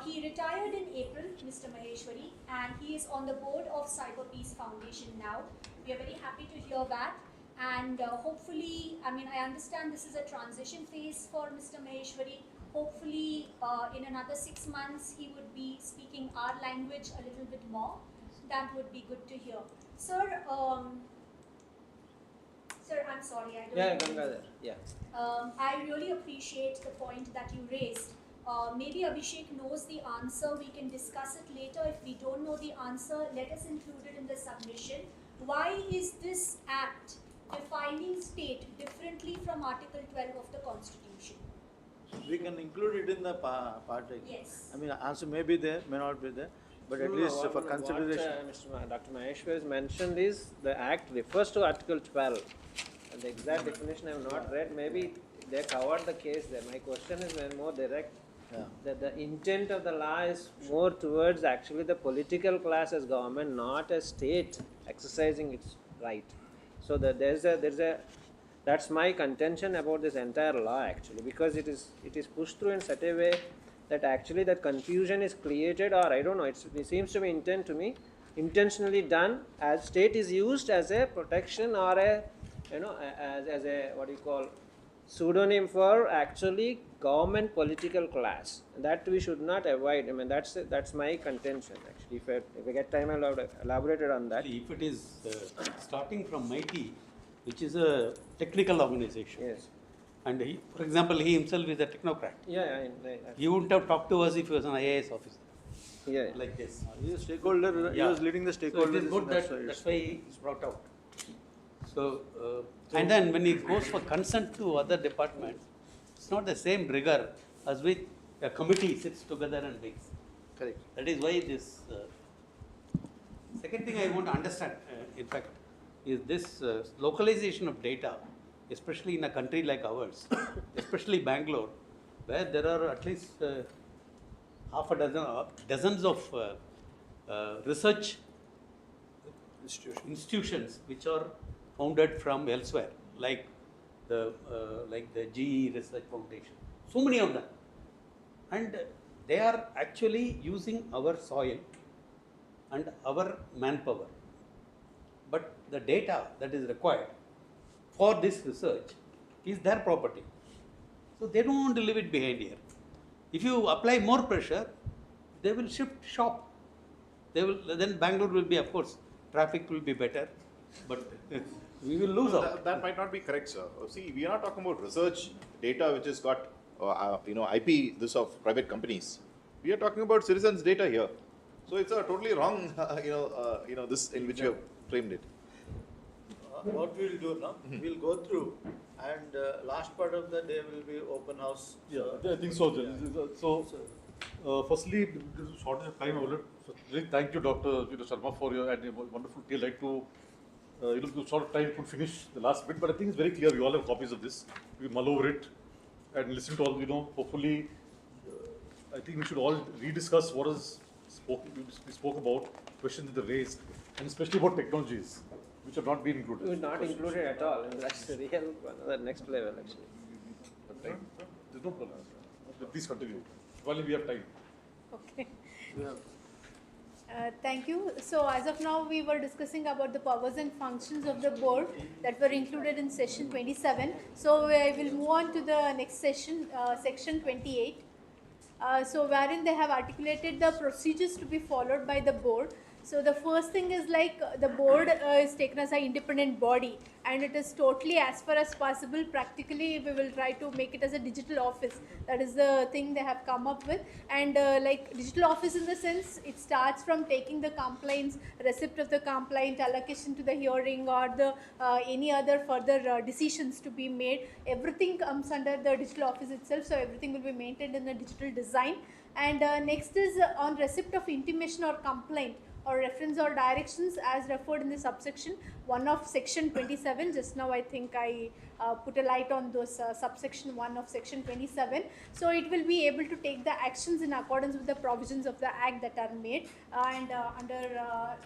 Speaker 14: He retired in April, Mr. Maheshwari, and he is on the board of Cyber Peace Foundation now. We are very happy to hear that. And hopefully, I mean, I understand this is a transition phase for Mr. Maheshwari. Hopefully, in another 6 months, he would be speaking our language a little bit more. That would be good to hear. Sir, sir, I'm sorry, I don't
Speaker 19: Yeah,
Speaker 14: know.
Speaker 19: Gangadhar. Yeah.
Speaker 14: I really appreciate the point that you raised. Maybe Abhishek knows the answer. We can discuss it later. If we don't know the answer, let us include it in the submission. Why is this act defining state differently from Article 12 of the Constitution?
Speaker 13: We can include it in the part.
Speaker 14: Yes.
Speaker 13: I mean, answer may be there, may not be there, but at least for consideration.
Speaker 19: What Dr. Maheshwar has mentioned is the Act refers to Article 12. And the exact definition I have not read. Maybe they covered the case there. My question is more direct.
Speaker 13: Yeah.
Speaker 19: That the intent of the law is more towards actually the political class as government, not a state exercising its right. So that there's a that's my contention about this entire law actually, because it is pushed through in such a way that actually that confusion is created, or I don't know, it seems to be intentionally done as state is used as a protection or a as a what do you call pseudonym for actually government political class. That we should not avoid. I mean, that's my contention actually. If I get time, I'll elaborate on that.
Speaker 12: If it is starting from MIT, which is a technical organization.
Speaker 19: Yes.
Speaker 12: And he, for example, he himself is a technocrat.
Speaker 19: Yeah.
Speaker 12: He wouldn't have talked to us if he was an IAS officer.
Speaker 19: Yeah.
Speaker 12: Like this.
Speaker 13: He is a stakeholder.
Speaker 12: Yeah.
Speaker 13: He was leading the stakeholders.
Speaker 12: So it is good that's why he is brought out. So, and then when he goes for consent to other departments, it's not the same rigor as with a committee sits together and makes.
Speaker 13: Correct.
Speaker 12: That is why this. Second thing I want to understand, in fact, is this localization of data, especially in a country like ours, especially Bangalore, where there are at least half a dozen, dozens of research institutions which are founded from elsewhere, like the GE Research Foundation. So many of them, and they are actually using our soil and our manpower. But the data that is required for this research is their property. So they don't want to leave it behind here. If you apply more pressure, they will shift shop. Then Bangalore will be, of course, traffic will be better, but we will lose out.
Speaker 11: That might not be correct, sir. See, we are not talking about research data which has got IP this of private companies. We are talking about citizens' data here. So it's a totally wrong, this in which you have framed it.
Speaker 13: What we will do now, we'll go through, and last part of the day will be open house.
Speaker 3: Yeah, I think so. So, firstly, this is shortage of time. I would really thank you, Dr. Sharma, for your wonderful detail. Like to, the short of time could finish the last bit, but I think it's very clear. We all have copies of this. We mull over it and listen to all. Hopefully, I think we should all rediscuss what is we spoke about, questions that they raised, and especially about technologies which have not been included.
Speaker 19: It not included at all, and that's the real the next level actually.
Speaker 3: Okay. There's no problem. Please continue. While we have time.
Speaker 8: Okay. Thank you. So as of now, we were discussing about the powers and functions of the board that were included in session 27. So I will move on to the next session, section 28. So wherein they have articulated the procedures to be followed by the board. So the first thing is like the board is taken as an independent body, and it is totally as far as possible. Practically, we will try to make it as a digital office. That is the thing they have come up with. And like digital office in the sense, it starts from taking the complaints, receipt of the complaint, allocation to the hearing, or the any other further decisions to be made. Everything comes under the digital office itself. So everything will be maintained in the digital design. And next is on receipt of intimation or complaint, or reference or directions as referred in the subsection 1 of section 27. Just now I think I put a light on those subsection 1 of section 27. So it will be able to take the actions in accordance with the provisions of the act that are made, and under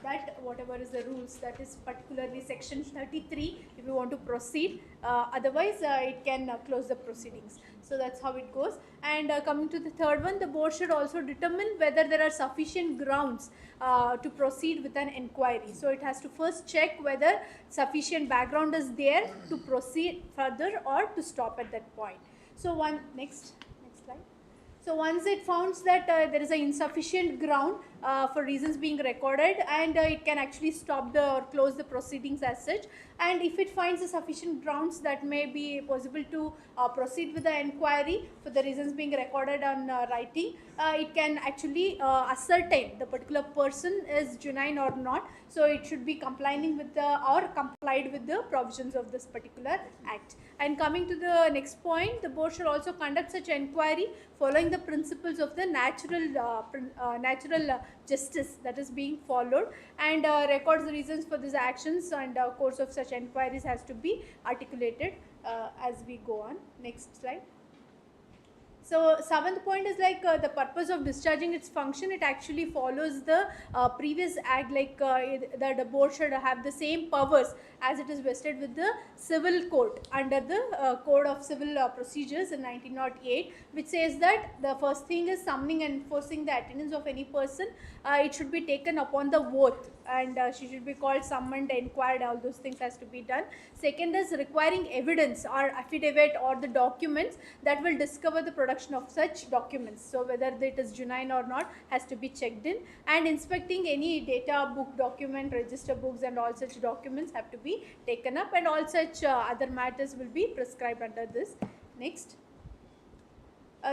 Speaker 8: that whatever is the rules, that is particularly section 33 if you want to proceed, otherwise it can close the proceedings. So that's how it goes. And coming to the third one, the board should also determine whether there are sufficient grounds to proceed with an inquiry. So it has to first check whether sufficient background is there to proceed further or to stop at that point. So next slide. So once it finds that there is an insufficient ground for reasons being recorded, and it can actually stop or close the proceedings as such. And if it finds the sufficient grounds that may be possible to proceed with the inquiry for the reasons being recorded on writing, it can actually ascertain the particular person is genuine or not. So it should be complying with or complied with the provisions of this particular act. And coming to the next point, the board should also conduct such inquiry following the principles of the natural justice that is being followed, and records the reasons for these actions, and course of such inquiries has to be articulated as we go on. Next slide. So seventh point is like the purpose of discharging its function. It actually follows the previous act, like that the board should have the same powers as it is vested with the civil code under the Code of Civil Procedures in 1908, which says that the first thing is summoning and enforcing the attendance of any person. It should be taken upon the oath, and she should be called, summoned, inquired, all those things has to be done. Second is requiring evidence or affidavit or the documents that will discover the production of such documents. So whether it is genuine or not has to be checked in, and inspecting any data, book, document, register books and all such documents have to be taken up, and all such other matters will be prescribed under this. Next.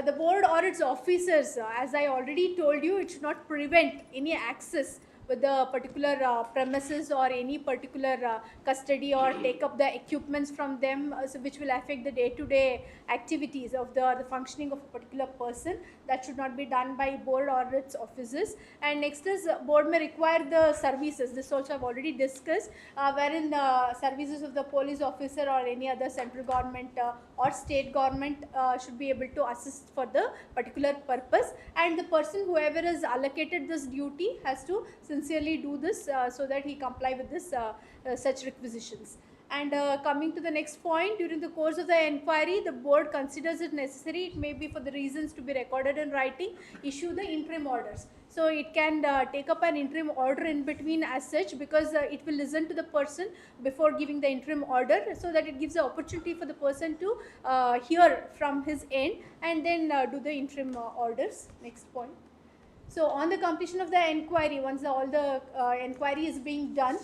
Speaker 8: The board or its officers, as I already told you, it should not prevent any access with the particular premises or any particular custody, or take up the equipments from them, so which will affect the day-to-day activities of the functioning of a particular person. That should not be done by board or its officers. And next is board may require the services. This also I've already discussed, wherein the services of the police officer or any other central government or state government should be able to assist for the particular purpose, and the person whoever is allocated this duty has to sincerely do this so that he comply with this such requisitions. And coming to the next point, during the course of the inquiry, the board considers it necessary, it may be for the reasons to be recorded in writing, issue the interim orders. So it can take up an interim order in between as such, because it will listen to the person before giving the interim order, so that it gives the opportunity for the person to hear from his end, and then do the interim orders. Next point. So on the completion of the inquiry, once all the inquiry is being done,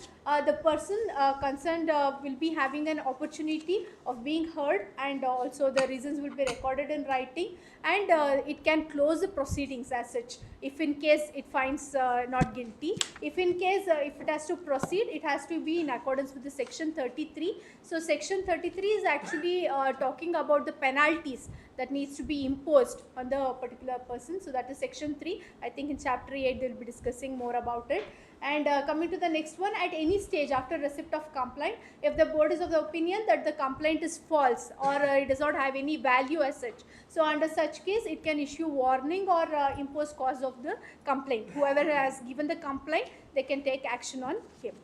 Speaker 8: the person concerned will be having an opportunity of being heard, and also the reasons will be recorded in writing, and it can close the proceedings as such if in case it finds not guilty. If in case if it has to proceed, it has to be in accordance with the section 33. So section 33 is actually talking about the penalties that needs to be imposed on the particular person. So that is section 3. I think in chapter 8 they will be discussing more about it. And coming to the next one, at any stage after receipt of complaint, if the board is of the opinion that the complaint is false or it does not have any value as such, so under such case it can issue warning or impose cause of the complaint. Whoever has given the complaint, they can take action on him.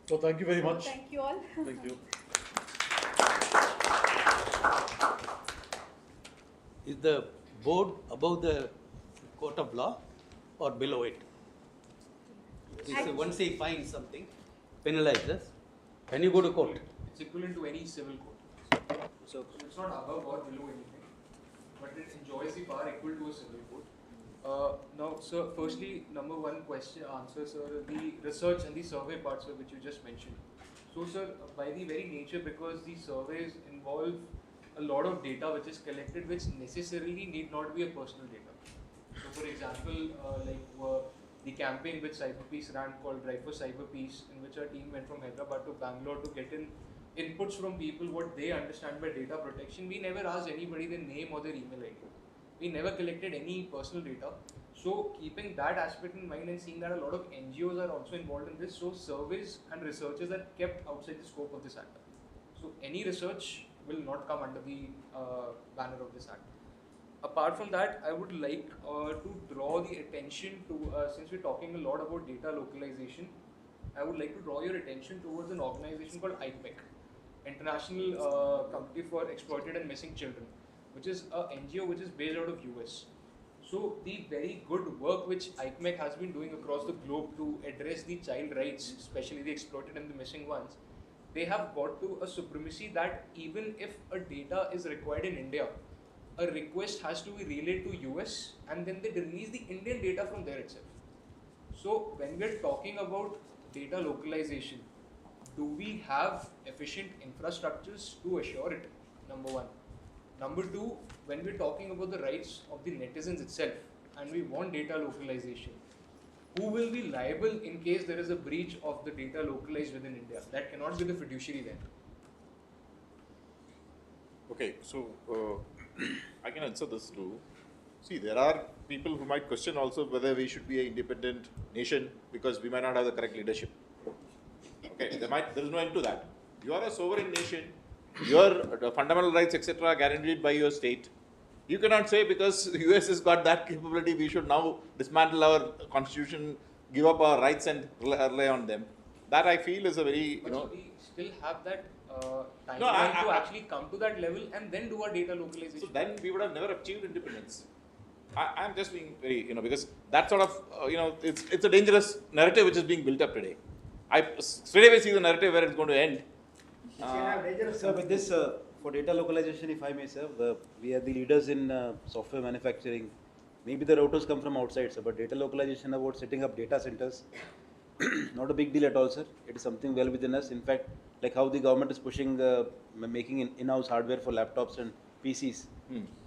Speaker 3: So thank you very much.
Speaker 8: Thank you all.
Speaker 3: Thank you.
Speaker 12: Is the board above the court of law or below it? Once he finds something, penalizes, when you go to court.
Speaker 16: It's equivalent to any civil court. So it's not above or below anything, but it enjoys the power equal to a civil court. Now, sir, firstly, number one question, answer, sir, the research and the survey part, sir, which you just mentioned. So, sir, by the very nature, because the surveys involve a lot of data which is collected, which necessarily need not be a personal data. So, for example, the campaign which Cyberpeace ran called Drive for Cyberpeace, in which our team went from Hyderabad to Bangalore to get in inputs from people what they understand by data protection. We never asked anybody their name or their email ID. We never collected any personal data. So keeping that aspect in mind and seeing that a lot of NGOs are also involved in this, so surveys and researches are kept outside the scope of this act. So any research will not come under the banner of this act. Apart from that, I would like to draw the attention to, since we're talking a lot about data localization, I would like to draw your attention towards an organization called IPEC. International Committee for Exploited and Missing Children, which is a NGO which is based out of US. So the very good work which ICMEC has been doing across the globe to address the child rights, especially the exploited and the missing ones, they have got to a supremacy that even if a data is required in India, a request has to be relayed to US and then they release the Indian data from there itself. So when we are talking about data localization, do we have efficient infrastructures to assure it? Number one. Number two, when we're talking about the rights of the netizens itself and we want data localization, who will be liable in case there is a breach of the data localized within India? That cannot be the fiduciary then.
Speaker 11: Okay, so I can answer this too. See, there are people who might question also whether we should be an independent nation because we might not have the correct leadership. Okay, there is no end to that. You are a sovereign nation. Your fundamental rights, etc., are guaranteed by your state. You cannot say because the US has got that capability, we should now dismantle our constitution, give up our rights, and rely on them. That I feel is a very,
Speaker 16: But we still have that timeline to actually come to that level and then do our data localization.
Speaker 11: So then we would have never achieved independence. I'm just being very, because that sort of, it's a dangerous narrative which is being built up today. I straight away see the narrative where it's going to end.
Speaker 6: Sir, with this, for data localization, if I may, sir, we are the leaders in software manufacturing. Maybe the routers come from outside, sir, but data localization about setting up data centers, not a big deal at all, sir. It is something well within us. In fact, like how the government is pushing making in-house hardware for laptops and PCs.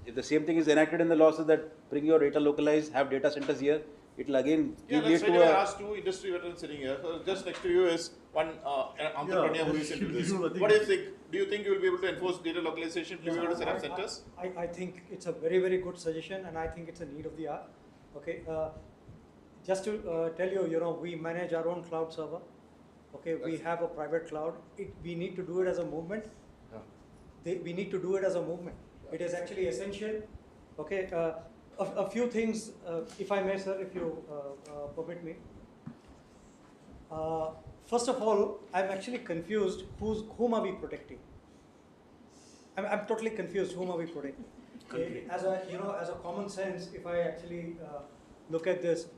Speaker 6: If the same thing is enacted in the law, so that bring your data localized, have data centers here, it will again
Speaker 11: Yeah,
Speaker 6: lead
Speaker 11: let's
Speaker 6: to a...
Speaker 11: ask two industry veterans sitting here. So just next to you is one entrepreneur who is into this. What do you think? Do you think you will be able to enforce data localization to be able to set up centers?
Speaker 18: I think it's a very, very good suggestion, and I think it's a need of the hour. Okay, just to tell you, we manage our own cloud server. Okay, we have a private cloud. We need to do it as a movement. We need to do it as a movement. It is actually essential. Okay, a few things, if I may, sir, if you permit me. First of all, I'm actually confused. Whom are we protecting? I'm totally confused. Whom are we protecting? As a common sense, if I actually look at this,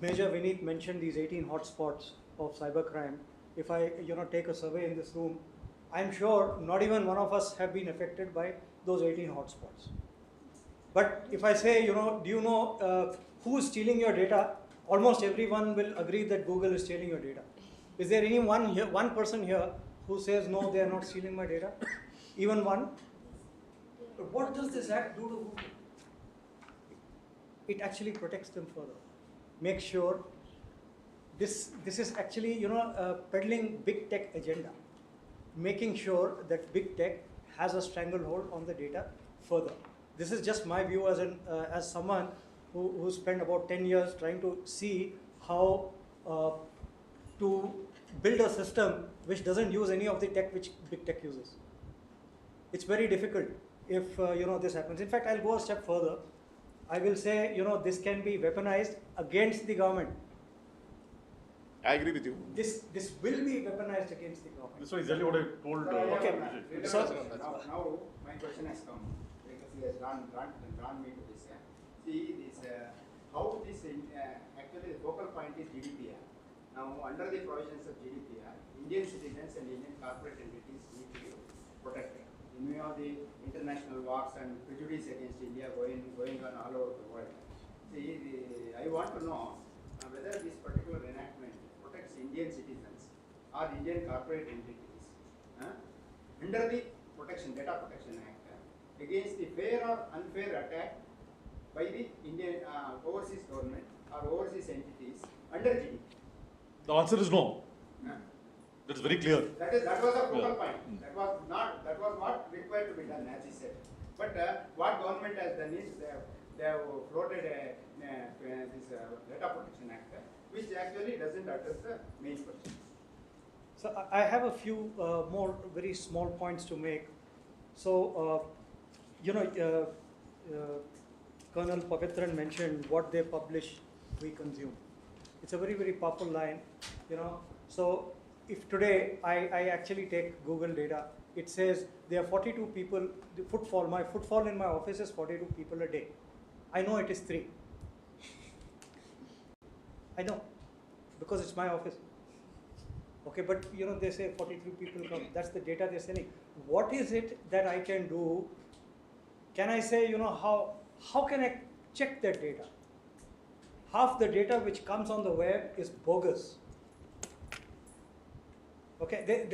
Speaker 18: Major Vineet mentioned these 18 hotspots of cybercrime. If I take a survey in this room, I'm sure not even one of us have been affected by those 18 hotspots. But if I say, do you know who's stealing your data? Almost everyone will agree that Google is stealing your data. Is there any one person here who says, no, they are not stealing my data? Even one? But what does this act do to Google? It actually protects them further. Make sure this is actually, peddling big tech agenda. Making sure that big tech has a stranglehold on the data further. This is just my view as someone who spent about 10 years trying to see how to build a system which doesn't use any of the tech which big tech uses. It's very difficult if this happens. In fact, I'll go a step further. I will say, this can be weaponized against the government.
Speaker 11: I agree with you.
Speaker 18: This will be weaponized against the government.
Speaker 3: This is exactly what I told.
Speaker 18: Okay.
Speaker 21: So now my question has come because he has drawn me to this. See this how this actually the focal point is GDPR. Now under the provisions of GDPR, Indian citizens and Indian corporate entities need to be protected. In view of the international wars and prejudice against India going on all over the world. See, I want to know whether this particular enactment protects Indian citizens or Indian corporate entities under the Data Protection Act against the fair or unfair attack by the Indian overseas government or overseas entities under GDP.
Speaker 3: The answer is no. That's very clear.
Speaker 21: That was a focal point. That was not required to be done, as he said. But what government has done is they have floated this Data Protection Act, which actually doesn't address the main question.
Speaker 18: So I have a few more very small points to make. So, Colonel Pavitran mentioned what they publish, we consume. It's a very, very powerful line, So if today I actually take Google data, it says there are 42 people, my footfall in my office is 42 people a day. I know it is 3. I know, because it's my office. Okay, but they say 43 people come, that's the data they're sending. What is it that I can do? Can I say, how can I check that data? Half the data which comes on the web is bogus. Okay,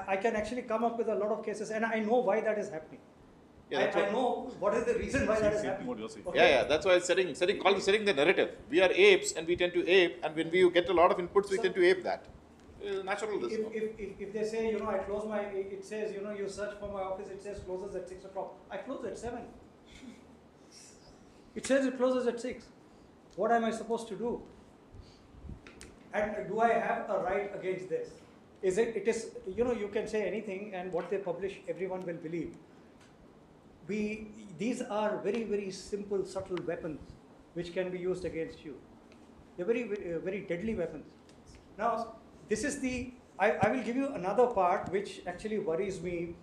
Speaker 18: I can actually come up with a lot of cases, and I know why that is happening.
Speaker 11: Yeah,
Speaker 18: I know what is the reason why that is happening.
Speaker 11: Okay. Yeah, that's why it's setting the narrative. We are apes and we tend to ape, and when we get a lot of inputs, we tend to ape that. Natural. This.
Speaker 18: If they say, I close my, it says, you search for my office, it says closes at 6 o'clock. I close at 7. It says it closes at 6. What am I supposed to do? And do I have a right against this? It is, you can say anything, and what they publish, everyone will believe. These are very, very simple, subtle weapons which can be used against you. They're very, very deadly weapons. Now, this is I will give you another part which actually worries me.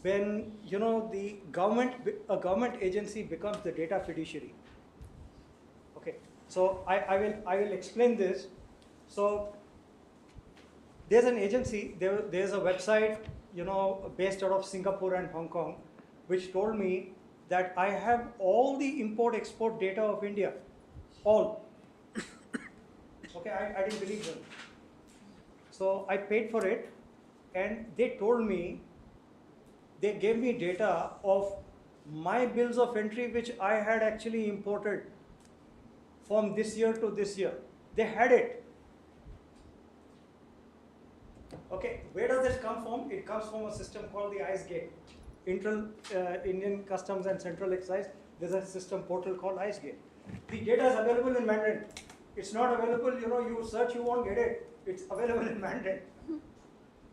Speaker 18: When, a government agency becomes the data fiduciary. Okay, so I will explain this. So, there's an agency, there's a website, based out of Singapore and Hong Kong, which told me that I have all the import-export data of India, all. Okay, I didn't believe them. So I paid for it, and they told me, they gave me data of my bills of entry which I had actually imported from this year to this year. They had it. Okay, where does this come from? It comes from a system called the ICE Gate. Indian Customs and Central Excise, there's a system portal called ICE Gate. The data is available in Mandarin. It's not available, you search, you won't get it. It's available in Mandarin.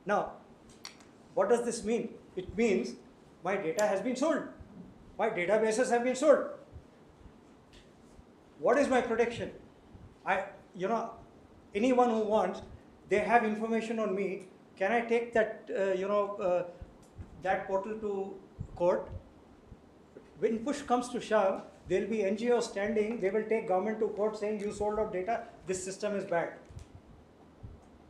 Speaker 18: Now, what does this mean? It means my data has been sold. My databases have been sold. What is my protection? Anyone who wants, they have information on me. Can I take that, that portal to court? When push comes to shove, there will be NGOs standing, they will take government to court saying you sold out data, this system is bad.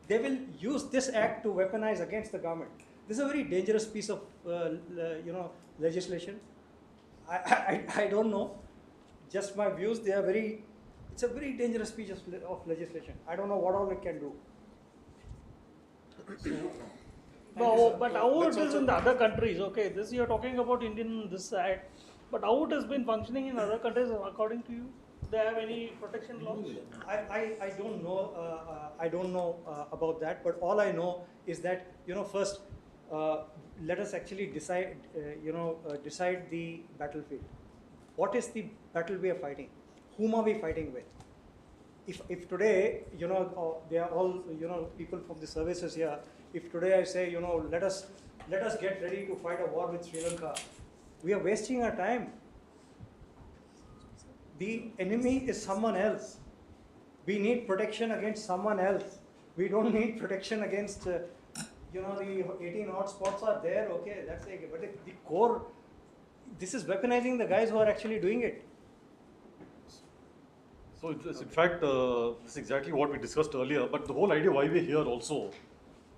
Speaker 18: They will use this act to weaponize against the government. This is a very dangerous piece of legislation. I don't know. Just my views, it's a very dangerous piece of legislation. I don't know what all it can do.
Speaker 5: No, but how it is in the other countries, okay, this you're talking about Indian, this act, but how it has been functioning in other countries according to you? They have any protection laws?
Speaker 18: I don't know. I don't know about that. But all I know is that first, let us actually decide. Decide the battlefield. What is the battle we are fighting? Whom are we fighting with? If today, they are all people from the services here. If today I say, let us get ready to fight a war with Sri Lanka, we are wasting our time. The enemy is someone else. We need protection against someone else. We don't need protection against, the 18 hotspots are there, okay, that's like, but the core, this is weaponizing the guys who are actually doing it.
Speaker 3: So it's in fact, this is exactly what we discussed earlier, but the whole idea why we're here also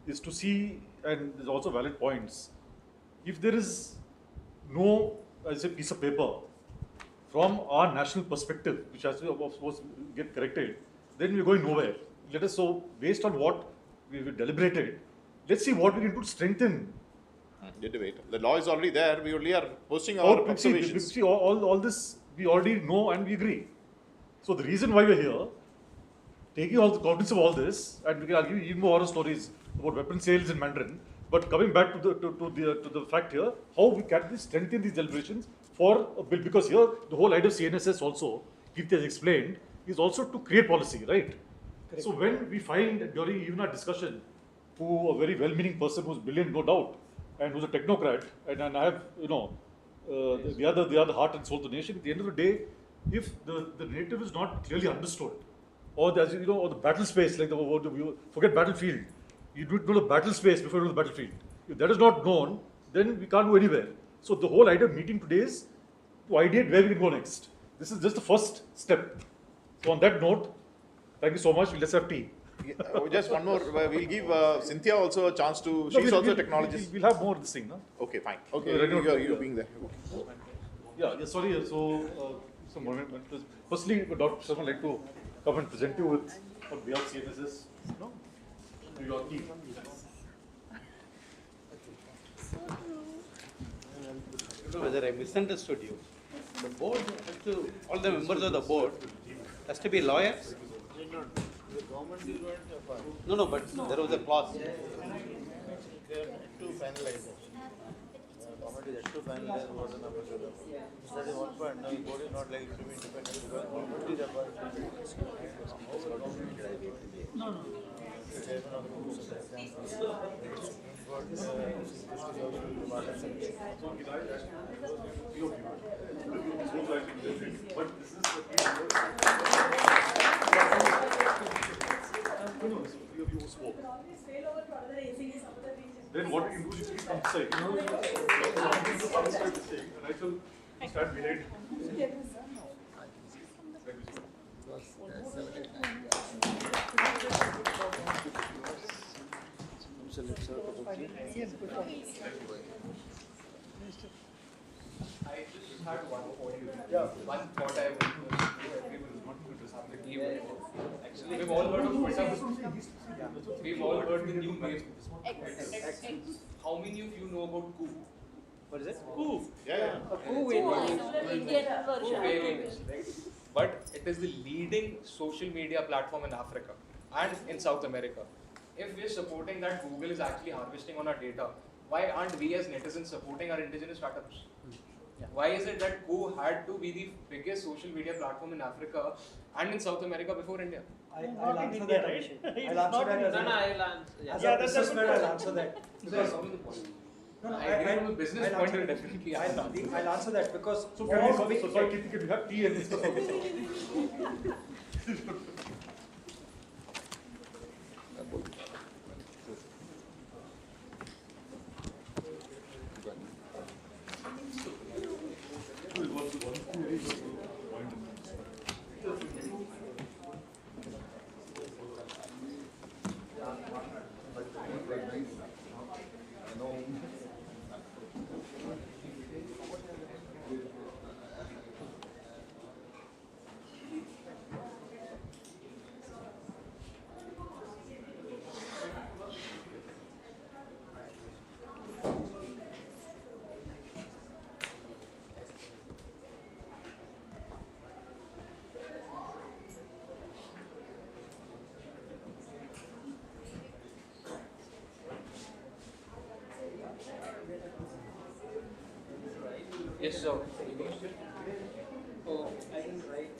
Speaker 3: is to see, and there's also valid points, if there is no, as a piece of paper, from our national perspective, which has to of course get corrected, then we're going nowhere. Let us, so based on what we've deliberated, let's see what we can do to strengthen.
Speaker 11: The law is already there, we only are posting our observations.
Speaker 3: See, all this we already know and we agree. So the reason why we're here, taking all the cognizance of all this, and I'll give you even more horror stories about weapon sales in Mandarin, but coming back to the fact here, how we can strengthen these deliberations for a bill, because here the whole idea of CNSS also, Kirti has explained, is also to create policy, right? Correct. So when we find during even our discussion, who a very well-meaning person who's brilliant, no doubt, and who's a technocrat, and I have, the other heart and soul of the nation, at the end of the day, if the narrative is not clearly understood, or or the battle space, like forget battlefield, You need to know the battle space before you know the battlefield. If that is not known, then we can't go anywhere. So the whole idea of meeting today is to ideate where we can go next. This is just the first step. So on that note, thank you so much. Let's have tea.
Speaker 11: Just one more. We'll give Cynthia also a chance to.
Speaker 3: No,
Speaker 11: She's also a technologist.
Speaker 3: We'll have more of this thing, no?
Speaker 11: Okay, fine. Okay, you being there. Okay.
Speaker 3: Yeah, sorry. So, some moment. Firstly, Dr. Sharma, I'd like to come and present you with on behalf of CNSS, no? Your team.
Speaker 12: I don't know whether I misunderstood you. The board has to, all the members of the board has to be lawyers?
Speaker 13: The government is going to
Speaker 12: No, but there was a clause.
Speaker 13: They are yet to finalize it. Government is yet to finalize what an ambassador. That is one point. Now, the board is not like to be independent because government is appointed.
Speaker 5: No.
Speaker 13: The chairman of the board of the
Speaker 3: Then what we can do is please come side. And I shall stand behind.
Speaker 16: I just had one point. One thought I want to have the key word. Actually, we've all heard of Twitter. We've all heard the new wave. How many of you know about Coup?
Speaker 19: What is it?
Speaker 16: Coup.
Speaker 11: Yeah.
Speaker 16: But it is the leading social media platform in Africa and in South America. If we're supporting that Google is actually harvesting on our data, why aren't we as netizens supporting our indigenous startups? Why is it that Go had to be the biggest social media platform in Africa and in South America before India?
Speaker 18: I'll answer that, Abhishek. I'll answer that as
Speaker 5: I'll
Speaker 18: a businessman, I'll answer that.
Speaker 16: Because
Speaker 18: No,
Speaker 16: I agree from a business point of view, definitely.
Speaker 18: I'll answer that because
Speaker 3: So can we have tea and discuss on this?
Speaker 16: Yes, sir.
Speaker 19: Oh, I can write.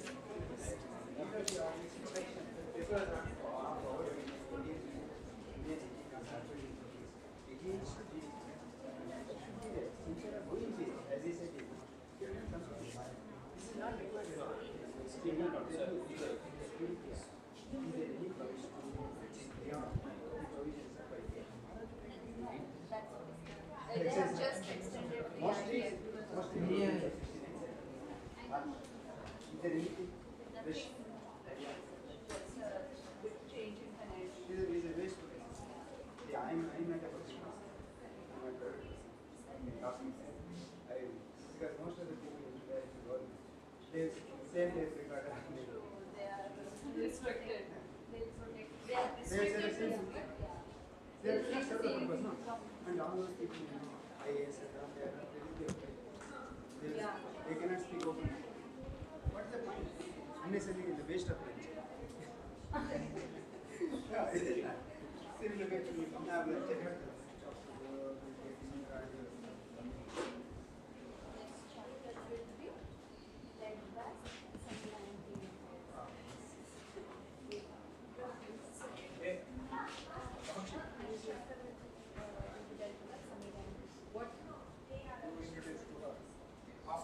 Speaker 1: They have just extended the idea. Change in financial.
Speaker 7: Because most of the people they same place regarded.
Speaker 1: They are restricted. They are restricted.
Speaker 7: They are restricted purpose, no? And all those people, IAS, they are not really they cannot speak openly. What is the point? Unnecessarily the waste of time.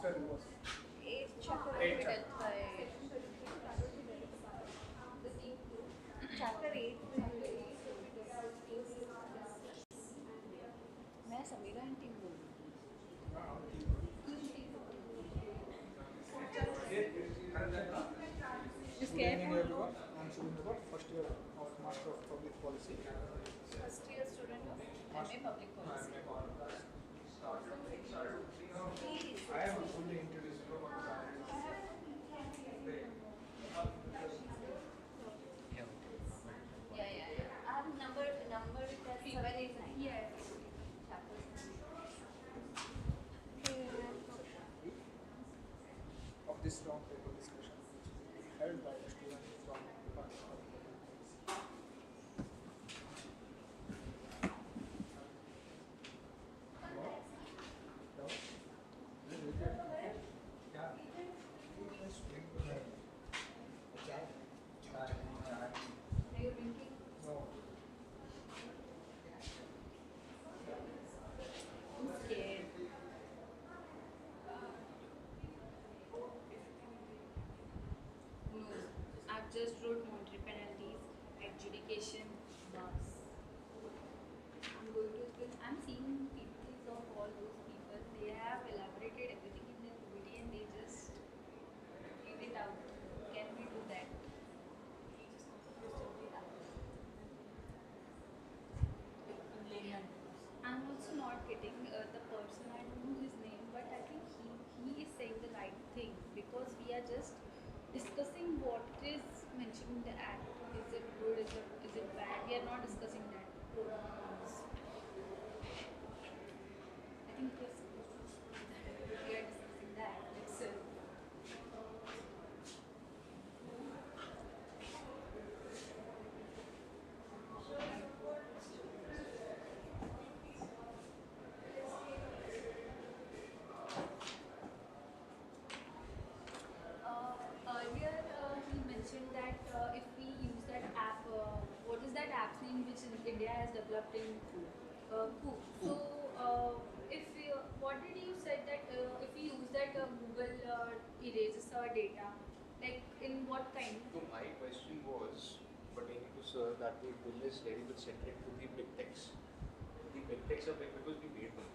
Speaker 7: After
Speaker 1: Chapter 8 dealt by Chapter 8
Speaker 17: Samira and team बोल
Speaker 18: Good evening everyone. I am Surendra, first year of Master of Public Policy.
Speaker 17: First year student of MA public policy
Speaker 18: I am only introducing
Speaker 17: I have number that's 789. Yes.
Speaker 18: of this round table discussion which is being held by the students from Department of Public Policy.
Speaker 17: Are you drinking?
Speaker 18: No.
Speaker 17: I'm scared. No, I've just wrote monetary penalties, adjudication, bus. I'm seeing PPTs of all those people. They have elaborated everything in their PPT and they just give it out. Can we do that? I'm also not getting the person, I don't know his name, but I think he is saying the right thing because we are just discussing what is mentioned in the act. Is it good, is it bad? We are not discussing that. Pros and cons. I think we are discussing that itself. Earlier he mentioned that if we use that app, what is that app's name which India has developed in Coop. So if we, what did you said that if we use that Google erases our data, like in what kind?
Speaker 16: So my question was pertaining to sir that the bill is very much centric to the big techs. The big techs are big because we made them.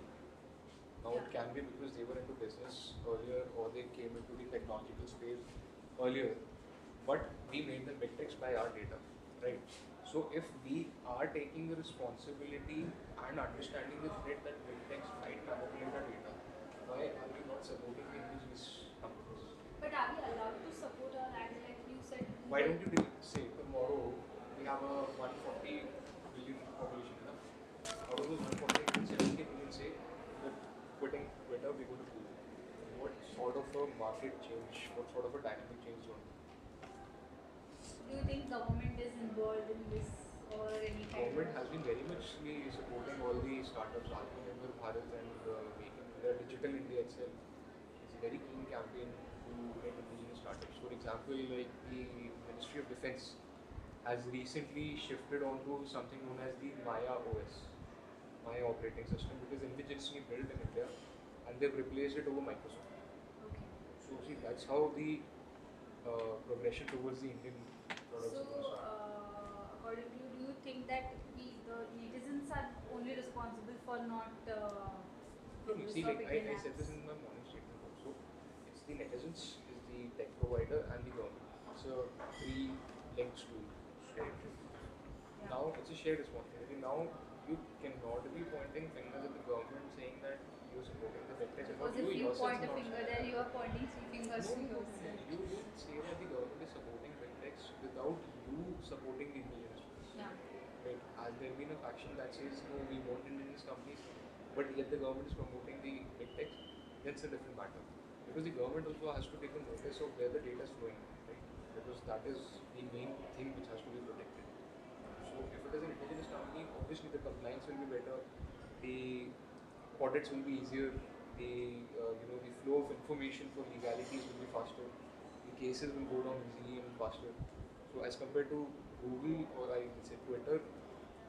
Speaker 16: Now it can be because they were into business earlier or they came into the technological space earlier, but we made them big techs by our data, right? So if we are taking the responsibility and understanding the threat that big techs might manipulate our data, why are we not supporting the indigenous companies?
Speaker 17: But are we allowed to support our land like you said?
Speaker 16: Why don't you say tomorrow we have a 140 billion population, out of those 140, 70 billion say that quitting Twitter we go to Google. What sort of a market change, what sort of a dynamic change do you want?
Speaker 17: Do you think government is involved in this or any kind
Speaker 16: Government
Speaker 17: of?
Speaker 16: has been very much supporting all the startups, Atmanirbhar Bharat and making the digital India itself. It's a very keen campaign to get indigenous startups. For example, like the Ministry of Defence has recently shifted onto something known as the Maya OS, Maya operating system, which is indigenously built in India, and they've replaced it over Microsoft.
Speaker 17: Okay.
Speaker 16: So see, that's how the progression towards the Indian products
Speaker 17: So,
Speaker 16: is going to start.
Speaker 17: according to you, do you think that the netizens are only responsible for not
Speaker 16: No, see, like I said this in my morning statement also. It's the netizens, is the tech provider, and the government. It's a three-linked stool. Now it's a shared responsibility. Now you cannot be pointing fingers at the government saying that you're supporting the tech and
Speaker 17: Because
Speaker 16: not
Speaker 17: if you
Speaker 16: yourself
Speaker 17: point a
Speaker 16: not
Speaker 17: finger, then you are pointing three fingers to yourself.
Speaker 16: You don't say that the government is supporting big techs without you supporting the indigenous ones.
Speaker 17: Yeah.
Speaker 16: Right? Has there been a faction that says no, we want indigenous companies, but yet the government is promoting the big techs? That's a different matter. Because the government also has to take a notice of where the data is flowing, right? Because that is the main thing which has to be protected. So if it is an indigenous company, obviously the compliance will be better, the audits will be easier, the the flow of information for legalities will be faster, the cases will go down easily and faster. So as compared to Google or I can say Twitter,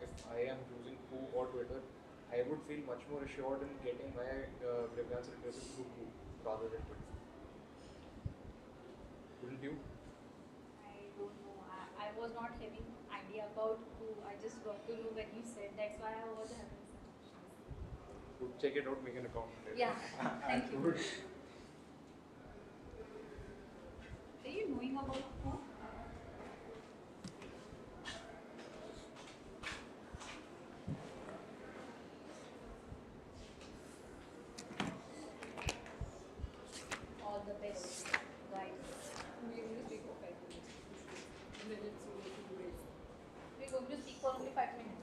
Speaker 16: if I am using Who or Twitter, I would feel much more assured in getting my grievances redressed through Who rather than Twitter. Wouldn't you?
Speaker 17: I don't know. I was not having idea about who. I just got to know when you said. That's why I was having some questions.
Speaker 16: check it out, make an account.
Speaker 17: Yeah, thank you.
Speaker 16: Good.
Speaker 17: Are you knowing about who? All the best, guys.
Speaker 8: We're going to speak for 5 minutes.
Speaker 17: We're going to speak for only 5 minutes.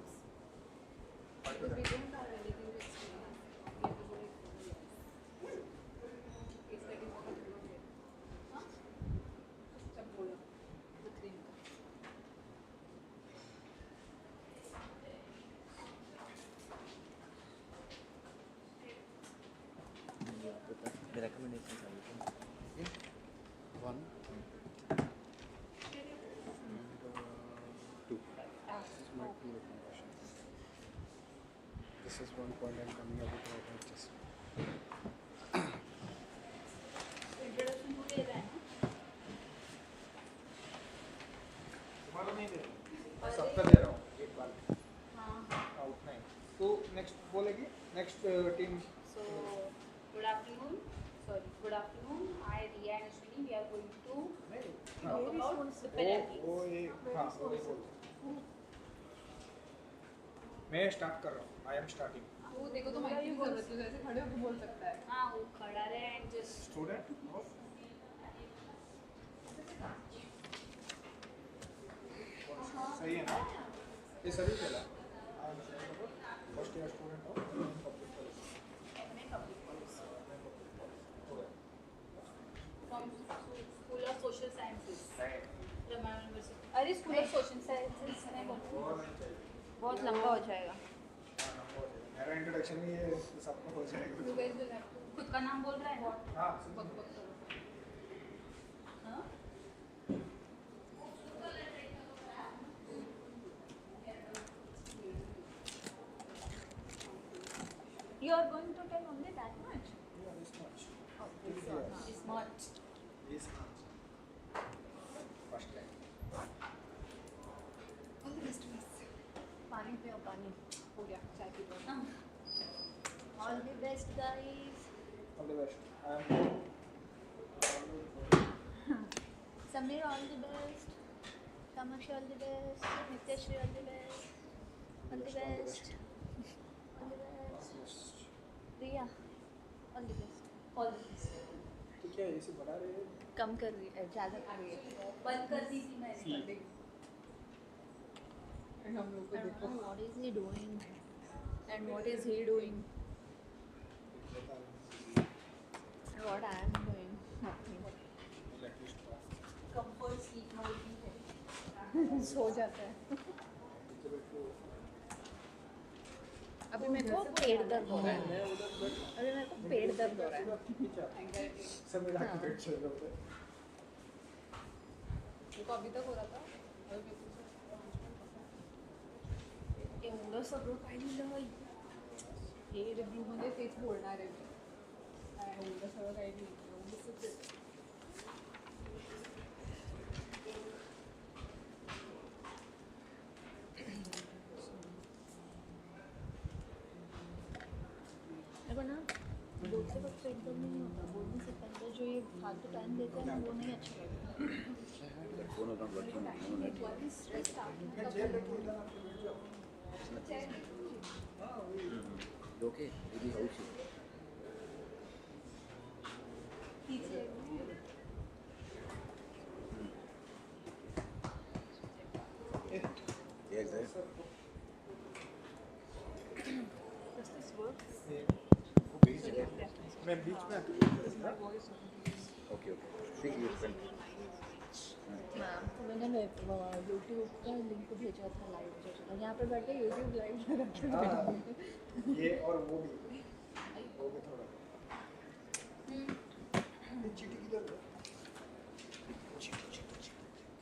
Speaker 8: Because we don't have anything to explain. We have to go like 4 years. It's like a walk through a bit. Huh? Just bola. The cream.
Speaker 6: The recommendations are written. One. Two. This is my two recommendations. This is one point I'm coming up with right now. Just
Speaker 17: introduction को दे रहा है ना?
Speaker 7: तुम्हारा नहीं दे रहा, सबका दे रहा हूँ एक बार।
Speaker 17: हाँ।
Speaker 7: उतना ही। तो नेक्स्ट बोलेगी, next team.
Speaker 17: So, good afternoon. Sorry, good afternoon. I, Riya and Ashwini, we are going to talk about DPDP.
Speaker 7: वो ये हाँ वो ही बोल। मैं स्टार्ट कर रहा हूँ। I am starting.
Speaker 8: वो देखो तो माइक की जरूरत है, ऐसे खड़े होकर बोल सकता है।
Speaker 17: हाँ, वो खड़ा रहे and just
Speaker 7: Student. सही है ना? ये सभी चला। फर्स्ट ईयर स्टूडेंट हो।
Speaker 17: from School of Social Sciences, Ramayana University. अरे School of Social Sciences नहीं बोलते, बहुत लंबा हो जाएगा।
Speaker 7: मेरा इंट्रोडक्शन ही ये सबको हो जाएगा।
Speaker 17: खुद का नाम बोल रहा है ना?
Speaker 7: हाँ।
Speaker 17: हाँ? You are going to tell only that much?
Speaker 7: Yeah, this much.
Speaker 17: Oh, this much.
Speaker 7: This much. First time.
Speaker 8: All the best to us. पानी पियो पानी। हो गया चाय P low.
Speaker 17: All the best, guys.
Speaker 7: All the best.
Speaker 17: Samir, all the best. Kamakshi, all the best. Nityashri, all the best. All the best. All the best. Riya, all the best. All the best.
Speaker 7: तो क्या ऐसे बढ़ा रहे हैं?
Speaker 17: कम कर रही है, ज़्यादा कर रही है। बंद कर दी थी मैंने।
Speaker 8: And हम लोग को देखो।
Speaker 17: What is he doing? And what is he doing? And what I am doing? Nothing. Comfort sleep mode भी है।
Speaker 8: सो जाता है।
Speaker 17: अभी मेरे को पेट दर्द हो रहा है। अभी मेरे को पेट दर्द हो रहा है।
Speaker 7: सब मिला के पेट चल रहा है।
Speaker 8: मेरे को अभी तक हो रहा था।
Speaker 17: एवढं सगळं काय लिहिलं
Speaker 8: हे रिव्ह्यू मध्ये तेच बोलणार आहे मी. एवढं सगळं काही नाही.
Speaker 17: देखो ना, बोलते वक्त एकदम नहीं होता, बोलने से पहले जो ये फालतू टाइम देते हैं ना, वो नहीं अच्छा लगता।
Speaker 6: phone is not working. No net. Okay, maybe how she. Yes, sir.
Speaker 17: Does this work?
Speaker 7: मैं बीच में
Speaker 6: Okay, okay. See you friend.
Speaker 17: हाँ, तो मैंने यूट्यूब का लिंक भेजा था लाइव जो यहाँ पे बैठे यूट्यूब लाइव लगा के बैठे।
Speaker 7: ये और वो भी थोड़ा ये चीटी किधर है?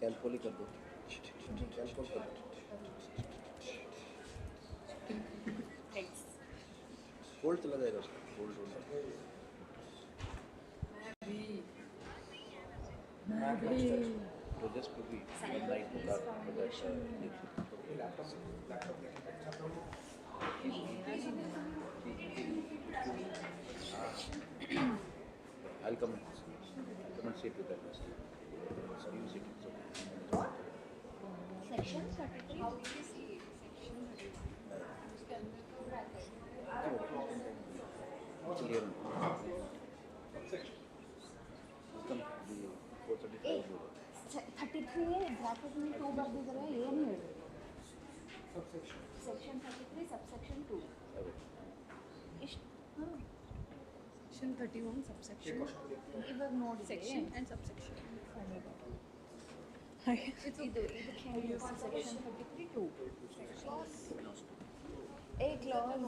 Speaker 6: कैलकुलेट कर दो। कैलकुलेट कर दो। होल्ड चला जाएगा उसका। Hold hold. तो just to be light to that
Speaker 7: laptop
Speaker 6: I'll come and see. I'll come and sit with that person. You sit. It's okay.
Speaker 17: What? Section 33? How do you see section 33?
Speaker 6: Clear. Come, the 435.
Speaker 17: 33 bracket में 2 ಬರ್ದಿದ್ದಾರೆ ಏನು ಹೇಳಿ section 33 subsection 2 ಇಷ್ಟು section 31 subsection ಇವಾಗ ನೋಡಿ section and subsection ಇದು section 33 2 a clause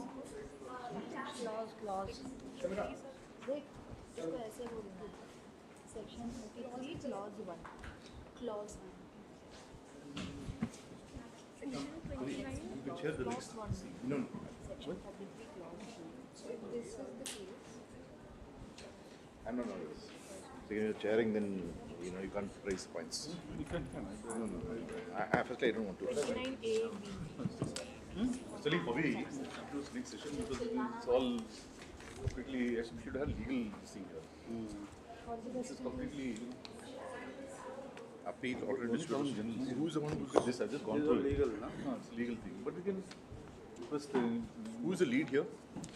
Speaker 17: देख इसको ऐसे बोलना section 33 clause 1 clause 1 section 29
Speaker 3: You can share the
Speaker 17: clause
Speaker 3: list.
Speaker 17: 1
Speaker 3: No.
Speaker 17: section 33 clause 2 so if this is the case
Speaker 11: I'm not nervous. So you're chairing, then you can't raise points.
Speaker 3: You can.
Speaker 11: No. Firstly, I don't want to.
Speaker 17: 29 A B
Speaker 3: Actually, Bobby, this next session because it's all completely. Actually, we should have legal thing here. This is completely.
Speaker 11: Appeal already distributed. Who's the one who did this? I've just gone
Speaker 6: These
Speaker 11: through
Speaker 6: are
Speaker 11: it.
Speaker 6: legal, no?
Speaker 11: No, it's a legal thing. But we can first. Who is the lead here?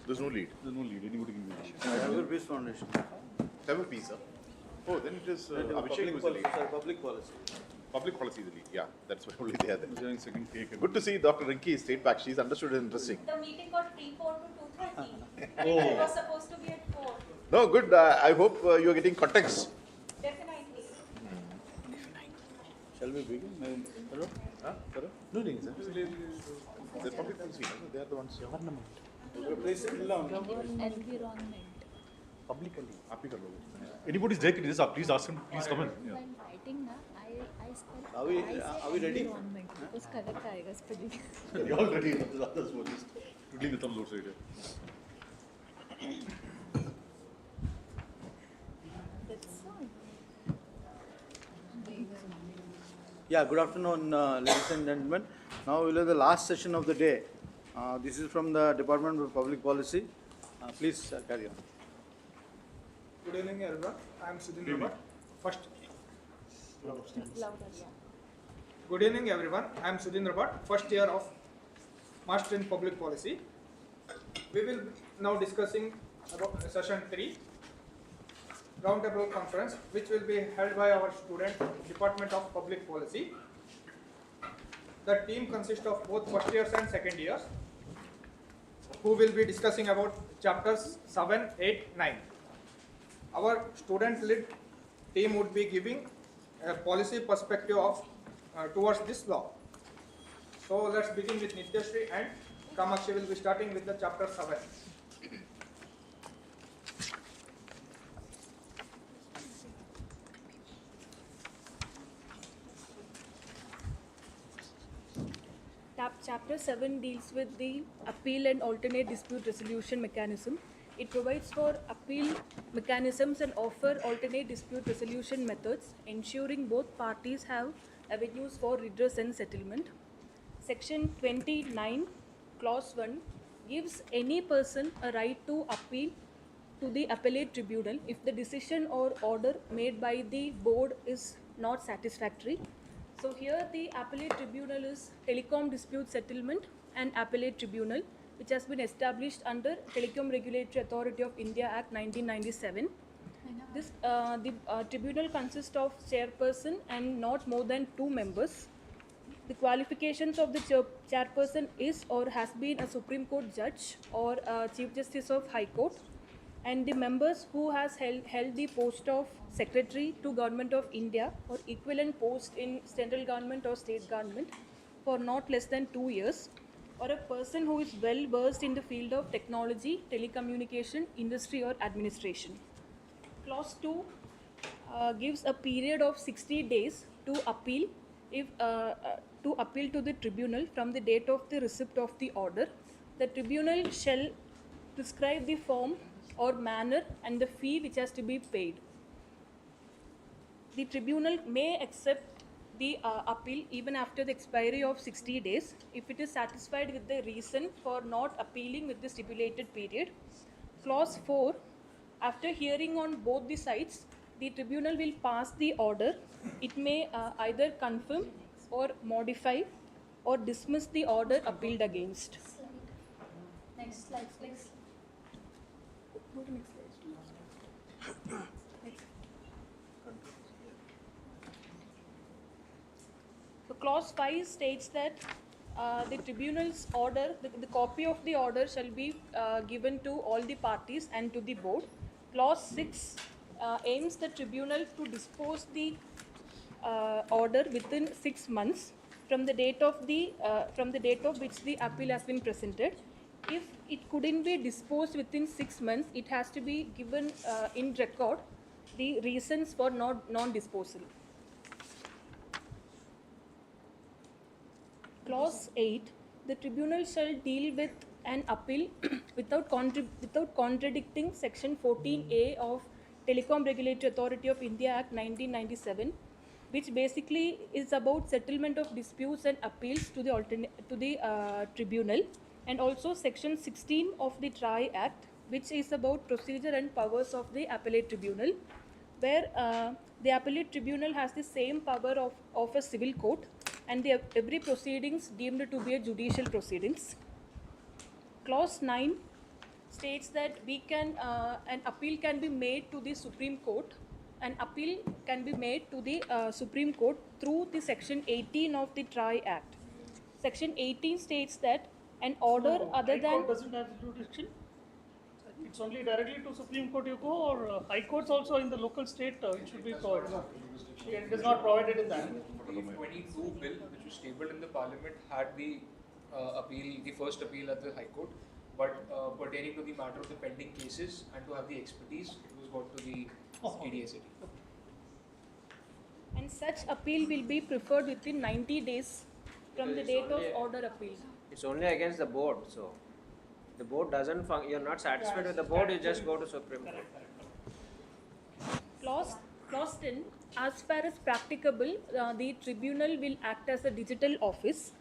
Speaker 11: There's no lead.
Speaker 3: There's no lead. Anybody can do it.
Speaker 6: Cyber Peace Foundation.
Speaker 11: Cyber Peace, huh? Oh, then it is Abhishek who is the lead.
Speaker 6: Public policy.
Speaker 11: Public policy is the lead. Yeah, that's why only they are there.
Speaker 3: Doing second cake.
Speaker 11: Good to see Dr. Rinki stayed back. She's understood it interesting.
Speaker 2: The meeting got preponed to 2:30.
Speaker 11: Oh.
Speaker 2: It was supposed to be at 4.
Speaker 11: No, good. I hope you're getting context.
Speaker 2: Definitely.
Speaker 6: Shall we begin? Hello?
Speaker 11: Huh? No, no, sir. The public policy, they are the ones. Government.
Speaker 6: Please sit down.
Speaker 17: environment
Speaker 3: Publicly. आप ही कर लोगे. Anybody's there? Can you just please ask him? Please come in. Yeah.
Speaker 17: when writing na I spell
Speaker 6: Are we ready?
Speaker 17: environment because correct आएगा spelling
Speaker 3: You're all ready. Others were just twiddling the thumbs outside here.
Speaker 17: that's all
Speaker 13: Yeah, good afternoon, ladies and gentlemen. Now we'll have the last session of the day. This is from the Department of Public Policy. Please carry on.
Speaker 7: Good evening, everyone. I am Sudhin Robert. First.
Speaker 17: louder yeah
Speaker 7: Good evening, everyone. I am Sudhin Robert, first year of Master in Public Policy. We will now discussing about session 3, roundtable conference, which will be held by our student, Department of Public Policy. The team consists of both first years and second years, who will be discussing about chapters 7, 8, 9. Our student led team would be giving a policy perspective of towards this law. So let's begin with Nityashri, and Kamakshi will be starting with the chapter 7.
Speaker 9: Chapter 7 deals with the appeal and alternate dispute resolution mechanism. It provides for appeal mechanisms and offer alternate dispute resolution methods, ensuring both parties have avenues for redress and settlement. Section 29, Clause 1 gives any person a right to appeal to the appellate tribunal if the decision or order made by the board is not satisfactory. So here the appellate tribunal is Telecom Dispute Settlement and Appellate Tribunal, which has been established under Telecom Regulatory Authority of India Act 1997. This the tribunal consists of chairperson and not more than 2 members. The qualifications of the chairperson is or has been a Supreme Court judge or Chief Justice of High Court, and the members who has held the post of Secretary to Government of India or equivalent post in central government or state government for not less than 2 years, or a person who is well versed in the field of technology, telecommunication, industry or administration. Clause 2 gives a period of 60 days to appeal to the tribunal from the date of the receipt of the order. The tribunal shall prescribe the form or manner and the fee which has to be paid. The tribunal may accept the appeal even after the expiry of 60 days if it is satisfied with the reason for not appealing with the stipulated period. Clause 4 After hearing on both the sides, the tribunal will pass the order. It may either confirm or modify or dismiss the order appealed against.
Speaker 1: Next slide, please.
Speaker 9: Go to next slide. Next. So clause 5 states that the tribunal's order, the copy of the order shall be given to all the parties and to the board. Clause 6 aims the tribunal to dispose the order within 6 months from the date of which the appeal has been presented. If it couldn't be disposed within 6 months, it has to be given in record the reasons for non-disposal. Clause 8, the tribunal shall deal with an appeal without contradicting Section 14A of Telecom Regulatory Authority of India Act 1997, which basically is about settlement of disputes and appeals to the tribunal, and also Section 16 of the TRI Act, which is about procedure and powers of the appellate tribunal, where the appellate tribunal has the same power of a civil court, and every proceedings deemed to be a judicial proceedings. Clause 9 states that an appeal can be made to the Supreme Court. An appeal can be made to the Supreme Court through the Section 18 of the TRI Act. Section 18 states that an order other
Speaker 5: High
Speaker 9: than...
Speaker 5: Court doesn't have jurisdiction? It's only directly to Supreme Court you go, or High Courts also in the local state it should be provided? It is not provided in that.
Speaker 16: The 22 bill, which was tabled in the Parliament, had the first appeal at the High Court, but pertaining to the matter of the pending cases and to have the expertise, it was brought to the ADSAT.
Speaker 9: And such appeal will be preferred within 90 days from the date of order appeal.
Speaker 19: It's only against the board, so the board doesn't you're not satisfied with the board, you just go to Supreme Court.
Speaker 9: Clause 10, as far as practicable, the tribunal will act as a digital office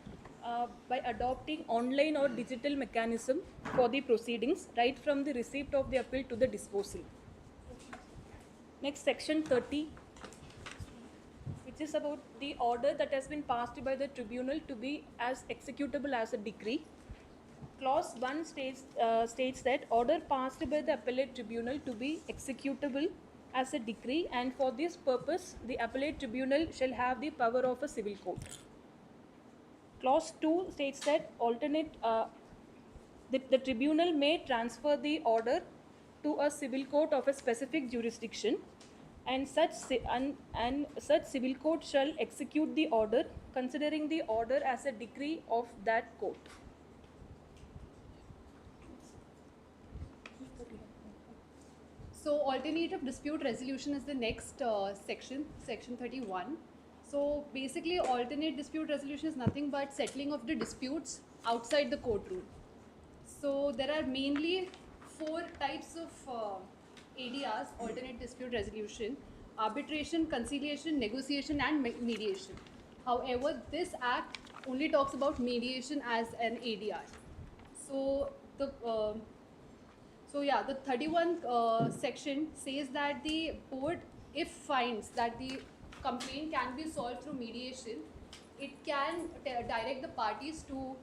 Speaker 9: by adopting online or digital mechanism for the proceedings right from the receipt of the appeal to the disposal. Next, Section 30, which is about the order that has been passed by the tribunal to be as executable as a decree. Clause 1 states that order passed by the appellate tribunal to be executable as a decree, and for this purpose the appellate tribunal shall have the power of a civil court. Clause 2 states that the tribunal may transfer the order to a civil court of a specific jurisdiction, and such civil court shall execute the order considering the order as a decree of that court.
Speaker 4: So alternative dispute resolution is the next section, section 31. So basically alternate dispute resolution is nothing but settling of the disputes outside the courtroom. So there are mainly 4 types of ADRs, alternate dispute resolution: arbitration, conciliation, negotiation and mediation. However, this act only talks about mediation as an ADR. So the 31 section says that the board, if finds that the complaint can be solved through mediation, it can direct the parties to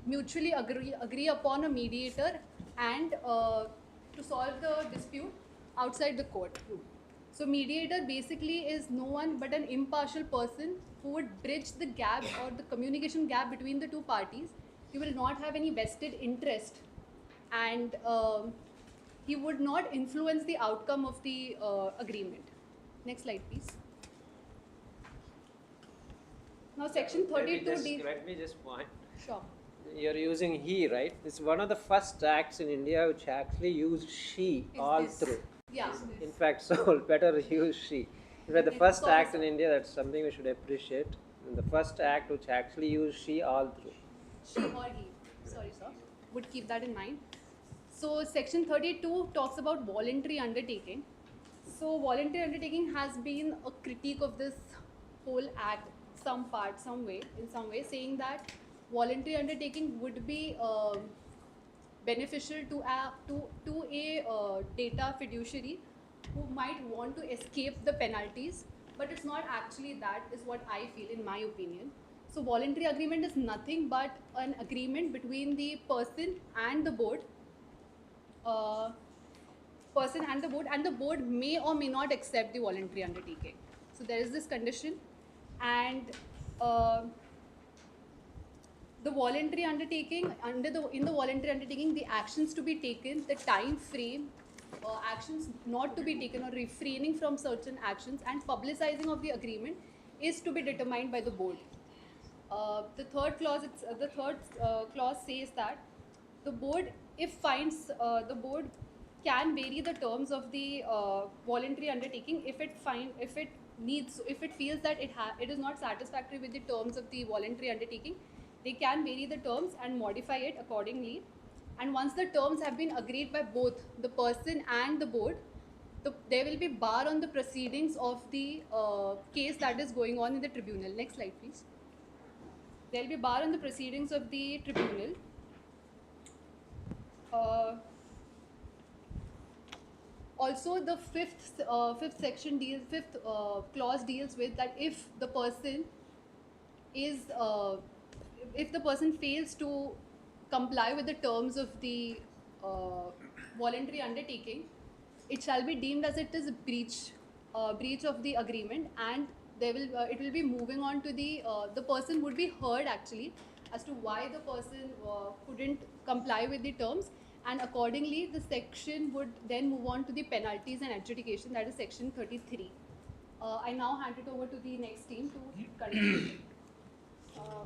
Speaker 4: mutually agree upon a mediator and to solve the dispute outside the court. So mediator basically is no one but an impartial person who would bridge the gap or the communication gap between the two parties. He will not have any vested interest, and he would not influence the outcome of the agreement. Next slide, please. Now, section 32D.
Speaker 19: Let me just point.
Speaker 4: Sure.
Speaker 19: You're using he, right? It's one of the first acts in India which actually use she all through.
Speaker 4: Yeah.
Speaker 19: In fact, so better use she. In fact, the first act in India, that's something we should appreciate. And the first act which actually used she all through.
Speaker 4: She or he. Sorry, sir. Would keep that in mind. So section 32 talks about voluntary undertaking. So voluntary undertaking has been a critique of this whole act, in some way, saying that voluntary undertaking would be beneficial to a data fiduciary who might want to escape the penalties, but it's not actually that, is what I feel, in my opinion. So voluntary agreement is nothing but an agreement between the person and the board. And the board may or may not accept the voluntary undertaking. So there is this condition, and the voluntary undertaking, in the voluntary undertaking, the actions to be taken, the time frame, actions not to be taken, or refraining from certain actions, and publicizing of the agreement is to be determined by the board. The third clause says that the board, if finds, the board can vary the terms of the voluntary undertaking if it feels that it is not satisfactory with the terms of the voluntary undertaking. They can vary the terms and modify it accordingly. And once the terms have been agreed by both the person and the board, there will be bar on the proceedings of the case that is going on in the tribunal. Next slide, please. There will be bar on the proceedings of the tribunal. Also, the fifth clause deals with that if the person fails to comply with the terms of the voluntary undertaking, it shall be deemed as it is a breach of the agreement, and it will be moving on to the person would be heard actually as to why the person couldn't comply with the terms, and accordingly the section would then move on to the penalties and adjudication, that is section 33. I now hand it over to the next team to continue.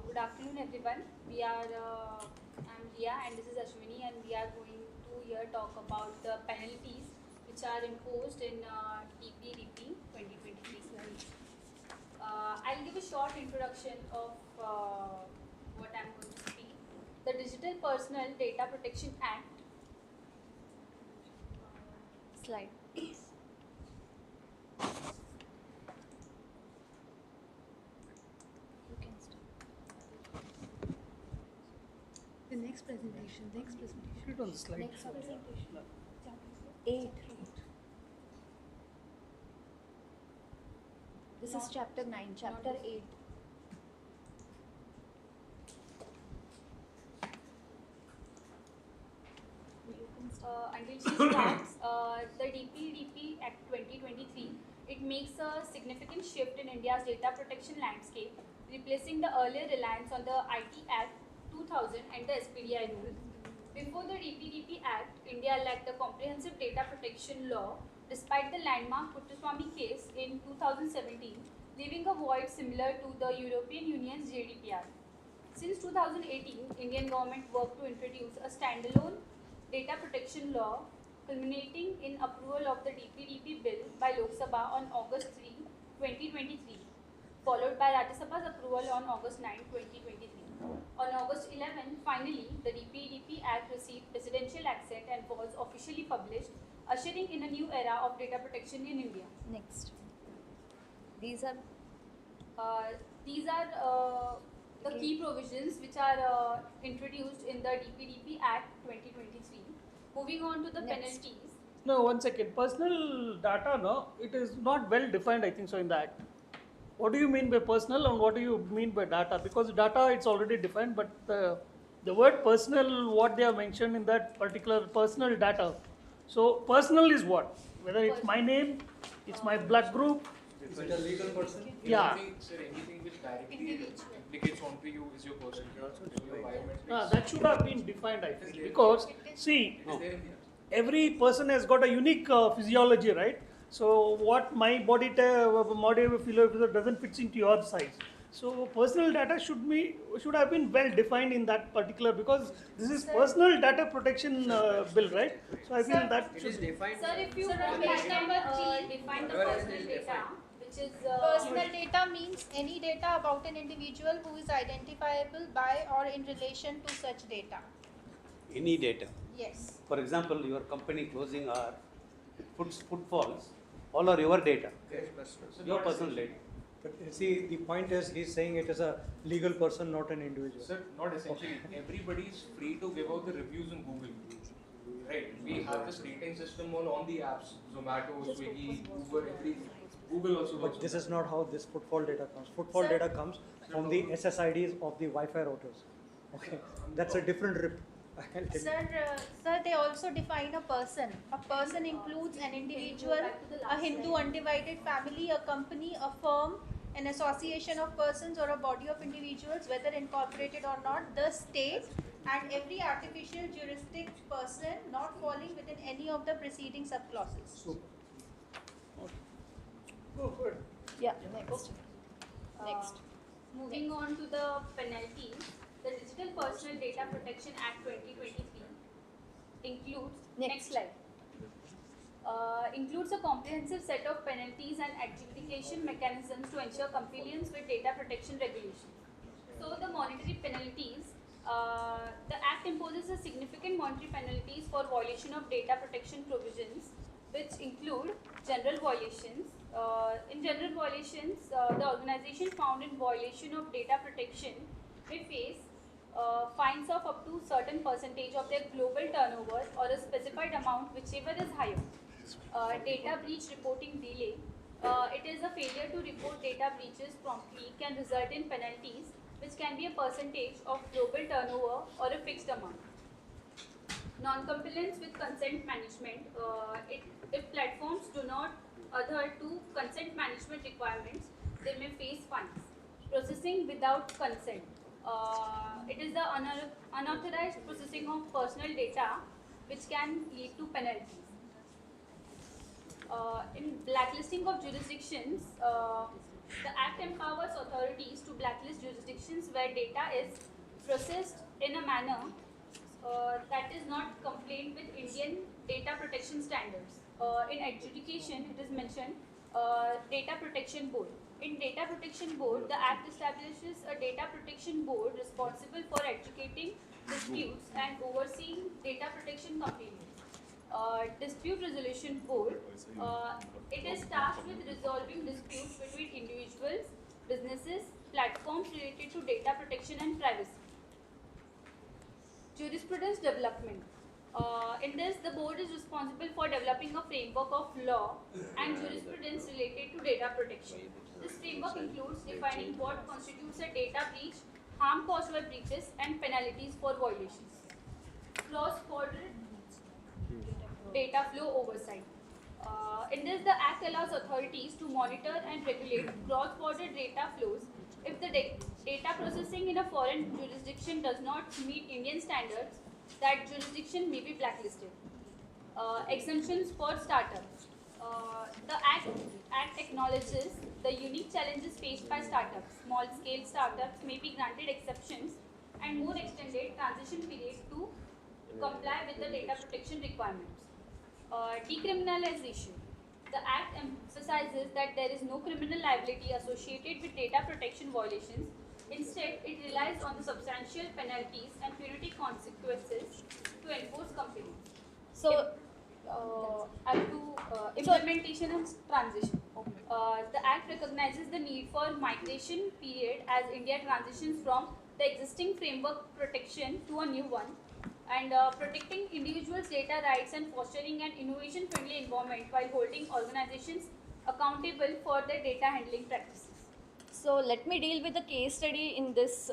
Speaker 17: Good afternoon, everyone. I'm Ria and this is Ashwini, and we are going to here talk about the penalties which are imposed in DPDP 2023. I'll give a short introduction of what I'm going to speak. The Digital Personal Data Protection Act. Slide.
Speaker 4: The next presentation.
Speaker 5: Put it on the slide.
Speaker 17: Next presentation. 8.
Speaker 14: This is chapter 9, chapter 8.
Speaker 17: Until she starts, the DPDP Act 2023, it makes a significant shift in India's data protection landscape, replacing the earlier reliance on the IT Act 2000 and the SPDI rule. Before the DPDP Act, India lacked a comprehensive data protection law, despite the landmark Puttaswamy case in 2017, leaving a void similar to the European Union's GDPR. Since 2018, Indian government worked to introduce a standalone data protection law, culminating in approval of the DPDP bill by Lok Sabha on August 3, 2023, followed by Rajya Sabha's approval on August 9, 2023. On August 11, finally, the DPDP Act received presidential accent and was officially published, ushering in a new era of data protection in India.
Speaker 14: Next. These are
Speaker 17: the key provisions which are introduced in the DPDP Act 2023. Moving on to the penalties.
Speaker 5: No, one second. Personal data, no, it is not well defined, I think so, in the Act. What do you mean by personal and what do you mean by data? Because data, it's already defined, but the word personal, what they have mentioned in that particular personal data. So, personal is what? Whether it's my name, it's my blood group.
Speaker 16: Is it a legal person?
Speaker 5: Yeah.
Speaker 16: Anything which directly implicates onto you is your person. So your biometrics.
Speaker 5: That should have been defined, I think. Because, see, every person has got a unique physiology, right? So, what my body feel doesn't fit into your size. So, personal data should have been well defined in that particular, because this is personal data protection bill, right? So, I feel that should be defined.
Speaker 17: Sir, if you want to define the personal data, which is
Speaker 2: personal data means any data about an individual who is identifiable by or in relation to such data.
Speaker 12: Any data.
Speaker 2: Yes.
Speaker 12: For example, your company closing or footfalls, all are your data, your personal data.
Speaker 18: But see, the point is, he's saying it is a legal person, not an individual.
Speaker 16: Sir, not essentially. Everybody is free to give out the reviews on Google. Right? We have this rating system on the apps, Zomato, Swiggy, Uber, everything. Google also.
Speaker 18: But this is not how this footfall data comes. Footfall data comes from the SSIDs of the Wi-Fi routers. Okay, that's a different rip.
Speaker 2: Sir, they also define a person. A person includes an individual, a Hindu undivided family, a company, a firm, an association of persons or a body of individuals, whether incorporated or not, the state, and every artificial juristic person not falling within any of the preceding subclauses.
Speaker 18: Oh, good.
Speaker 1: Yeah, next. Next.
Speaker 17: Moving on to the penalties, the Digital Personal Data Protection Act 2023 includes
Speaker 1: Next slide.
Speaker 17: Includes a comprehensive set of penalties and adjudication mechanisms to ensure compliance with data protection regulations. So the monetary penalties, the Act imposes a significant monetary penalties for violation of data protection provisions, which include general violations. In general violations, the organization found in violation of data protection may face fines of up to certain percentage of their global turnover or a specified amount, whichever is higher. Data breach reporting delay. It is a failure to report data breaches promptly can result in penalties, which can be a percentage of global turnover or a fixed amount. Non-compliance with consent management. If platforms do not adhere to consent management requirements, they may face fines. Processing without consent. It is the unauthorized processing of personal data, which can lead to penalties. In blacklisting of jurisdictions, the Act empowers authorities to blacklist jurisdictions where data is processed in a manner that is not compliant with Indian data protection standards. In adjudication, it is mentioned Data Protection Board. In Data Protection Board, the Act establishes a Data Protection Board responsible for adjudicating disputes and overseeing data protection compliance. Dispute Resolution Board, it is tasked with resolving disputes between individuals, businesses, platforms related to data protection and privacy. Jurisprudence development. In this, the board is responsible for developing a framework of law and jurisprudence related to data protection. This framework includes defining what constitutes a data breach, harm caused by breaches, and penalties for violations. Cross-border data flow oversight. In this, the Act allows authorities to monitor and regulate cross-border data flows. If the data processing in a foreign jurisdiction does not meet Indian standards, that jurisdiction may be blacklisted. Exemptions for startups. The Act acknowledges the unique challenges faced by startups. Small-scale startups may be granted exceptions and more extended transition period to comply with the data protection requirements. Decriminalization. The Act emphasizes that there is no criminal liability associated with data protection violations. Instead, it relies on the substantial penalties and punitive consequences to enforce compliance.
Speaker 1: So,
Speaker 17: implementation and transition. The Act recognizes the need for migration period as India transitions from the existing framework protection to a new one, and protecting individuals' data rights and fostering an innovation-friendly environment while holding organizations accountable for their data handling practices.
Speaker 1: So let me deal with the case study in this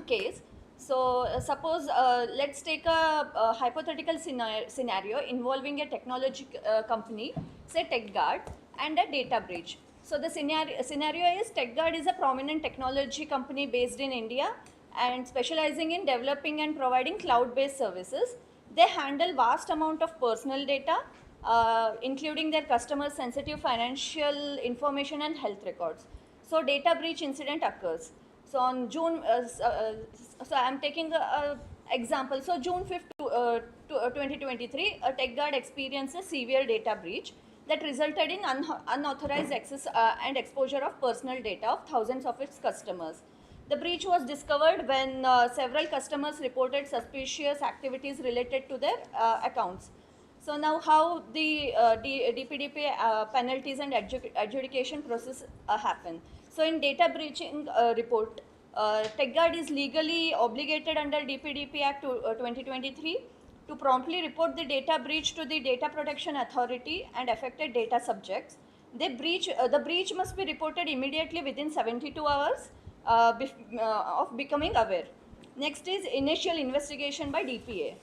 Speaker 1: case. So suppose let's take a hypothetical scenario involving a technology company, say TechGuard, and a data breach. So the scenario is TechGuard is a prominent technology company based in India and specializing in developing and providing cloud-based services. They handle vast amount of personal data, including their customers' sensitive financial information and health records. So data breach incident occurs. So on June, so I'm taking an example. So June 5th, 2023, a TechGuard experienced a severe data breach that resulted in unauthorized access and exposure of personal data of thousands of its customers. The breach was discovered when several customers reported suspicious activities related to their accounts. So now how the DPDP penalties and adjudication process happen.
Speaker 10: So in data breaching report, TechGuard is legally obligated under DPDP Act 2023 to promptly report the data breach to the Data Protection Authority and affected data subjects. The breach must be reported immediately within 72 hours of becoming aware. Next is initial investigation by DPA.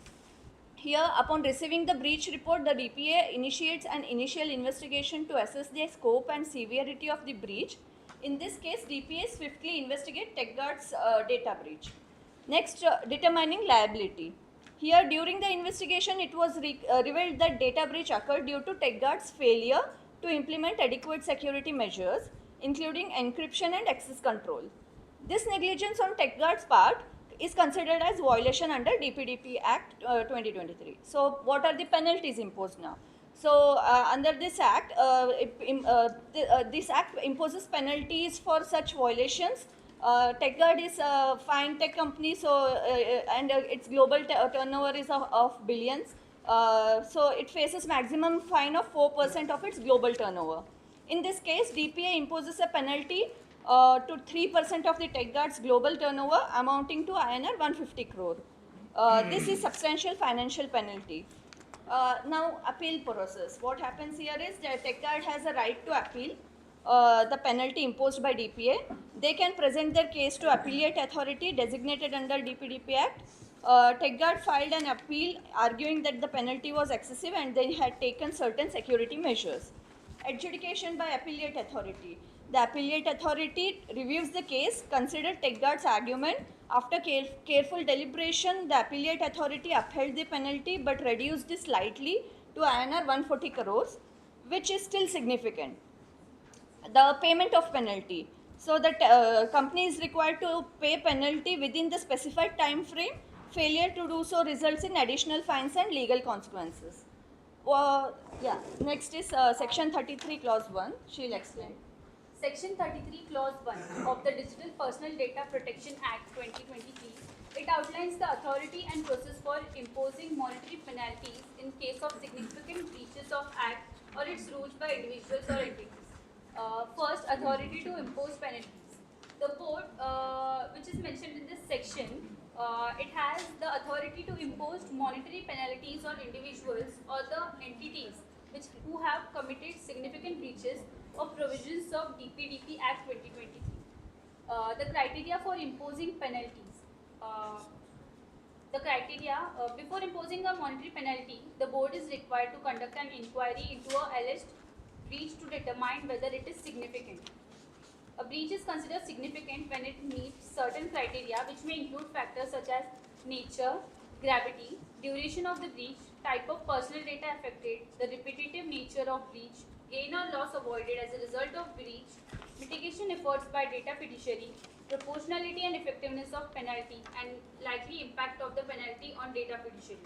Speaker 10: Here, upon receiving the breach report, the DPA initiates an initial investigation to assess the scope and severity of the breach. In this case, DPA swiftly investigate TechGuard's data breach. Next, determining liability. Here, during the investigation, it was revealed that data breach occurred due to TechGuard's failure to implement adequate security measures, including encryption and access control. This negligence on TechGuard's part is considered as violation under DPDP Act 2023. So, what are the penalties imposed now? So, under this act, this act imposes penalties for such violations. TechGuard is a fine tech company, so and its global turnover is of billions. So, it faces maximum fine of 4% of its global turnover. In this case, DPA imposes a penalty to 3% of the TechGuard's global turnover, amounting to INR 150 crore. This is substantial financial penalty. Now, appeal process. What happens here is that TechGuard has a right to appeal the penalty imposed by DPA. They can present their case to appellate authority designated under DPDP Act. TechGuard filed an appeal arguing that the penalty was excessive and they had taken certain security measures. Adjudication by appellate authority. The appellate authority reviews the case, considers TechGuard's argument. After careful deliberation, the appellate authority upheld the penalty but reduced it slightly to INR 140 crores, which is still significant. The payment of penalty. So the company is required to pay penalty within the specified time frame. Failure to do so results in additional fines and legal consequences. Next is section 33 clause 1. She'll explain.
Speaker 20: Section 33 clause 1 of the Digital Personal Data Protection Act 2023, it outlines the authority and process for imposing monetary penalties in case of significant breaches of Act or its rules by individuals or entities. First, authority to impose penalties. The board, which is mentioned in this section, it has the authority to impose monetary penalties on individuals or the entities who have committed significant breaches of provisions of DPDP Act 2023. The criteria for imposing penalties. Before imposing a monetary penalty, the board is required to conduct an inquiry into a alleged breach to determine whether it is significant. A breach is considered significant when it meets certain criteria, which may include factors such as nature, gravity, duration of the breach, type of personal data affected, the repetitive nature of breach, gain or loss avoided as a result of breach, mitigation efforts by data fiduciary, proportionality and effectiveness of penalty, and likely impact of the penalty on data fiduciary.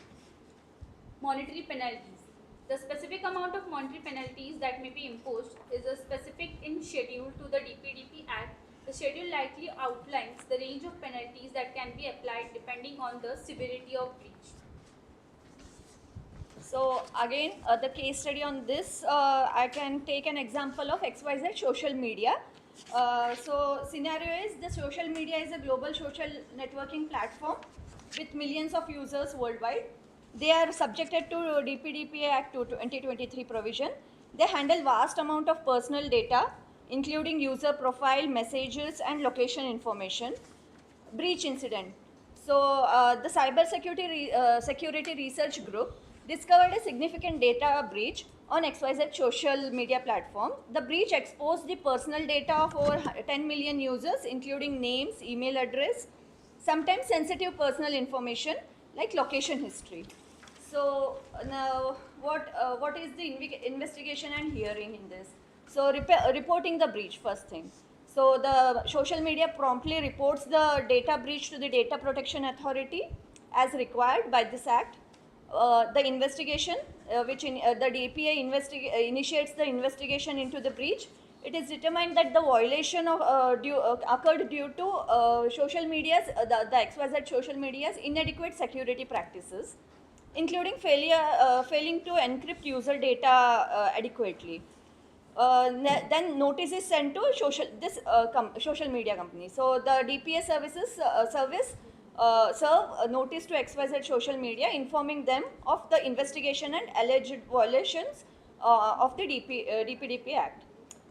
Speaker 20: Monetary penalties. The specific amount of monetary penalties that may be imposed is a specific in schedule to the DPDP Act. The schedule likely outlines the range of penalties that can be applied depending on the severity of breach.
Speaker 10: So again, the case study on this, I can take an example of XYZ social media. So scenario is the social media is a global social networking platform with millions of users worldwide. They are subjected to DPDP Act 2023 provision. They handle vast amount of personal data, including user profile, messages, and location information. Breach incident. So the cyber security research group discovered a significant data breach on XYZ social media platform. The breach exposed the personal data of over 10 million users, including names, email address, sometimes sensitive personal information like location history. So now what is the investigation and hearing in this? So reporting the breach, first thing. So the social media promptly reports the data breach to the Data Protection Authority as required by this act. The investigation, the DPA initiates the investigation into the breach. It is determined that the violation of occurred due to social media's, the XYZ social media's inadequate security practices, including failing to encrypt user data adequately. then notice is sent to social media company. So the DPA service serve a notice to XYZ social media informing them of the investigation and alleged violations of the DPDP Act.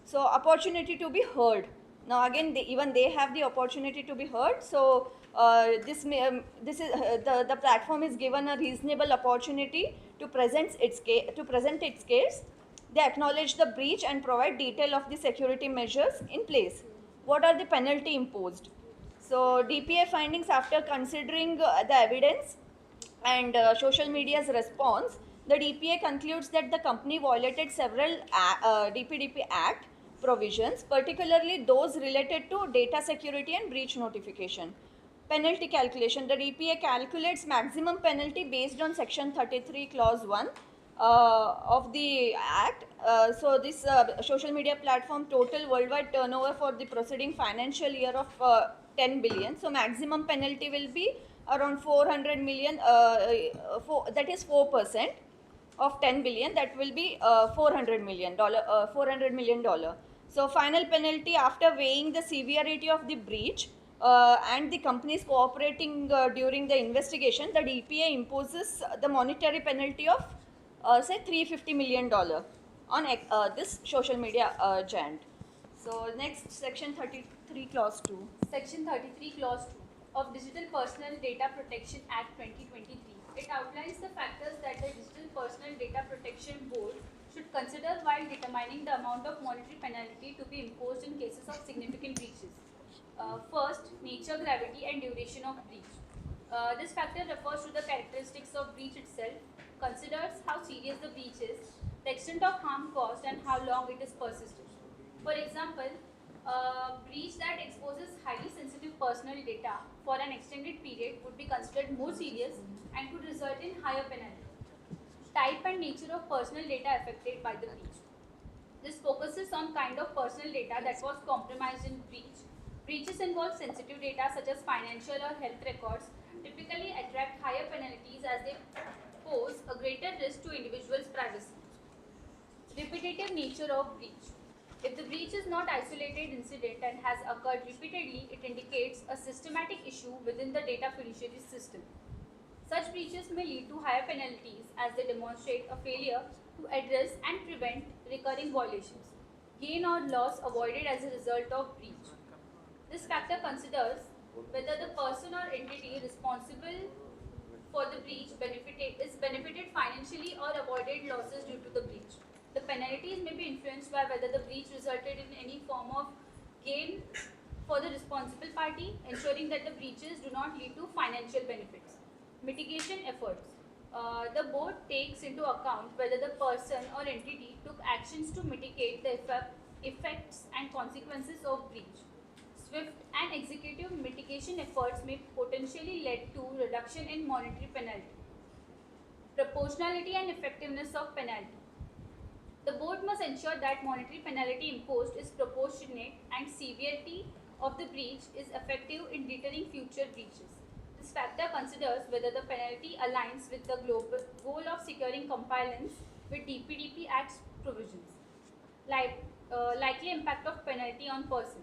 Speaker 10: So opportunity to be heard. Now again, even they have the opportunity to be heard. So this is the platform is given a reasonable opportunity to present its case. They acknowledge the breach and provide detail of the security measures in place. What are the penalty imposed? So DPA findings, after considering the evidence and social media's response, the DPA concludes that the company violated several DPDP Act provisions, particularly those related to data security and breach notification. Penalty calculation. The DPA calculates maximum penalty based on Section 33, Clause 1 of the Act. So this social media platform total worldwide turnover for the preceding financial year of 10 billion. So maximum penalty will be around 400 million, that is 4% of 10 billion, that will be $400 million. So final penalty, after weighing the severity of the breach and the companies cooperating during the investigation, the DPA imposes the monetary penalty of say $350 million on this social media giant. So next, Section 33 Clause 2.
Speaker 20: Section 33 Clause 2 of Digital Personal Data Protection Act 2023. It outlines the factors that the Digital Personal Data Protection Board should consider while determining the amount of monetary penalty to be imposed in cases of significant breaches. First, nature, gravity and duration of breach. This factor refers to the characteristics of breach itself, considers how serious the breach is, the extent of harm caused and how long it is persisted. For example, a breach that exposes highly sensitive personal data for an extended period would be considered more serious and could result in higher penalty. Type and nature of personal data affected by the breach. This focuses on kind of personal data that was compromised in breach. Breaches involve sensitive data such as financial or health records, typically attract higher penalties as they pose a greater risk to individuals' privacy. Repetitive nature of breach. If the breach is not isolated incident and has occurred repeatedly, it indicates a systematic issue within the data fiduciary system. Such breaches may lead to higher penalties as they demonstrate a failure to address and prevent recurring violations. Gain or loss avoided as a result of breach. This factor considers whether the person or entity responsible for the breach is benefited financially or avoided losses due to the breach. The penalties may be influenced by whether the breach resulted in any form of gain for the responsible party, ensuring that the breaches do not lead to financial benefits. Mitigation efforts. The board takes into account whether the person or entity took actions to mitigate the effects and consequences of breach. Swift and executive mitigation efforts may potentially lead to reduction in monetary penalty. Proportionality and effectiveness of penalty. The board must ensure that monetary penalty imposed is proportionate and severity of the breach is effective in deterring future breaches. This factor considers whether the penalty aligns with the global goal of securing compliance with DPDP Act's provisions. Likely impact of penalty on person.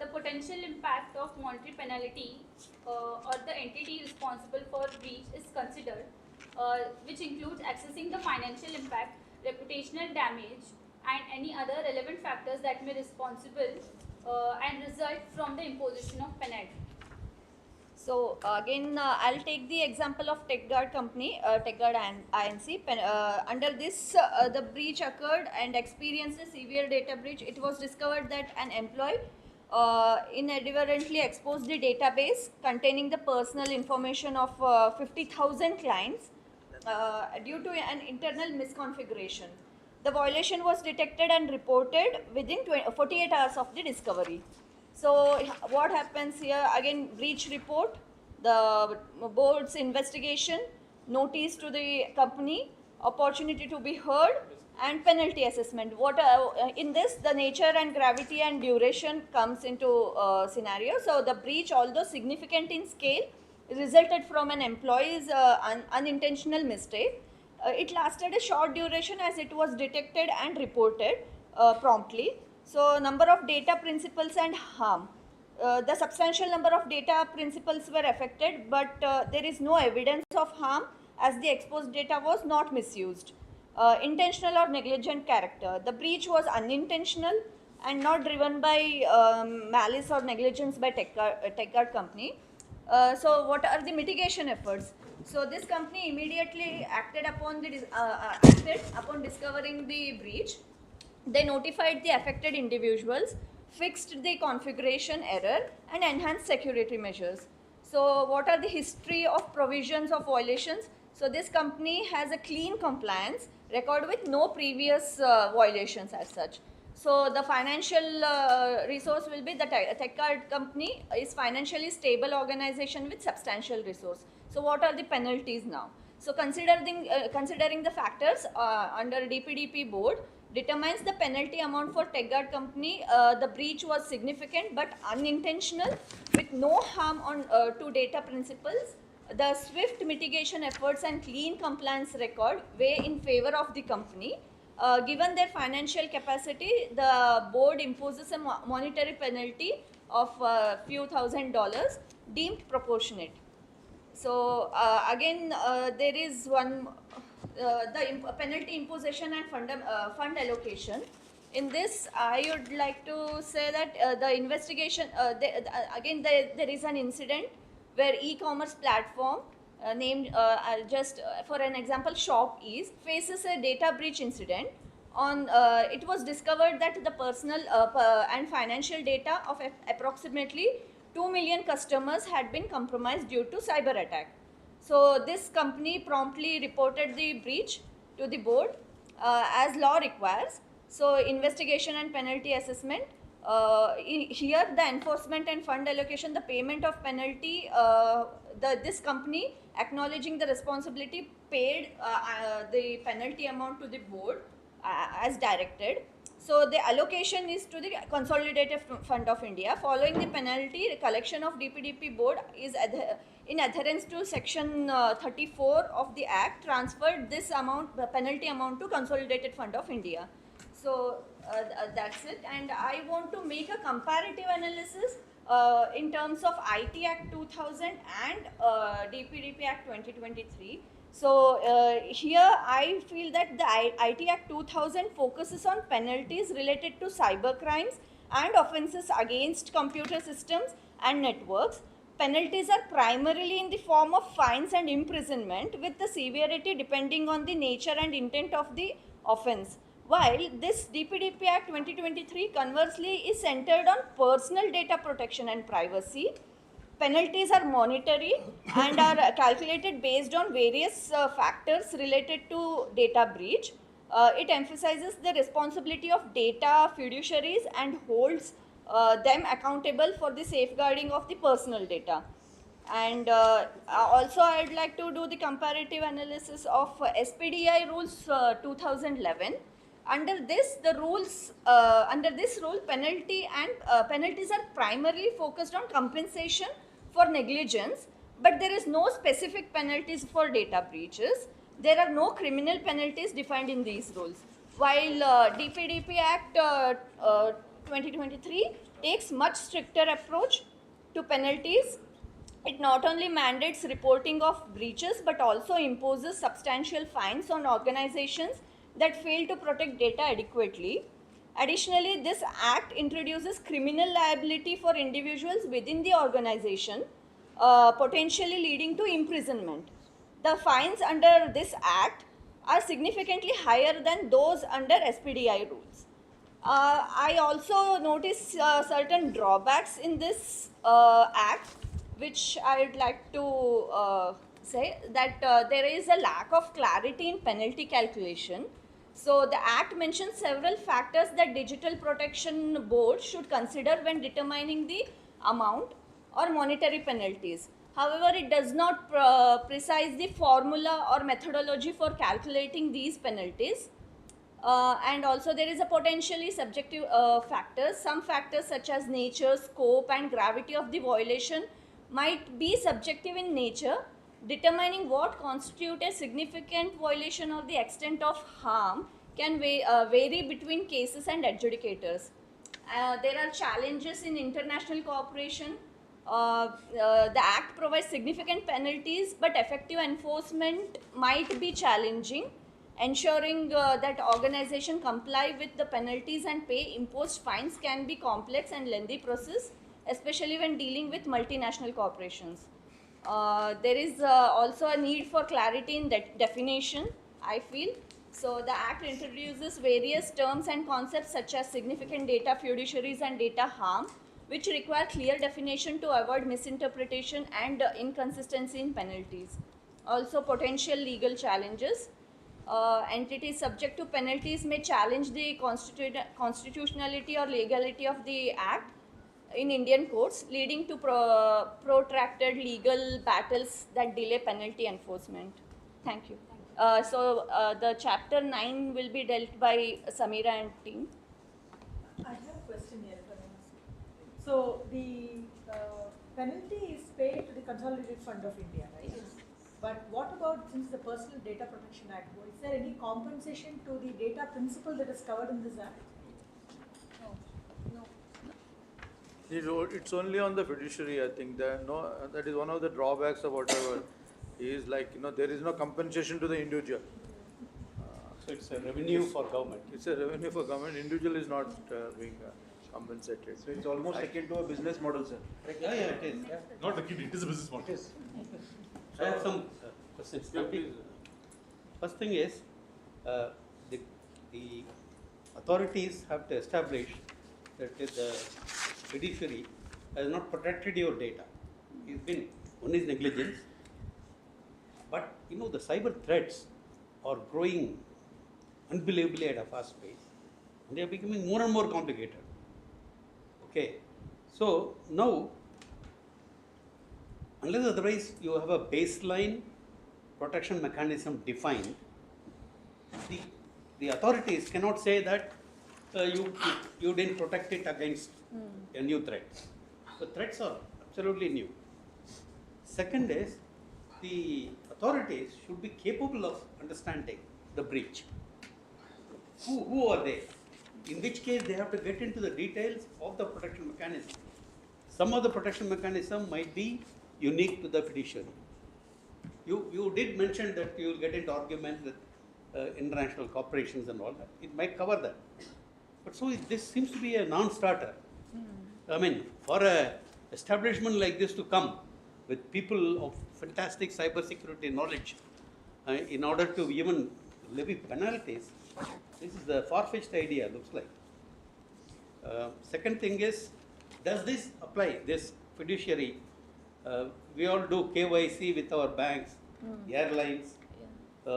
Speaker 20: The potential impact of monetary penalty or the entity responsible for breach is considered, which includes assessing the financial impact, reputational damage and any other relevant factors that may be responsible and result from the imposition of penalty.
Speaker 10: So again, I'll take the example of TechGuard company, TechGuard and INC. Under this, the breach occurred and experienced a severe data breach. It was discovered that an employee inadvertently exposed the database containing the personal information of 50,000 clients due to an internal misconfiguration. The violation was detected and reported within 48 hours of the discovery. So what happens here? Again, breach report, the board's investigation, notice to the company, opportunity to be heard, and penalty assessment. What in this, the nature and gravity and duration comes into scenario. So the breach, although significant in scale, resulted from an employee's unintentional mistake. It lasted a short duration as it was detected and reported. promptly. So number of data principles and harm. The substantial number of data principles were affected, but there is no evidence of harm as the exposed data was not misused. Intentional or negligent character. The breach was unintentional and not driven by malice or negligence by TechGuard company. So what are the mitigation efforts? So this company immediately acted upon discovering the breach. They notified the affected individuals, fixed the configuration error, and enhanced security measures. So what are the history of provisions of violations? So this company has a clean compliance record with no previous violations as such. So the financial resource will be the TechGuard company is financially stable organization with substantial resource. So what are the penalties now? So considering the factors under DPDP board determines the penalty amount for TechGuard company. The breach was significant but unintentional with no harm on to data principles. The swift mitigation efforts and clean compliance record weigh in favor of the company. Given their financial capacity, the board imposes a monetary penalty of few $1,000 deemed proportionate. So again, there is one the penalty imposition and fund allocation. In this, I would like to say that the investigation again there is an incident where e-commerce platform named just for an example ShopEase faces a data breach incident. On it was discovered that the personal and financial data of approximately 2 million customers had been compromised due to cyber attack. So this company promptly reported the breach to the board as law requires. So investigation and penalty assessment. Here the enforcement and fund allocation, the payment of penalty, this company acknowledging the responsibility paid the penalty amount to the board as directed. So the allocation is to the Consolidated Fund of India. Following the penalty, the collection of DPDP board is in adherence to section 34 of the Act, transferred this amount, the penalty amount to Consolidated Fund of India. So that's it. And I want to make a comparative analysis in terms of IT Act 2000 and DPDP Act 2023. So here I feel that the IT Act 2000 focuses on penalties related to cyber crimes and offences against computer systems and networks. Penalties are primarily in the form of fines and imprisonment, with the severity depending on the nature and intent of the offence. While this DPDP Act 2023 conversely is centered on personal data protection and privacy. Penalties are monetary and are calculated based on various factors related to data breach. It emphasizes the responsibility of data fiduciaries and holds them accountable for the safeguarding of the personal data. And also I would like to do the comparative analysis of SPDI rules 2011. Under this, under this rule, penalties are primarily focused on compensation for negligence, but there is no specific penalties for data breaches. There are no criminal penalties defined in these rules. While DPDP Act 2023 takes much stricter approach to penalties, it not only mandates reporting of breaches but also imposes substantial fines on organizations that fail to protect data adequately. Additionally, this act introduces criminal liability for individuals within the organization, potentially leading to imprisonment. The fines under this act are significantly higher than those under SPDI rules. I also notice certain drawbacks in this act, which I would like to say that there is a lack of clarity in penalty calculation. So the Act mentions several factors that Digital Protection Board should consider when determining the amount or monetary penalties. However, it does not precise the formula or methodology for calculating these penalties. And also there is a potentially subjective factors. Some factors such as nature, scope and gravity of the violation might be subjective in nature. Determining what constitutes a significant violation or the extent of harm can vary between cases and adjudicators. There are challenges in international cooperation. The Act provides significant penalties, but effective enforcement might be challenging. Ensuring that organizations comply with the penalties and pay imposed fines can be complex and lengthy process, especially when dealing with multinational corporations. There is also a need for clarity in definition, I feel. So the Act introduces various terms and concepts such as significant data fiduciaries and data harm, which require clear definition to avoid misinterpretation and inconsistency in penalties. Also, potential legal challenges. Entities subject to penalties may challenge the constitutionality or legality of the Act in Indian courts, leading to protracted legal battles that delay penalty enforcement. Thank you. The chapter 9 will be dealt by Samira and team.
Speaker 15: I have a question here. So the penalty is paid to the Consolidated Fund of India, right? Yes. But what about, since the Personal Data Protection Act, is there any compensation to the data principle that is covered in this Act?
Speaker 10: No.
Speaker 13: It's only on the fiduciary, I think. That is one of the drawbacks of whatever. Is like, there is no compensation to the individual.
Speaker 12: So it's a revenue for government.
Speaker 13: It's a revenue for government. Individual is not being compensated.
Speaker 6: So it's almost akin to a business model, sir.
Speaker 12: Yeah, it is.
Speaker 6: Yeah.
Speaker 3: Not akin, it is a business model.
Speaker 12: I have some questions. First thing is, the authorities have to establish that the fiduciary has not protected your data. One is negligence, but the cyber threats are growing unbelievably at a fast pace, and they are becoming more and more complicated. Okay, so now, unless otherwise you have a baseline protection mechanism defined, the authorities cannot say that you didn't protect it against a new threat. The threats are absolutely new. Second is, the authorities should be capable of understanding the breach. Who are they? In which case they have to get into the details of the protection mechanism. Some of the protection mechanism might be unique to the fiduciary. You did mention that you will get into arguments with international corporations and all that. It might cover that. But so this seems to be a non-starter. I mean, for an establishment like this to come with people of fantastic cyber security knowledge in order to even levy penalties, this is the far-fetched idea, looks like. Second thing is, does this apply, this fiduciary? We all do KYC with our banks, airlines,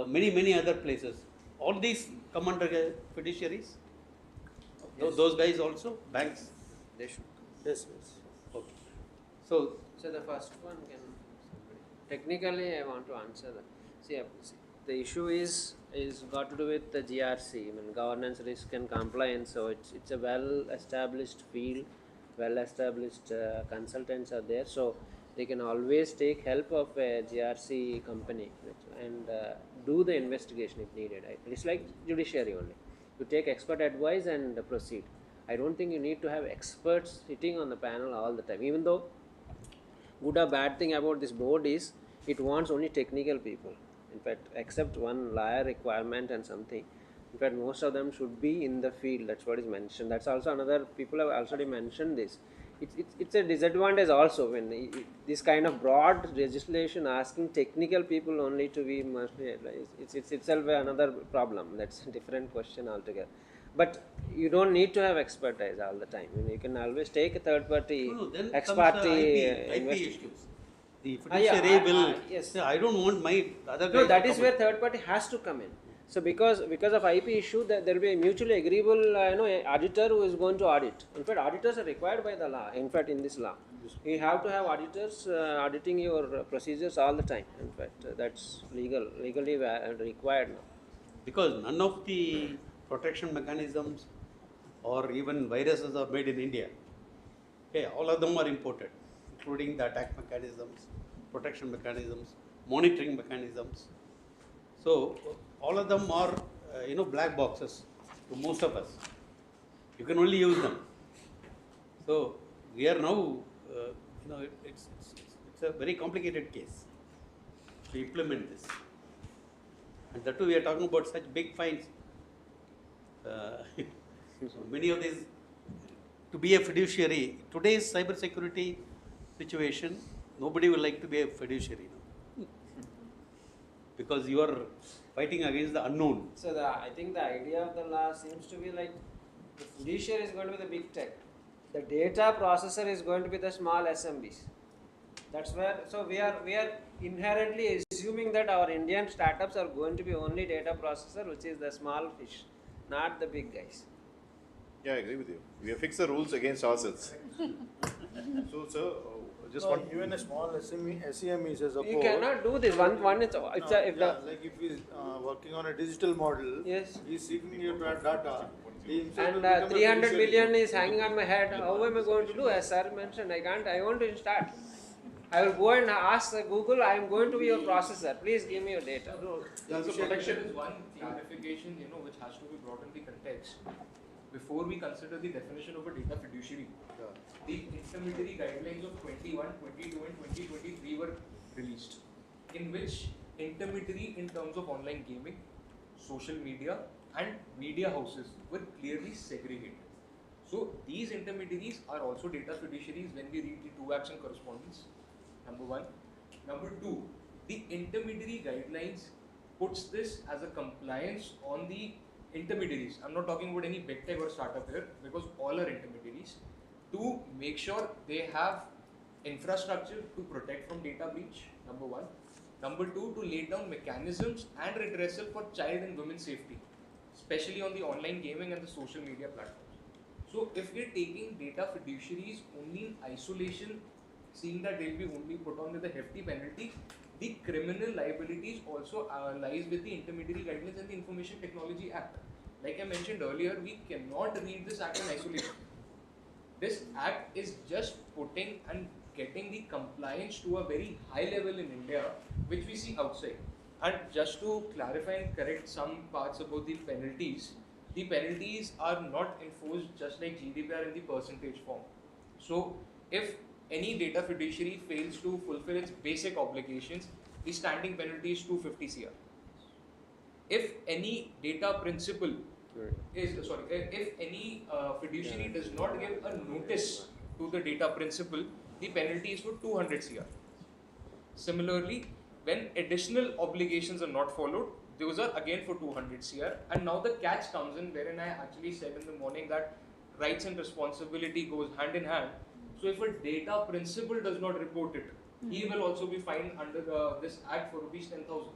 Speaker 12: many other places. All these come under fiduciaries?
Speaker 19: Yes.
Speaker 12: Those guys also, banks?
Speaker 19: They should.
Speaker 13: Yes.
Speaker 12: Okay. So
Speaker 19: the first one can, technically I want to answer that. See, the issue is got to do with the GRC, I mean governance, risk and compliance. So it's a well-established field, well-established consultants are there. So they can always take help of a GRC company and do the investigation if needed. Right? It's like judiciary only. You take expert advice and proceed. I don't think you need to have experts sitting on the panel all the time. Even though good or bad thing about this board is it wants only technical people. In fact, except one lawyer requirement and something. In fact, most of them should be in the field. That's what is mentioned. That's also another, people have already mentioned this. It's a disadvantage also when this kind of broad legislation asking technical people only to be mostly, it's itself another problem. That's a different question altogether. But you don't need to have expertise all the time. You can always take a third party
Speaker 12: IP issues. The fiduciary will say, I don't want my other guys.
Speaker 19: No, that is where third party has to come in. So because of IP issue, there will be a mutually agreeable auditor who is going to audit. In fact, auditors are required by the law. In fact, in this law, you have to have auditors auditing your procedures all the time. In fact, that's legally required now.
Speaker 12: Because none of the protection mechanisms or even viruses are made in India. Okay, all of them are imported, including the attack mechanisms, protection mechanisms, monitoring mechanisms. So all of them are black boxes to most of us. You can only use them. So we are now, it's a very complicated case to implement this. And that too, we are talking about such big fines. So many of these, to be a fiduciary, today's cybersecurity situation, nobody would like to be a fiduciary now. Because you are fighting against the unknown.
Speaker 19: So I think the idea of the law seems to be like the fiduciary is going to be the big tech. The data processor is going to be the small SMBs. That's where, so we are inherently assuming that our Indian startups are going to be only data processor, which is the small fish, not the big guys.
Speaker 11: Yeah, I agree with you. We have fixed the rules against ourselves. So, sir, just one.
Speaker 13: Even a small SME is a
Speaker 19: You cannot do this. One is
Speaker 13: like if he's working on a digital model,
Speaker 19: yes,
Speaker 13: he's seeking your data.
Speaker 19: And 300 million is hanging on my head. How am I going to do? As sir mentioned, I can't. I want to start. I will go and ask Google. I am going to be your processor. Please give me your data.
Speaker 16: So protection is one clarification, which has to be brought in the context. Before we consider the definition of a data fiduciary, the intermediary guidelines of 21, 22 and 2023 were released, in which intermediary in terms of online gaming, social media and media houses were clearly segregated. So these intermediaries are also data fiduciaries when we read the 2 Acts and correspondence, number 1. Number 2, the intermediary guidelines puts this as a compliance on the intermediaries. I'm not talking about any big tech or startup here, because all are intermediaries, to make sure they have infrastructure to protect from data breach, number 1. Number 2, to lay down mechanisms and redressal for child and women's safety, especially on the online gaming and the social media platforms. So if we're taking data fiduciaries only in isolation, seeing that they'll be only put on with a hefty penalty, the criminal liabilities also lies with the intermediary guidelines and the Information Technology Act. Like I mentioned earlier, we cannot read this act in isolation. This act is just putting and getting the compliance to a very high level in India, which we see outside. And just to clarify and correct some parts about the penalties are not enforced just like GDPR in the percentage form. So if any data fiduciary fails to fulfill its basic obligations, the standing penalty is 250 CR. If any data principal if any fiduciary does not give a notice to the data principal, the penalty is for 200 CR. Similarly, when additional obligations are not followed, those are again for 200 CR. And now the catch comes in, wherein I actually said in the morning that rights and responsibility goes hand in hand. So if a data principal does not report it, he will also be fined under this act for rupees 10,000.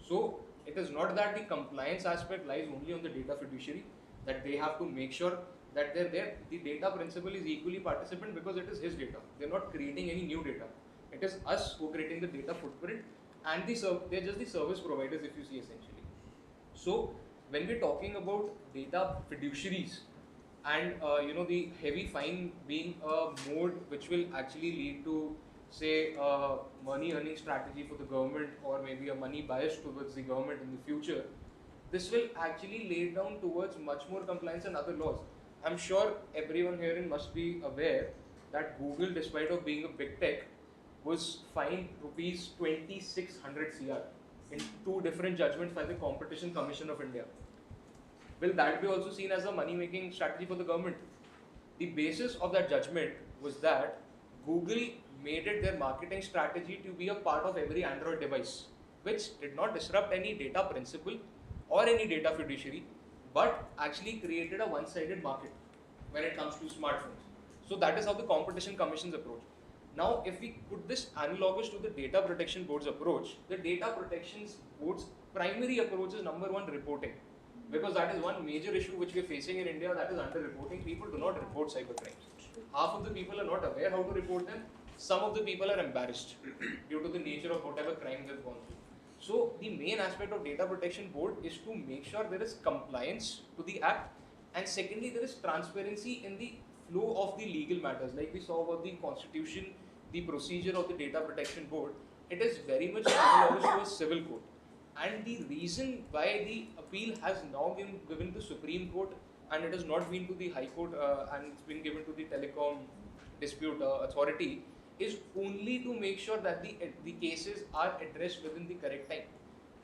Speaker 16: So it is not that the compliance aspect lies only on the data fiduciary, that they have to make sure that they're there. The data principal is equally participant because it is his data. They're not creating any new data. It is us who are creating the data footprint, and they're just the service providers, if you see, essentially. So when we're talking about data fiduciaries, and the heavy fine being a mode which will actually lead to, say, a money earning strategy for the government, or maybe a money bias towards the government in the future, this will actually lay down towards much more compliance and other laws. I'm sure everyone herein must be aware that Google, despite of being a big tech, was fined rupees 2,600 CR in 2 different judgments by the Competition Commission of India. Will that be also seen as a money-making strategy for the government? The basis of that judgment was that Google made it their marketing strategy to be a part of every Android device, which did not disrupt any data principle or any data fiduciary, but actually created a one-sided market when it comes to smartphones. So that is how the Competition Commission's approach. Now, if we put this analogous to the Data Protection Board's approach, the Data Protection Board's primary approach is number 1, reporting. Because that is one major issue which we are facing in India, that is under-reporting. People do not report cybercrimes. Half of the people are not aware how to report them. Some of the people are embarrassed due to the nature of whatever crime they've gone through. So the main aspect of Data Protection Board is to make sure there is compliance to the act, and secondly, there is transparency in the flow of the legal matters. Like we saw about the constitution, the procedure of the Data Protection Board, it is very much analogous to a civil court. And the reason why the appeal has now been given to Supreme Court and it has not been to the High Court and it's been given to the Telecom Dispute Authority is only to make sure that the cases are addressed within the correct time.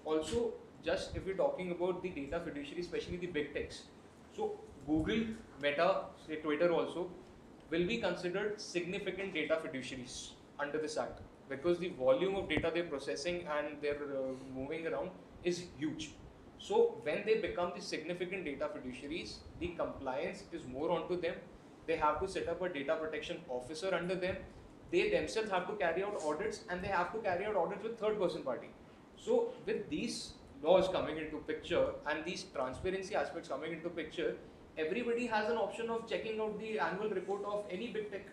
Speaker 16: Also, just if we're talking about the data fiduciary, especially the big techs, so Google, Meta, say Twitter also, will be considered significant data fiduciaries under this act because the volume of data they're processing and they're moving around is huge. So when they become the significant data fiduciaries, the compliance is more onto them. They have to set up a data protection officer under them. They themselves have to carry out audits and they have to carry out audits with third-person party. So with these laws coming into picture and these transparency aspects coming into picture, everybody has an option of checking out the annual report of any big tech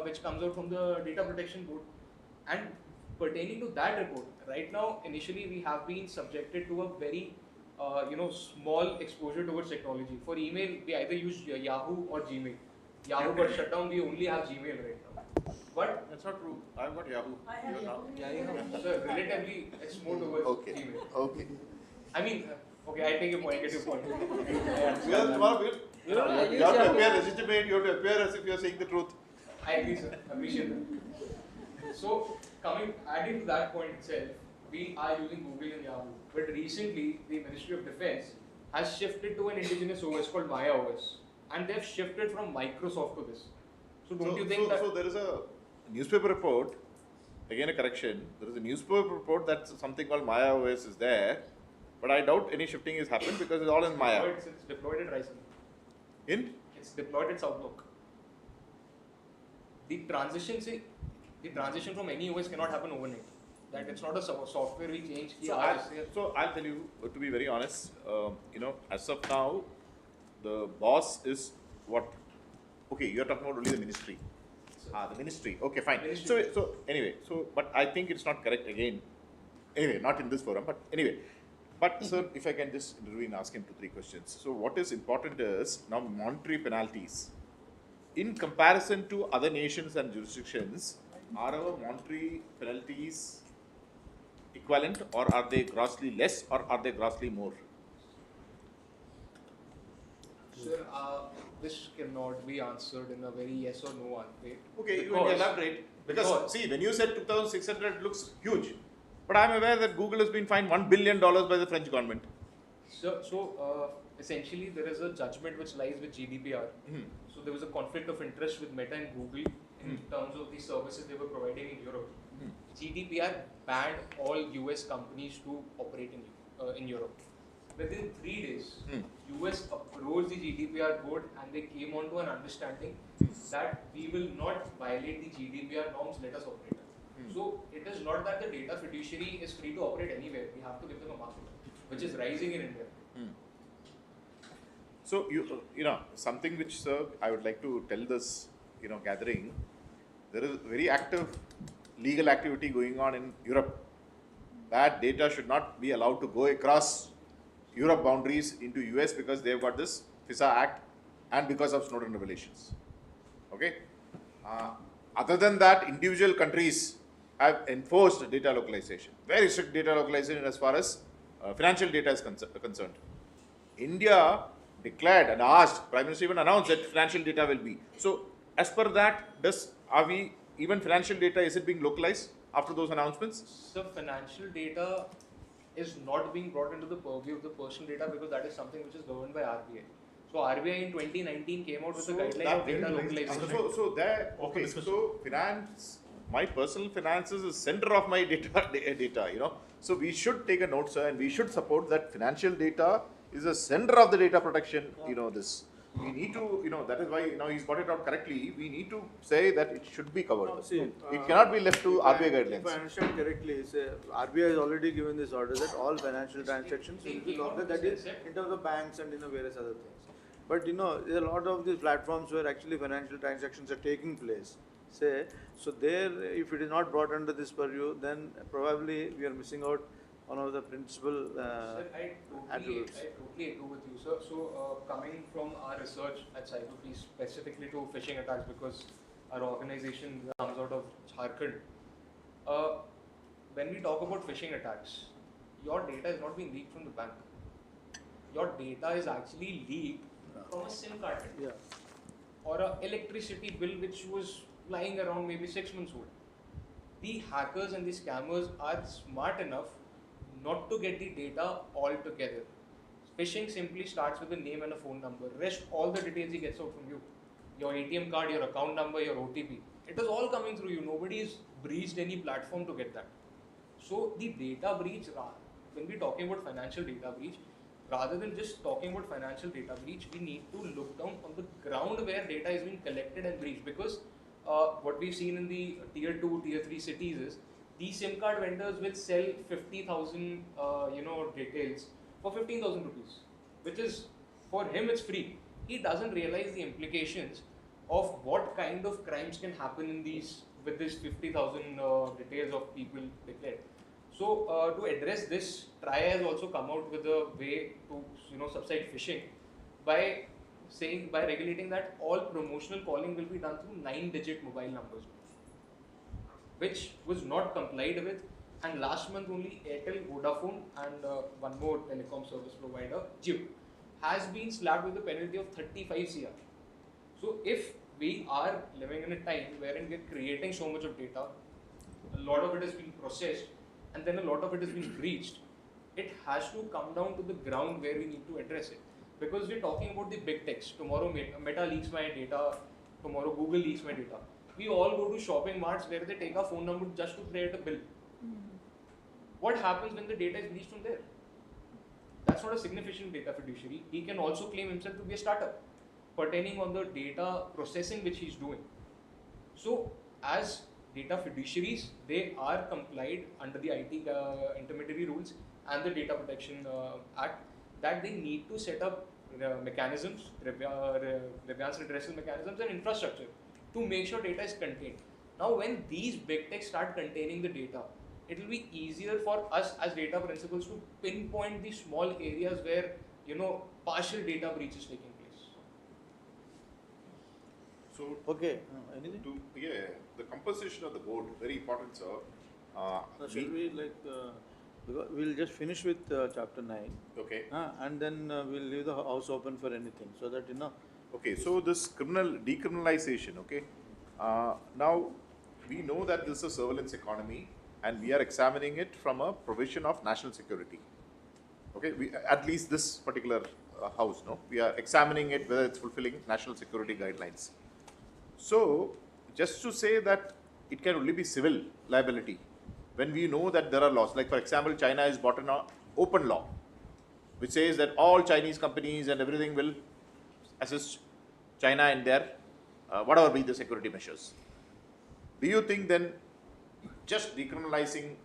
Speaker 16: which comes out from the data protection board. And pertaining to that report, right now, initially we have been subjected to a very small exposure towards technology. For email, we either use Yahoo or Gmail. Yahoo got shut down, we only have Gmail right now. But
Speaker 11: that's not true. I've got Yahoo.
Speaker 15: I have Yahoo.
Speaker 16: So relatively, it's more towards Gmail.
Speaker 11: Okay.
Speaker 16: I mean, okay, I take your point, get your point.
Speaker 11: You have to appear legitimate, you have to appear as if you are saying the truth.
Speaker 16: I agree, sir. Appreciate that. So, adding to that point itself, we are using Google and Yahoo. But recently, the Ministry of Defense has shifted to an indigenous OS called Maya OS. And they've shifted from Microsoft to this. So, don't you think that...
Speaker 11: So, there is a newspaper report, again a correction, there is a newspaper report that something called Maya OS is there. But I doubt any shifting has happened because it's all in Maya.
Speaker 16: It's deployed at Ryzen.
Speaker 11: In?
Speaker 16: It's deployed at Southblock. The transition from any OS cannot happen overnight. That it's not a software we change.
Speaker 11: So I'll tell you, to be very honest, as of now, the boss is what? Okay, you're talking about only the ministry. The ministry. Okay, fine.
Speaker 16: Ministry.
Speaker 11: So anyway, but I think it's not correct again. Anyway, not in this forum, but anyway. But sir, if I can just intervene and ask him 2-3 questions. So what is important is now monetary penalties. In comparison to other nations and jurisdictions, are our monetary penalties equivalent or are they grossly less or are they grossly more?
Speaker 16: Sir, this cannot be answered in a very yes or no way.
Speaker 11: Okay, you can elaborate. Because see, when you said 2,600, it looks huge. But I am aware that Google has been fined $1 billion by the French government.
Speaker 16: So essentially, there is a judgment which lies with GDPR. So there was a conflict of interest with Meta and Google in terms of the services they were providing in Europe. GDPR banned all US companies to operate in Europe. Within 3 days, US approached the GDPR board and they came on to an understanding that we will not violate the GDPR norms, let us operate. So it is not that the data fiduciary is free to operate anywhere. We have to give them a market, which is rising in India.
Speaker 11: So something which, sir, I would like to tell this gathering. There is very active legal activity going on in Europe. That data should not be allowed to go across Europe boundaries into US because they've got this FISA Act and because of Snowden revelations. Okay. Other than that, individual countries have enforced data localization, very strict data localization as far as financial data is concerned. India declared and asked, Prime Minister even announced that financial data will be. So, as per that, even financial data, is it being localized after those announcements?
Speaker 16: So, financial data is not being brought into the purview of the personal data because that is something which is governed by RBI. So, RBI in 2019 came out with a guideline of data localization.
Speaker 11: So finance, my personal finances is center of my data, So, we should take a note, sir, and we should support that financial data is the center of the data protection, this. We need to, that is why, he's got it out correctly. We need to say that it should be covered. It cannot be left to RBI guidelines.
Speaker 13: If I understand correctly, RBI has already given this order that all financial transactions will be logged, that is in terms of banks and various other things. But there are a lot of these platforms where actually financial transactions are taking place. So there, if it is not brought under this purview, then probably we are missing out one of the principal attributes.
Speaker 16: I totally agree with you, sir. So, coming from our research at CyberPeace, specifically to phishing attacks, because our organization comes out of Jharkhand, when we talk about phishing attacks, your data is not being leaked from the bank. Your data is actually leaked from a SIM card or a electricity bill which was lying around maybe 6 months old. The hackers and the scammers are smart enough not to get the data altogether. Phishing simply starts with a name and a phone number. Rest all the details he gets out from you. Your ATM card, your account number, your OTP. It is all coming through you. Nobody has breached any platform to get that. So the data breach, when we're talking about financial data breach, rather than just talking about financial data breach, we need to look down on the ground where data is being collected and breached. Because what we've seen in the tier 2, tier 3 cities is these SIM card vendors will sell 50,000 details for 15,000 rupees, which is, for him it's free. He doesn't realize the implications of what kind of crimes can happen in these with this 50,000 details of people declared. So to address this, TRAI has also come out with a way to subside phishing by regulating that all promotional calling will be done through 9-digit mobile numbers, which was not complied with. And last month only Airtel, Vodafone and one more telecom service provider, Jio, has been slapped with a penalty of 35 CR. So if we are living in a time wherein we're creating so much of data, a lot of it is being processed and then a lot of it is being breached, it has to come down to the ground where we need to address it. Because we're talking about the big techs. Tomorrow Meta leaks my data, tomorrow Google leaks my data. We all go to shopping marts where they take our phone number just to create a bill. What happens when the data is breached from there? That's not a significant data fiduciary. He can also claim himself to be a startup pertaining on the data processing which he's doing. So as data fiduciaries, they are complied under the IT intermediary rules and the Data Protection Act that they need to set up mechanisms, grievance redressal mechanisms and infrastructure to make sure data is contained. Now when these big techs start containing the data, it will be easier for us as data principals to pinpoint the small areas where partial data breach is taking place.
Speaker 11: So
Speaker 13: okay, anything?
Speaker 11: The composition of the board, very important, sir.
Speaker 13: Should we we'll just finish with chapter 9.
Speaker 11: Okay.
Speaker 13: And then we'll leave the house open for anything, so that
Speaker 11: Okay, so this decriminalization, okay. Now we know that this is a surveillance economy and we are examining it from a provision of national security. Okay, at least this particular house, we are examining it whether it's fulfilling national security guidelines. So just to say that it can only be civil liability when we know that there are laws. Like for example, China has brought an open law which says that all Chinese companies and everything will assist China in their whatever be the security measures. Do you think then just decriminalizing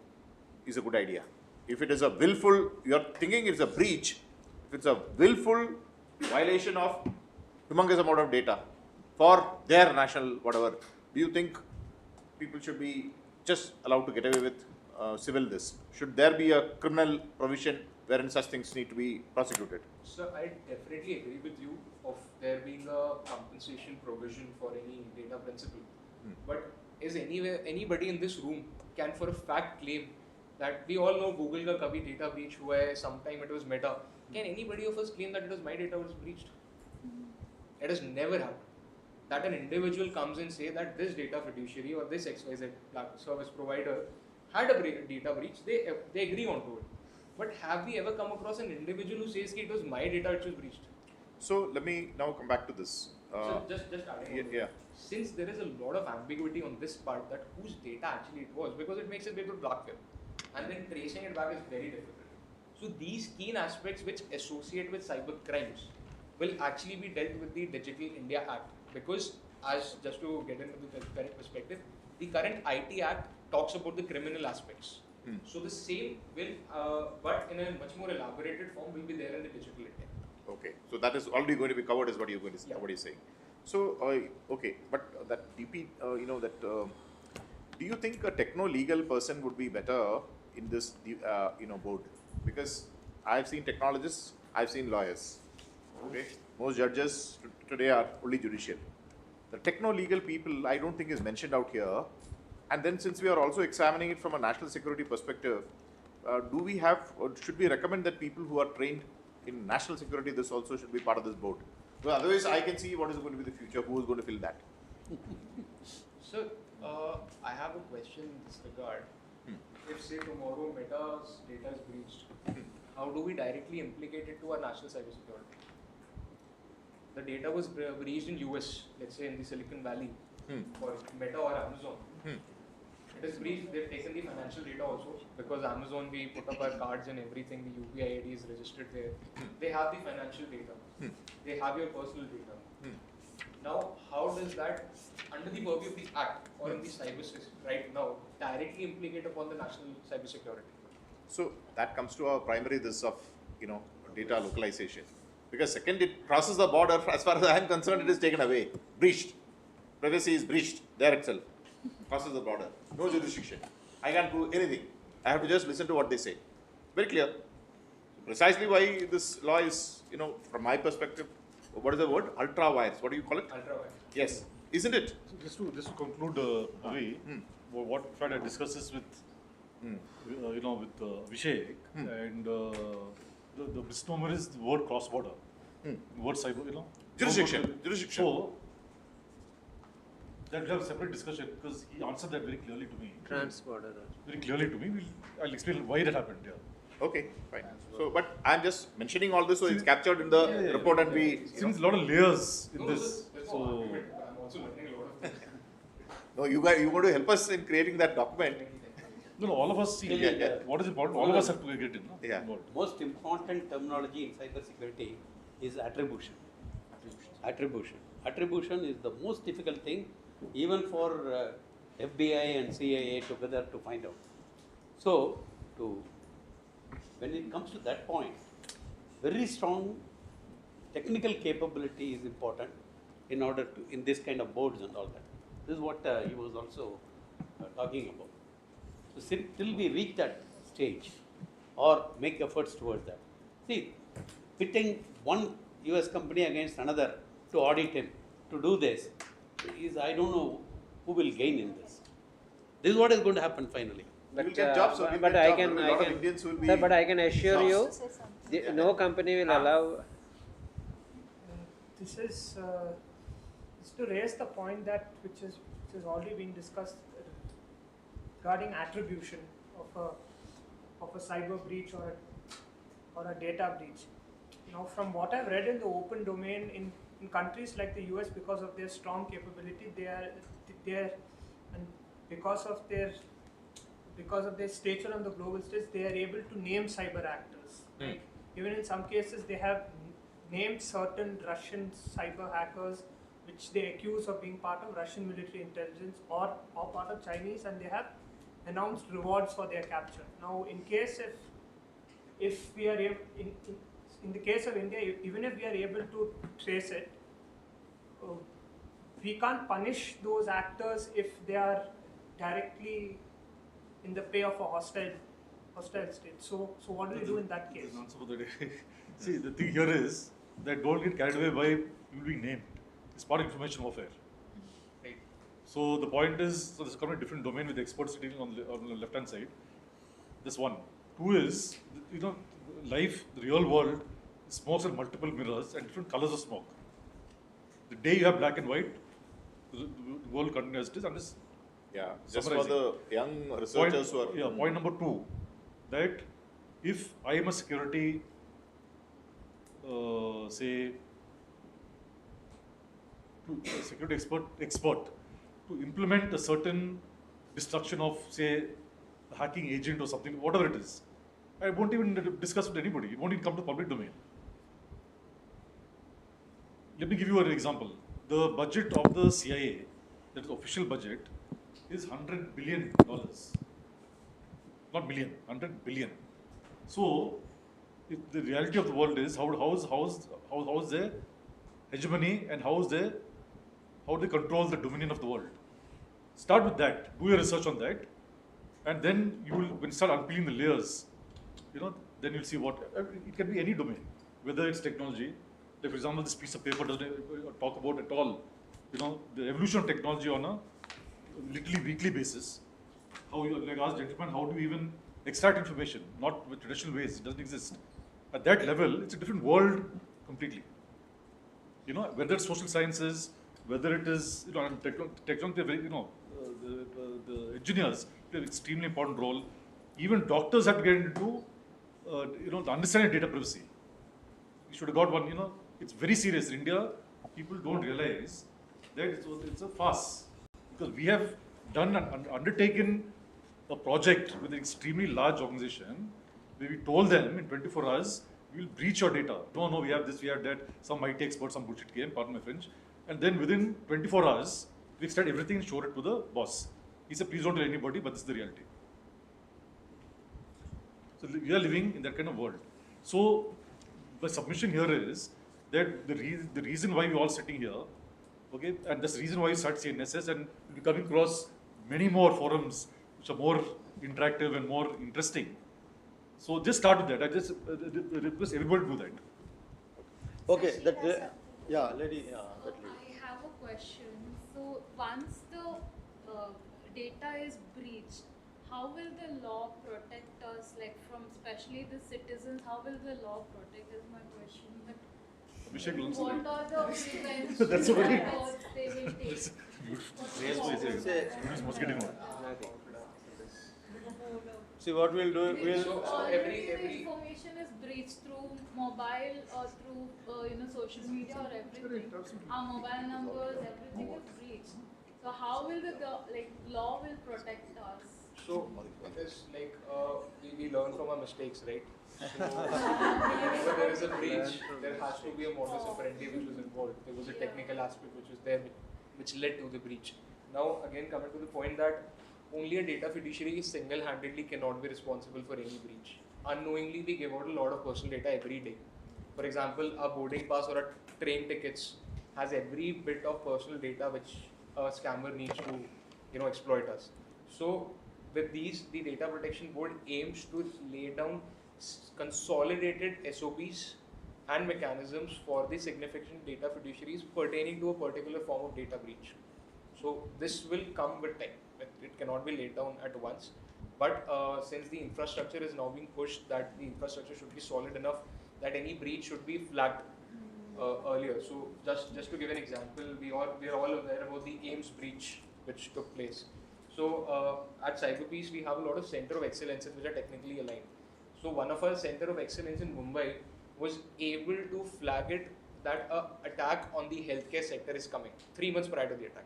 Speaker 11: is a good idea? If it is a willful, you are thinking it's a breach, if it's a willful violation of humongous amount of data for their national whatever, do you think people should be just allowed to get away with civil this? Should there be a criminal provision wherein such things need to be prosecuted?
Speaker 16: Sir, I definitely agree with you of there being a compensation provision for any data principle. But is anybody in this room can for a fact claim that we all know Google ka kabhi data breach hua hai, sometime it was Meta. Can anybody of us claim that it was my data was breached? It has never happened. That an individual comes and say that this data fiduciary or this XYZ service provider had a data breach, they agree on to it. But have we ever come across an individual who says that it was my data which was breached?
Speaker 11: So let me now come back to this.
Speaker 16: So just adding on to that. Since there is a lot of ambiguity on this part that whose data actually it was, because it makes it very black web, and then tracing it back is very difficult. So these keen aspects which associate with cyber crimes will actually be dealt with the Digital India Act, because as just to get into the correct perspective, the current IT Act talks about the criminal aspects. So the same will, but in a much more elaborated form, will be there in the Digital India.
Speaker 11: Okay, so that is already going to be covered, is what you're going to say, what you're saying. So okay, but that DP, do you think a techno-legal person would be better in this, board? Because I've seen technologists, I've seen lawyers. Okay, most judges today are only judicial. The techno-legal people, I don't think is mentioned out here. And then since we are also examining it from a national security perspective, do we have, or should we recommend that people who are trained in national security, this also should be part of this board? Well, otherwise, I can see what is going to be the future, who is going to fill that.
Speaker 16: So, I have a question in this regard. If, say, tomorrow Meta's data is breached, how do we directly implicate it to our national cybersecurity? The data was breached in US, let's say in the Silicon Valley, for Meta or Amazon. It is breached, they've taken the financial data also, because Amazon, we put up our cards and everything, the UPI ID is registered there. They have the financial data. They have your personal data. Now, how does that, under the purview of the Act or in the cyber system right now, directly implicate upon the national cybersecurity?
Speaker 11: So that comes to our primary this of, data localization. Because second it crosses the border, as far as I am concerned, it is taken away, breached. Privacy is breached there itself, crosses the border, no jurisdiction. I can't prove anything. I have to just listen to what they say. Very clear. Precisely why this law is, from my perspective, what is the word? Ultra wires. What do you call it?
Speaker 16: Ultra wires.
Speaker 11: Yes. Isn't it?
Speaker 3: So just to conclude, Ravi, what in fact I discussed this with, with Vishek, and the misnomer is the word cross-border, word cyber,
Speaker 11: Jurisdiction.
Speaker 3: So that we'll have a separate discussion because he answered that very clearly to me.
Speaker 19: Trans-border.
Speaker 3: Very clearly to me. I'll explain why that happened. Yeah.
Speaker 11: Okay, fine. So, but I'm just mentioning all this so it's captured in the report and we.
Speaker 3: Seems a lot of layers in this. So.
Speaker 16: I'm also learning a lot of things.
Speaker 11: No, you want to help us in creating that document.
Speaker 3: No, all of us see what is important. All of us have to get in.
Speaker 11: Yeah.
Speaker 12: Most important terminology in cybersecurity is attribution. Attribution is the most difficult thing, even for FBI and CIA together to find out. So, when it comes to that point, very strong technical capability is important in order to, in this kind of boards and all that. This is what he was also talking about. So till we reach that stage or make efforts towards that. See, pitting one US company against another to audit him, to do this, is I don't know who will gain in this. This is what is going to happen finally.
Speaker 19: But,
Speaker 11: We'll get jobs,
Speaker 19: but I can assure you, no company will allow.
Speaker 5: This is to raise the point that which has already been discussed regarding attribution of a cyber breach or a data breach. Now, from what I've read in the open domain in countries like the US, because of their strong capability, they are and because of their stature on the global stage, they are able to name cyber actors. Like, even in some cases, they have named certain Russian cyber hackers which they accuse of being part of Russian military intelligence or part of Chinese, and they have announced rewards for their capture. Now, in case if we are able, in the case of India, even if we are able to trace it, we can't punish those actors if they are directly in the pay of a hostile state. So what do we do in that case?
Speaker 3: See, the thing here is that don't get carried away by people being named. It's part of information warfare.
Speaker 16: Right.
Speaker 3: So the point is, so there's a completely different domain with experts sitting on the left-hand side. This one. Two is, life, the real world, smokes in multiple mirrors and different colors of smoke. The day you have black and white, the world continues as it is. I'm just
Speaker 11: just for the young researchers who are.
Speaker 3: Point number two, that if I am a security, security expert to implement a certain destruction of, say, a hacking agent or something, whatever it is, I won't even discuss with anybody. It won't even come to public domain. Let me give you an example. The budget of the CIA, that is official budget, is $100 billion. Not million, 100 billion. So, if the reality of the world is how's their hegemony and how they control the dominion of the world. Start with that. Do your research on that, and then when you start unpeeling the layers, then you'll see what it can be any domain, whether it's technology. Like for example, this piece of paper doesn't talk about at all, the evolution of technology on a literally weekly basis. How you, like ask gentlemen, how do you even extract information, not with traditional ways. It doesn't exist. At that level, it's a different world completely. You know, whether it's social sciences, whether it is, you know, technology, the engineers play an extremely important role. Even doctors have to get into, you know, the understanding of data privacy. You should have got one, you know, it's very serious. In India, people don't realize that it's a farce. Because we have done undertaken a project with an extremely large organization where we told them in 24 hours, we will breach your data. No, we have this, we have that. Some IT expert, some bullshit came, pardon my French. And then within 24 hours, we extract everything and show it to the boss. He said, please don't tell anybody, but this is the reality. So we are living in that kind of world. So the submission here is that the reason why we're all sitting here, okay, and that's the reason why you start CNSS, and we'll be coming across many more forums which are more interactive and more interesting. So just start with that. I just request everybody to do that.
Speaker 13: Okay, yeah, lady.
Speaker 21: I have a question. So once the data is breached, how will the law protect us, like from especially the citizens? How will the law protect is my question. But what are the prevention
Speaker 3: That's a very
Speaker 21: laws they will take?
Speaker 13: See what we'll do.
Speaker 21: Already the information is breached through mobile or through social media or everything. Our mobile numbers, everything is breached. So how will the law will protect us?
Speaker 16: So it is like we learn from our mistakes, right? So whenever there is a breach, there has to be a modus operandi which was involved. There was a technical aspect which was there, which led to the breach. Now again coming to the point that only a data fiduciary single-handedly cannot be responsible for any breach. Unknowingly, we give out a lot of personal data every day. For example, our boarding pass or our train tickets has every bit of personal data which a scammer needs to, exploit us. So with these, the Data Protection Board aims to lay down consolidated SOPs and mechanisms for the significant data fiduciaries pertaining to a particular form of data breach. So this will come with time. It cannot be laid down at once. But since the infrastructure is now being pushed, that the infrastructure should be solid enough that any breach should be flagged earlier. So just to give an example, we are all aware about the AIMS breach which took place. So at Cyberpeace, we have a lot of center of excellences which are technically aligned. So one of our center of excellence in Mumbai was able to flag it that an attack on the healthcare sector is coming 3 months prior to the attack.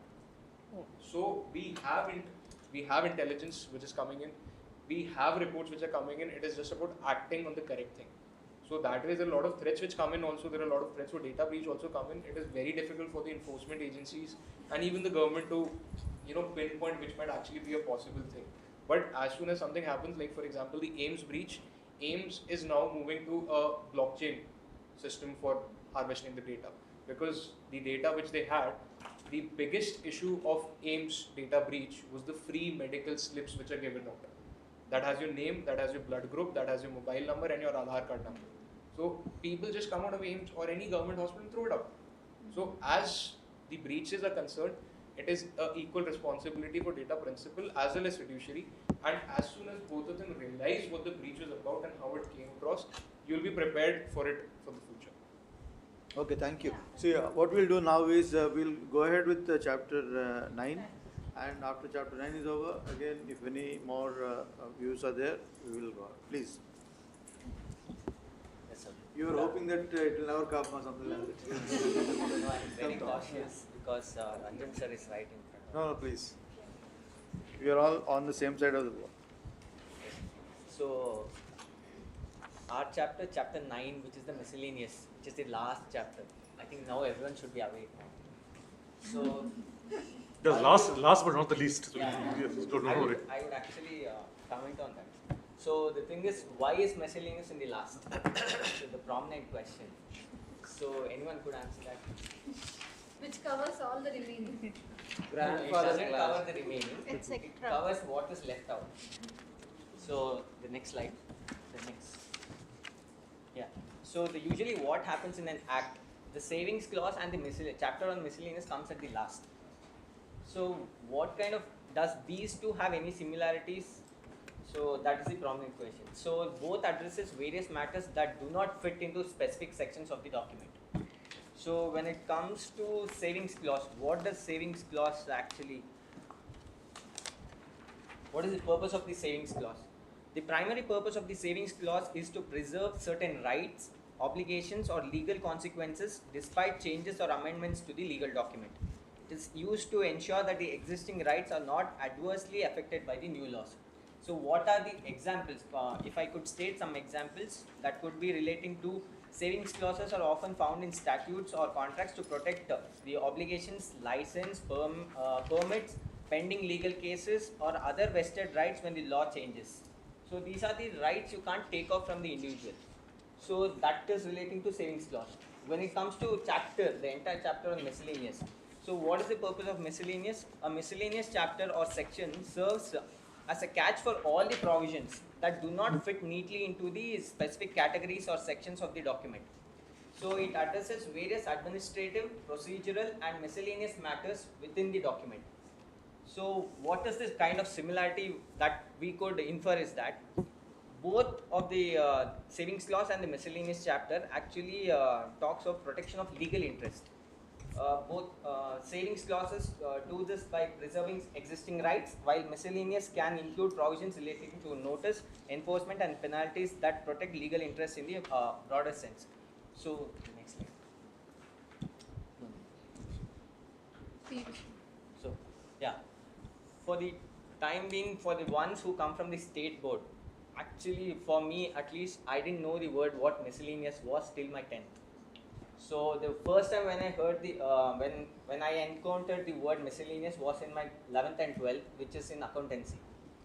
Speaker 16: So we have intelligence which is coming in, we have reports which are coming in. It is just about acting on the correct thing. So that way, there are a lot of threats which come in. Also, there are a lot of threats for data breach also come in. It is very difficult for the enforcement agencies and even the government to, pinpoint which might actually be a possible thing. But as soon as something happens, like for example, the AIMS breach, AIMS is now moving to a blockchain system for harvesting the data, because the data which they had, the biggest issue of AIMS data breach was the free medical slips which are given out. That has your name, that has your blood group, that has your mobile number and your Aadhaar card number. So people just come out of AIMS or any government hospital and throw it out. So as the breaches are concerned, it is an equal responsibility for data principal as well as fiduciary. And as soon as both of them realize what the breach was about and how it came across, you will be prepared for it for the future.
Speaker 13: Okay, thank you. See, what we'll do now is we'll go ahead with chapter 9, and after chapter 9 is over, again, if any more views are there, we will go on. Please.
Speaker 22: Yes, sir.
Speaker 13: You were hoping that it will never come or something like that.
Speaker 22: No, I'm very cautious because Ranjan sir is right in front.
Speaker 13: No, please. We are all on the same side of the board.
Speaker 22: So, our chapter 9, which is the miscellaneous, which is the last chapter. I think now everyone should be awake now. So,
Speaker 3: the last but not the least. So
Speaker 22: yeah,
Speaker 3: don't worry.
Speaker 22: I would actually comment on that. So the thing is, why is miscellaneous in the last? So the prominent question. So anyone could answer that?
Speaker 1: Which covers all the remaining.
Speaker 22: It doesn't cover the remaining.
Speaker 1: It's
Speaker 22: It covers what is left out. So the next slide. The next. Yeah. So usually what happens in an act, the savings clause and the chapter on miscellaneous comes at the last. So what kind of, does these two have any similarities? So that is the prominent question. So both addresses various matters that do not fit into specific sections of the document. So when it comes to savings clause, what does savings clause actually, what is the purpose of the savings clause? The primary purpose of the savings clause is to preserve certain rights, obligations or legal consequences despite changes or amendments to the legal document. It is used to ensure that the existing rights are not adversely affected by the new laws. So what are the examples? If I could state some examples that could be relating to savings clauses are often found in statutes or contracts to protect the obligations, license, permits, pending legal cases or other vested rights when the law changes. So these are the rights you can't take off from the individual. So that is relating to savings clause. When it comes to chapter, the entire chapter on miscellaneous. So what is the purpose of miscellaneous? A miscellaneous chapter or section serves as a catch for all the provisions that do not fit neatly into the specific categories or sections of the document. So it addresses various administrative, procedural and miscellaneous matters within the document. So what is this kind of similarity that we could infer is that both of the savings clause and the miscellaneous chapter actually talks of protection of legal interest. Both savings clauses do this by preserving existing rights, while miscellaneous can include provisions relating to notice, enforcement and penalties that protect legal interests in the broader sense. So, next slide. So, yeah, for the time being, for the ones who come from the state board, actually for me at least, I didn't know the word what miscellaneous was till my 10th. So the first time when I heard the when I encountered the word miscellaneous was in my 11th and 12th, which is in accountancy,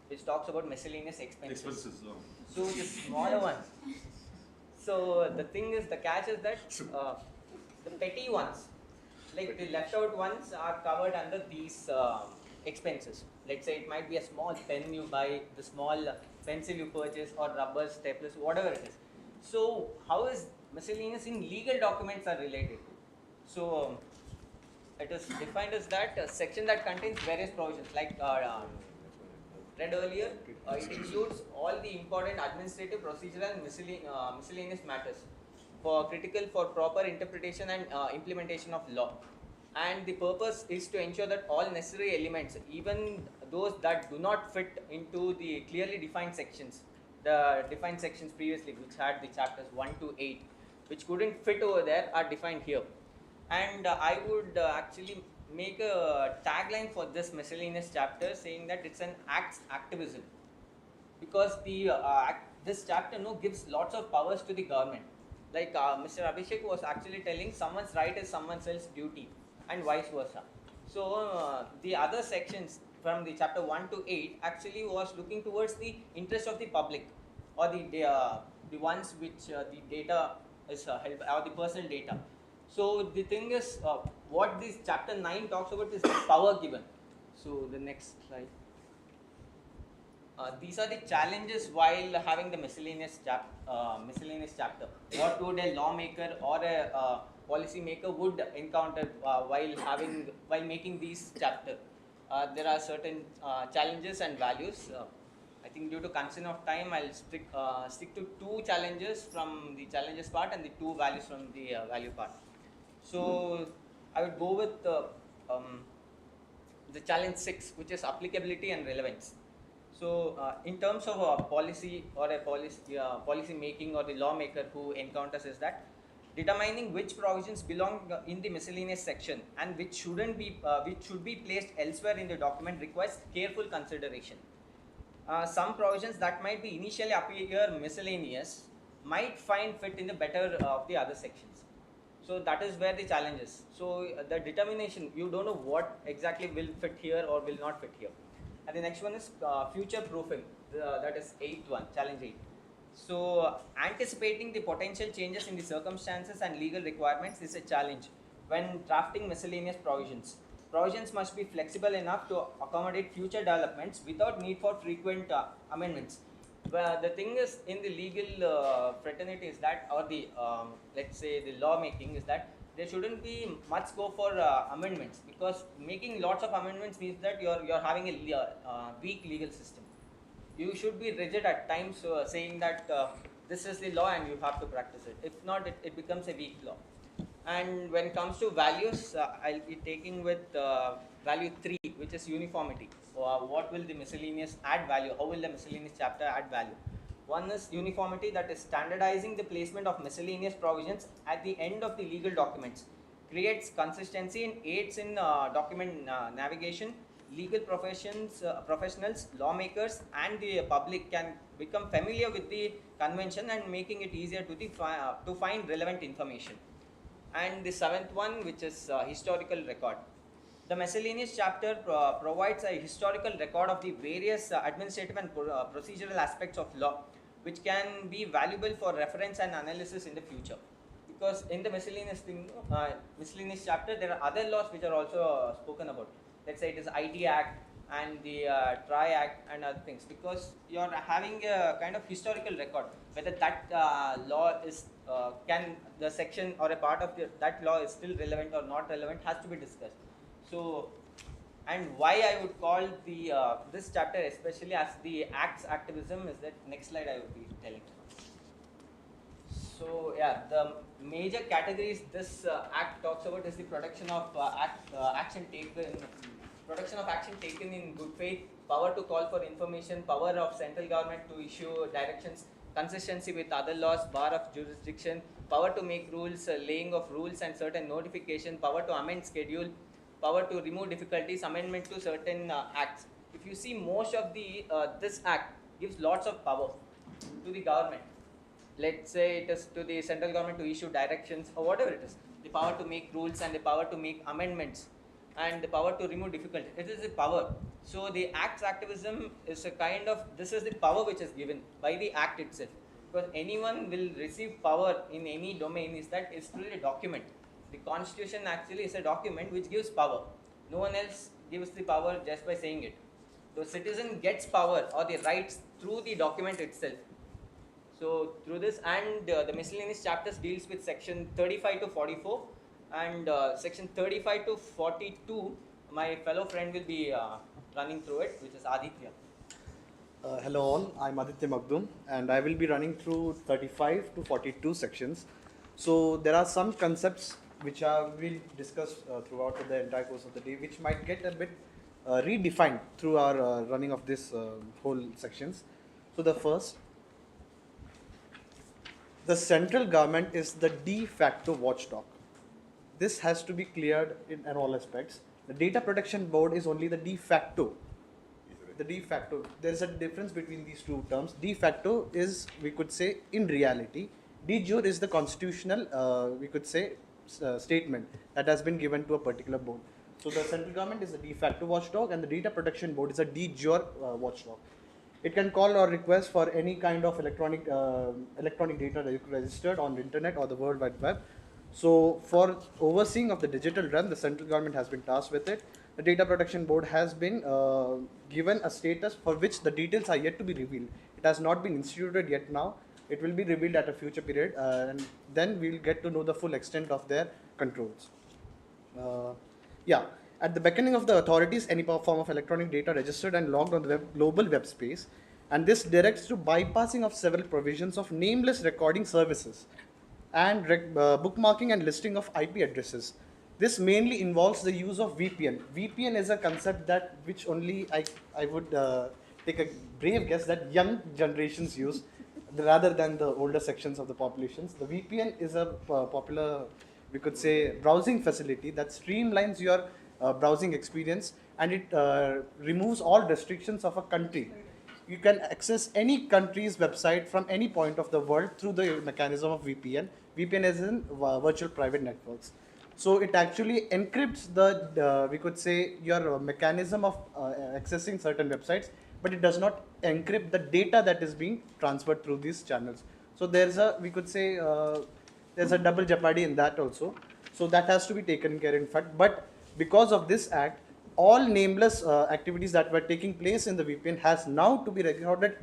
Speaker 22: which talks about miscellaneous expenses. So the smaller ones. So the thing is, the catch is that the petty ones, like the left out ones, are covered under these expenses. Let's say it might be a small pen you buy, the small pencil you purchase, or rubber, staplers, whatever it is. So how is miscellaneous in legal documents are related to? So it is defined as that section that contains various provisions, like read earlier. It includes all the important administrative, procedural and miscellaneous matters for critical for proper interpretation and implementation of law. And the purpose is to ensure that all necessary elements, even those that do not fit into the clearly defined sections, the defined sections previously, which had the chapters 1 to 8, which couldn't fit over there, are defined here. And I would actually make a tagline for this miscellaneous chapter saying that it's an acts activism, because the this chapter gives lots of powers to the government. Like Mr. Abhishek was actually telling, someone's right is someone else's duty, and vice versa. So the other sections from the chapter 1 to 8 actually was looking towards the interest of the public, or the ones which the data is held by, or the personal data. So the thing is, what this chapter 9 talks about is the power given. So the next slide. These are the challenges while having the miscellaneous chapter. What would a lawmaker or a policy maker would encounter while making these chapter? There are certain challenges and values. I think due to concern of time, I'll stick to 2 challenges from the challenges part and the 2 values from the value part. So I would go with the challenge 6, which is applicability and relevance. So in terms of a policy or a policy making, or the lawmaker who encounters is that determining which provisions belong in the miscellaneous section and which shouldn't be, which should be placed elsewhere in the document requires careful consideration. Some provisions that might be initially appear miscellaneous might find fit in the better of the other sections. So that is where the challenge is. So the determination, you don't know what exactly will fit here or will not fit here. And the next one is future proofing. That is 8th one, challenge 8. So anticipating the potential changes in the circumstances and legal requirements is a challenge when drafting miscellaneous provisions. Provisions must be flexible enough to accommodate future developments without need for frequent amendments. The thing is, in the legal fraternity is that, or the let's say the lawmaking is that, there shouldn't be much scope for amendments, because making lots of amendments means that you're having a weak legal system. you should be rigid at times, saying that this is the law and you have to practice it. If not, it becomes a weak law. And when it comes to values, I'll be taking with value 3, which is uniformity. What will the miscellaneous add value? How will the miscellaneous chapter add value? One is uniformity, that is standardizing the placement of miscellaneous provisions at the end of the legal documents. Creates consistency and aids in document navigation. Legal professionals, lawmakers and the public can become familiar with the convention and making it easier to find relevant information. And the 7th one, which is historical record. The miscellaneous chapter provides a historical record of the various administrative and procedural aspects of law, which can be valuable for reference and analysis in the future. Because in the miscellaneous chapter, there are other laws which are also spoken about. Let's say it is IT Act and the TRI Act and other things. Because you are having a kind of historical record, whether that law is can the section or a part of that law is still relevant or not relevant has to be discussed. So, and why I would call the this chapter especially as the acts activism is that next slide I would be telling. So yeah, the major categories this act talks about is the protection of action taken in good faith, power to call for information, power of central government to issue directions, consistency with other laws, bar of jurisdiction, power to make rules, laying of rules and certain notification, power to amend schedule, power to remove difficulties, amendment to certain acts. If you see, most of the this act gives lots of power to the government. Let's say it is to the central government to issue directions or whatever it is. The power to make rules and the power to make amendments and the power to remove difficulties. It is the power. So the acts activism is a kind of, this is the power which is given by the act itself. Because anyone will receive power in any domain is that it's through a document. The constitution actually is a document which gives power. No one else gives the power just by saying it. The citizen gets power or the rights through the document itself. So through this, and the miscellaneous chapters deals with section 35 to 44 and section 35 to 42. My fellow friend will be running through it, which is Aditya.
Speaker 7: Hello all, I'm Aditya Magdum and I will be running through 35 to 42 sections. So there are some concepts which we'll discuss throughout the entire course of the day, which might get a bit redefined through our running of this whole sections. So the first, the central government is the de facto watchdog. This has to be cleared in all aspects. The Data Protection Board is only the de facto. The de facto, there is a difference between these two terms. De facto is, we could say, in reality. De jure is the constitutional, we could say, statement that has been given to a particular board. So the central government is a de facto watchdog and the Data Protection Board is a de jure watchdog. It can call or request for any kind of electronic data registered on the internet or the World Wide Web. So for overseeing of the digital realm, the central government has been tasked with it. The Data Protection Board has been given a status for which the details are yet to be revealed. It has not been instituted yet now. It will be revealed at a future period and then we will get to know the full extent of their controls. At the beckoning of the authorities, any form of electronic data registered and logged on the global web space, and this directs to bypassing of several provisions of nameless recording services and bookmarking and listing of IP addresses. This mainly involves the use of VPN. VPN is a concept that which only I would take a brave guess that young generations use rather than the older sections of the populations. The VPN is a popular, we could say, browsing facility that streamlines your browsing experience and it removes all restrictions of a country. You can access any country's website from any point of the world through the mechanism of VPN. VPN is in virtual private networks. So it actually encrypts the, we could say, your mechanism of accessing certain websites, but it does not encrypt the data that is being transferred through these channels. So there's a, we could say, there's a double jeopardy in that also. So that has to be taken care in fact. But because of this act, all nameless activities that were taking place in the VPN has now to be recorded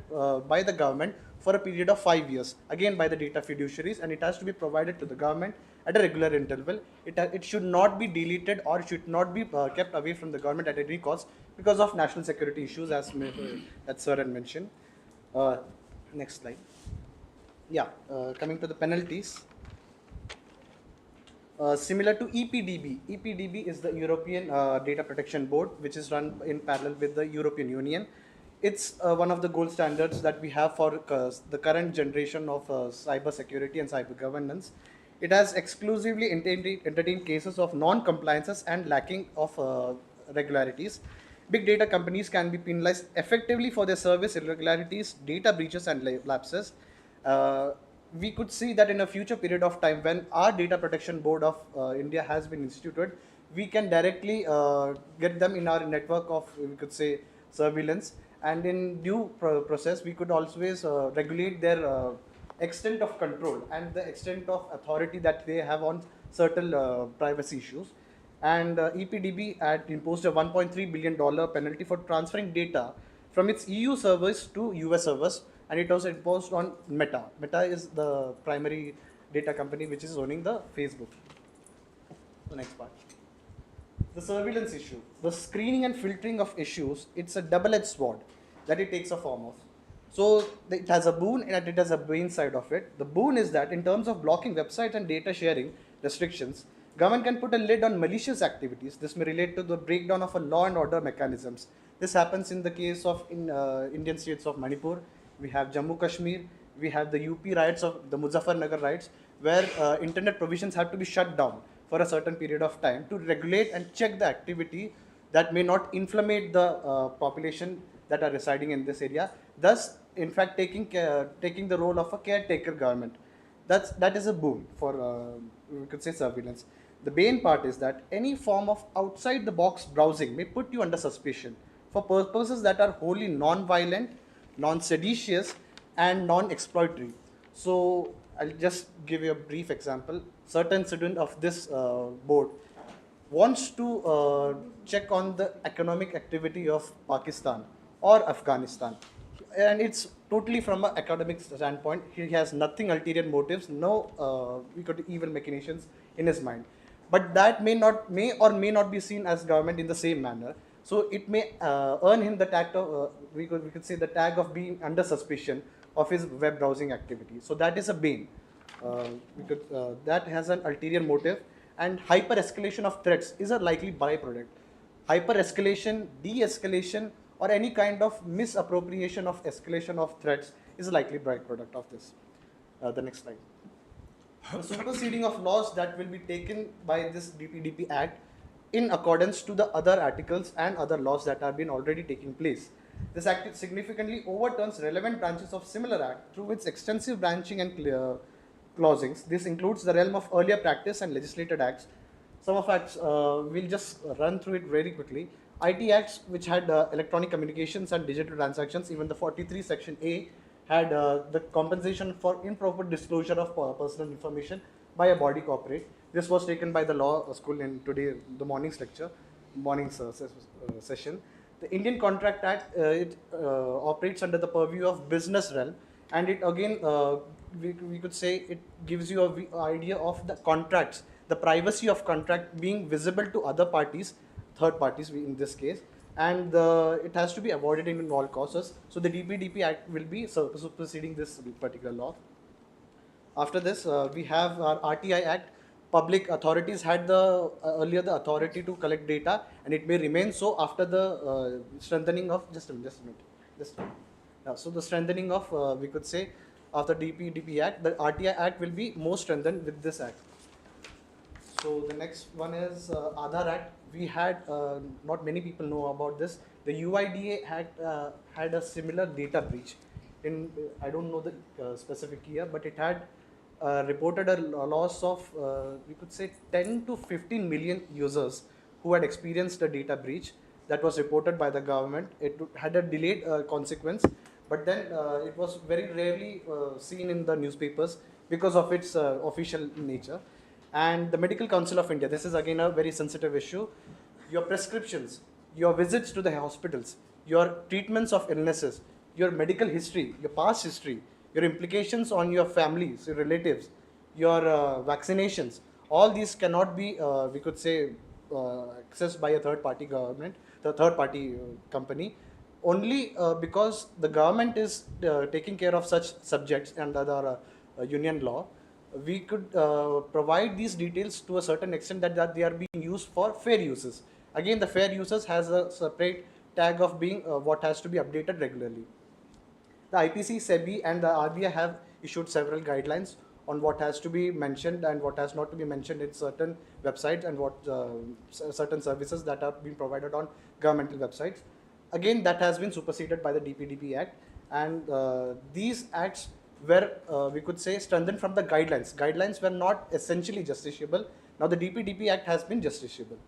Speaker 7: by the government for a period of 5 years, again by the data fiduciaries, and it has to be provided to the government at a regular interval. It should not be deleted or should not be kept away from the government at any cost because of national security issues, as Sir had mentioned. Next slide. Yeah, coming to the penalties. Similar to EPDB. EPDB is the European Data Protection Board, which is run in parallel with the European Union. It's one of the gold standards that we have for the current generation of cyber security and cyber governance. It has exclusively entertained cases of non-compliances and lacking of regularities. Big data companies can be penalized effectively for their service irregularities, data breaches, and lapses. We could see that in a future period of time when our data protection board of India has been instituted, we can directly get them in our network of, we could say, surveillance, and in due process we could always regulate their extent of control and the extent of authority that they have on certain privacy issues. And EPDB had imposed a $1.3 billion penalty for transferring data from its EU servers to US servers, and it was imposed on Meta. Meta is the primary data company which is owning the Facebook. The next part. The surveillance issue. The screening and filtering of issues, it's a double-edged sword that it takes a form of. So it has a boon and it has a bane side of it. The boon is that in terms of blocking websites and data sharing restrictions, government can put a lid on malicious activities. This may relate to the breakdown of a law and order mechanisms. This happens in the case of Indian states of Manipur. We have Jammu Kashmir. We have the UP riots of the Muzaffarnagar riots, where internet provisions have to be shut down for a certain period of time to regulate and check the activity that may not inflammate the population that are residing in this area. Thus, in fact, taking the role of a caretaker government. That is a boon for, we could say, surveillance. The bane part is that any form of outside the box browsing may put you under suspicion for purposes that are wholly non-violent, non-seditious, and non-exploitatory. So I'll just give you a brief example. Certain student of this board wants to check on the economic activity of Pakistan or Afghanistan, and it's totally from an academic standpoint. He has nothing ulterior motives, no we could evil machinations in his mind. But that may or may not be seen as government in the same manner. So it may earn him the tag of we could say the tag of being under suspicion of his web browsing activity. So that is a bane. That has an ulterior motive, and hyper escalation of threats is a likely byproduct. Hyper escalation, de-escalation, or any kind of misappropriation of escalation of threats is a likely byproduct of this. The next slide. The superseding of laws that will be taken by this DPDP Act in accordance to the other articles and other laws that have been already taking place. This act significantly overturns relevant branches of similar act through its extensive branching and clausings. This includes the realm of earlier practice and legislated acts. Some of acts, we'll just run through it very quickly. IT acts, which had electronic communications and digital transactions, even the 43 section A had the compensation for improper disclosure of personal information by a body corporate. This was taken by the law school in today, the morning's lecture, morning's session. The Indian Contract Act, it operates under the purview of business realm, and it again, we could say it gives you an idea of the contracts, the privacy of contract being visible to other parties, third parties in this case, and it has to be avoided in all causes. So the DPDP Act will be superseding this particular law. After this, we have our RTI Act. Public authorities had earlier the authority to collect data, and it may remain so after the strengthening of, just a minute. So the strengthening of, we could say, of the DPDP Act, the RTI Act will be more strengthened with this Act. So the next one is Aadhaar Act. We had, not many people know about this. The UIDA had a similar data breach. I don't know the specific year, but it had reported a loss of, we could say, 10 to 15 million users who had experienced a data breach. That was reported by the government. It had a delayed consequence, but then it was very rarely seen in the newspapers because of its official nature. And the Medical Council of India, this is again a very sensitive issue. Your prescriptions, your visits to the hospitals, your treatments of illnesses, your medical history, your past history, your implications on your families, your relatives, your vaccinations, all these cannot be, we could say, accessed by a third-party government, the third-party company. only because the government is taking care of such subjects under the union law, we could provide these details to a certain extent that they are being used for fair uses. Again, the fair uses has a separate tag of being what has to be updated regularly. The IPC, SEBI, and the RBI have issued several guidelines on what has to be mentioned and what has not to be mentioned in certain websites and what certain services that are being provided on governmental websites. Again, that has been superseded by the DPDP Act, and these acts were, we could say, strengthened from the guidelines. Guidelines were not essentially justiciable. Now the DPDP Act has been justiciable.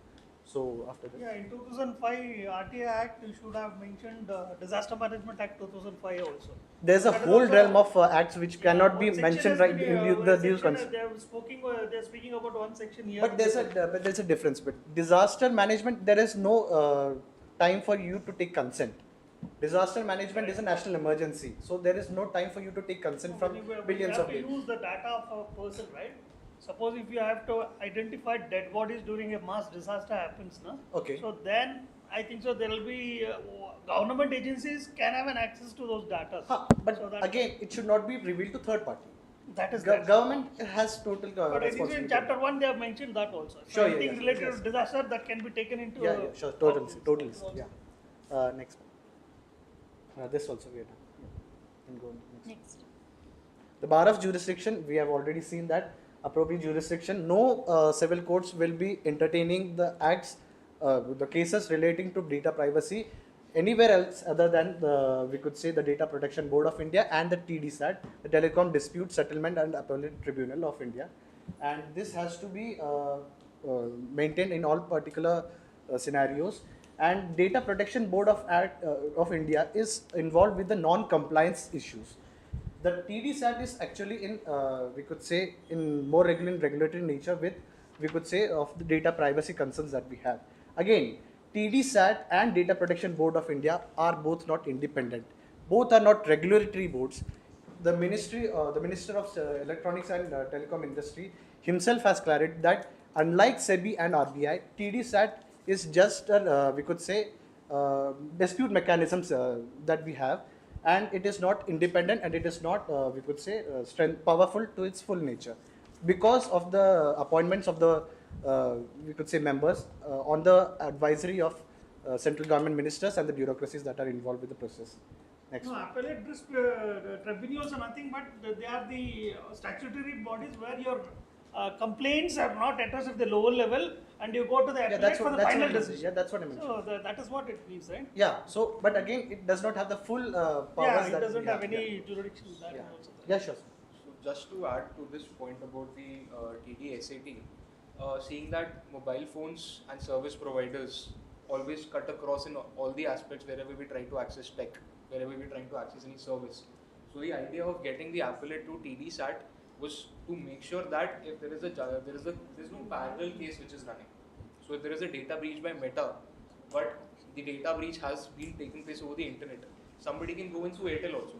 Speaker 7: So after that.
Speaker 5: Yeah, in 2005 RTA Act, you should have mentioned Disaster Management Act 2005 also.
Speaker 7: There's a
Speaker 5: That is
Speaker 7: whole
Speaker 5: also
Speaker 7: realm of acts which cannot be
Speaker 5: one
Speaker 7: mentioned
Speaker 5: section
Speaker 7: right
Speaker 5: has been,
Speaker 7: in
Speaker 5: one
Speaker 7: the
Speaker 5: section,
Speaker 7: news.
Speaker 5: they're speaking about one section here.
Speaker 7: But there's a difference. But disaster management, there is no time for you to take consent. Disaster management is a national emergency, so there is no time for you to take consent from billions of
Speaker 5: You
Speaker 7: people.
Speaker 5: have to use the data of a person, right? Suppose if you have to identify dead bodies during a mass disaster happens, no?
Speaker 7: Okay.
Speaker 5: So then I think so there will be government agencies can have an access to those data.
Speaker 7: But
Speaker 5: so that
Speaker 7: again, it should not be revealed to third party.
Speaker 5: That is
Speaker 7: Government has total
Speaker 5: But I think
Speaker 7: responsibility.
Speaker 5: in chapter 1 they have mentioned that also. So
Speaker 7: Sure,
Speaker 5: anything
Speaker 7: yes,
Speaker 5: related
Speaker 7: yes.
Speaker 5: to disaster that can be taken into.
Speaker 7: Yeah, sure, totally, yeah. Next one. This also we are done. Yeah. Can go on to next. The bar of jurisdiction, we have already seen that. Appropriate jurisdiction, no civil courts will be entertaining the acts, the cases relating to data privacy anywhere else other than we could say the Data Protection Board of India and the TDSAT, the Telecom Dispute Settlement and Appellate Tribunal of India. And this has to be maintained in all particular scenarios. And Data Protection Board of India is involved with the non-compliance issues. The TDSAT is actually in, we could say, in more regulatory nature with, we could say, of the data privacy concerns that we have. Again, TDSAT and Data Protection Board of India are both not independent. Both are not regulatory boards. The Minister of Electronics and Telecom Industry himself has clarified that unlike SEBI and RBI, TDSAT is just, we could say, dispute mechanisms that we have. And it is not independent and it is not, we could say, powerful to its full nature because of the appointments of the, we could say, members on the advisory of central government ministers and the bureaucracies that are involved with the process. Next.
Speaker 5: No, appellate tribunals are nothing but they are the statutory bodies where your complaints are not addressed at the lower level and you go to the appellate for the final decision.
Speaker 7: Yeah, that's what I mentioned.
Speaker 5: So that is what it means, right?
Speaker 7: Yeah, so, but again, it does not have the full powers.
Speaker 5: Yeah, it doesn't have any jurisdiction. That also.
Speaker 7: Yeah, sure.
Speaker 16: So just to add to this point about the TDSAT, seeing that mobile phones and service providers always cut across in all the aspects wherever we try to access tech, wherever we're trying to access any service. So the idea of getting the appellate to TDSAT was to make sure that if there is no parallel case which is running. So if there is a data breach by Meta, but the data breach has been taking place over the internet, somebody can go and sue Airtel also.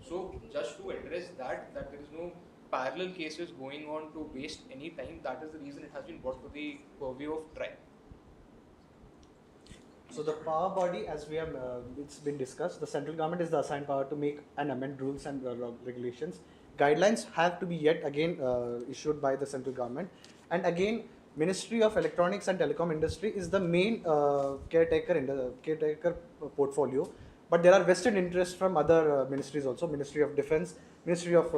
Speaker 16: So just to address that there is no parallel cases going on to waste any time, that is the reason it has been brought to the purview of TRAI.
Speaker 7: So the power body, as we have, it's been discussed, the central government is the assigned power to make and amend rules and regulations. Guidelines have to be yet again issued by the central government. And again, Ministry of Electronics and Telecom Industry is the main caretaker in the caretaker portfolio. But there are vested interests from other ministries also, Ministry of Defense, Ministry of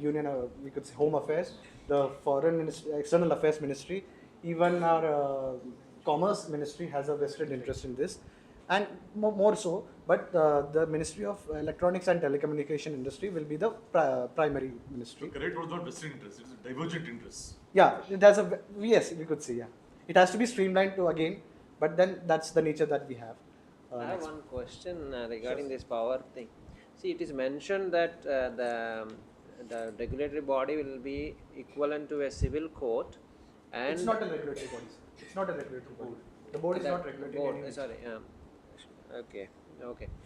Speaker 7: Union, we could say Home Affairs, the Foreign Ministry, External Affairs Ministry, even our Commerce Ministry has a vested interest in this. And more so, but the Ministry of Electronics and Telecommunication Industry will be the primary ministry.
Speaker 3: So correct was not vested interest, it's a divergent interest.
Speaker 7: Yeah, it has a, yes, we could say, yeah. It has to be streamlined to again, but then that's the nature that we have.
Speaker 19: I have one question regarding this power thing. See, it is mentioned that the regulatory body will be equivalent to a civil court, and
Speaker 7: it's not a regulatory body. It's not a regulatory body. The board is not regulating.
Speaker 19: Sorry. Okay.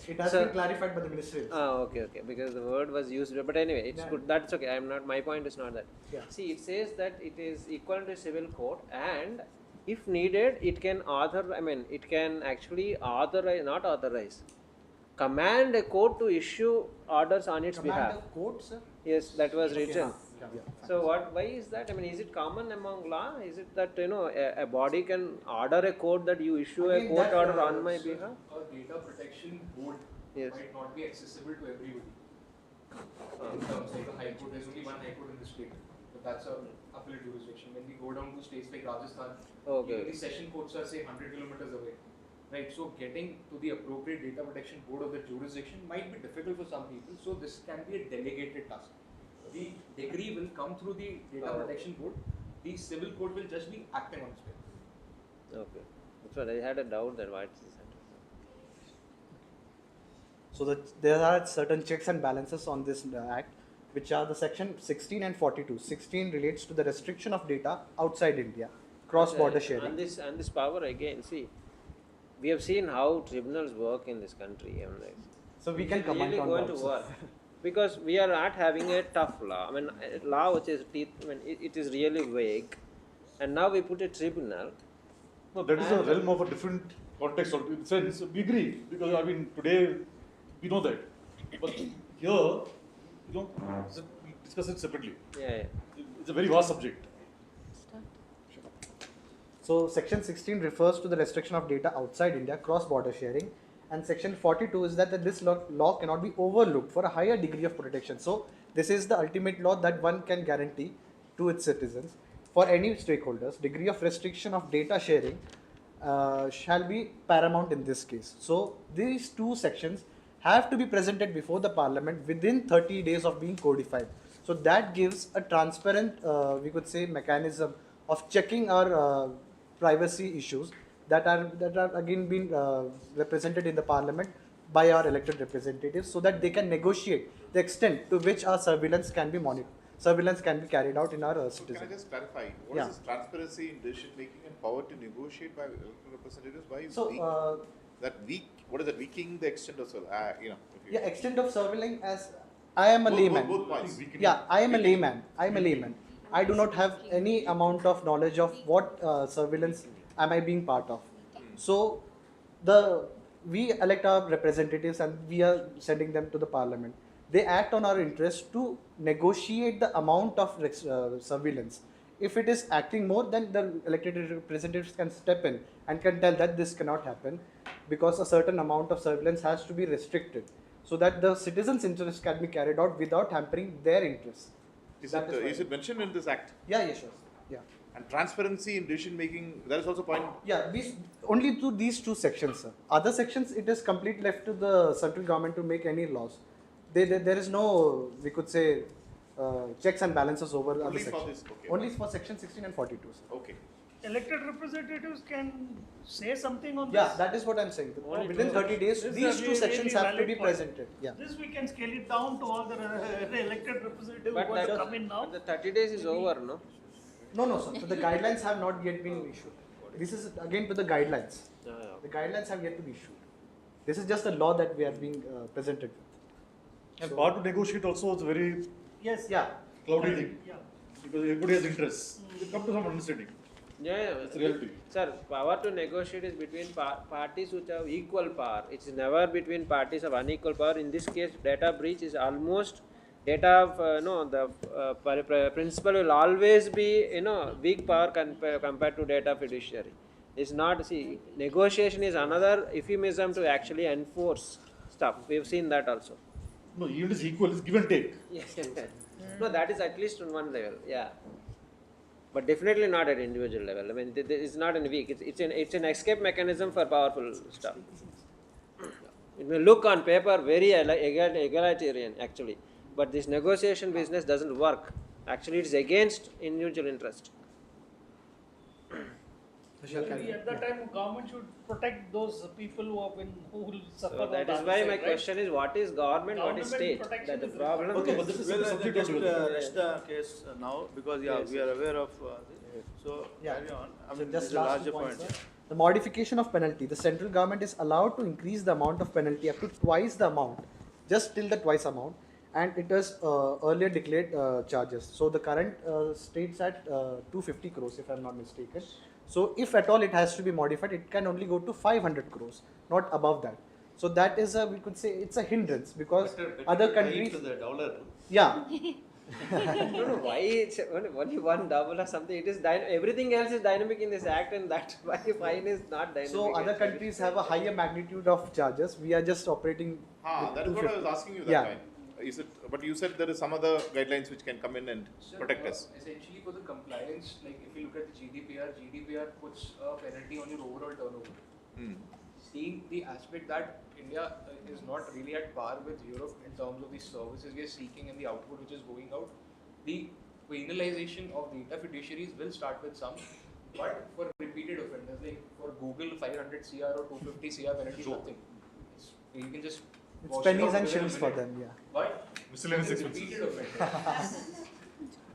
Speaker 7: It has been clarified by the ministry.
Speaker 19: Okay. Because the word was used, but anyway, it's good. That's okay. My point is not that.
Speaker 7: Yeah.
Speaker 19: See, it says that it is equivalent to a civil court, and if needed, it can it can actually authorize, not authorize, command a court to issue orders on its
Speaker 7: Command
Speaker 19: behalf.
Speaker 7: a court, sir?
Speaker 19: Yes, that was
Speaker 7: Okay,
Speaker 19: written.
Speaker 7: yeah.
Speaker 19: So why is that? I mean, is it common among law? Is it that, a body can order a court that you issue a
Speaker 16: Again,
Speaker 19: court
Speaker 16: that,
Speaker 19: order on my
Speaker 16: so
Speaker 19: behalf?
Speaker 16: A data protection board
Speaker 19: Yes.
Speaker 16: might not be accessible to everybody. In terms like a high court, there's only one high court in the state, but that's a appellate jurisdiction. When we go down to states like Rajasthan,
Speaker 19: Okay.
Speaker 16: even the session courts are say 100 kilometers away. Right, so getting to the appropriate data protection board of the jurisdiction might be difficult for some people, so this can be a delegated task. The degree will come through the data protection board, the civil court will just be acting on its behalf.
Speaker 19: Okay. That's what I had a doubt that why it's this.
Speaker 7: So there are certain checks and balances on this act, which are the section 16 and 42. 16 relates to the restriction of data outside India, cross-border sharing.
Speaker 19: And this power again, see, we have seen how tribunals work in this country.
Speaker 7: So we can comment
Speaker 19: really
Speaker 7: on
Speaker 19: going
Speaker 7: that,
Speaker 19: to
Speaker 7: sir.
Speaker 19: work because we are not having a tough law. I mean, a law which is it is really vague, and now we put a tribunal.
Speaker 3: No, that is a realm of a different context. In sense, we agree because I mean today we know that, but here we discuss it separately.
Speaker 19: Yeah.
Speaker 3: It's a very vast subject.
Speaker 7: So section 16 refers to the restriction of data outside India, cross-border sharing, and section 42 is that this law cannot be overlooked for a higher degree of protection. So this is the ultimate law that one can guarantee to its citizens. For any stakeholders, degree of restriction of data sharing shall be paramount in this case. So these two sections have to be presented before the parliament within 30 days of being codified. So that gives a transparent, we could say, mechanism of checking our privacy issues that are again being represented in the parliament by our elected representatives, so that they can negotiate the extent to which our surveillance can be monitored. Surveillance can be carried out in our
Speaker 11: So
Speaker 7: citizens.
Speaker 11: can I just clarify, what is this transparency in decision making and power to negotiate by elected representatives? Why is
Speaker 7: So,
Speaker 11: what is that, weakening the extent of
Speaker 7: Yeah, extent of surveilling, as I am a layman.
Speaker 11: Both points.
Speaker 7: Yeah, I am a layman. I am a layman. I do not have any amount of knowledge of what surveillance am I being part of. So we elect our representatives and we are sending them to the parliament. They act on our interest to negotiate the amount of surveillance. If it is acting more, then the elected representatives can step in and can tell that this cannot happen because a certain amount of surveillance has to be restricted so that the citizens' interests can be carried out without hampering their interests.
Speaker 11: Is it mentioned in this act?
Speaker 7: Yeah, sure. Yeah.
Speaker 11: And transparency in decision making, that is also point.
Speaker 7: Yeah, only to these two sections, sir. Other sections, it is completely left to the central government to make any laws. There is no, we could say, checks and balances over other sections.
Speaker 11: For this, okay.
Speaker 7: Only for section 16 and 42, sir.
Speaker 11: Okay.
Speaker 5: Elected representatives can say something on this?
Speaker 7: Yeah, that is what I'm saying. Within 30 days, these two sections have to be presented. Yeah.
Speaker 5: This we can scale it down to all the elected representatives
Speaker 19: But
Speaker 5: who want to come in now.
Speaker 19: the 30 days is over, no?
Speaker 7: No, sir. So the guidelines have not yet been issued. This is again to the guidelines. The guidelines have yet to be issued. This is just a law that we are being presented with.
Speaker 3: And part to negotiate also is very cloudy thing.
Speaker 5: Yeah.
Speaker 3: Because everybody has interests. They come to some understanding.
Speaker 19: Yeah,
Speaker 3: It's reality.
Speaker 19: Sir, power to negotiate is between parties which have equal power. It is never between parties of unequal power. In this case, data breach is almost data. The principle will always be weak power compared to data fiduciary. It's not. See, negotiation is another euphemism to actually enforce stuff. We have seen that also.
Speaker 3: No, even it is equal. It's give and take.
Speaker 19: Yes. No, that is at least on one level. Yeah. But definitely not at individual level. I mean, it's not in weak. It's an escape mechanism for powerful stuff. It may look on paper very egalitarian actually, but this negotiation business doesn't work. Actually, it's against individual interest.
Speaker 5: Maybe at that time, government should protect those people who will suffer.
Speaker 19: So that is why my question is: what is government? What is state?
Speaker 5: protection
Speaker 19: That the
Speaker 5: is
Speaker 19: problem.
Speaker 13: Okay,
Speaker 19: is.
Speaker 13: but this is rest the case now because we are aware of this. So carry on. I mean,
Speaker 7: Just
Speaker 13: these are
Speaker 7: last
Speaker 13: larger
Speaker 7: point,
Speaker 13: points.
Speaker 7: sir. The modification of penalty. The central government is allowed to increase the amount of penalty up to twice the amount, just till the twice amount, and it was earlier declared charges. So the current states at 250 crores, if I'm not mistaken. So if at all it has to be modified, it can only go to 500 crores, not above that. So that is a, we could say it's a hindrance because
Speaker 12: Better
Speaker 7: other
Speaker 12: to tie it
Speaker 7: countries.
Speaker 12: to the dollar.
Speaker 7: Yeah.
Speaker 19: I don't know why it's only one double or something. It is everything else is dynamic in this act, and that's why fine is not dynamic.
Speaker 7: So other countries have a higher magnitude of charges. We are just operating.
Speaker 11: That is what I was asking you that time. Is it? But you said there is some other guidelines which can come in and protect us.
Speaker 16: Essentially, for the compliance, like if you look at the GDPR puts a penalty on your overall turnover. Seeing the aspect that India is not really at par with Europe in terms of the services we are seeking and the output which is going out, the penalization of data fiduciaries will start with some, but for repeated offenders, like for Google, 500 CR or 250 CR penalty is nothing. You can just
Speaker 7: it's pennies and shillings for them, yeah.
Speaker 16: But
Speaker 3: miscellaneous expenses.
Speaker 16: repeated offenders.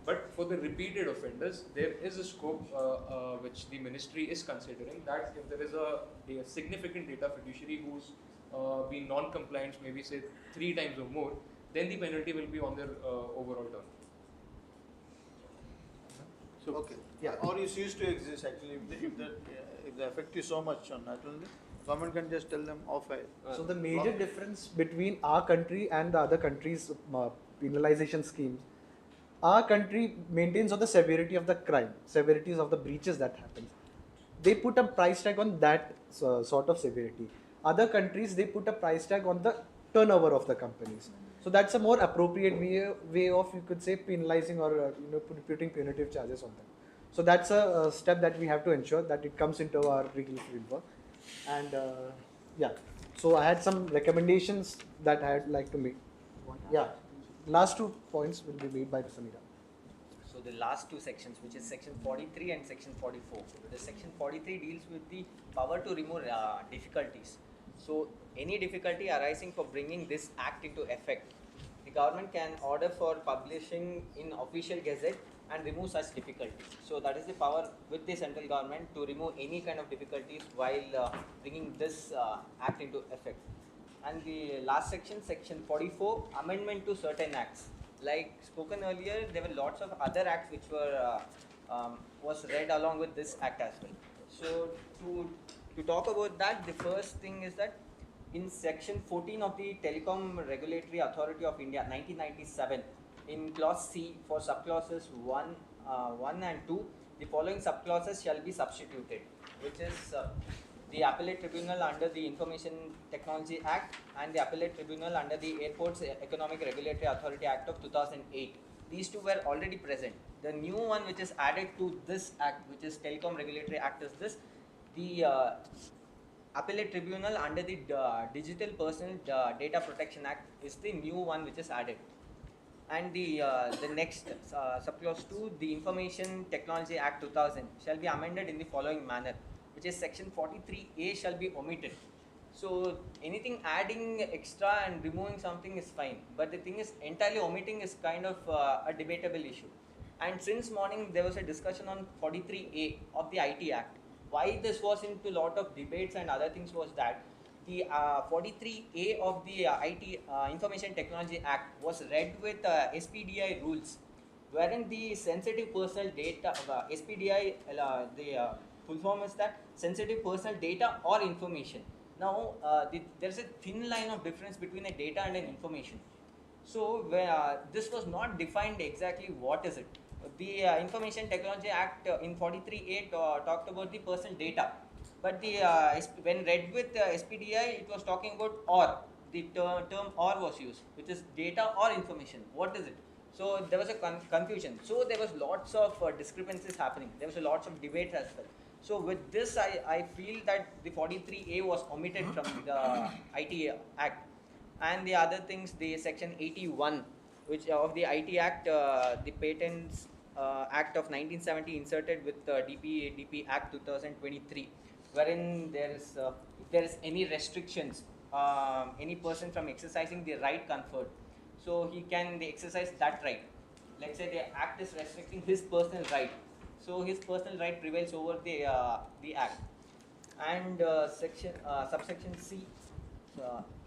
Speaker 16: But for the repeated offenders, there is a scope which the ministry is considering that if there is a significant data fiduciary who's been non-compliant, maybe say 3 times or more, then the penalty will be on their overall turn.
Speaker 13: So, okay. Yeah. Or it used to exist actually. If the effect is so much on that only, government can just tell them off.
Speaker 7: So the major difference between our country and the other countries' penalization schemes, our country maintains on the severity of the crime, severities of the breaches that happens. They put a price tag on that sort of severity. Other countries, they put a price tag on the turnover of the companies. So that's a more appropriate way of, you could say, penalizing or putting punitive charges on them. So that's a step that we have to ensure that it comes into our legal framework. And yeah, so I had some recommendations that I'd like to make. Yeah, last 2 points will be made by Samira.
Speaker 22: So the last 2 sections, which is section 43 and section 44. The section 43 deals with the power to remove difficulties. So any difficulty arising for bringing this act into effect, the government can order for publishing in official gazette and remove such difficulties. So that is the power with the central government to remove any kind of difficulties while bringing this act into effect. And the last section, section 44, amendment to certain acts. Like spoken earlier, there were lots of other acts which were was read along with this act as well. So to talk about that, the first thing is that in section 14 of the Telecom Regulatory Authority of India, 1997, in clause C for subclauses 1 and 2, the following subclauses shall be substituted, which is the Appellate Tribunal under the Information Technology Act and the Appellate Tribunal under the Airports Economic Regulatory Authority Act of 2008. These two were already present. The new one which is added to this act, which is Telecom Regulatory Act, is this. The Appellate Tribunal under the Digital Personal Data Protection Act is the new one which is added. And the next subclause 2, the Information Technology Act 2000 shall be amended in the following manner, which is section 43A shall be omitted. So anything adding extra and removing something is fine, but the thing is entirely omitting is kind of a debatable issue. And since morning there was a discussion on 43A of the IT Act. Why this was into lot of debates and other things was that the 43A of the IT Information Technology Act was read with SPDI rules, wherein the sensitive personal data, SPDI, the full form is that sensitive personal data or information. Now, there's a thin line of difference between a data and an information. So, this was not defined exactly what is it. The Information Technology Act in 43A talked about the personal data. But the when read with SPDI, it was talking about or. The term or was used, which is data or information. What is it? So, there was a confusion. So, there was lots of discrepancies happening. There was a lots of debate as well. So with this, I feel that the 43A was omitted from the IT Act. And the other things, the section 81, which of the IT Act, the Patents Act of 1970 inserted with the DPDP Act 2023, wherein there is any restrictions, any person from exercising the right conferred, so he can exercise that right. Let's say the Act is restricting his personal right. So his personal right prevails over the act. And subsection C,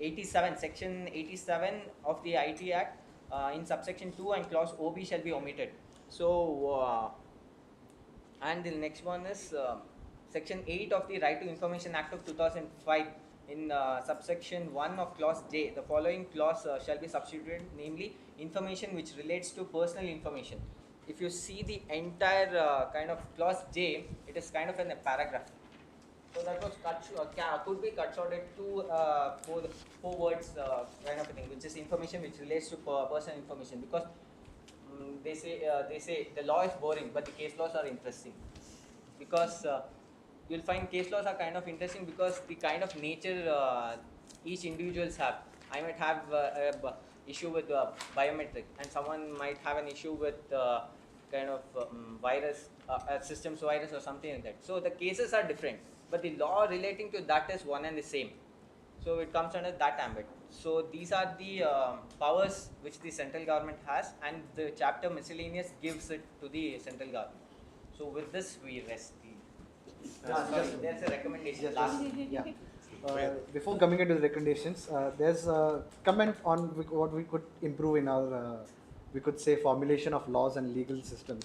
Speaker 22: 87, section 87 of the IT Act, in subsection 2 and clause OB shall be omitted. So And the next one is Section 8 of the Right to Information Act of 2005. In subsection 1 of clause J, the following clause shall be substituted, namely information which relates to personal information. If you see the entire kind of clause J, it is kind of in a paragraph. So that was could be cut short into four words kind of a thing, which is information which relates to personal information, because they say the law is boring, but the case laws are interesting, because you'll find case laws are kind of interesting because the kind of nature each individuals have. I might have a issue with biometric, and someone might have an issue with kind of virus, systems virus or something like that. So the cases are different, but the law relating to that is one and the same. So it comes under that ambit. So these are the powers which the central government has, and the chapter miscellaneous gives it to the central government. So with this we rest the. Sorry, there's a recommendation. Last.
Speaker 7: Yeah. Before coming into the recommendations, there's a comment on what we could improve in our, we could say, formulation of laws and legal systems.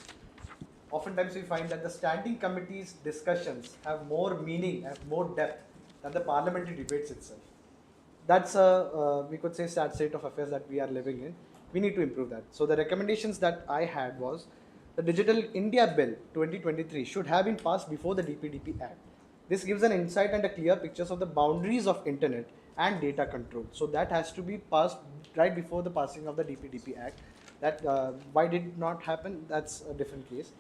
Speaker 7: Oftentimes we find that the standing committee's discussions have more meaning, have more depth than the parliamentary debates itself. That's a, we could say, sad state of affairs that we are living in. We need to improve that. So the recommendations that I had was, the Digital India Bill 2023 should have been passed before the DPDP Act. This gives an insight and a clear pictures of the boundaries of internet and data control. So that has to be passed right before the passing of the DPDP Act. That why did it not happen? That's a different case.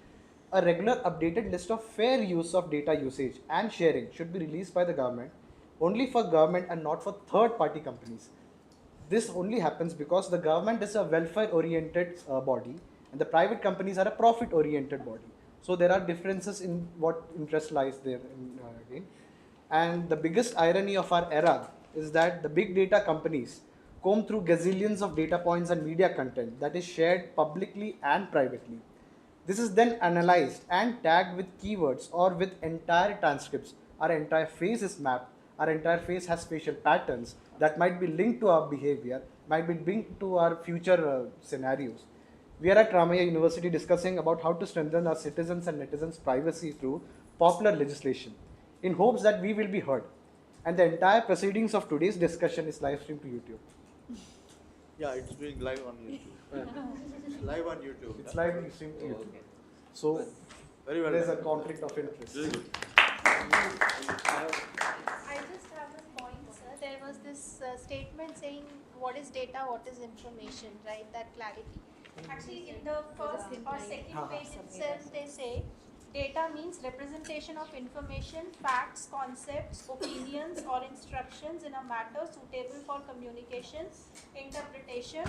Speaker 7: A regular updated list of fair use of data usage and sharing should be released by the government, only for government and not for third-party companies. This only happens because the government is a welfare-oriented body, and the private companies are a profit-oriented body. So there are differences in what interest lies there again. And the biggest irony of our era is that the big data companies comb through gazillions of data points and media content that is shared publicly and privately. This is then analyzed and tagged with keywords or with entire transcripts. Our entire face is mapped. Our entire face has facial patterns that might be linked to our behavior, might be linked to our future scenarios. We are at Ramaya University discussing about how to strengthen our citizens and netizens' privacy through popular legislation, in hopes that we will be heard. And the entire proceedings of today's discussion is live streamed to YouTube.
Speaker 13: Yeah, it's being live on YouTube. It's live on YouTube.
Speaker 7: It's live streamed to YouTube. So
Speaker 13: very well.
Speaker 7: There's a conflict of interest.
Speaker 2: I just have a point, sir. There was this statement saying what is data, what is information, right? That clarity. Actually, in the first or second page itself, they say data means representation of information, facts, concepts, opinions, or instructions in a matter suitable for communication, interpretation,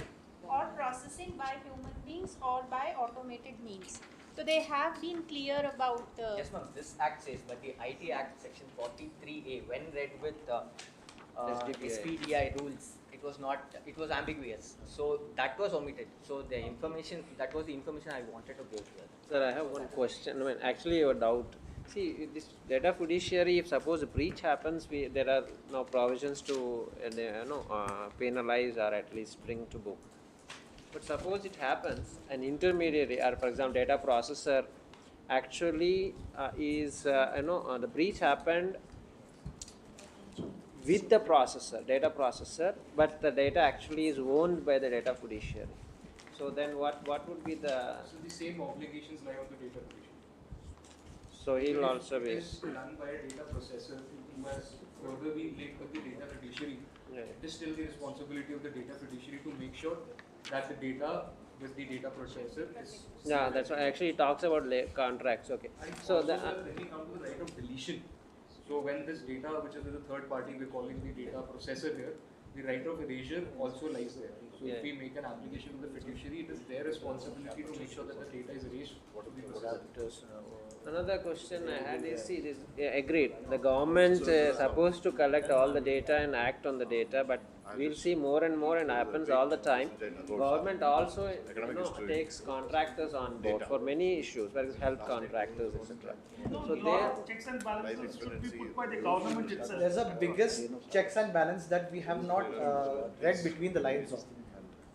Speaker 2: or processing by human beings or by automated means. So they have been clear about.
Speaker 22: Yes, ma'am. This act says, but the IT Act section 43A, when read with SPDI rules, it was not. It was ambiguous. So that was omitted. So the information, that was the information I wanted to give here.
Speaker 19: Sir, I have one question. I mean, actually, your doubt. See, this data fiduciary, if suppose a breach happens, there are no provisions to penalize or at least bring to book. But suppose it happens, an intermediary or, for example, data processor actually the breach happened with the data processor, but the data actually is owned by the data fiduciary. So then what would be the...
Speaker 16: So the same obligations lie on the data fiduciary.
Speaker 19: So he will also be...
Speaker 16: It is done by a data processor who has further been linked with the data fiduciary.
Speaker 19: Yeah.
Speaker 16: It is still the responsibility of the data fiduciary to make sure that the data with the data processor is...
Speaker 19: Yeah, that's why actually it talks about contracts. Okay.
Speaker 16: And
Speaker 19: So
Speaker 16: also,
Speaker 19: the,
Speaker 16: sir, when we come to the right of deletion, so when this data, which is with a third party, we're calling the data processor here, the right of erasure also lies there. So if we make an application to the fiduciary, it is their responsibility to make sure that the data is erased.
Speaker 19: Another question I had is, see, this, agreed, the government is supposed to collect all the data and act on the data, but we'll see more and more, and happens all the time. Government also takes contractors on board for many issues, for example, health contractors, etc. So there,
Speaker 5: checks and balances should be put by the government itself.
Speaker 7: There's a biggest checks and balance that we have not read between the lines of.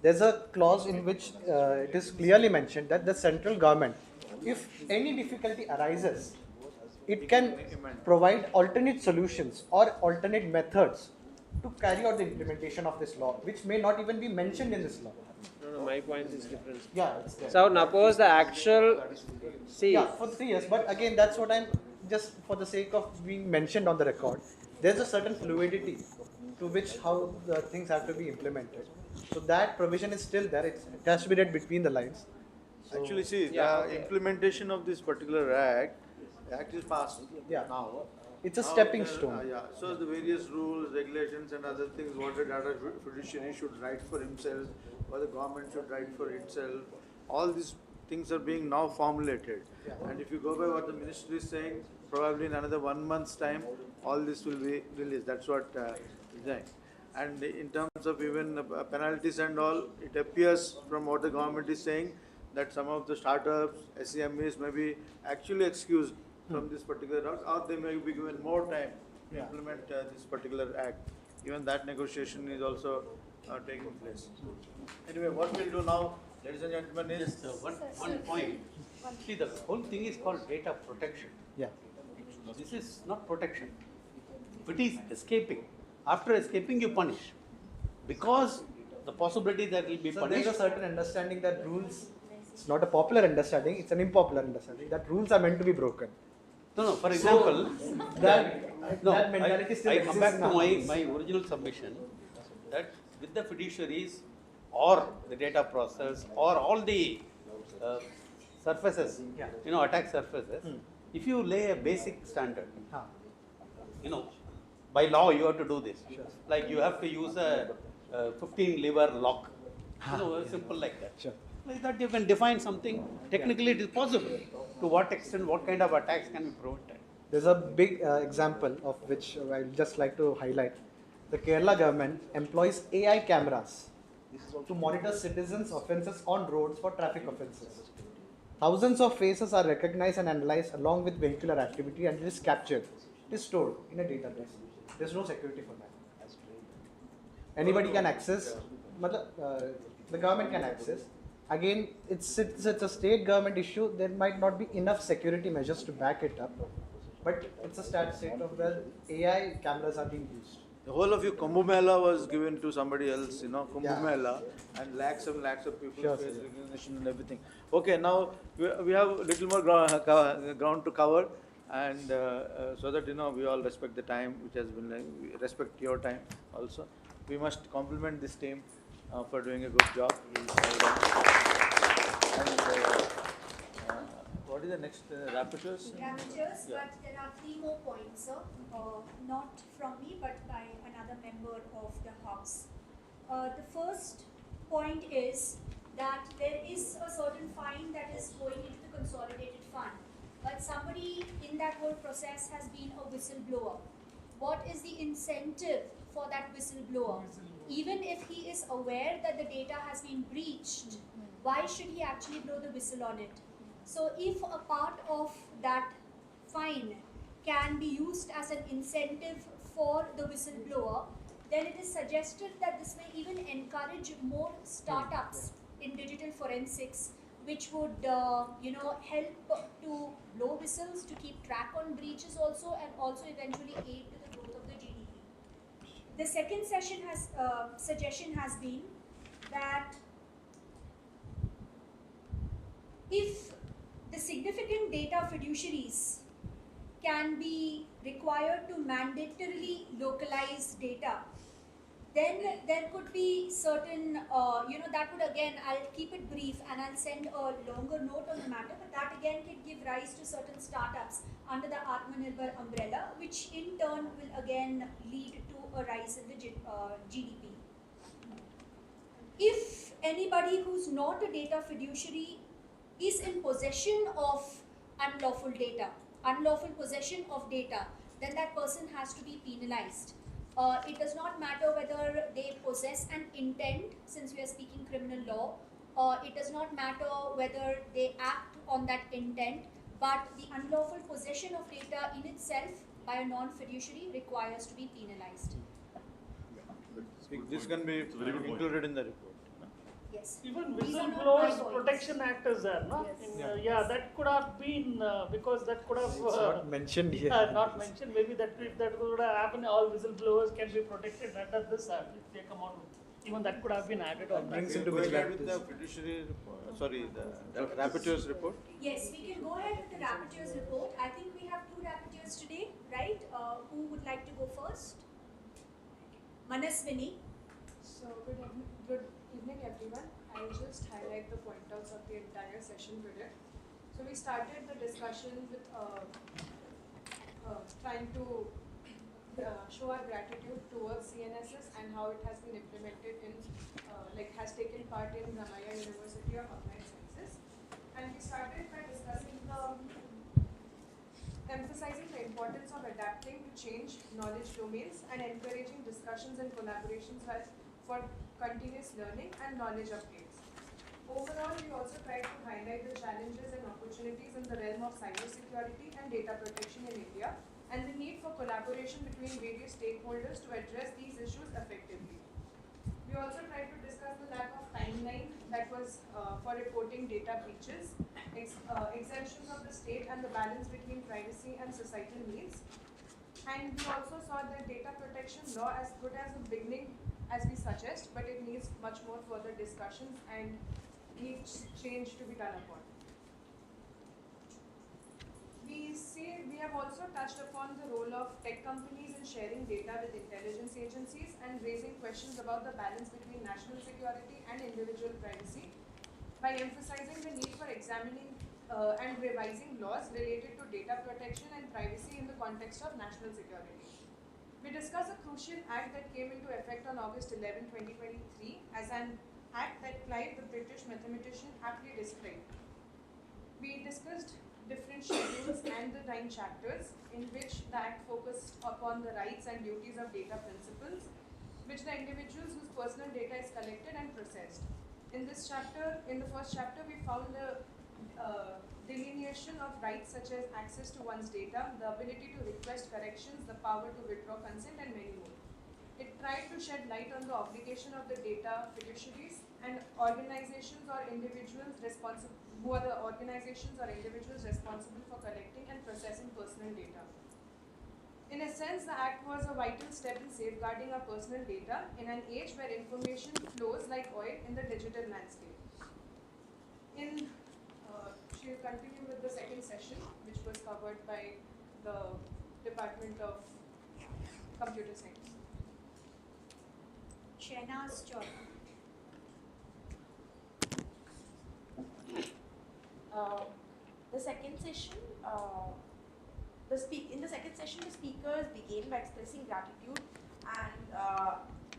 Speaker 7: there's a clause in which it is clearly mentioned that the central government, if any difficulty arises, it can provide alternate solutions or alternate methods to carry out the implementation of this law, which may not even be mentioned in this law.
Speaker 19: No, my point is different.
Speaker 7: Yeah, it's there.
Speaker 19: So suppose the actual, see.
Speaker 7: Yeah, for 3 years, but again, that's what I'm, just for the sake of being mentioned on the record, there's a certain fluidity to which how the things have to be implemented. So that provision is still there, it has to be read between the lines. So,
Speaker 13: Actually, see, the implementation of this particular act is passed now.
Speaker 7: It's a
Speaker 13: Now
Speaker 7: stepping
Speaker 13: there-
Speaker 7: stone.
Speaker 13: yeah, so the various rules, regulations and other things, what the data fiduciary should write for himself, or the government should write for itself, all these things are being now formulated. And if you go by what the ministry is saying, probably in another 1 month's time, all this will be released. That's what is saying. And in terms of even penalties and all, it appears from what the government is saying that some of the startups, SEMEs may be actually excused from this particular route, or they may be given more time to implement this particular act. Even that negotiation is also taking place. Anyway, what we'll do now, ladies and gentlemen, is
Speaker 12: Just one point. See, the whole thing is called data protection.
Speaker 7: Yeah.
Speaker 12: This is not protection. If it is escaping, after escaping you punish. Because the possibility that will be
Speaker 7: So
Speaker 12: punished.
Speaker 7: there's a certain understanding that rules, it's not a popular understanding, it's an impopular understanding, that rules are meant to be broken.
Speaker 12: No, for example,
Speaker 7: that mentality still
Speaker 12: I
Speaker 7: exists
Speaker 12: come back to
Speaker 7: now.
Speaker 12: my original submission that with the fiduciaries or the data process or all the surfaces, attack surfaces, if you lay a basic standard, by law you have to do this. Like you have to use a 15 lever lock, simple like that. Like that you can define something, technically it is possible. To what extent, what kind of attacks can be prevented?
Speaker 7: There's a big example of which I'd just like to highlight. The Kerala government employs AI cameras to monitor citizens' offences on roads for traffic offences. Thousands of faces are recognized and analyzed along with vehicular activity, and it is captured. It is stored in a database. There's no security for that. Anybody can access, the government can access. Again, it's a state government issue. There might not be enough security measures to back it up, but it's a state of where AI cameras are being used.
Speaker 13: the whole of your Kumbh Mela was given to somebody else, Kumbh Mela, and lakhs and lakhs of people face recognition and everything. Okay, now we have a little more ground to cover, and so that we all respect the time which has been, we respect your time also. We must compliment this team for doing a good job. And what is the next rapporteurs?
Speaker 14: Rapporteurs, but there are 3 more points, sir. Not from me, but by another member of the House. The first point is that there is a certain fine that is going into the consolidated fund, but somebody in that whole process has been a whistleblower. What is the incentive for that whistleblower? Even if he is aware that the data has been breached, why should he actually blow the whistle on it? So if a part of that fine can be used as an incentive for the whistleblower, then it is suggested that this may even encourage more startups in digital forensics, which would help to blow whistles, to keep track on breaches also, and also eventually aid to the growth of the GDP. The second suggestion has been that if the significant data fiduciaries can be required to mandatorily localize data, then there could be certain, that would again, I'll keep it brief and I'll send a longer note on the matter, but that again could give rise to certain startups under the Atmanirbhar umbrella, which in turn will again lead to a rise in the GDP. If anybody who's not a data fiduciary is in possession of unlawful possession of data, then that person has to be penalized. It does not matter whether they possess an intent, since we are speaking criminal law. It does not matter whether they act on that intent, but the unlawful possession of data in itself by a non-fiduciary requires to be penalized.
Speaker 13: This can be included in the report.
Speaker 14: Yes.
Speaker 5: Even
Speaker 14: These are not my
Speaker 5: Whistleblowers
Speaker 14: points.
Speaker 5: Protection Act is there, no?
Speaker 14: Yes.
Speaker 5: Yeah, that could have been because that could have
Speaker 7: It's not mentioned here.
Speaker 5: not mentioned. Maybe that if that would have happened, all whistleblowers can be protected under this act if they come out with. Even that could have been added on.
Speaker 7: brings
Speaker 5: that.
Speaker 7: into
Speaker 13: Go ahead
Speaker 7: vigilance.
Speaker 13: with the fiduciary report, sorry, the rapporteur's report.
Speaker 14: Yes, we can go ahead with the rapporteur's report. I think we have 2 rapporteurs today, right? Who would like to go first? Manaswini.
Speaker 8: So good evening everyone. I'll just highlight the pointers of the entire session today. So we started the discussion with trying to show our gratitude towards CNSS and how it has been implemented in, has taken part in Ramaya University of Applied Sciences. And we started by discussing emphasizing the importance of adapting to change knowledge domains and encouraging discussions and collaborations for continuous learning and knowledge updates. Overall, we also tried to highlight the challenges and opportunities in the realm of cybersecurity and data protection in India, and the need for collaboration between various stakeholders to address these issues effectively. We also tried to discuss the lack of timeline that was for reporting data breaches, exemptions of the state and the balance between privacy and societal needs. And we also saw that data protection law as good as a beginning as we suggest, but it needs much more further discussions and needs change to be done upon. We have also touched upon the role of tech companies in sharing data with intelligence agencies and raising questions about the balance between national security and individual privacy by emphasizing the need for examining and revising laws related to data protection and privacy in the context of national security. We discussed a crucial act that came into effect on August 11, 2023 as an act that Clive, the British mathematician, aptly described. We discussed different schedules and the 9 chapters in which the Act focused upon the rights and duties of data principles, which the individuals whose personal data is collected and processed. In this chapter, in the first chapter, we found the delineation of rights such as access to one's data, the ability to request corrections, the power to withdraw consent, and many more. It tried to shed light on the obligation of the data fiduciaries and organizations or individuals responsible for collecting and processing personal data. In a sense, the Act was a vital step in safeguarding our personal data in an age where information flows like oil in the digital landscape. She'll continue with the second session, which was covered by the Department of Computer Science.
Speaker 14: Shehnaz Chaudhary.
Speaker 9: The second session, in the second session, the speakers began by expressing gratitude and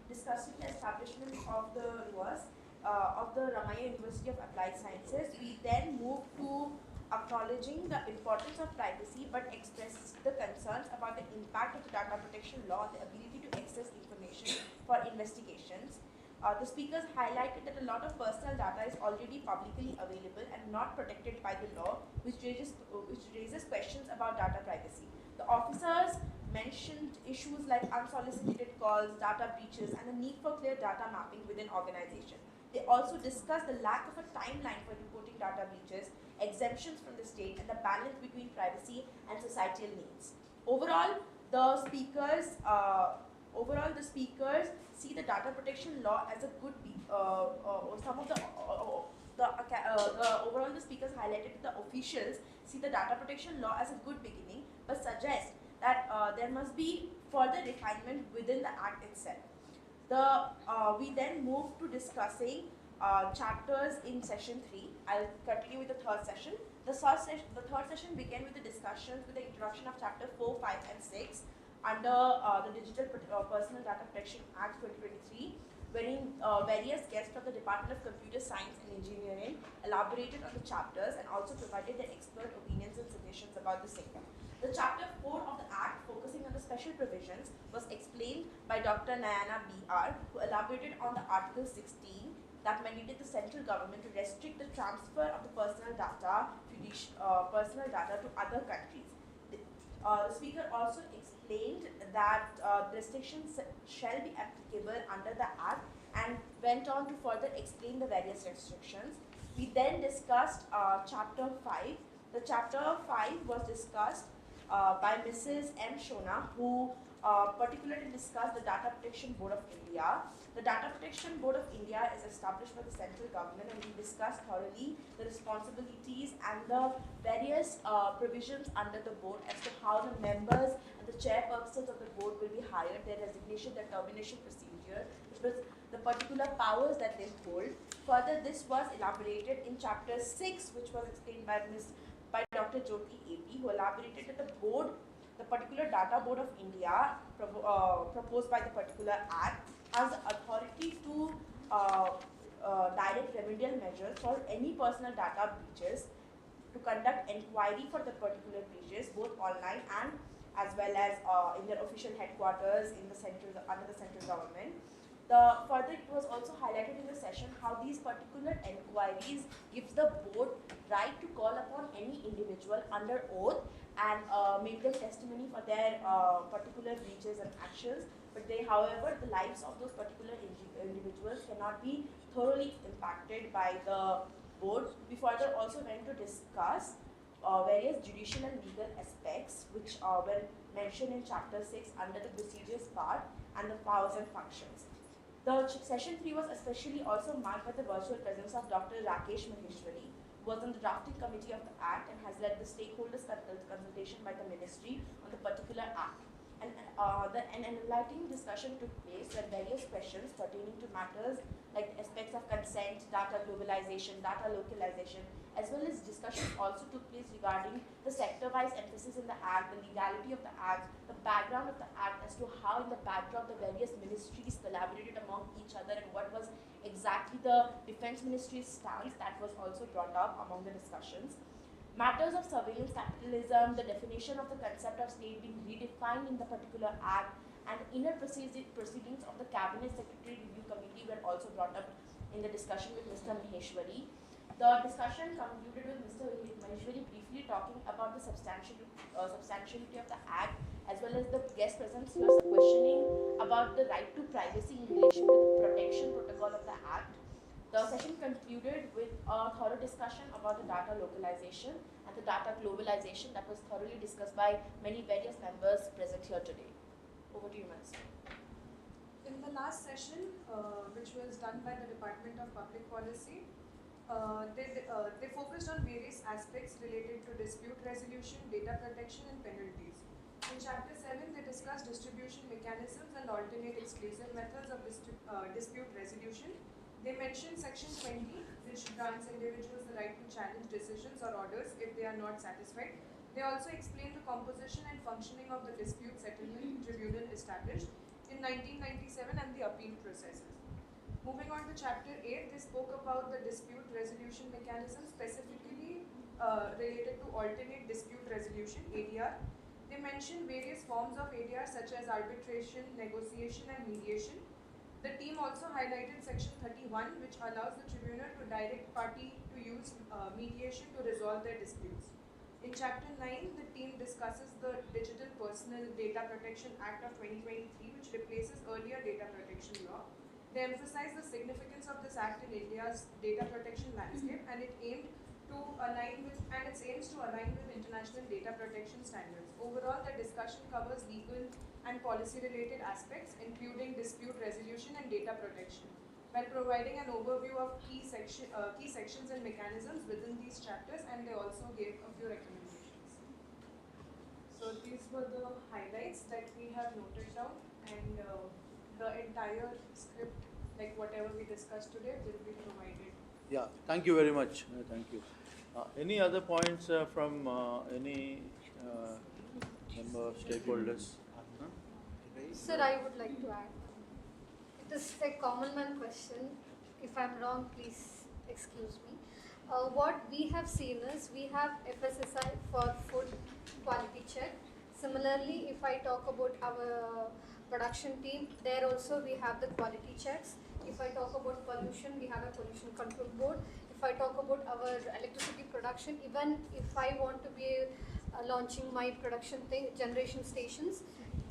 Speaker 9: discussing the establishment of the RUAS of the Ramaya University of Applied Sciences. We then moved to acknowledging the importance of privacy, but expressed the concerns about the impact of the data protection law on the ability to access information for investigations. The speakers highlighted that a lot of personal data is already publicly available and not protected by the law, which raises questions about data privacy. The officers mentioned issues like unsolicited calls, data breaches, and the need for clear data mapping within organizations. They also discussed the lack of a timeline for reporting data breaches, exemptions from the state, and the balance between privacy and societal needs. Overall, the speakers see the data protection law as a good. Overall, the speakers highlighted that the officials see the data protection law as a good beginning, but suggest that there must be further refinement within the Act itself. We then moved to discussing chapters in session 3. I'll continue with the third session. The third session began with the discussions with the introduction of chapter 4, 5, and 6 under the Digital Personal Data Protection Act 2023, wherein various guests of the Department of Computer Science and Engineering elaborated on the chapters and also provided their expert opinions and suggestions about the same. The chapter 4 of the Act, focusing on the special provisions, was explained by Dr. Nayana B.R., who elaborated on the Article 16 that mandated the central government to restrict the transfer of the personal data to other countries. The speaker also explained that restrictions shall be applicable under the Act and went on to further explain the various restrictions. We then discussed Chapter 5. The Chapter 5 was discussed by Mrs. M. Shona, who particularly discussed the Data Protection Board of India. The Data Protection Board of India is established by the central government, and we discussed thoroughly the responsibilities and the various provisions under the board as to how the members and the chairpersons of the board will be hired, their resignation, their termination procedure, which was the particular powers that they hold. Further, this was elaborated in Chapter 6, which was explained by Dr. Jyoti AP, who elaborated that the particular Data Board of India proposed by the particular Act has the authority to direct remedial measures for any personal data breaches, to conduct inquiry for the particular breaches, both online and as well as in their official headquarters in the under the central government. Further, it was also highlighted in the session how these particular inquiries gives the board right to call upon any individual under oath and make their testimony for their particular breaches and actions. But however, the lives of those particular individuals cannot be thoroughly impacted by the board. We further also went to discuss various judicial and legal aspects which were mentioned in Chapter 6 under the procedures part and the powers and functions. The session 3 was especially also marked by the virtual presence of Dr. Rakesh Maheshwari, who was on the drafting committee of the Act and has led the stakeholders consultation by the Ministry on the particular Act. And an enlightening discussion took place where various questions pertaining to matters like aspects of consent, data globalization, data localization, as well as discussions also took place regarding the sector-wise emphasis in the Act, the legality of the Act, the background of the Act, as to how in the background the various ministries collaborated among each other and what was exactly the Defense Ministry's stance. That was also brought up among the discussions. Matters of surveillance capitalism, the definition of the concept of state being redefined in the particular Act, and inner proceedings of the Cabinet Secretary Review Committee were also brought up in the discussion with Mr. Maheshwari. The discussion concluded with Mr. Maheshwari briefly talking about the substantiality of the Act, as well as the guest presence here questioning about the right to privacy in relation to the protection protocol of the Act. The session concluded with a thorough discussion about the data localization and the data globalization that was thoroughly discussed by many various members present here today. Over to you, Minister.
Speaker 8: In the last session, which was done by the Department of Public Policy, they focused on various aspects related to dispute resolution, data protection, and penalties. In Chapter 7, they discussed distribution mechanisms and alternate exclusive methods of dispute resolution. They mentioned Section 20, which grants individuals the right to challenge decisions or orders if they are not satisfied. They also explained the composition and functioning of the dispute settlement tribunal established in 1997 and the appeal processes. Moving on to Chapter 8, they spoke about the dispute resolution mechanism, specifically related to alternate dispute resolution, ADR. They mentioned various forms of ADR such as arbitration, negotiation, and mediation. The team also highlighted Section 31, which allows the tribunal to direct party to use mediation to resolve their disputes. In Chapter 9, the team discusses the Digital Personal Data Protection Act of 2023, which replaces earlier data protection law. They emphasize the significance of this act in India's data protection landscape, and it aims to align with international data protection standards. Overall, the discussion covers legal and policy-related aspects, including dispute resolution and data protection, while providing an overview of key sections and mechanisms within these chapters, and they also gave a few recommendations. So these were the highlights that we have noted down, and the entire script, like whatever we discussed today, will be provided.
Speaker 13: Yeah, thank you very much. Thank you. Any other points from any member stakeholders?
Speaker 1: Sir, I would like to add. It is a common man question. If I'm wrong, please excuse me. What we have seen is we have FSSI for food quality check. Similarly, if I talk about our production team, there also we have the quality checks. If I talk about pollution, we have a pollution control board. If I talk about our electricity production, even if I want to be launching my production generation stations,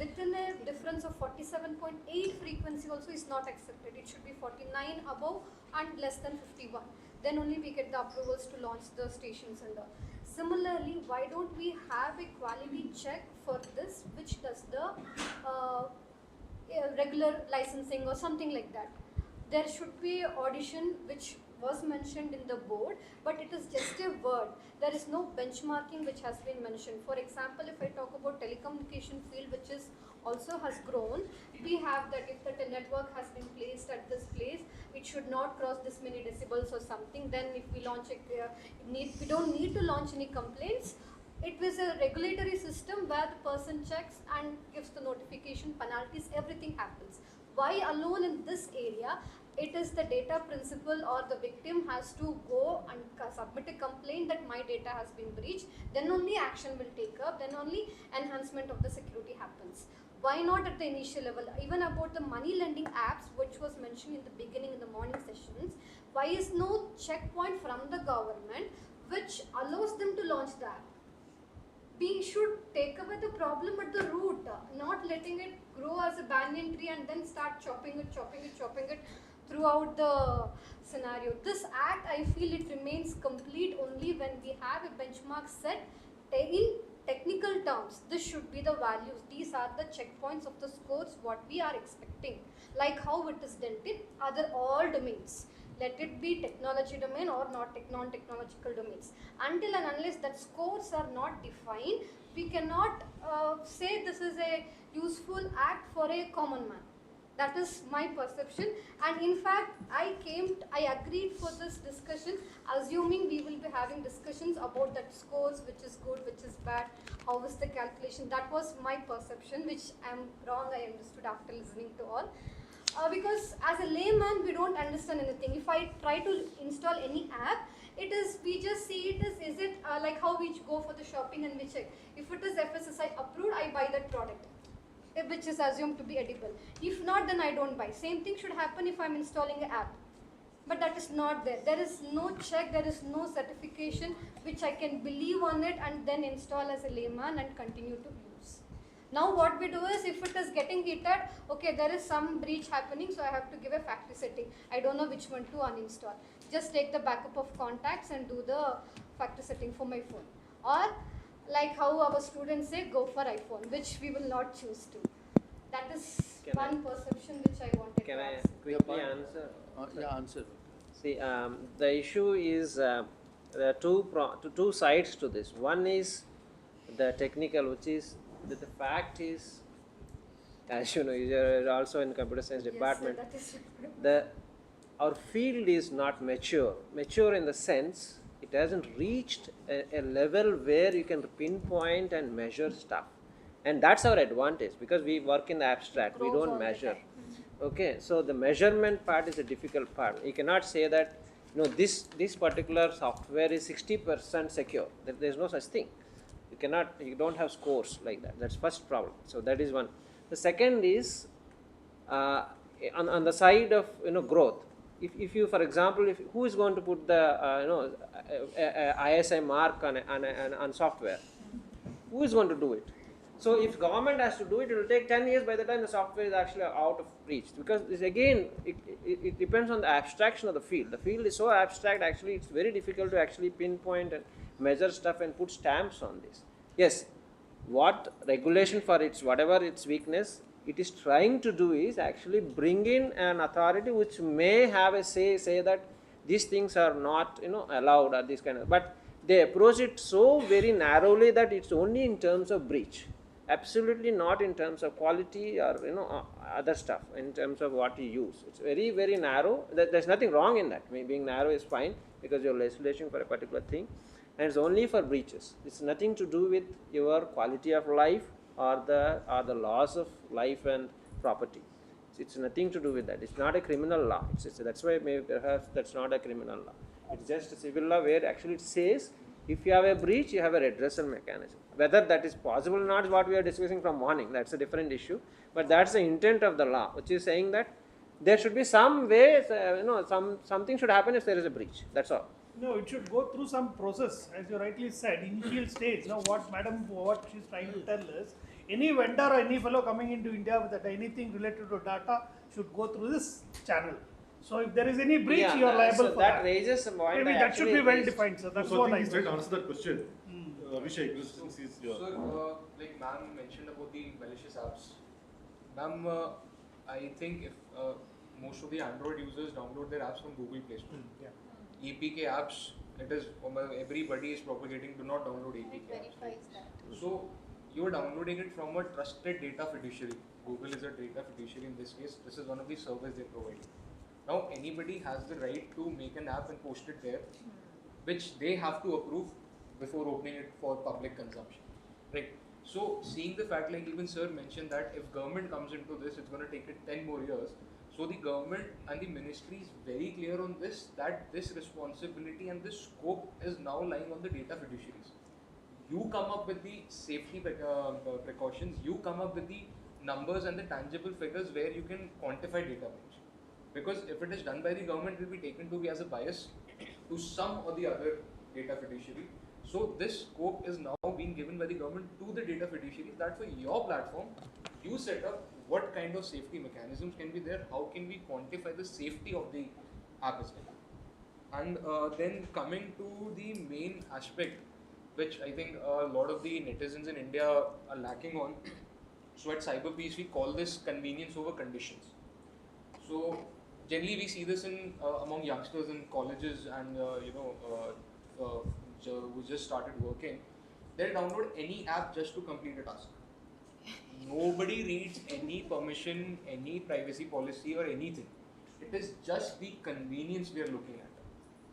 Speaker 4: within a difference of 47.8 frequency also is not accepted. It should be 49 above and less than 51. Then only we get the approvals to launch the stations and all. Similarly, why don't we have a quality check for this, which does the regular licensing or something like that? There should be audition which was mentioned in the board, but it is just a word. There is no benchmarking which has been mentioned. For example, if I talk about telecommunication field, which is also has grown, we have that if the network has been placed at this place, it should not cross this many decibels or something. Then if we launch we don't need to launch any complaints. It was a regulatory system where the person checks and gives the notification, penalties, everything happens. Why alone in this area? It is the data principal or the victim has to go and submit a complaint that my data has been breached. Then only action will take up. Then only enhancement of the security happens. Why not at the initial level? Even about the money lending apps, which was mentioned in the beginning in the morning sessions, why is no checkpoint from the government which allows them to launch the app? We should take away the problem at the root, not letting it grow as a banyan tree and then start chopping it throughout the scenario. This act, I feel it remains complete only when we have a benchmark set in technical terms. This should be the values. These are the checkpoints of the scores what we are expecting, like how it is dealt in other all domains. Let it be technology domain or non-technological domains. Until and unless that scores are not defined, we cannot say this is a useful act for a common man. That is my perception, and in fact I agreed for this discussion assuming we will be having discussions about that scores, which is good, which is bad, how is the calculation. That was my perception, which I am wrong, I understood after listening to all. Because as a layman we don't understand anything. If I try to install any app, we just see it as, is it like how we go for the shopping and we check. If it is FSSI approved, I buy that product, which is assumed to be edible. If not, then I don't buy. Same thing should happen if I'm installing an app. But that is not there. There is no check, there is no certification which I can believe on it and then install as a layman and continue to use. Now what we do is, if it is getting heated, okay, there is some breach happening, so I have to give a factory setting. I don't know which one to uninstall. Just take the backup of contacts and do the factory setting for my phone. Or like how our students say, go for iPhone, which we will not choose to. That is one perception which I wanted to ask.
Speaker 19: Can I quickly answer?
Speaker 13: Yeah, answer.
Speaker 19: See, the issue is there are two sides to this. One is the technical, which is that the fact is, as you know, you are also in computer science department.
Speaker 4: Yes, sir,
Speaker 19: our field is not mature. Mature in the sense it hasn't reached a level where you can pinpoint and measure stuff, and that's our advantage because we work in the abstract. We don't measure. Okay, so the measurement part is a difficult part. You cannot say that this particular software is 60% secure. There's no such thing. You don't have scores like that. That's first problem. So that is one. The second is on the side of growth. If you, for example, who is going to put the ISI mark on software? Who is going to do it? So if government has to do it, it will take 10 years by the time the software is actually out of reach. Because this, again, it depends on the abstraction of the field. The field is so abstract, actually it's very difficult to actually pinpoint and measure stuff and put stamps on this. Yes, what regulation for whatever its weakness, it is trying to do is actually bring in an authority which may have a say that these things are not allowed or this kind of, but they approach it so very narrowly that it's only in terms of breach. Absolutely not in terms of quality or other stuff, in terms of what you use. It's very, very narrow. There's nothing wrong in that. Being narrow is fine because you're legislation for a particular thing, and it's only for breaches. It's nothing to do with your quality of life or the loss of life and property. It's nothing to do with that. It's not a criminal law. That's why maybe perhaps that's not a criminal law. It's just a civil law where actually it says if you have a breach, you have a redressal mechanism. Whether that is possible or not is what we are discussing from morning. That's a different issue. But that's the intent of the law, which is saying that there should be some way, something should happen if there is a breach. That's all.
Speaker 5: No, it should go through some process, as you rightly said, initial stage. Now, what she's trying to tell is, any vendor or any fellow coming into India with that anything related to data should go through this channel. So if there is any breach,
Speaker 19: Yeah,
Speaker 5: you are liable
Speaker 19: so
Speaker 5: for
Speaker 19: that
Speaker 5: that.
Speaker 19: raises a point.
Speaker 5: Maybe
Speaker 19: I
Speaker 5: that should
Speaker 19: actually
Speaker 5: be well
Speaker 19: raised.
Speaker 5: defined, sir. That's
Speaker 3: So I
Speaker 5: what
Speaker 3: think
Speaker 5: I
Speaker 3: he's trying
Speaker 5: think.
Speaker 3: to answer that question. Abhishek, since he's your.
Speaker 16: Sir, like ma'am mentioned about the malicious apps. Ma'am, I think if most of the Android users download their apps from Google Play Store. APK apps, it is everybody is propagating. Do not download APK apps. Right? So you are downloading it from a trusted data fiduciary. Google is a data fiduciary in this case. This is one of the services they provide. Now anybody has the right to make an app and post it there, which they have to approve before opening it for public consumption, right? So seeing the fact, like even sir mentioned that if government comes into this, it's going to take it 10 more years. So the government and the ministry is very clear on this, that this responsibility and this scope is now lying on the data fiduciaries. You come up with the safety precautions, you come up with the numbers and the tangible figures where you can quantify data breach. Because if it is done by the government, it will be taken to be as a bias to some or the other data fiduciary. So this scope is now being given by the government to the data fiduciaries that for your platform, you set up what kind of safety mechanisms can be there, how can we quantify the safety of the app as well. And then coming to the main aspect, which I think a lot of the netizens in India are lacking on. So at CyberPeace, we call this convenience over conditions. So generally we see this in among youngsters in colleges and who just started working. They'll download any app just to complete a task. Nobody reads any permission, any privacy policy or anything. It is just the convenience we are looking at.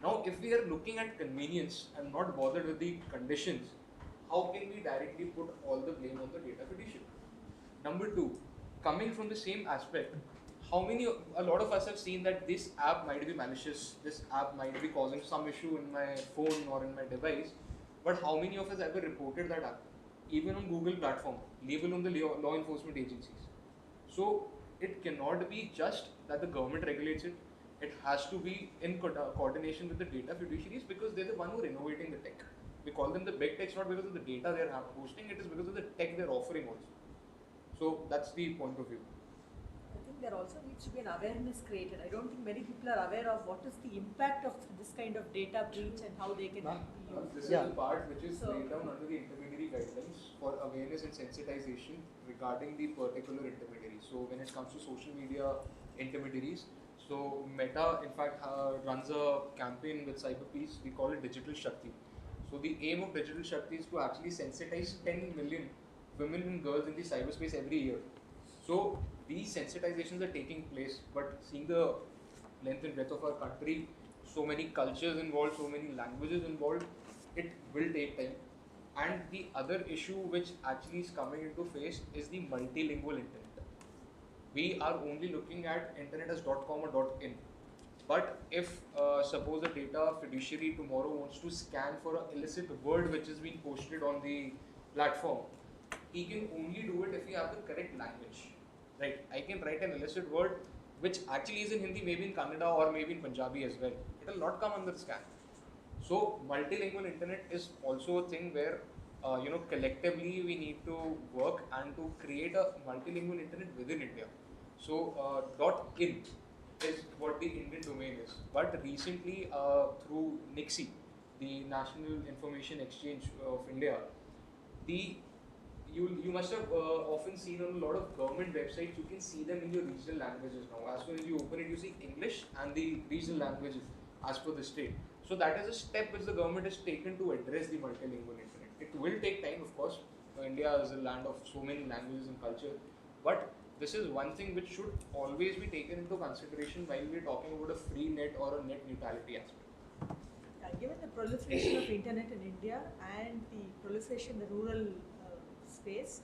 Speaker 16: Now, if we are looking at convenience and not bothered with the conditions, how can we directly put all the blame on the data fiduciary? Number two, coming from the same aspect, a lot of us have seen that this app might be malicious, this app might be causing some issue in my phone or in my device, but how many of us ever reported that app? Even on Google platform, even on the law enforcement agencies. So it cannot be just that the government regulates it. It has to be in coordination with the data fiduciaries because they're the one who are innovating the tech. We call them the big techs not because of the data they're hosting, it is because of the tech they're offering also. So that's the point of view.
Speaker 15: I think there also needs to be an awareness created. I don't think many people are aware of what is the impact of this kind of data breach and how they can be used.
Speaker 16: This is the part which is laid down under the intermediary guidelines for awareness and sensitization regarding the particular intermediary. So when it comes to social media intermediaries, so Meta in fact runs a campaign with CyberPeace, we call it Digital Shakti. So the aim of Digital Shakti is to actually sensitize 10 million women and girls in the cyberspace every year. So these sensitizations are taking place, but seeing the length and breadth of our country, so many cultures involved, so many languages involved, it will take time. And the other issue which actually is coming into face is the multilingual internet. We are only looking at internet as .com or .in. But if suppose a data fiduciary tomorrow wants to scan for an illicit word which is being posted on the platform, he can only do it if he have the correct language. Right? I can write an illicit word which actually is in Hindi, maybe in Kannada or maybe in Punjabi as well. It will not come under scan. So multilingual internet is also a thing where collectively we need to work and to create a multilingual internet within India. So .in is what the Indian domain is. But recently through NIXI, the National Information Exchange of India, you must have often seen on a lot of government websites, you can see them in your regional languages now. As soon as you open it, you see English and the regional languages as per the state. So that is a step which the government has taken to address the multilingual internet. It will take time, of course. India is a land of so many languages and culture. But this is one thing which should always be taken into consideration while we're talking about a free net or a net neutrality aspect.
Speaker 15: Given the proliferation of internet in India and the proliferation in the rural space,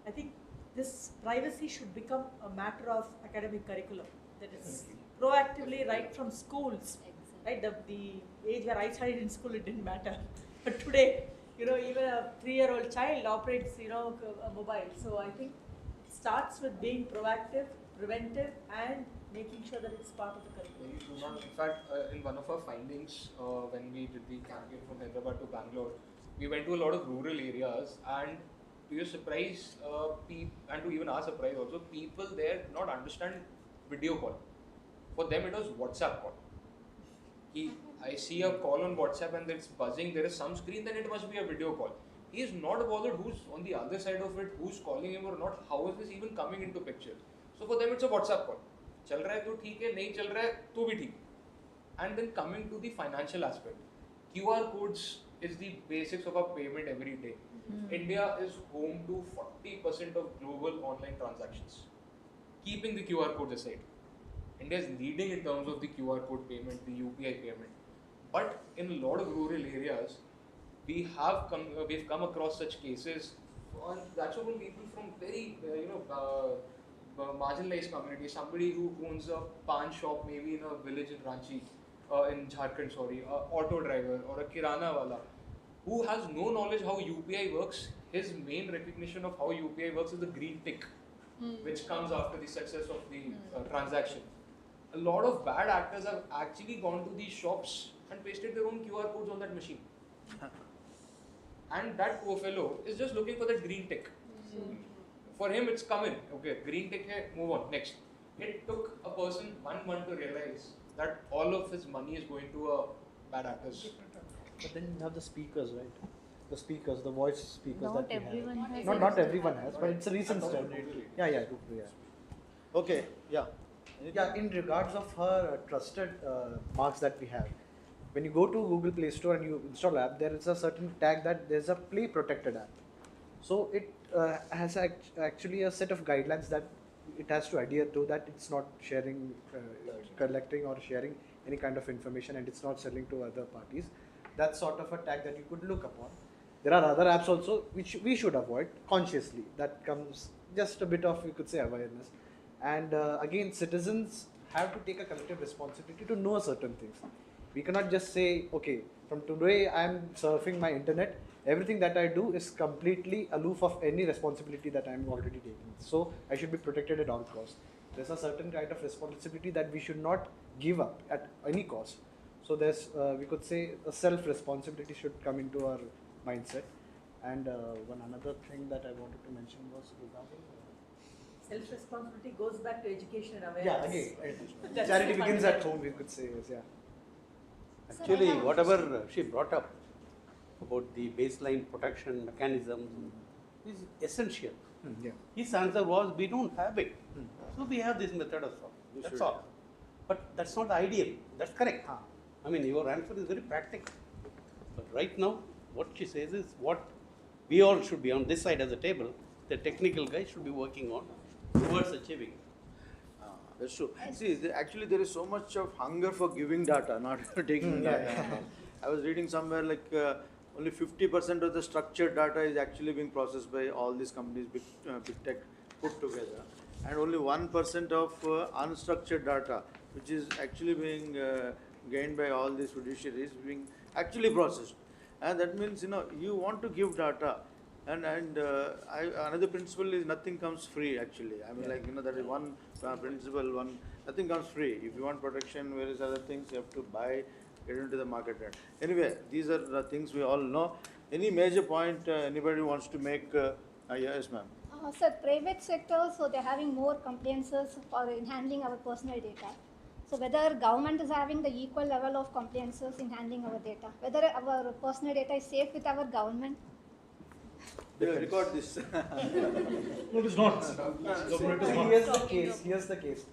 Speaker 15: I think this privacy should become a matter of academic curriculum. That is proactively right from schools. Right, the age where I studied in school, it didn't matter. But today, even a 3-year-old child operates, a mobile. So I think it starts with being proactive, preventive, and making sure that it's part of the curriculum.
Speaker 16: In fact, in one of our findings, when we did the campaign from Hyderabad to Bangalore, we went to a lot of rural areas, and to your surprise, and to even our surprise also, people there do not understand video call. For them, it was WhatsApp call. I see a call on WhatsApp and it's buzzing, there is some screen, then it must be a video call. He is not bothered who's on the other side of it, who's calling him or not, how is this even coming into picture. So for them, it's a WhatsApp call. चल रहा है तो ठीक है, नहीं चल रहा है तो भी ठीक. And then coming to the financial aspect, QR codes is the basics of our payment every day. India is home to 40% of global online transactions. Keeping the QR codes aside, India is leading in terms of the QR code payment, the UPI payment. But in a lot of rural areas, we've come across such cases. And that's why people from very marginalized communities, somebody who owns a pan shop maybe in a village in Ranchi, in Jharkhand, a auto driver or a kirana wala, who has no knowledge how UPI works. His main recognition of how UPI works is the green tick, which comes after the success of the transaction. A lot of bad actors have actually gone to these shops and pasted their own QR codes on that machine. And that poor fellow is just looking for that green tick. For him, it's come in. Okay, green tick hai, move on, next. It took a person 1 month to realize that all of his money is going to a bad actors.
Speaker 7: But then you have the speakers, right? The speakers, the voice speakers
Speaker 10: Not
Speaker 7: that we
Speaker 10: everyone
Speaker 7: have.
Speaker 10: has.
Speaker 7: Not everyone has, but it's a recent step. Yeah.
Speaker 13: Okay, yeah.
Speaker 7: Yeah, in regards of her trusted marks that we have, when you go to Google Play Store and you install app, there is a certain tag that there's a play protected app. So it has actually a set of guidelines that it has to adhere to, that it's not sharing, collecting or sharing any kind of information, and it's not selling to other parties. That's sort of a tag that you could look upon. There are other apps also which we should avoid consciously. That comes just a bit of, you could say, awareness. And again, citizens have to take a collective responsibility to know certain things. We cannot just say, okay, from today I am surfing my internet, everything that I do is completely aloof of any responsibility that I am already taking. So I should be protected at all costs. There's a certain kind of responsibility that we should not give up at any cost. So there's, we could say, a self-responsibility should come into our mindset. And one another thing that I wanted to mention was regarding
Speaker 15: self-responsibility goes back to education and awareness.
Speaker 7: Yeah, again, charity begins at home, we could say, yes, yeah.
Speaker 12: Actually, whatever she brought up about the baseline protection mechanism is essential.
Speaker 7: Yeah.
Speaker 12: His answer was, we don't have it. So we have this method of solving. That's all. But that's not ideal. That's correct. I mean, your answer is very practical. But right now, what she says is what we all should be on this side of the table, the technical guys should be working on towards achieving.
Speaker 13: That's true. See, actually there is so much of hunger for giving data, not taking data. I was reading somewhere like only 50% of the structured data is actually being processed by all these companies, big tech put together. And only 1% of unstructured data, which is actually being gained by all these fiduciaries, being actually processed. And that means, you want to give data. And another principle is nothing comes free actually. I mean, that is one principle, nothing comes free. If you want protection, various other things, you have to buy, get into the market rate. Anyway, these are the things we all know. Any major point anybody wants to make? Yes, ma'am.
Speaker 1: Sir, private sector, so they're having more compliances for in handling our personal data. So whether government is having the equal level of compliances in handling our data, whether our personal data is safe with our government.
Speaker 13: Record this.
Speaker 3: No, it is not.
Speaker 7: Here's the case.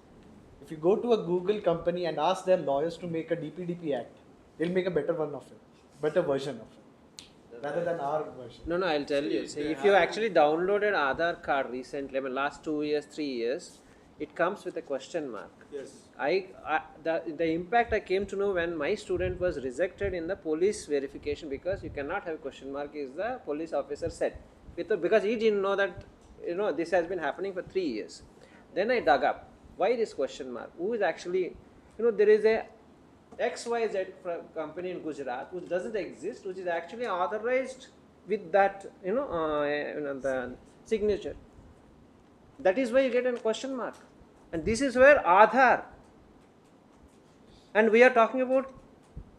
Speaker 7: If you go to a Google company and ask their lawyers to make a DPDP act, they'll make a better one of it, better version of it, rather than our version.
Speaker 19: No, I'll tell you. See, if you actually downloaded Aadhaar card recently, I mean, last 2 years, 3 years, it comes with a question mark.
Speaker 13: Yes.
Speaker 19: The impact I came to know when my student was rejected in the police verification, because you cannot have a question mark, is the police officer said, because he didn't know that this has been happening for 3 years. Then I dug up why this question mark. Who is actually, there is a XYZ company in Gujarat which doesn't exist, which is actually authorized with that the signature. That is why you get a question mark. And this is where Aadhaar, and we are talking about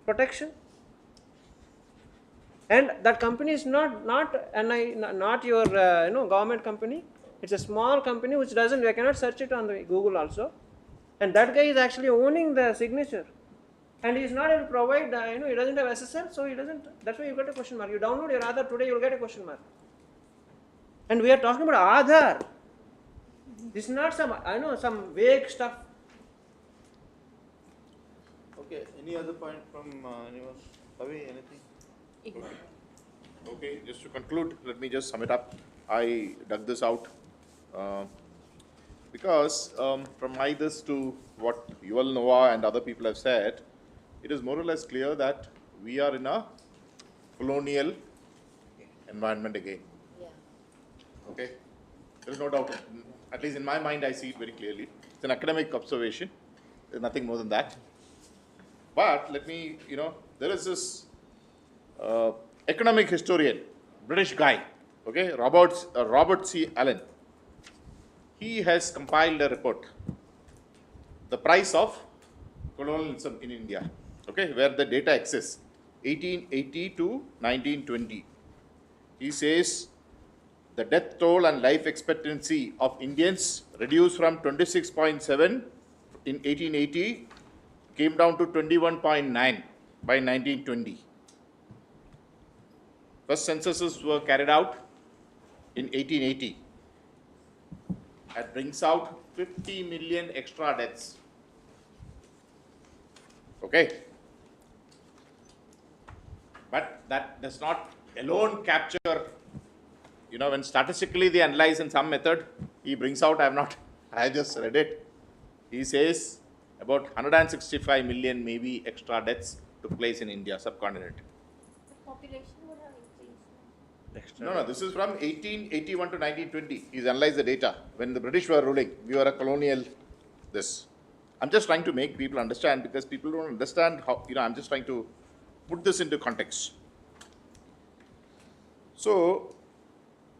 Speaker 19: protection. And that company is not your government company. It's a small company which doesn't, you cannot search it on the Google also. And that guy is actually owning the signature. And he is not able to provide, he doesn't have SSL, so he doesn't, that's why you get a question mark. You download your Aadhaar today, you will get a question mark. And we are talking about Aadhaar. This is not some vague stuff.
Speaker 13: Okay, any other point from anyone? Pavi, anything?
Speaker 11: Okay, just to conclude, let me just sum it up. I dug this out because from my this to what Yuval Noah and other people have said, it is more or less clear that we are in a colonial environment again. Okay, there is no doubt. At least in my mind, I see it very clearly. It's an academic observation. There's nothing more than that. But let me, there is this economic historian, British guy, okay, Robert C. Allen. He has compiled a report, The Price of Colonialism in India, okay, where the data exists, 1880 to 1920. He says the death toll and life expectancy of Indians reduced from 26.7 in 1880, came down to 21.9 by 1920. First censuses were carried out in 1880. That brings out 50 million extra deaths. Okay. But that does not alone capture, when statistically they analyze in some method, he brings out, I just read it. He says about 165 million maybe extra deaths took place in India, subcontinent.
Speaker 10: The population would have increased.
Speaker 11: No, this is from 1881 to 1920. He's analyzed the data. When the British were ruling, we were a colonial this. I'm just trying to make people understand because people don't understand how, I'm just trying to put this into context. So,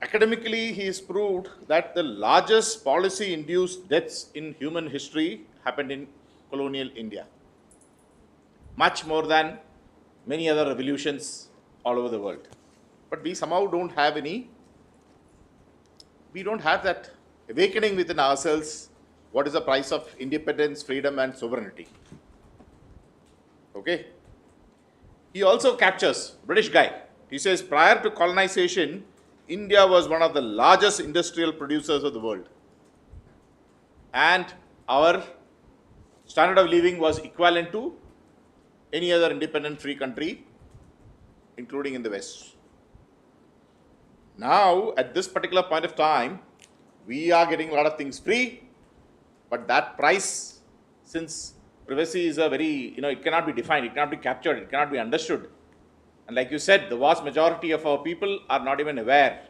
Speaker 11: academically, he has proved that the largest policy-induced deaths in human history happened in colonial India. Much more than many other revolutions all over the world. But we somehow don't have that awakening within ourselves. What is the price of independence, freedom, and sovereignty? Okay. He also captures, British guy, he says prior to colonization, India was one of the largest industrial producers of the world. And our standard of living was equivalent to any other independent free country, including in the West. Now, at this particular point of time, we are getting a lot of things free, but that price, since privacy is a very, it cannot be defined, it cannot be captured, it cannot be understood. And like you said, the vast majority of our people are not even aware.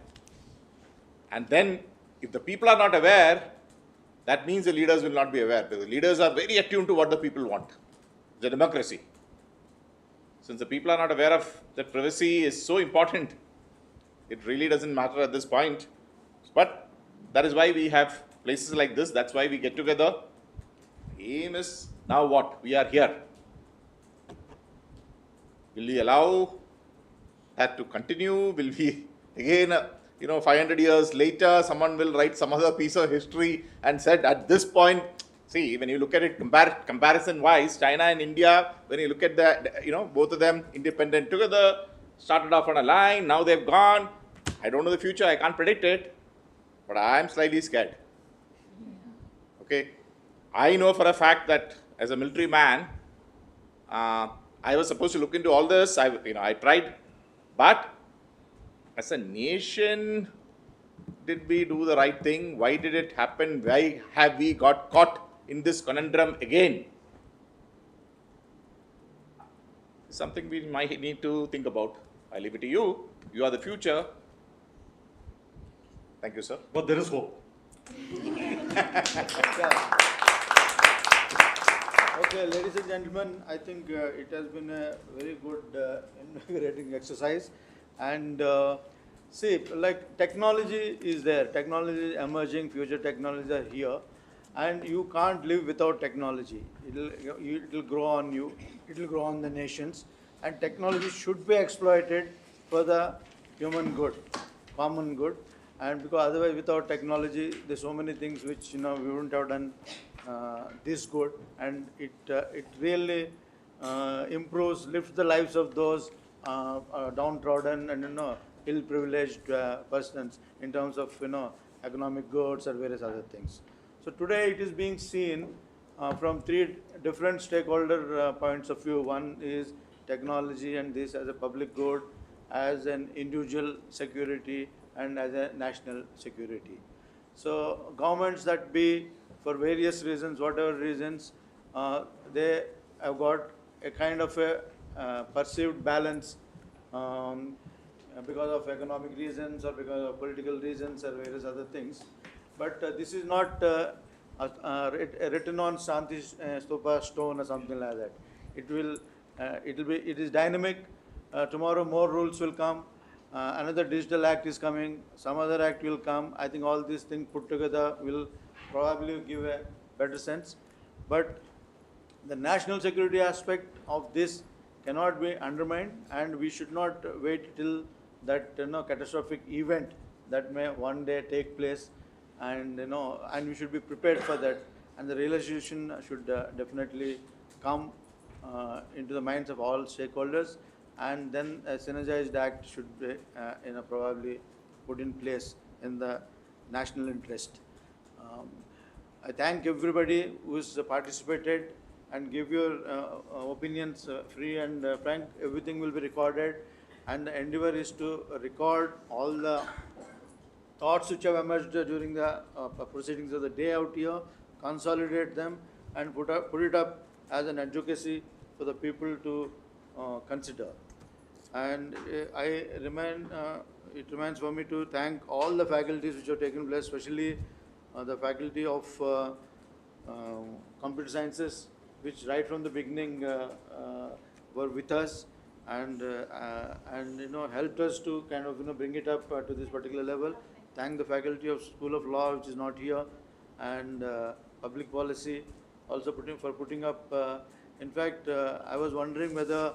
Speaker 11: And then, if the people are not aware, that means the leaders will not be aware. Because the leaders are very attuned to what the people want. It's a democracy. Since the people are not aware of that privacy is so important, it really doesn't matter at this point. But that is why we have places like this. That's why we get together. The aim is, now what? We are here. Will we allow that to continue? Will we, again, 500 years later, someone will write some other piece of history and said at this point, see, when you look at it comparison-wise, China and India, when you look at the, both of them independent together, started off on a line, now they've gone. I don't know the future, I can't predict it, but I'm slightly scared. Okay, I know for a fact that as a military man, I was supposed to look into all this. I tried, but as a nation, did we do the right thing? Why did it happen? Why have we got caught in this conundrum again? Something we might need to think about. I leave it to you. You are the future. Thank you, sir.
Speaker 3: But there is hope.
Speaker 13: Okay, ladies and gentlemen, I think it has been a very good invigorating exercise. And see, like technology is there, technology is emerging, future technologies are here, and you can't live without technology. It'll grow on you, it'll grow on the nations, and technology should be exploited for the human good, common good. And because otherwise, without technology, there's so many things which we wouldn't have done this good, and it really improves, lifts the lives of those downtrodden and ill-privileged persons in terms of economic goods or various other things. So today it is being seen from three different stakeholder points of view. One is technology and this as a public good, as an individual security, and as a national security. So governments that be, for various reasons, whatever reasons, they have got a kind of a perceived balance because of economic reasons or because of political reasons or various other things. But this is not written on Shanti Stupa stone or something like that. It is dynamic. Tomorrow more rules will come. Another digital act is coming. Some other act will come. I think all these things put together will probably give a better sense. But the national security aspect of this cannot be undermined, and we should not wait till that catastrophic event that may one day take place, and and we should be prepared for that. And the realization should definitely come into the minds of all stakeholders, and then a synergized act should be probably put in place in the national interest. I thank everybody who has participated and give your opinions free and frank. Everything will be recorded, and the endeavor is to record all the thoughts which have emerged during the proceedings of the day out here, consolidate them, and put it up as an advocacy for the people to consider. And it remains for me to thank all the faculties which have taken place, especially the faculty of computer sciences, which right from the beginning were with us and helped us to kind of bring it up to this particular level. Thank the faculty of School of Law, which is not here, and Public Policy also for putting up. In fact, I was wondering whether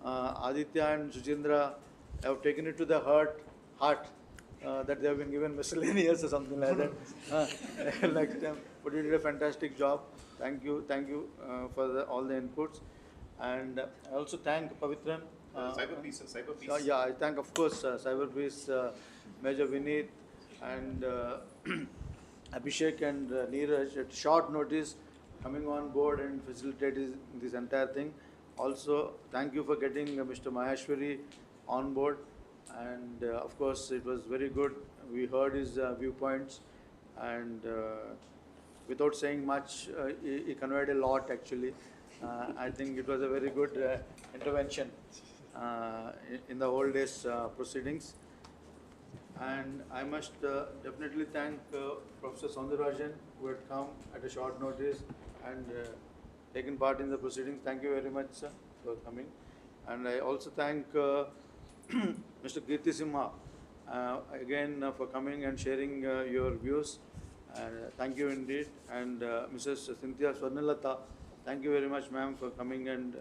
Speaker 13: Aditya and Sujindra have taken it to the heart that they have been given miscellaneous or something like that next time. But you did a fantastic job. Thank you for all the inputs. And I also thank Pavitran.
Speaker 11: Cyber Peace.
Speaker 13: Yeah, I thank, of course, Cyber Peace, Major Vineet and Abhishek and Neeraj at short notice coming on board and facilitating this entire thing. Also, thank you for getting Mr. Maheshwari on board. And of course, it was very good. We heard his viewpoints, and without saying much, he conveyed a lot actually. I think it was a very good intervention in the whole day's proceedings. And I must definitely thank Professor Soundarajan, who had come at a short notice and taken part in the proceedings. Thank you very much, sir, for coming. And I also thank Mr. Kirti Simha again for coming and sharing your views. Thank you indeed. And Mrs. Cynthia Swarnalata, thank you very much, ma'am, for coming and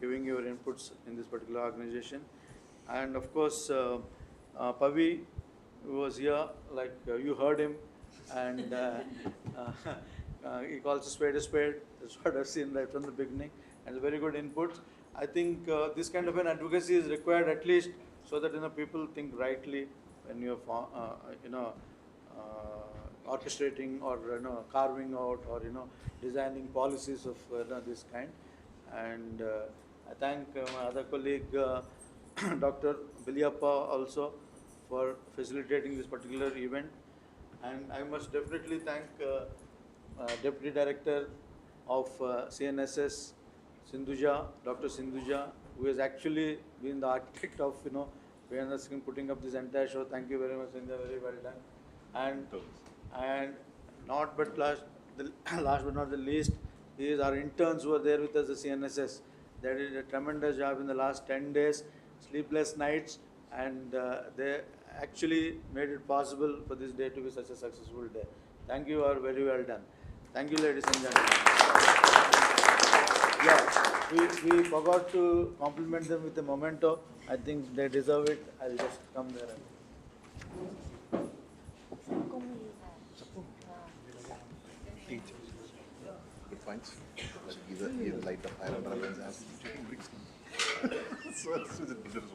Speaker 13: giving your inputs in this particular organization. And of course, Pavi, who was here, like you heard him, and he calls a spade a spade. That's what I've seen right from the beginning, and very good inputs. I think this kind of an advocacy is required, at least so that people think rightly when you're orchestrating or carving out or designing policies of this kind. And I thank my other colleague Dr. Biliappa also for facilitating this particular event. And I must definitely thank Deputy Director of CNSS, Sindhuja, Dr. Sindhuja, who has actually been the architect of behind the screen putting up this entire show. Thank you very much, Sindhuja, very well done. And not but last but not the least is our interns who are there with us, the CNSS. They did a tremendous job in the last 10 days, sleepless nights, and they actually made it possible for this day to be such a successful day. Thank you, are very well done. Thank you, ladies and gentlemen. Yeah, we forgot to compliment them with a memento. I think they deserve it. I'll just come there and.
Speaker 11: Good points. Like either light the fire under one's ass. So it's a different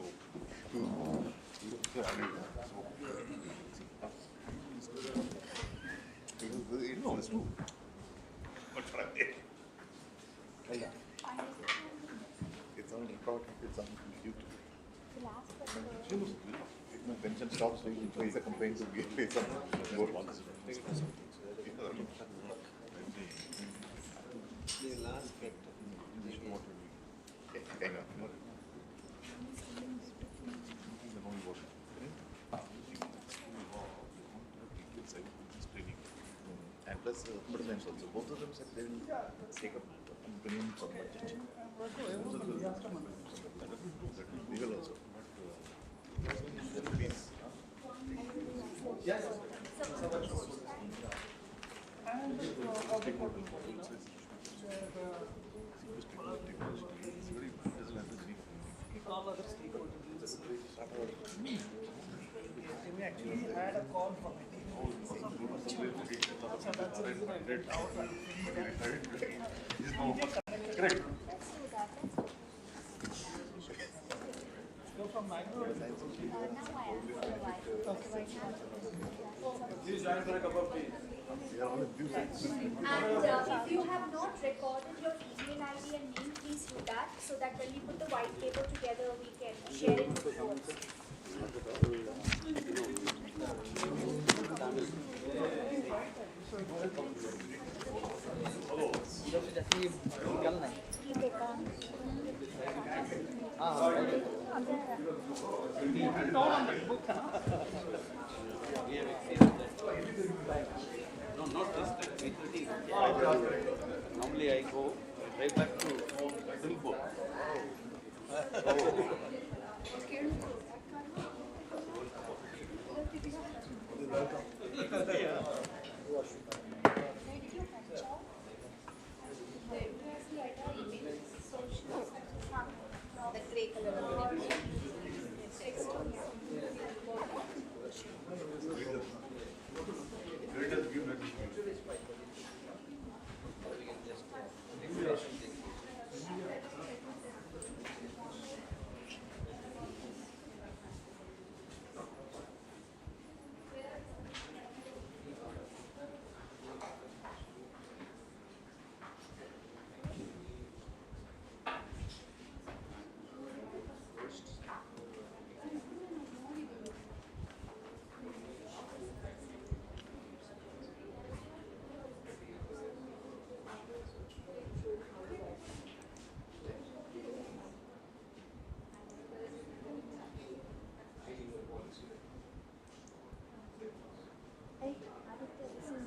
Speaker 11: no, it's true. But it's on record, it's on YouTube. If my pension stops, we will raise a complaint to pay some more ones.
Speaker 12: The last factor.
Speaker 11: And plus, also, both of them said they will take up opinion from budget. Legal also. Yes.
Speaker 5: All other stakeholders. We actually had a call from it. So that's the reason I read out.
Speaker 11: Correct.
Speaker 5: Go from Mangalore.
Speaker 13: Please join for a cup of tea.
Speaker 14: And if you have not recorded your email ID and name, please do that so that when we put the white paper together, we can share it with the board.
Speaker 12: No, not this time. 8:30. Normally I go right back to Silpo.
Speaker 11: Welcome.